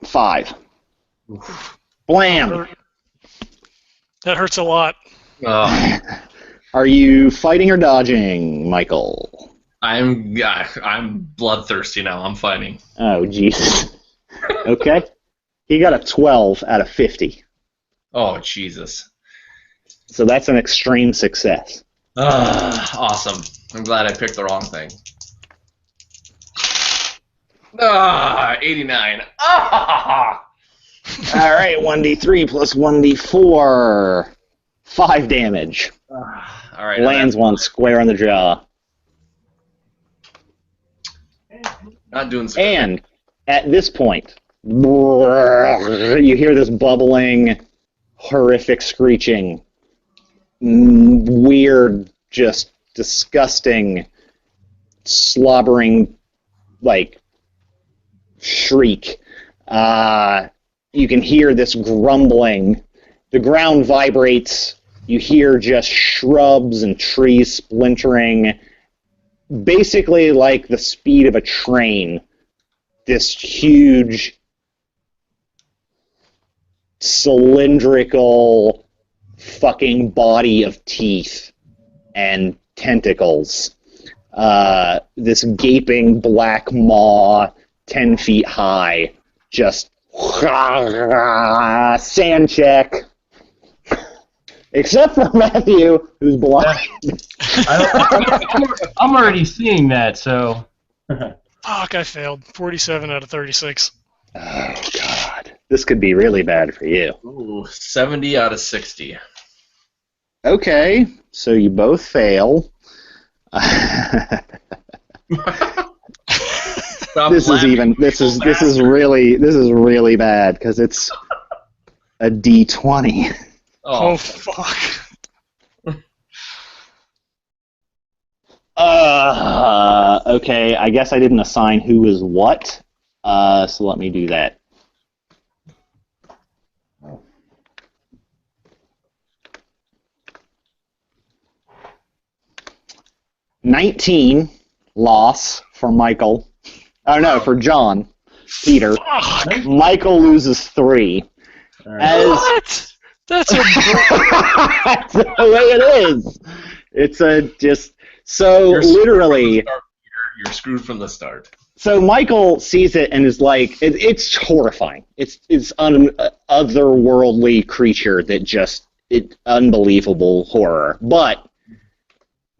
Five. Blam! That hurts a lot. Are you fighting or dodging, Michael? I'm bloodthirsty now. I'm fighting. Oh, Jesus. Okay. He got a 12 out of 50. Oh Jesus. So that's an extreme success. Awesome. I'm glad I picked the wrong thing. 89. All right, 1d3 plus 1d4. 5 damage. All right. Lands one square on the jaw. Not doing so. And at this point, you hear this bubbling, horrific screeching, weird, just disgusting, slobbering, like, shriek. You can hear this grumbling. The ground vibrates. You hear just shrubs and trees splintering. Basically like the speed of a train. This huge, cylindrical fucking body of teeth and tentacles. This gaping black maw, 10 feet high, just sand check. Except for Matthew, who's blind. I'm already seeing that, so. Fuck, I failed. 47 out of 36. Oh, God. This could be really bad for you. Ooh, 70 out of 60. Okay, so you both fail. This is really bad because it's a D20. Oh, fuck. Okay, I guess I didn't assign who is what. So let me do that. $19 loss for Michael. Oh no, for John. Peter. Fuck. Michael loses 3. All right. As What? That's a that's the way it is. It's just so You're screwed literally. from the start, Peter. You're screwed from the start. So Michael sees it and is like, it's horrifying. It's an otherworldly creature that just unbelievable horror. But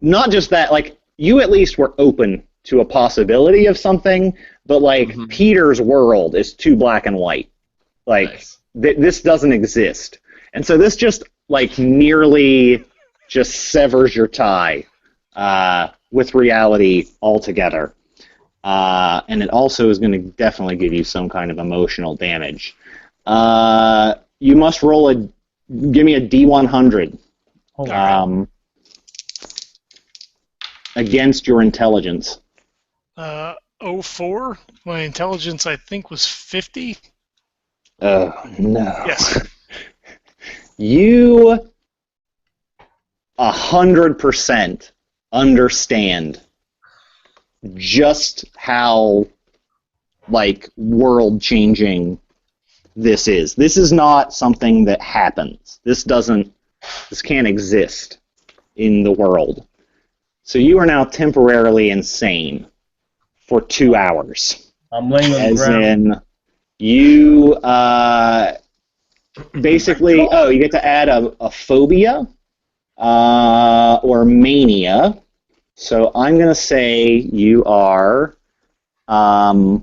not just that, like you at least were open to a possibility of something, but like Peter's world is too black and white. Like Nice. this doesn't exist, and so this just like nearly just severs your tie with reality altogether. And it also is going to definitely give you some kind of emotional damage. You must roll give me a D100 against your intelligence. 04. My intelligence, I think, was 50. Oh, no. Yes. You 100% understand just how like world-changing this is. This is not something that happens. This can't exist in the world. So you are now temporarily insane for 2 hours. I'm laying on the As ground. in, you basically, you get to add a phobia or mania. So I'm going to say you are, that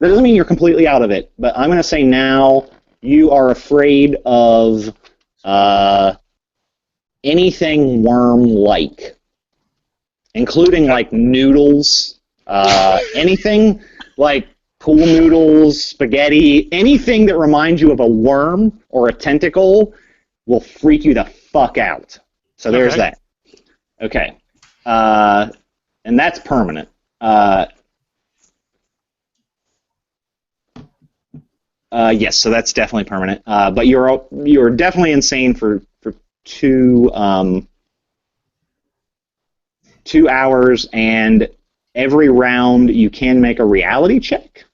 doesn't mean you're completely out of it, but I'm going to say now you are afraid of anything worm-like, including like noodles, anything like pool noodles, spaghetti, anything that reminds you of a worm or a tentacle will freak you the fuck out. So there's Okay. that. Okay. And that's permanent. Yes, so that's definitely permanent. But you're definitely insane for 2 hours, and every round you can make a reality check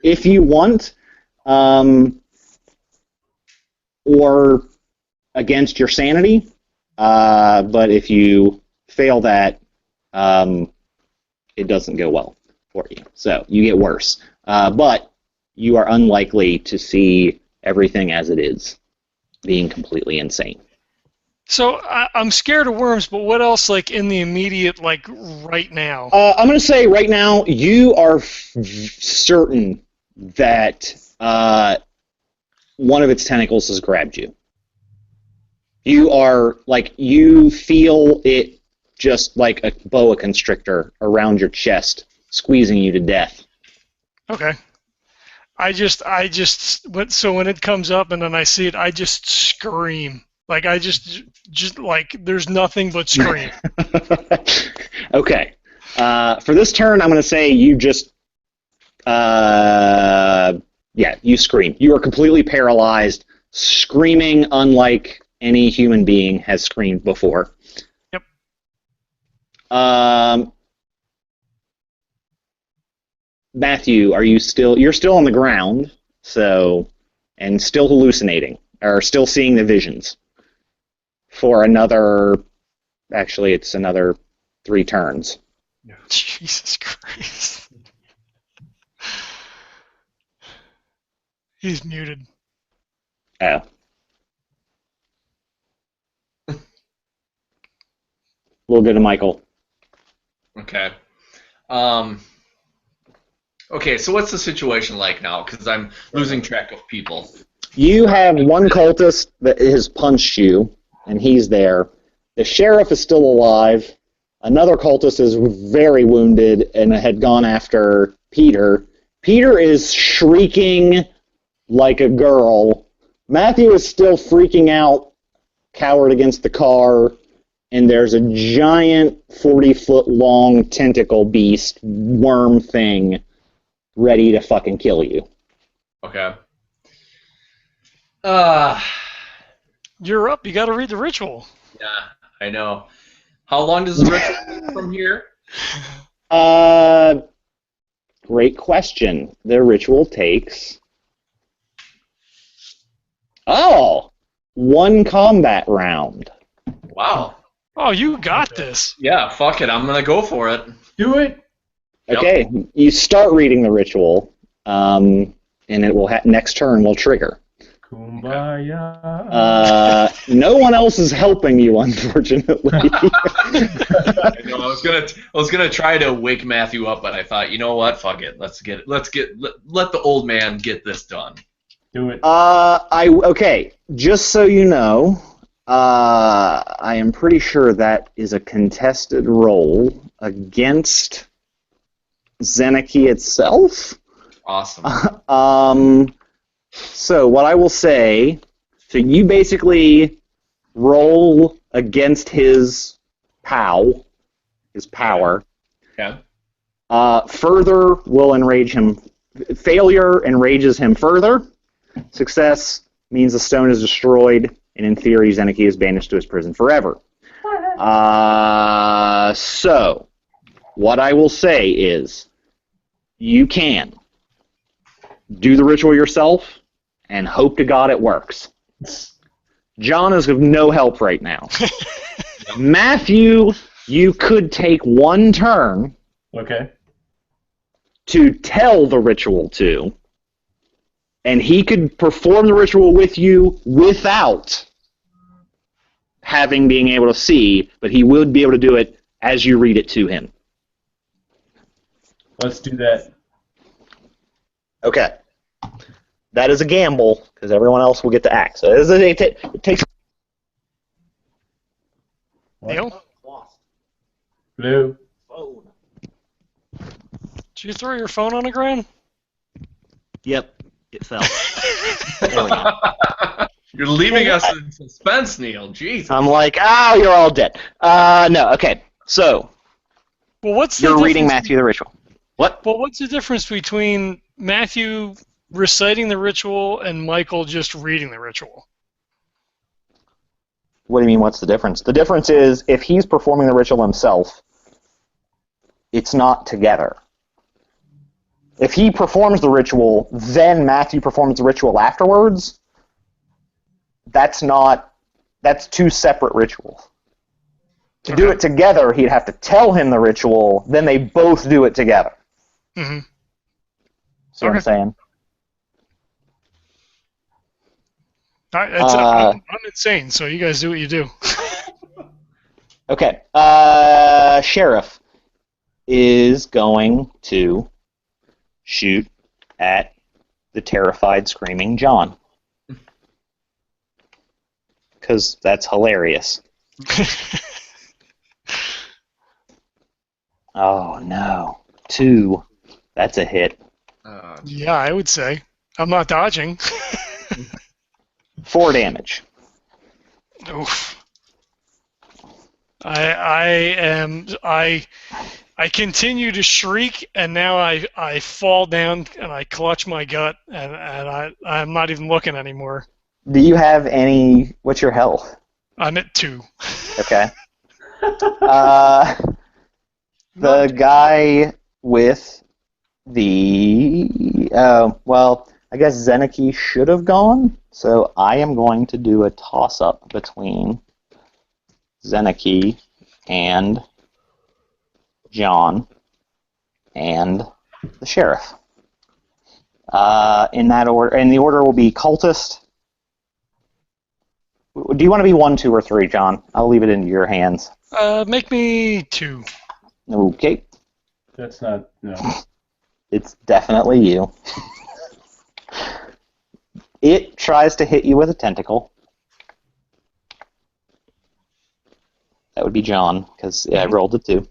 if you want, or against your sanity. But if you fail that, it doesn't go well for you. So you get worse. But you are unlikely to see everything as it is, being completely insane. So I'm scared of worms, but what else, like, in the immediate, like, right now? I'm going to say right now you are certain that one of its tentacles has grabbed you. You are, like, you feel it just like a boa constrictor around your chest, squeezing you to death. Okay. So when it comes up and then I see it, I just scream. Like, I just like, there's nothing but scream. Okay. For this turn, I'm going to say you just, you scream. You are completely paralyzed, screaming unlike any human being has screamed before. Yep. Matthew, you're still on the ground, and still hallucinating, or still seeing the visions for it's another 3 turns. Jesus Christ. He's muted. Oh. We'll go to Michael. Okay. Okay, so what's the situation like now? Because I'm losing track of people. You have one cultist that has punched you, and he's there. The sheriff is still alive. Another cultist is very wounded and had gone after Peter. Peter is shrieking like a girl. Matthew is still freaking out, cowered against the car. and there's a giant 40-foot-long tentacle beast worm thing ready to fucking kill you. Okay. You're up. You got to read the ritual. Yeah, I know. How long does the ritual take from here? Great question. The ritual takes... one combat round. Wow. Oh, you got this. Yeah, fuck it. I'm gonna go for it. Do it. Yep. Okay, you start reading the ritual, and it will next turn will trigger. Kumbaya. No one else is helping you, unfortunately. I know, I was gonna try to wake Matthew up, but I thought, you know what? Fuck it. Let the old man get this done. Do it. Okay, just so you know, I am pretty sure that is a contested roll against Xnaaki itself. Awesome. So what I will say, so you basically roll against his power. Okay. Further will enrage him. Failure enrages him further. Success means the stone is destroyed, and in theory, Xnaaki is banished to his prison forever. So, what I will say is, you can do the ritual yourself and hope to God it works. John is of no help right now. Matthew, you could take one turn Okay. to tell the ritual to, and he could perform the ritual with you without being able to see, but he would be able to do it as you read it to him. Let's do that. Okay. That is a gamble, because everyone else will get to act. So it takes... Neil, Blue. did you throw your phone on the ground? Yep, it fell. There we go. You're leaving us in suspense, Neil. Jeez. I'm like, you're all dead. No, okay. So, Well, what's the you're reading difference- Matthew the ritual. What? Well, what's the difference between Matthew reciting the ritual and Michael just reading the ritual? What do you mean, what's the difference? The difference is, if he's performing the ritual himself, it's not together. If he performs the ritual, then Matthew performs the ritual afterwards, that's two separate rituals. To do it together, he'd have to tell him the ritual, then they both do it together. Mm-hmm. See what I'm saying? I'm insane, so you guys do what you do. Okay. Sheriff is going to shoot at the terrified, screaming John. Because that's hilarious. Oh, no. 2. That's a hit. Yeah, I would say. I'm not dodging. 4 damage. Oof. I continue to shriek, and now I fall down and I clutch my gut, and I'm not even looking anymore. Do you have any... What's your health? I'm at 2. Okay. The guy with the... well, I guess Xnaaki should have gone, so I am going to do a toss-up between Xnaaki and John and the sheriff. In that order, and the order will be cultist. Do you want to be 1, 2, or 3, John? I'll leave it into your hands. Make me 2. Okay. That's not... No. It's definitely you. It tries to hit you with a tentacle. That would be John, because I rolled a 2.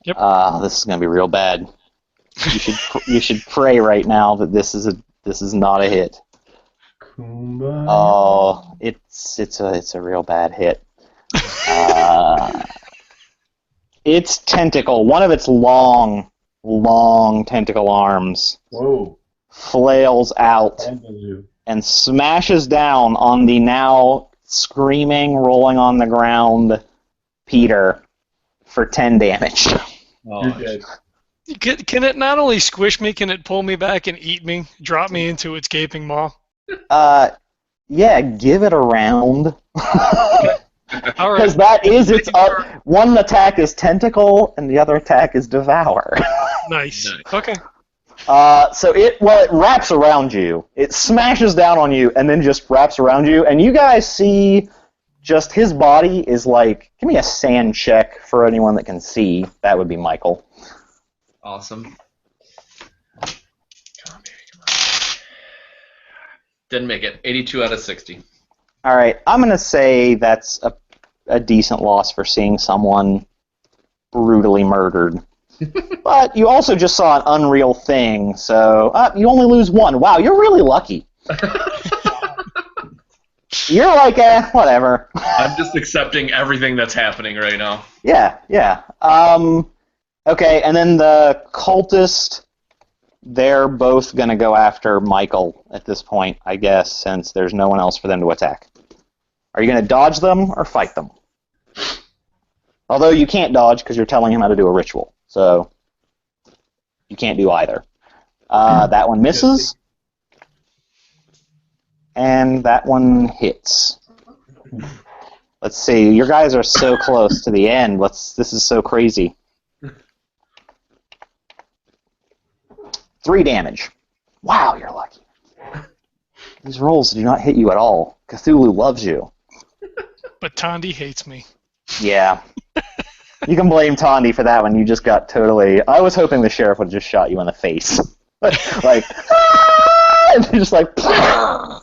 Yep. This is going to be real bad. You should pray right now that this is not a hit. Kumbaya. Oh, it's a real bad hit. Its tentacle, one of its long tentacle arms, Whoa. flails out Andalou. and smashes down on the now screaming, rolling on the ground Peter for 10 damage. You're dead. Can it not only squish me, can it pull me back and eat me, drop me into its gaping maw? Yeah, give it a round. All Because right. that is its one attack is tentacle and the other attack is devour. Nice. Okay. So it wraps around you. It smashes down on you and then just wraps around you, and you guys see just his body is like. Give me a sand check for anyone that can see. That would be Michael. Awesome. Come on, baby, come on. Didn't make it. 82 out of 60. All right, I'm gonna say that's a decent loss for seeing someone brutally murdered. But you also just saw an unreal thing, so you only lose one. Wow, you're really lucky. You're like, whatever. I'm just accepting everything that's happening right now. Yeah. Okay, and then the cultist, they're both going to go after Michael at this point, I guess, since there's no one else for them to attack. Are you going to dodge them or fight them? Although you can't dodge because you're telling him how to do a ritual, so you can't do either. That one misses, and that one hits. Let's see, your guys are so close to the end. This is so crazy. 3 damage. Wow, you're lucky. These rolls do not hit you at all. Cthulhu loves you. But Tondi hates me. Yeah. You can blame Tondi for that one. You just got totally... I was hoping the sheriff would have just shot you in the face. Like, and just like... That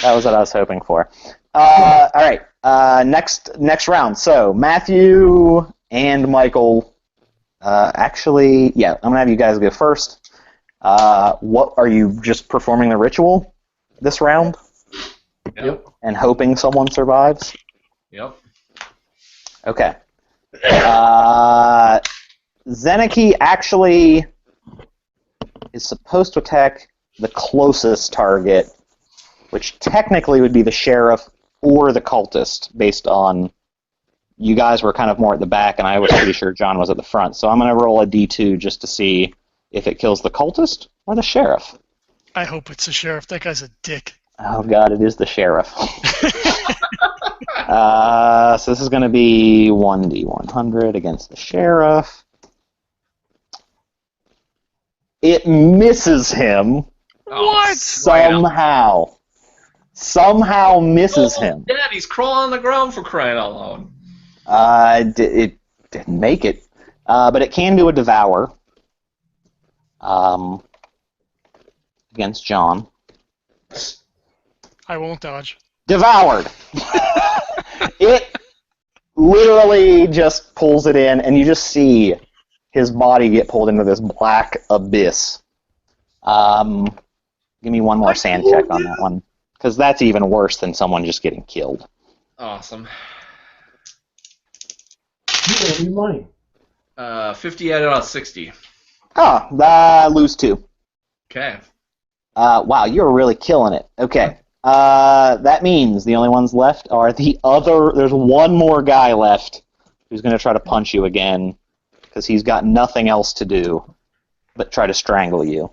was what I was hoping for. All right. Next round. So, Matthew and Michael... actually, yeah, I'm going to have you guys go first. What are you just performing the ritual this round? Yep. And hoping someone survives? Yep. Okay. Xnaaki actually is supposed to attack the closest target, which technically would be the sheriff or the cultist, based on you guys were kind of more at the back, and I was pretty sure John was at the front. So I'm going to roll a d2 just to see if it kills the cultist or the sheriff. I hope it's the sheriff. That guy's a dick. Oh god, it is the sheriff. So this is going to be 1d100 against the sheriff. It misses him. What? Somehow. Somehow misses him. Dad, he's crawling on the ground for crying out loud. It didn't make it. But it can do a devour. Against John. I won't dodge. Devoured! It literally just pulls it in, and you just see his body get pulled into this black abyss. Give me one more sand check on that one, because that's even worse than someone just getting killed. Awesome. You owe me money. 50 out of 60. Lose 2. Okay. Wow, you're really killing it. Okay. That means the only ones left are the other... There's one more guy left who's going to try to punch you again, because he's got nothing else to do but try to strangle you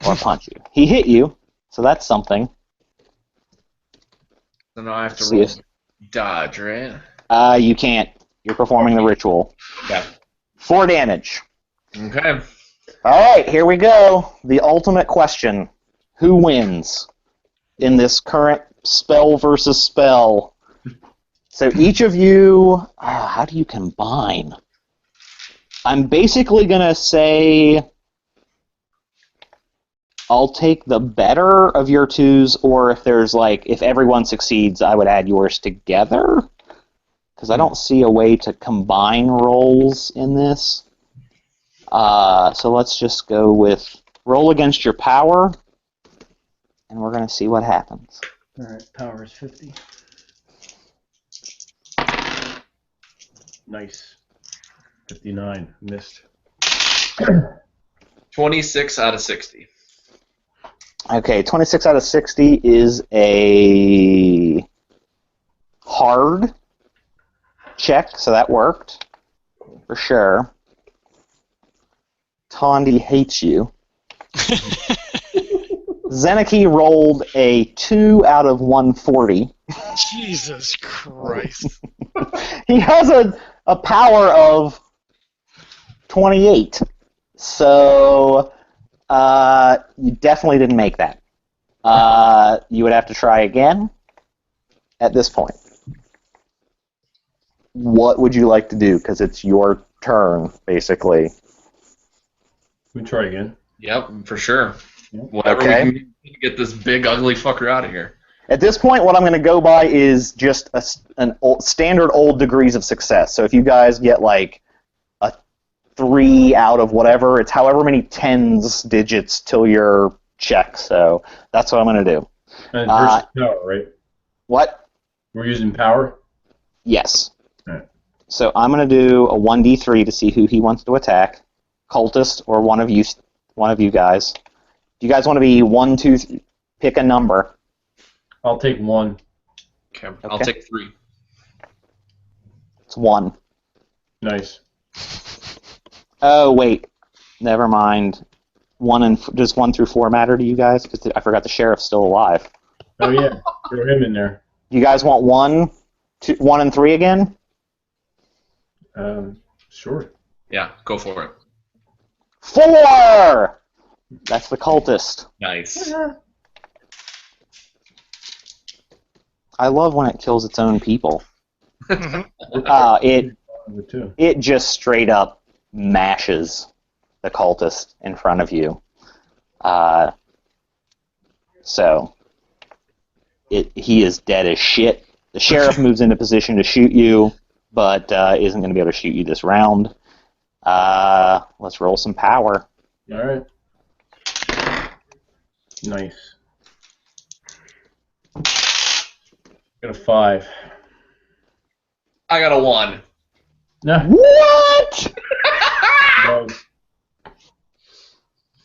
or punch you. He hit you, so that's something. So now I have to See roll if- dodge, right? You can't. You're performing the ritual. Okay. 4 damage. Okay. All right, here we go. The ultimate question. Who wins in this current spell versus spell? So each of you... how do you combine? I'm basically going to say... I'll take the better of your twos, or if there's like... If everyone succeeds, I would add yours together. Because I don't see a way to combine rolls in this. So let's just go with roll against your power, and we're going to see what happens. Alright, power is 50. Nice. 59. Missed. 26 out of 60. Okay, 26 out of 60 is a hard check, so that worked for sure. Tondi hates you. Xnaaki rolled a 2 out of 140. Jesus Christ. He has a power of 28. So you definitely didn't make that. You would have to try again at this point. What would you like to do? Because it's your turn, basically. We try again. Yep, for sure. Whatever we can do to get this big, ugly fucker out of here. At this point, what I'm going to go by is just an standard old degrees of success. So if you guys get like a 3 out of whatever, it's however many tens digits till your check. So that's what I'm going to do. And versus power, right? What? We're using power? Yes. All right. So I'm going to do a 1d3 to see who he wants to attack. Cultist or one of you guys. Do you guys want to be 1, 2, pick a number? I'll take 1. Okay, I'll take 3. It's 1. Nice. Oh, wait. Never mind. Does 1 through 4 matter to you guys? Because I forgot the sheriff's still alive. Oh, yeah. Throw him in there. You guys want 1, 2, 1 and 3 again? Sure. Yeah, go for it. 4! That's the cultist. Nice. I love when it kills its own people. It just straight up mashes the cultist in front of you. So he is dead as shit. The sheriff moves into position to shoot you, but isn't going to be able to shoot you this round. Let's roll some power. All right. Nice. Got a 5. I got a 1. No. What? No.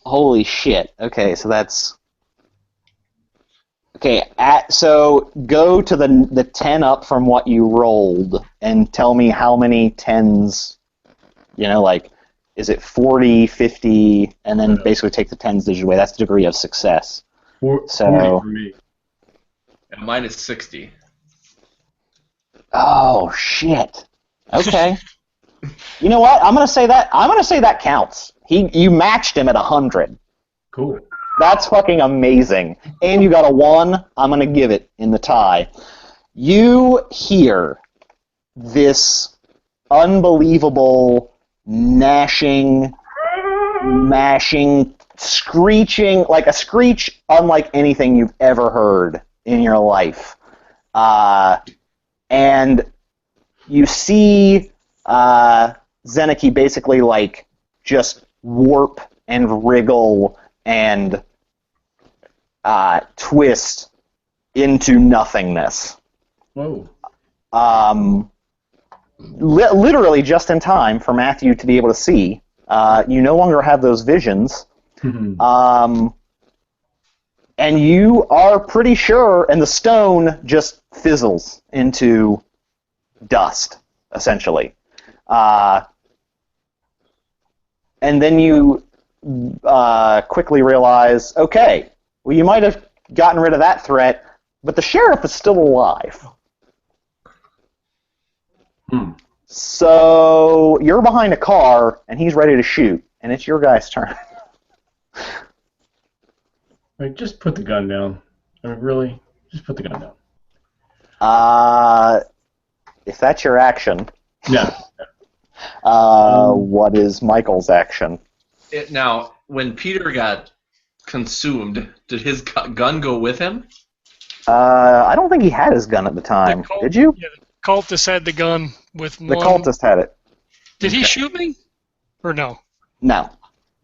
Holy shit. Okay, so that's... Okay, so go to the 10 up from what you rolled and tell me how many 10s, like, is it 40, 50, and then basically take the 10s digit away. That's the degree of success. 40 for me. And mine is 60. Oh, shit. Okay. You know what? I'm gonna say that counts. You matched him at 100. Cool. That's fucking amazing. And you got a 1. I'm gonna give it in the tie. You hear this unbelievable gnashing, mashing, screeching, like a screech unlike anything you've ever heard in your life. And you see Xnaaki basically like just warp and wriggle and twist into nothingness. Whoa. Literally just in time for Matthew to be able to see. You no longer have those visions. And you are pretty sure, and the stone just fizzles into dust, essentially. And then you quickly realize, okay, well, you might have gotten rid of that threat, but the sheriff is still alive. So you're behind a car, and he's ready to shoot, and it's your guy's turn. Like, just put the gun down. I mean, really? Just put the gun down. If that's your action. No. What is Michael's action? Now, when Peter got consumed, did his gun go with him? I don't think he had his gun at the time. Did you? Yeah, the cultist had the gun with one. The cultist had it. Did he shoot me? Or no? No.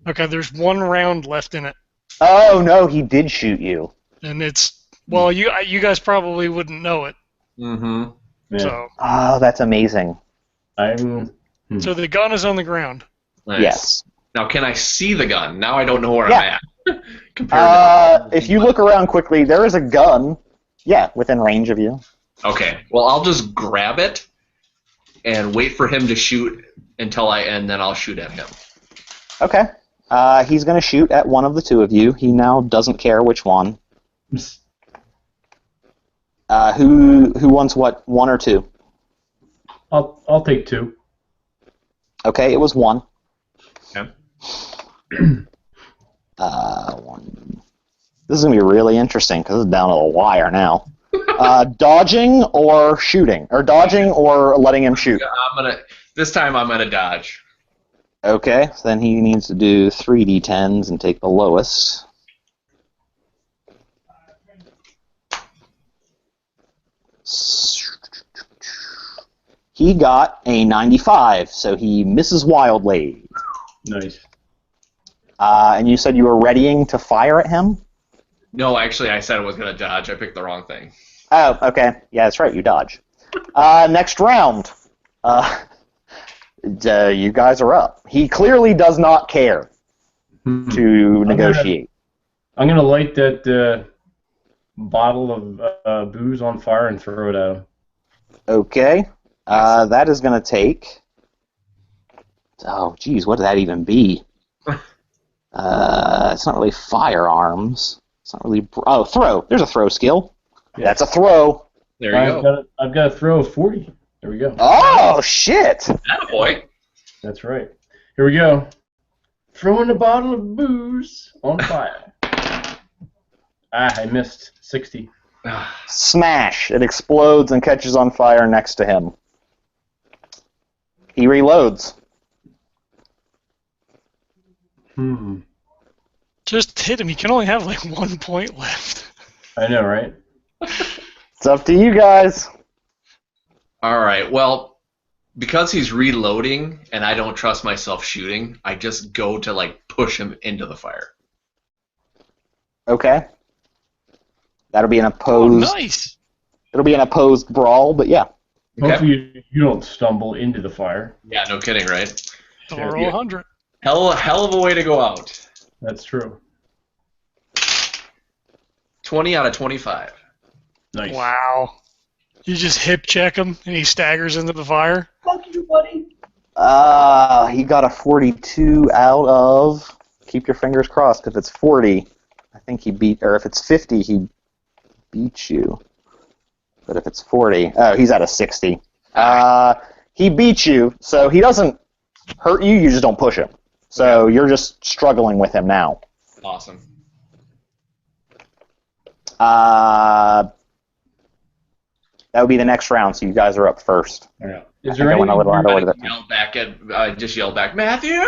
Okay, there's 1 round left in it. Oh, no, he did shoot you. And it's... Well, you guys probably wouldn't know it. Mm-hmm. Yeah. So. Oh, that's amazing. I'm. So the gun is on the ground. Nice. Yes. Now, can I see the gun? Now I don't know where Yeah. I'm at. Compared to If you look around quickly, there is a gun. Yeah, within range of you. Okay. Well, I'll just grab it and wait for him to shoot and then I'll shoot at him. Okay. He's going to shoot at one of the two of you. He now doesn't care which one. Who wants what? One or two? I'll take two. Okay, it was one. Okay. One. This is going to be really interesting because it's down to the wire now. Dodging or shooting? Or dodging or letting him shoot? This time I'm gonna dodge. Okay, so then he needs to do 3d10s and take the lowest. He got a 95, so he misses wildly. Nice. And you said you were readying to fire at him? No, actually, I said I was gonna dodge. I picked the wrong thing. Oh, okay. Yeah, that's right, you dodge. Next round. You guys are up. He clearly does not care to negotiate. I'm gonna light that bottle of booze on fire and throw it at him. Okay. That is going to take... Oh, geez, what would that even be? It's not really firearms. It's not really... Oh, throw. There's a throw skill. Yeah. That's a throw. There you go. I've got a throw of 40. There we go. Oh, shit! Attaboy. That's right. Here we go. Throwing a bottle of booze on fire. I missed 60. Smash. It explodes and catches on fire next to him. He reloads. Just hit him. He can only have like 1 point left. I know, right? It's up to you guys. All right. Well, because he's reloading and I don't trust myself shooting, I just go to like push him into the fire. Okay. That'll be an opposed... Oh, nice. It'll be an opposed brawl, but yeah. Okay. Hopefully you don't stumble into the fire. Yeah, no kidding, right? Don't roll 100. Hell of a way to go out. That's true. 20 out of 25. Nice. Wow. You just hip check him and he staggers into the fire. Fuck you, buddy. He got a 42 out of... Keep your fingers crossed. If it's 40, I think he beat... Or if it's 50, he beats you. But if it's 40... Oh, he's at a 60. He beats you, so he doesn't hurt you, you just don't push him. So you're just struggling with him now. Awesome. That would be the next round, so you guys are up first. Yeah. I Is think there I went a little out of order that time. I just yelled back, Matthew!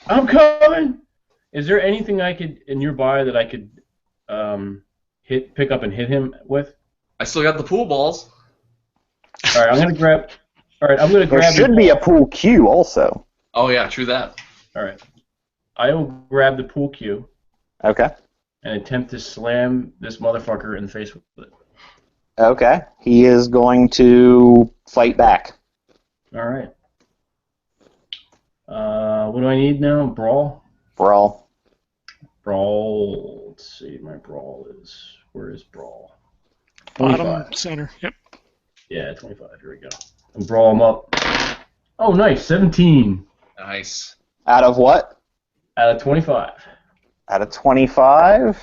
I'm coming! Is there anything I could nearby that I could pick up and hit him with? I still got the pool balls. All right, I'm gonna grab. There should be a pool cue also. Oh yeah, true that. All right, I will grab the pool cue Okay. and attempt to slam this motherfucker in the face with it. Okay. He is going to fight back. All right. What do I need now? Brawl. Brawl. Brawl. Let's see. My brawl is. Where is brawl? Bottom 25. center. Yep. Yeah, 25. Here we go. And brawl him up. Oh, nice. 17 Nice. Out of what? out of 25. Out of 25?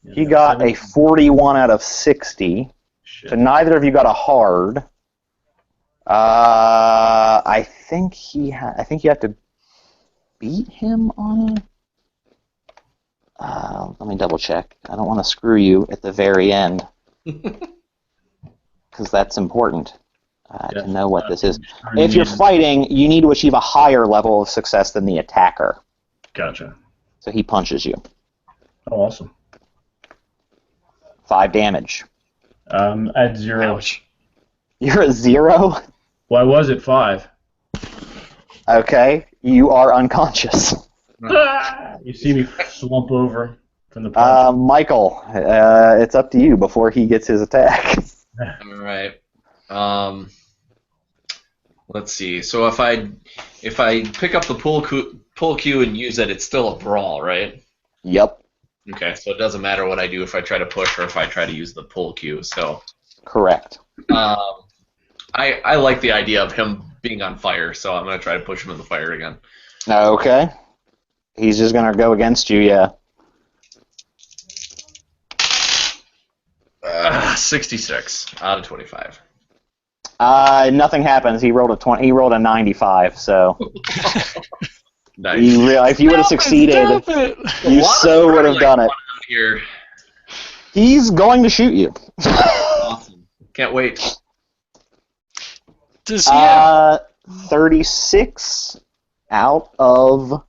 Yeah, He got a 17. 41 out of 60. Shit. So neither of you got a hard. I think you have to beat him on it. Let me double check. I don't want to screw you at the very end. Because that's important to know what this is. If you're fighting, you need to achieve a higher level of success than the attacker. Gotcha. So he punches you. Oh, awesome. 5 damage. At 0. Ouch. You're at 0? Well, I was at 5. Okay. You are unconscious. You see me slump over from the punch. Michael, it's up to you before he gets his attack. All right. Let's see. So if I pick up the pull cue and use it, it's still a brawl, right? Yep. Okay, so it doesn't matter what I do if I try to push or if I try to use the pull cue. So Correct. I like the idea of him being on fire, so I'm gonna try to push him in the fire again. Okay. He's just gonna go against you, yeah. 66 out of 25. Nothing happens. He rolled a 20. He rolled a 95. So Nice. if you would have succeeded, you so would have done it. Here. He's going to shoot you. Awesome. Can't wait. Does he have, 36 out of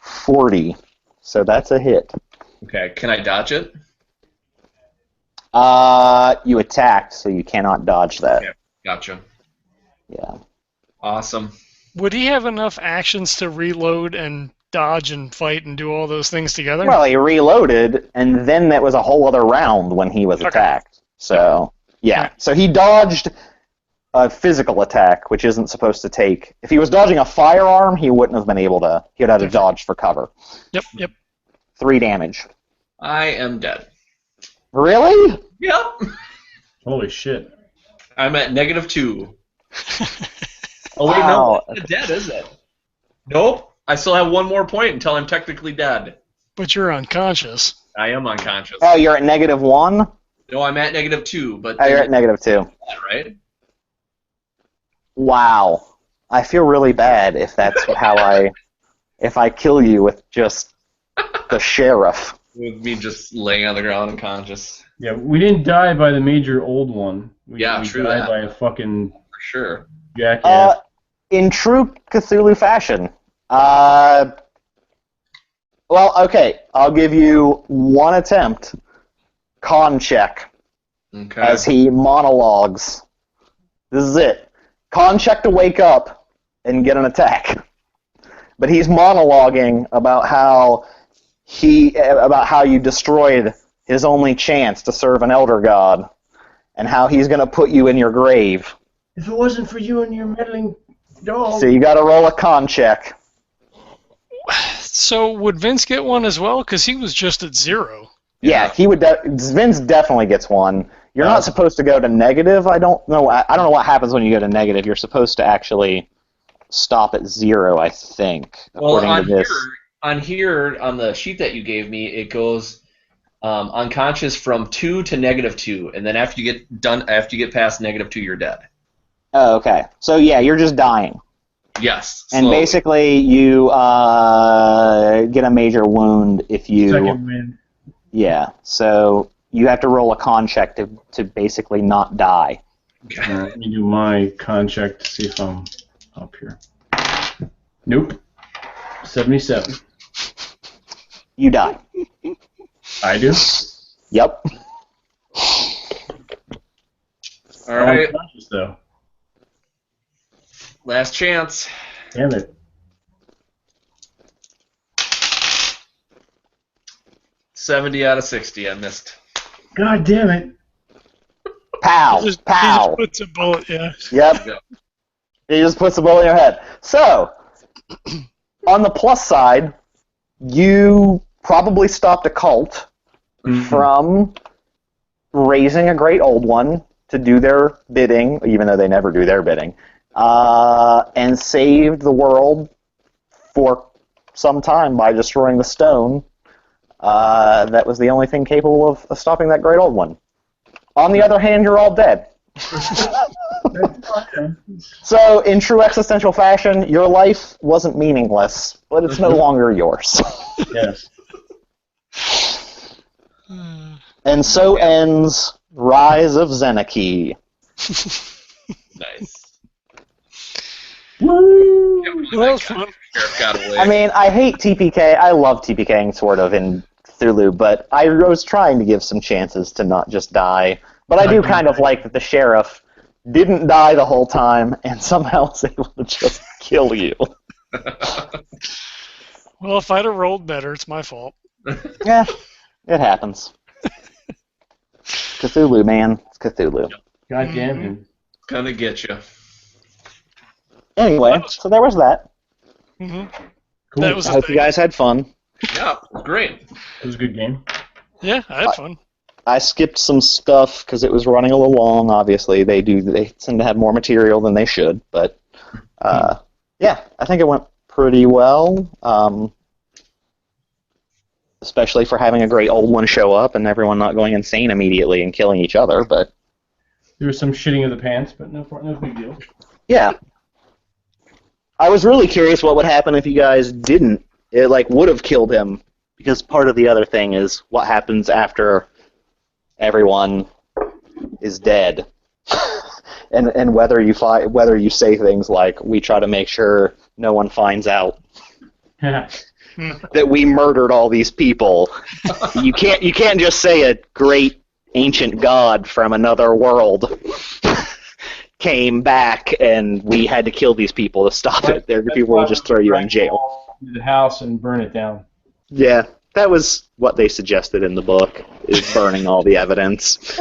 40. So that's a hit. Okay, can I dodge it? You attacked, so you cannot dodge that. Okay, gotcha. Yeah. Awesome. would he have enough actions to reload and dodge and fight and do all those things together? Well, he reloaded, and then that was a whole other round when he was Okay. attacked. So, yeah. Right. So he dodged a physical attack, which isn't supposed to take... If he was dodging a firearm, he wouldn't have been able to... He would have had to dodge for cover. Yep. 3 damage. I am dead. Really? Yep. Holy shit. I'm at -2. Oh wait, Wow. no, that's not dead, is it? Nope. I still have one more point until I'm technically dead. But you're unconscious. I am unconscious. Oh, you're at -1? No, I'm at -2, but Oh, you're at -2. right? Wow. I feel really bad if that's how if I kill you with just the sheriff. With me just laying on the ground unconscious. Yeah, we didn't die by the major old one. We True died that. by a fucking For sure. jackass. In true Cthulhu fashion. Well, okay. I'll give you one attempt. Con check. Okay. As he monologues. This is it. Con check to wake up and get an attack. But he's monologuing about how you destroyed his only chance to serve an elder god, and how he's going to put you in your grave. If it wasn't for you and your meddling dog. So you got to roll a con check. So would Vince get one as well? Because he was just at 0. Yeah, he would. Vince definitely gets one. You're not supposed to go to negative. I don't know. I don't know what happens when you go to negative. You're supposed to actually stop at 0, I think, Well, according to this. on the sheet that you gave me, it goes unconscious from 2 to -2, and then after you get past -2, you're dead. Oh, okay. So yeah, you're just dying. Yes. And slowly. basically, you get a major wound if you. Second win. Yeah. So you have to roll a con check to basically not die. Okay. All right, let me do my con check to see if I'm up here. Nope. 77. You die. I do? Yep. All right. I'm conscious, though. Last chance. Damn it. 70 out of 60. I missed. God damn it. Pow. He Pow. just puts a bullet, yeah. Yep. Yep. He just puts a bullet in your head. So, on the plus side, you probably stopped a cult from raising a great old one to do their bidding, even though they never do their bidding, and saved the world for some time by destroying the stone. That was the only thing capable of stopping that great old one. On the other hand, you're all dead. So, in true existential fashion, your life wasn't meaningless, but it's no longer yours. Yes. And so ends Rise of Xnaaki. Nice. Woo! Well, that was fun. Sheriff got away. I mean, I hate TPK. I love TPKing sort of in Cthulhu, but I was trying to give some chances to not just die. But I do kind of like that the sheriff didn't die the whole time and somehow was able to just kill you. Well, if I'd have rolled better, it's my fault. Yeah, it happens. Cthulhu, man. It's Cthulhu. God damn him. Gonna get you. Anyway, so there was that. Mm-hmm. Cool. That was I a hope thing. you guys had fun. Yeah, great. It was a good game. Yeah, I had fun. I skipped some stuff because it was running a little long. Obviously, they tend to have more material than they should. But yeah, I think it went pretty well. Especially for having a great old one show up and everyone not going insane immediately and killing each other. But There was some shitting of the pants, but no big deal. yeah, I was really curious what would happen if you guys didn't. It would have killed him, because part of the other thing is what happens after everyone is dead, and whether you say things like, we try to make sure no one finds out that we murdered all these people. You can't just say a great ancient god from another world came back and we had to kill these people to stop it. People will just throw you in jail. The house and burn it down. Yeah, that was what they suggested in the book, is burning all the evidence.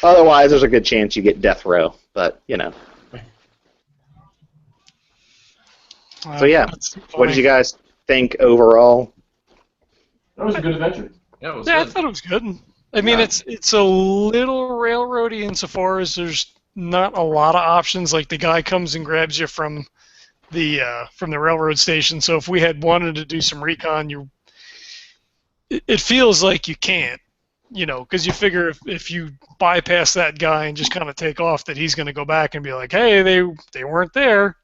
Otherwise, there's a good chance you get death row, but, So yeah, what did you guys think overall? That was a good adventure. Yeah, it was Yeah, I good. thought it was good. I mean, it's a little railroady insofar as there's not a lot of options. Like, the guy comes and grabs you from the railroad station. So if we had wanted to do some recon, it feels like you can't, because you figure if you bypass that guy and just kind of take off, that he's going to go back and be like, hey, they weren't there.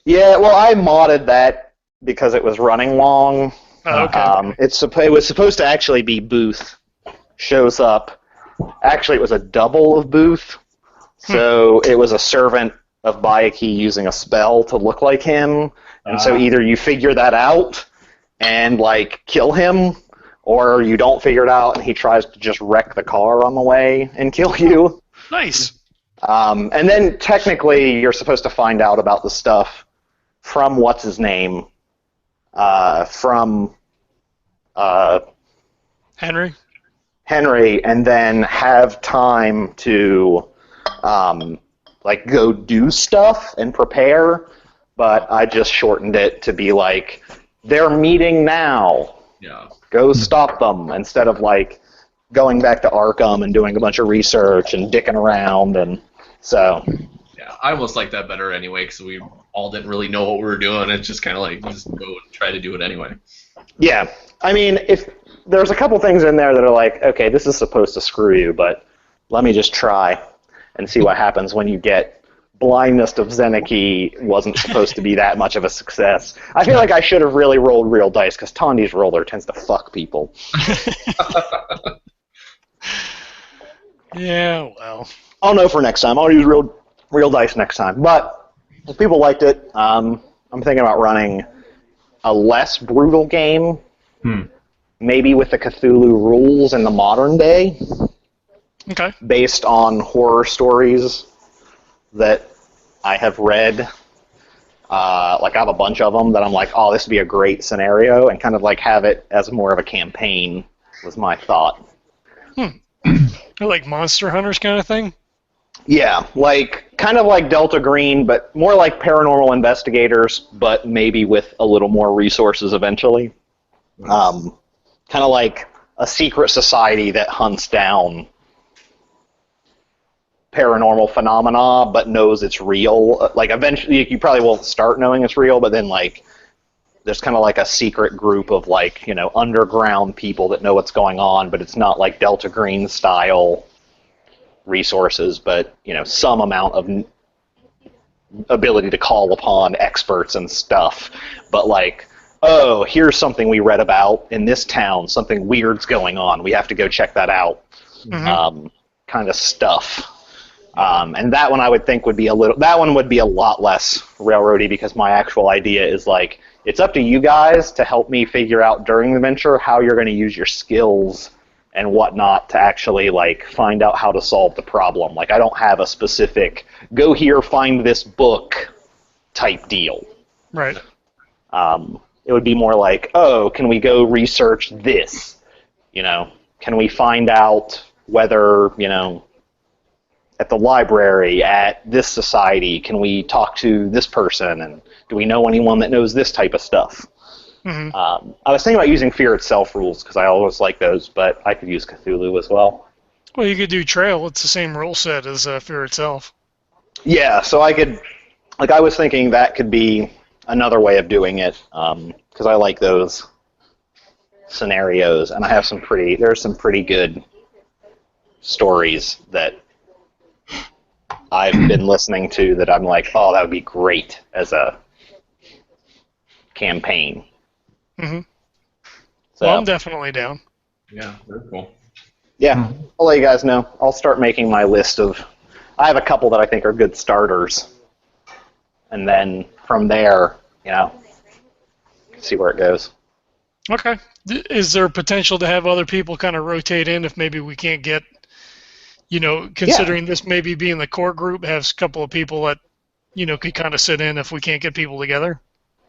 Yeah, well, I modded that because it was running long. Oh, okay. It was supposed to actually be Booth shows up. Actually, it was a double of Booth. So it was a servant of Bayaki using a spell to look like him. And so either you figure that out and, kill him, or you don't figure it out and he tries to just wreck the car on the way and kill you. Nice. And then, technically, you're supposed to find out about the stuff from what's-his-name, from Henry? Henry, and then have time to go do stuff and prepare, but I just shortened it to be they're meeting now. Yeah. Go stop them, instead of going back to Arkham and doing a bunch of research and dicking around, and so. Yeah, I almost like that better anyway, because we all didn't really know what we were doing. It's just kind of just go and try to do it anyway. Yeah, I mean, if there's a couple things in there that are okay, this is supposed to screw you, but let me just try and see what happens when you get blindness of Xnaaki wasn't supposed to be that much of a success. I feel like I should have really rolled real dice, because Tandi's roller tends to fuck people. Yeah, well. I'll know for next time. I'll use real dice next time. But if people liked it, I'm thinking about running a less brutal game, maybe with the Cthulhu rules in the modern day, Okay. based on horror stories that I have read. I have a bunch of them that I'm oh, this would be a great scenario, and kind of have it as more of a campaign, was my thought. Like Monster Hunters kind of thing? Yeah, kind of like Delta Green, but more like Paranormal Investigators, but maybe with a little more resources eventually. Kind of like a secret society that hunts down paranormal phenomena, but knows it's real. Eventually, you probably won't start knowing it's real, but then there's kind of a secret group of underground people that know what's going on, but it's not like Delta Green style resources, but some amount of ability to call upon experts and stuff. But oh, here's something we read about in this town, something weird's going on, we have to go check that out. Kind of stuff. And that one I would think would be a lot less railroady, because my actual idea is it's up to you guys to help me figure out during the venture how you're going to use your skills and whatnot to actually find out how to solve the problem. I don't have a specific go here, find this book type deal. Right. It would be more oh, can we go research this? Can we find out whether at the library, at this society? Can we talk to this person? And do we know anyone that knows this type of stuff? Mm-hmm. I was thinking about using Fear Itself rules because I always like those, but I could use Cthulhu as well. Well, you could do Trail. It's the same rule set as Fear itself. Yeah, so I could, like, I was thinking that could be another way of doing it because I like those scenarios, and I have there's some pretty good stories that I've been listening to that I'm like, oh, that would be great as a campaign. Mm-hmm. So, Well, I'm definitely down. Yeah, very cool. yeah, I'll let you guys know. I'll start making my list of. I have a couple that I think are good starters, and then from there, see where it goes. Okay. Is there potential to have other people kind of rotate in if maybe we can't get, considering this maybe being the core group, have a couple of people that, could kind of sit in if we can't get people together?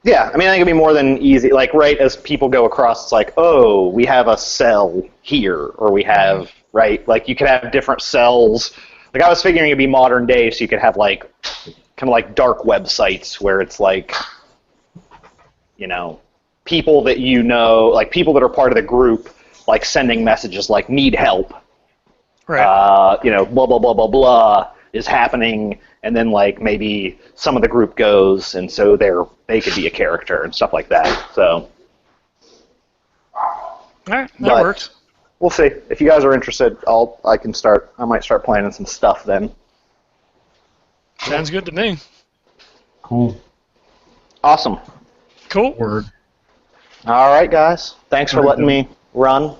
Yeah, I mean, I think it'd be more than easy. Like, right as people go across, it's like, oh, we have a cell here, or we have, right? Like, you could have different cells. Like, I was figuring it'd be modern day, so you could have, like, kind of like dark websites where it's like, people that like people that are part of the group, like sending messages like need help, Right. Blah blah blah blah blah is happening, and then like maybe some of the group goes, and so they could be a character and stuff like that. So, All right, that but works. we'll see. If you guys are interested, I might start planning some stuff then. Sounds good to me. Cool. Awesome. Cool. Word. All right, guys. Thanks for letting me run.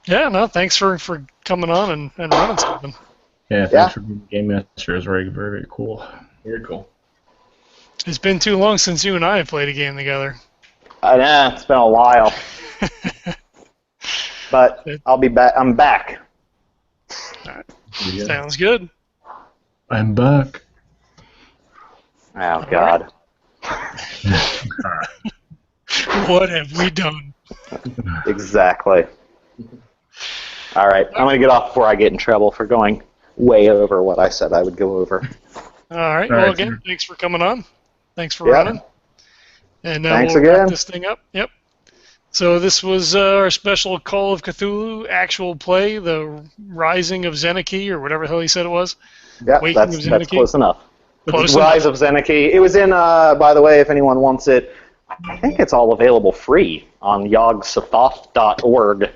Yeah, no, thanks for coming on and running something. Yeah, thanks for being Game Master. It's very, very, very cool. Very cool. It's been too long since you and I have played a game together. I know, it's been a while. But I'll be back. I'm back. Yeah. Sounds good. I'm back. Oh, God. What have we done? Exactly. All right, I'm going to get off before I get in trouble for going way over what I said I would go over. All right. All Well, right, again, sir. thanks for coming on. Thanks for Yeah. running. And Thanks we'll again. wrap this thing up. Yep. So this was our special Call of Cthulhu actual play, the Rising of Xnaaki, or whatever the hell he said it was. Yeah, Waking that's of Xnaaki? close enough. Close Rise of Xnaaki. It was in, by the way, if anyone wants it, I think it's all available free on yogsathoth.org.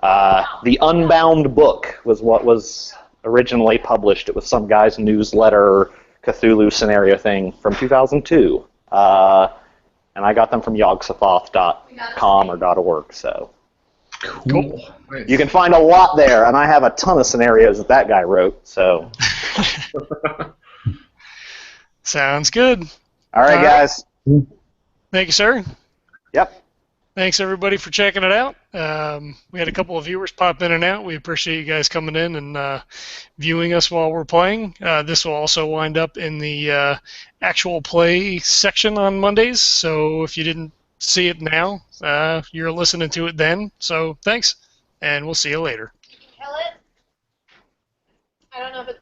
The Unbound book was what was originally published. It was some guy's newsletter Cthulhu scenario thing from 2002. And I got them from yogsathoth.com or .org. So Cool. Nice. you can find a lot there, and I have a ton of scenarios that guy wrote. So Sounds good. all right, All right. guys. Thank you, sir. Yep. Thanks, everybody, for checking it out. We had a couple of viewers pop in and out. We appreciate you guys coming in and viewing us while we're playing. This will also wind up in the actual play section on Mondays, so if you didn't see it now, you're listening to it then. So thanks, and we'll see you later. Kill it. I don't know if it's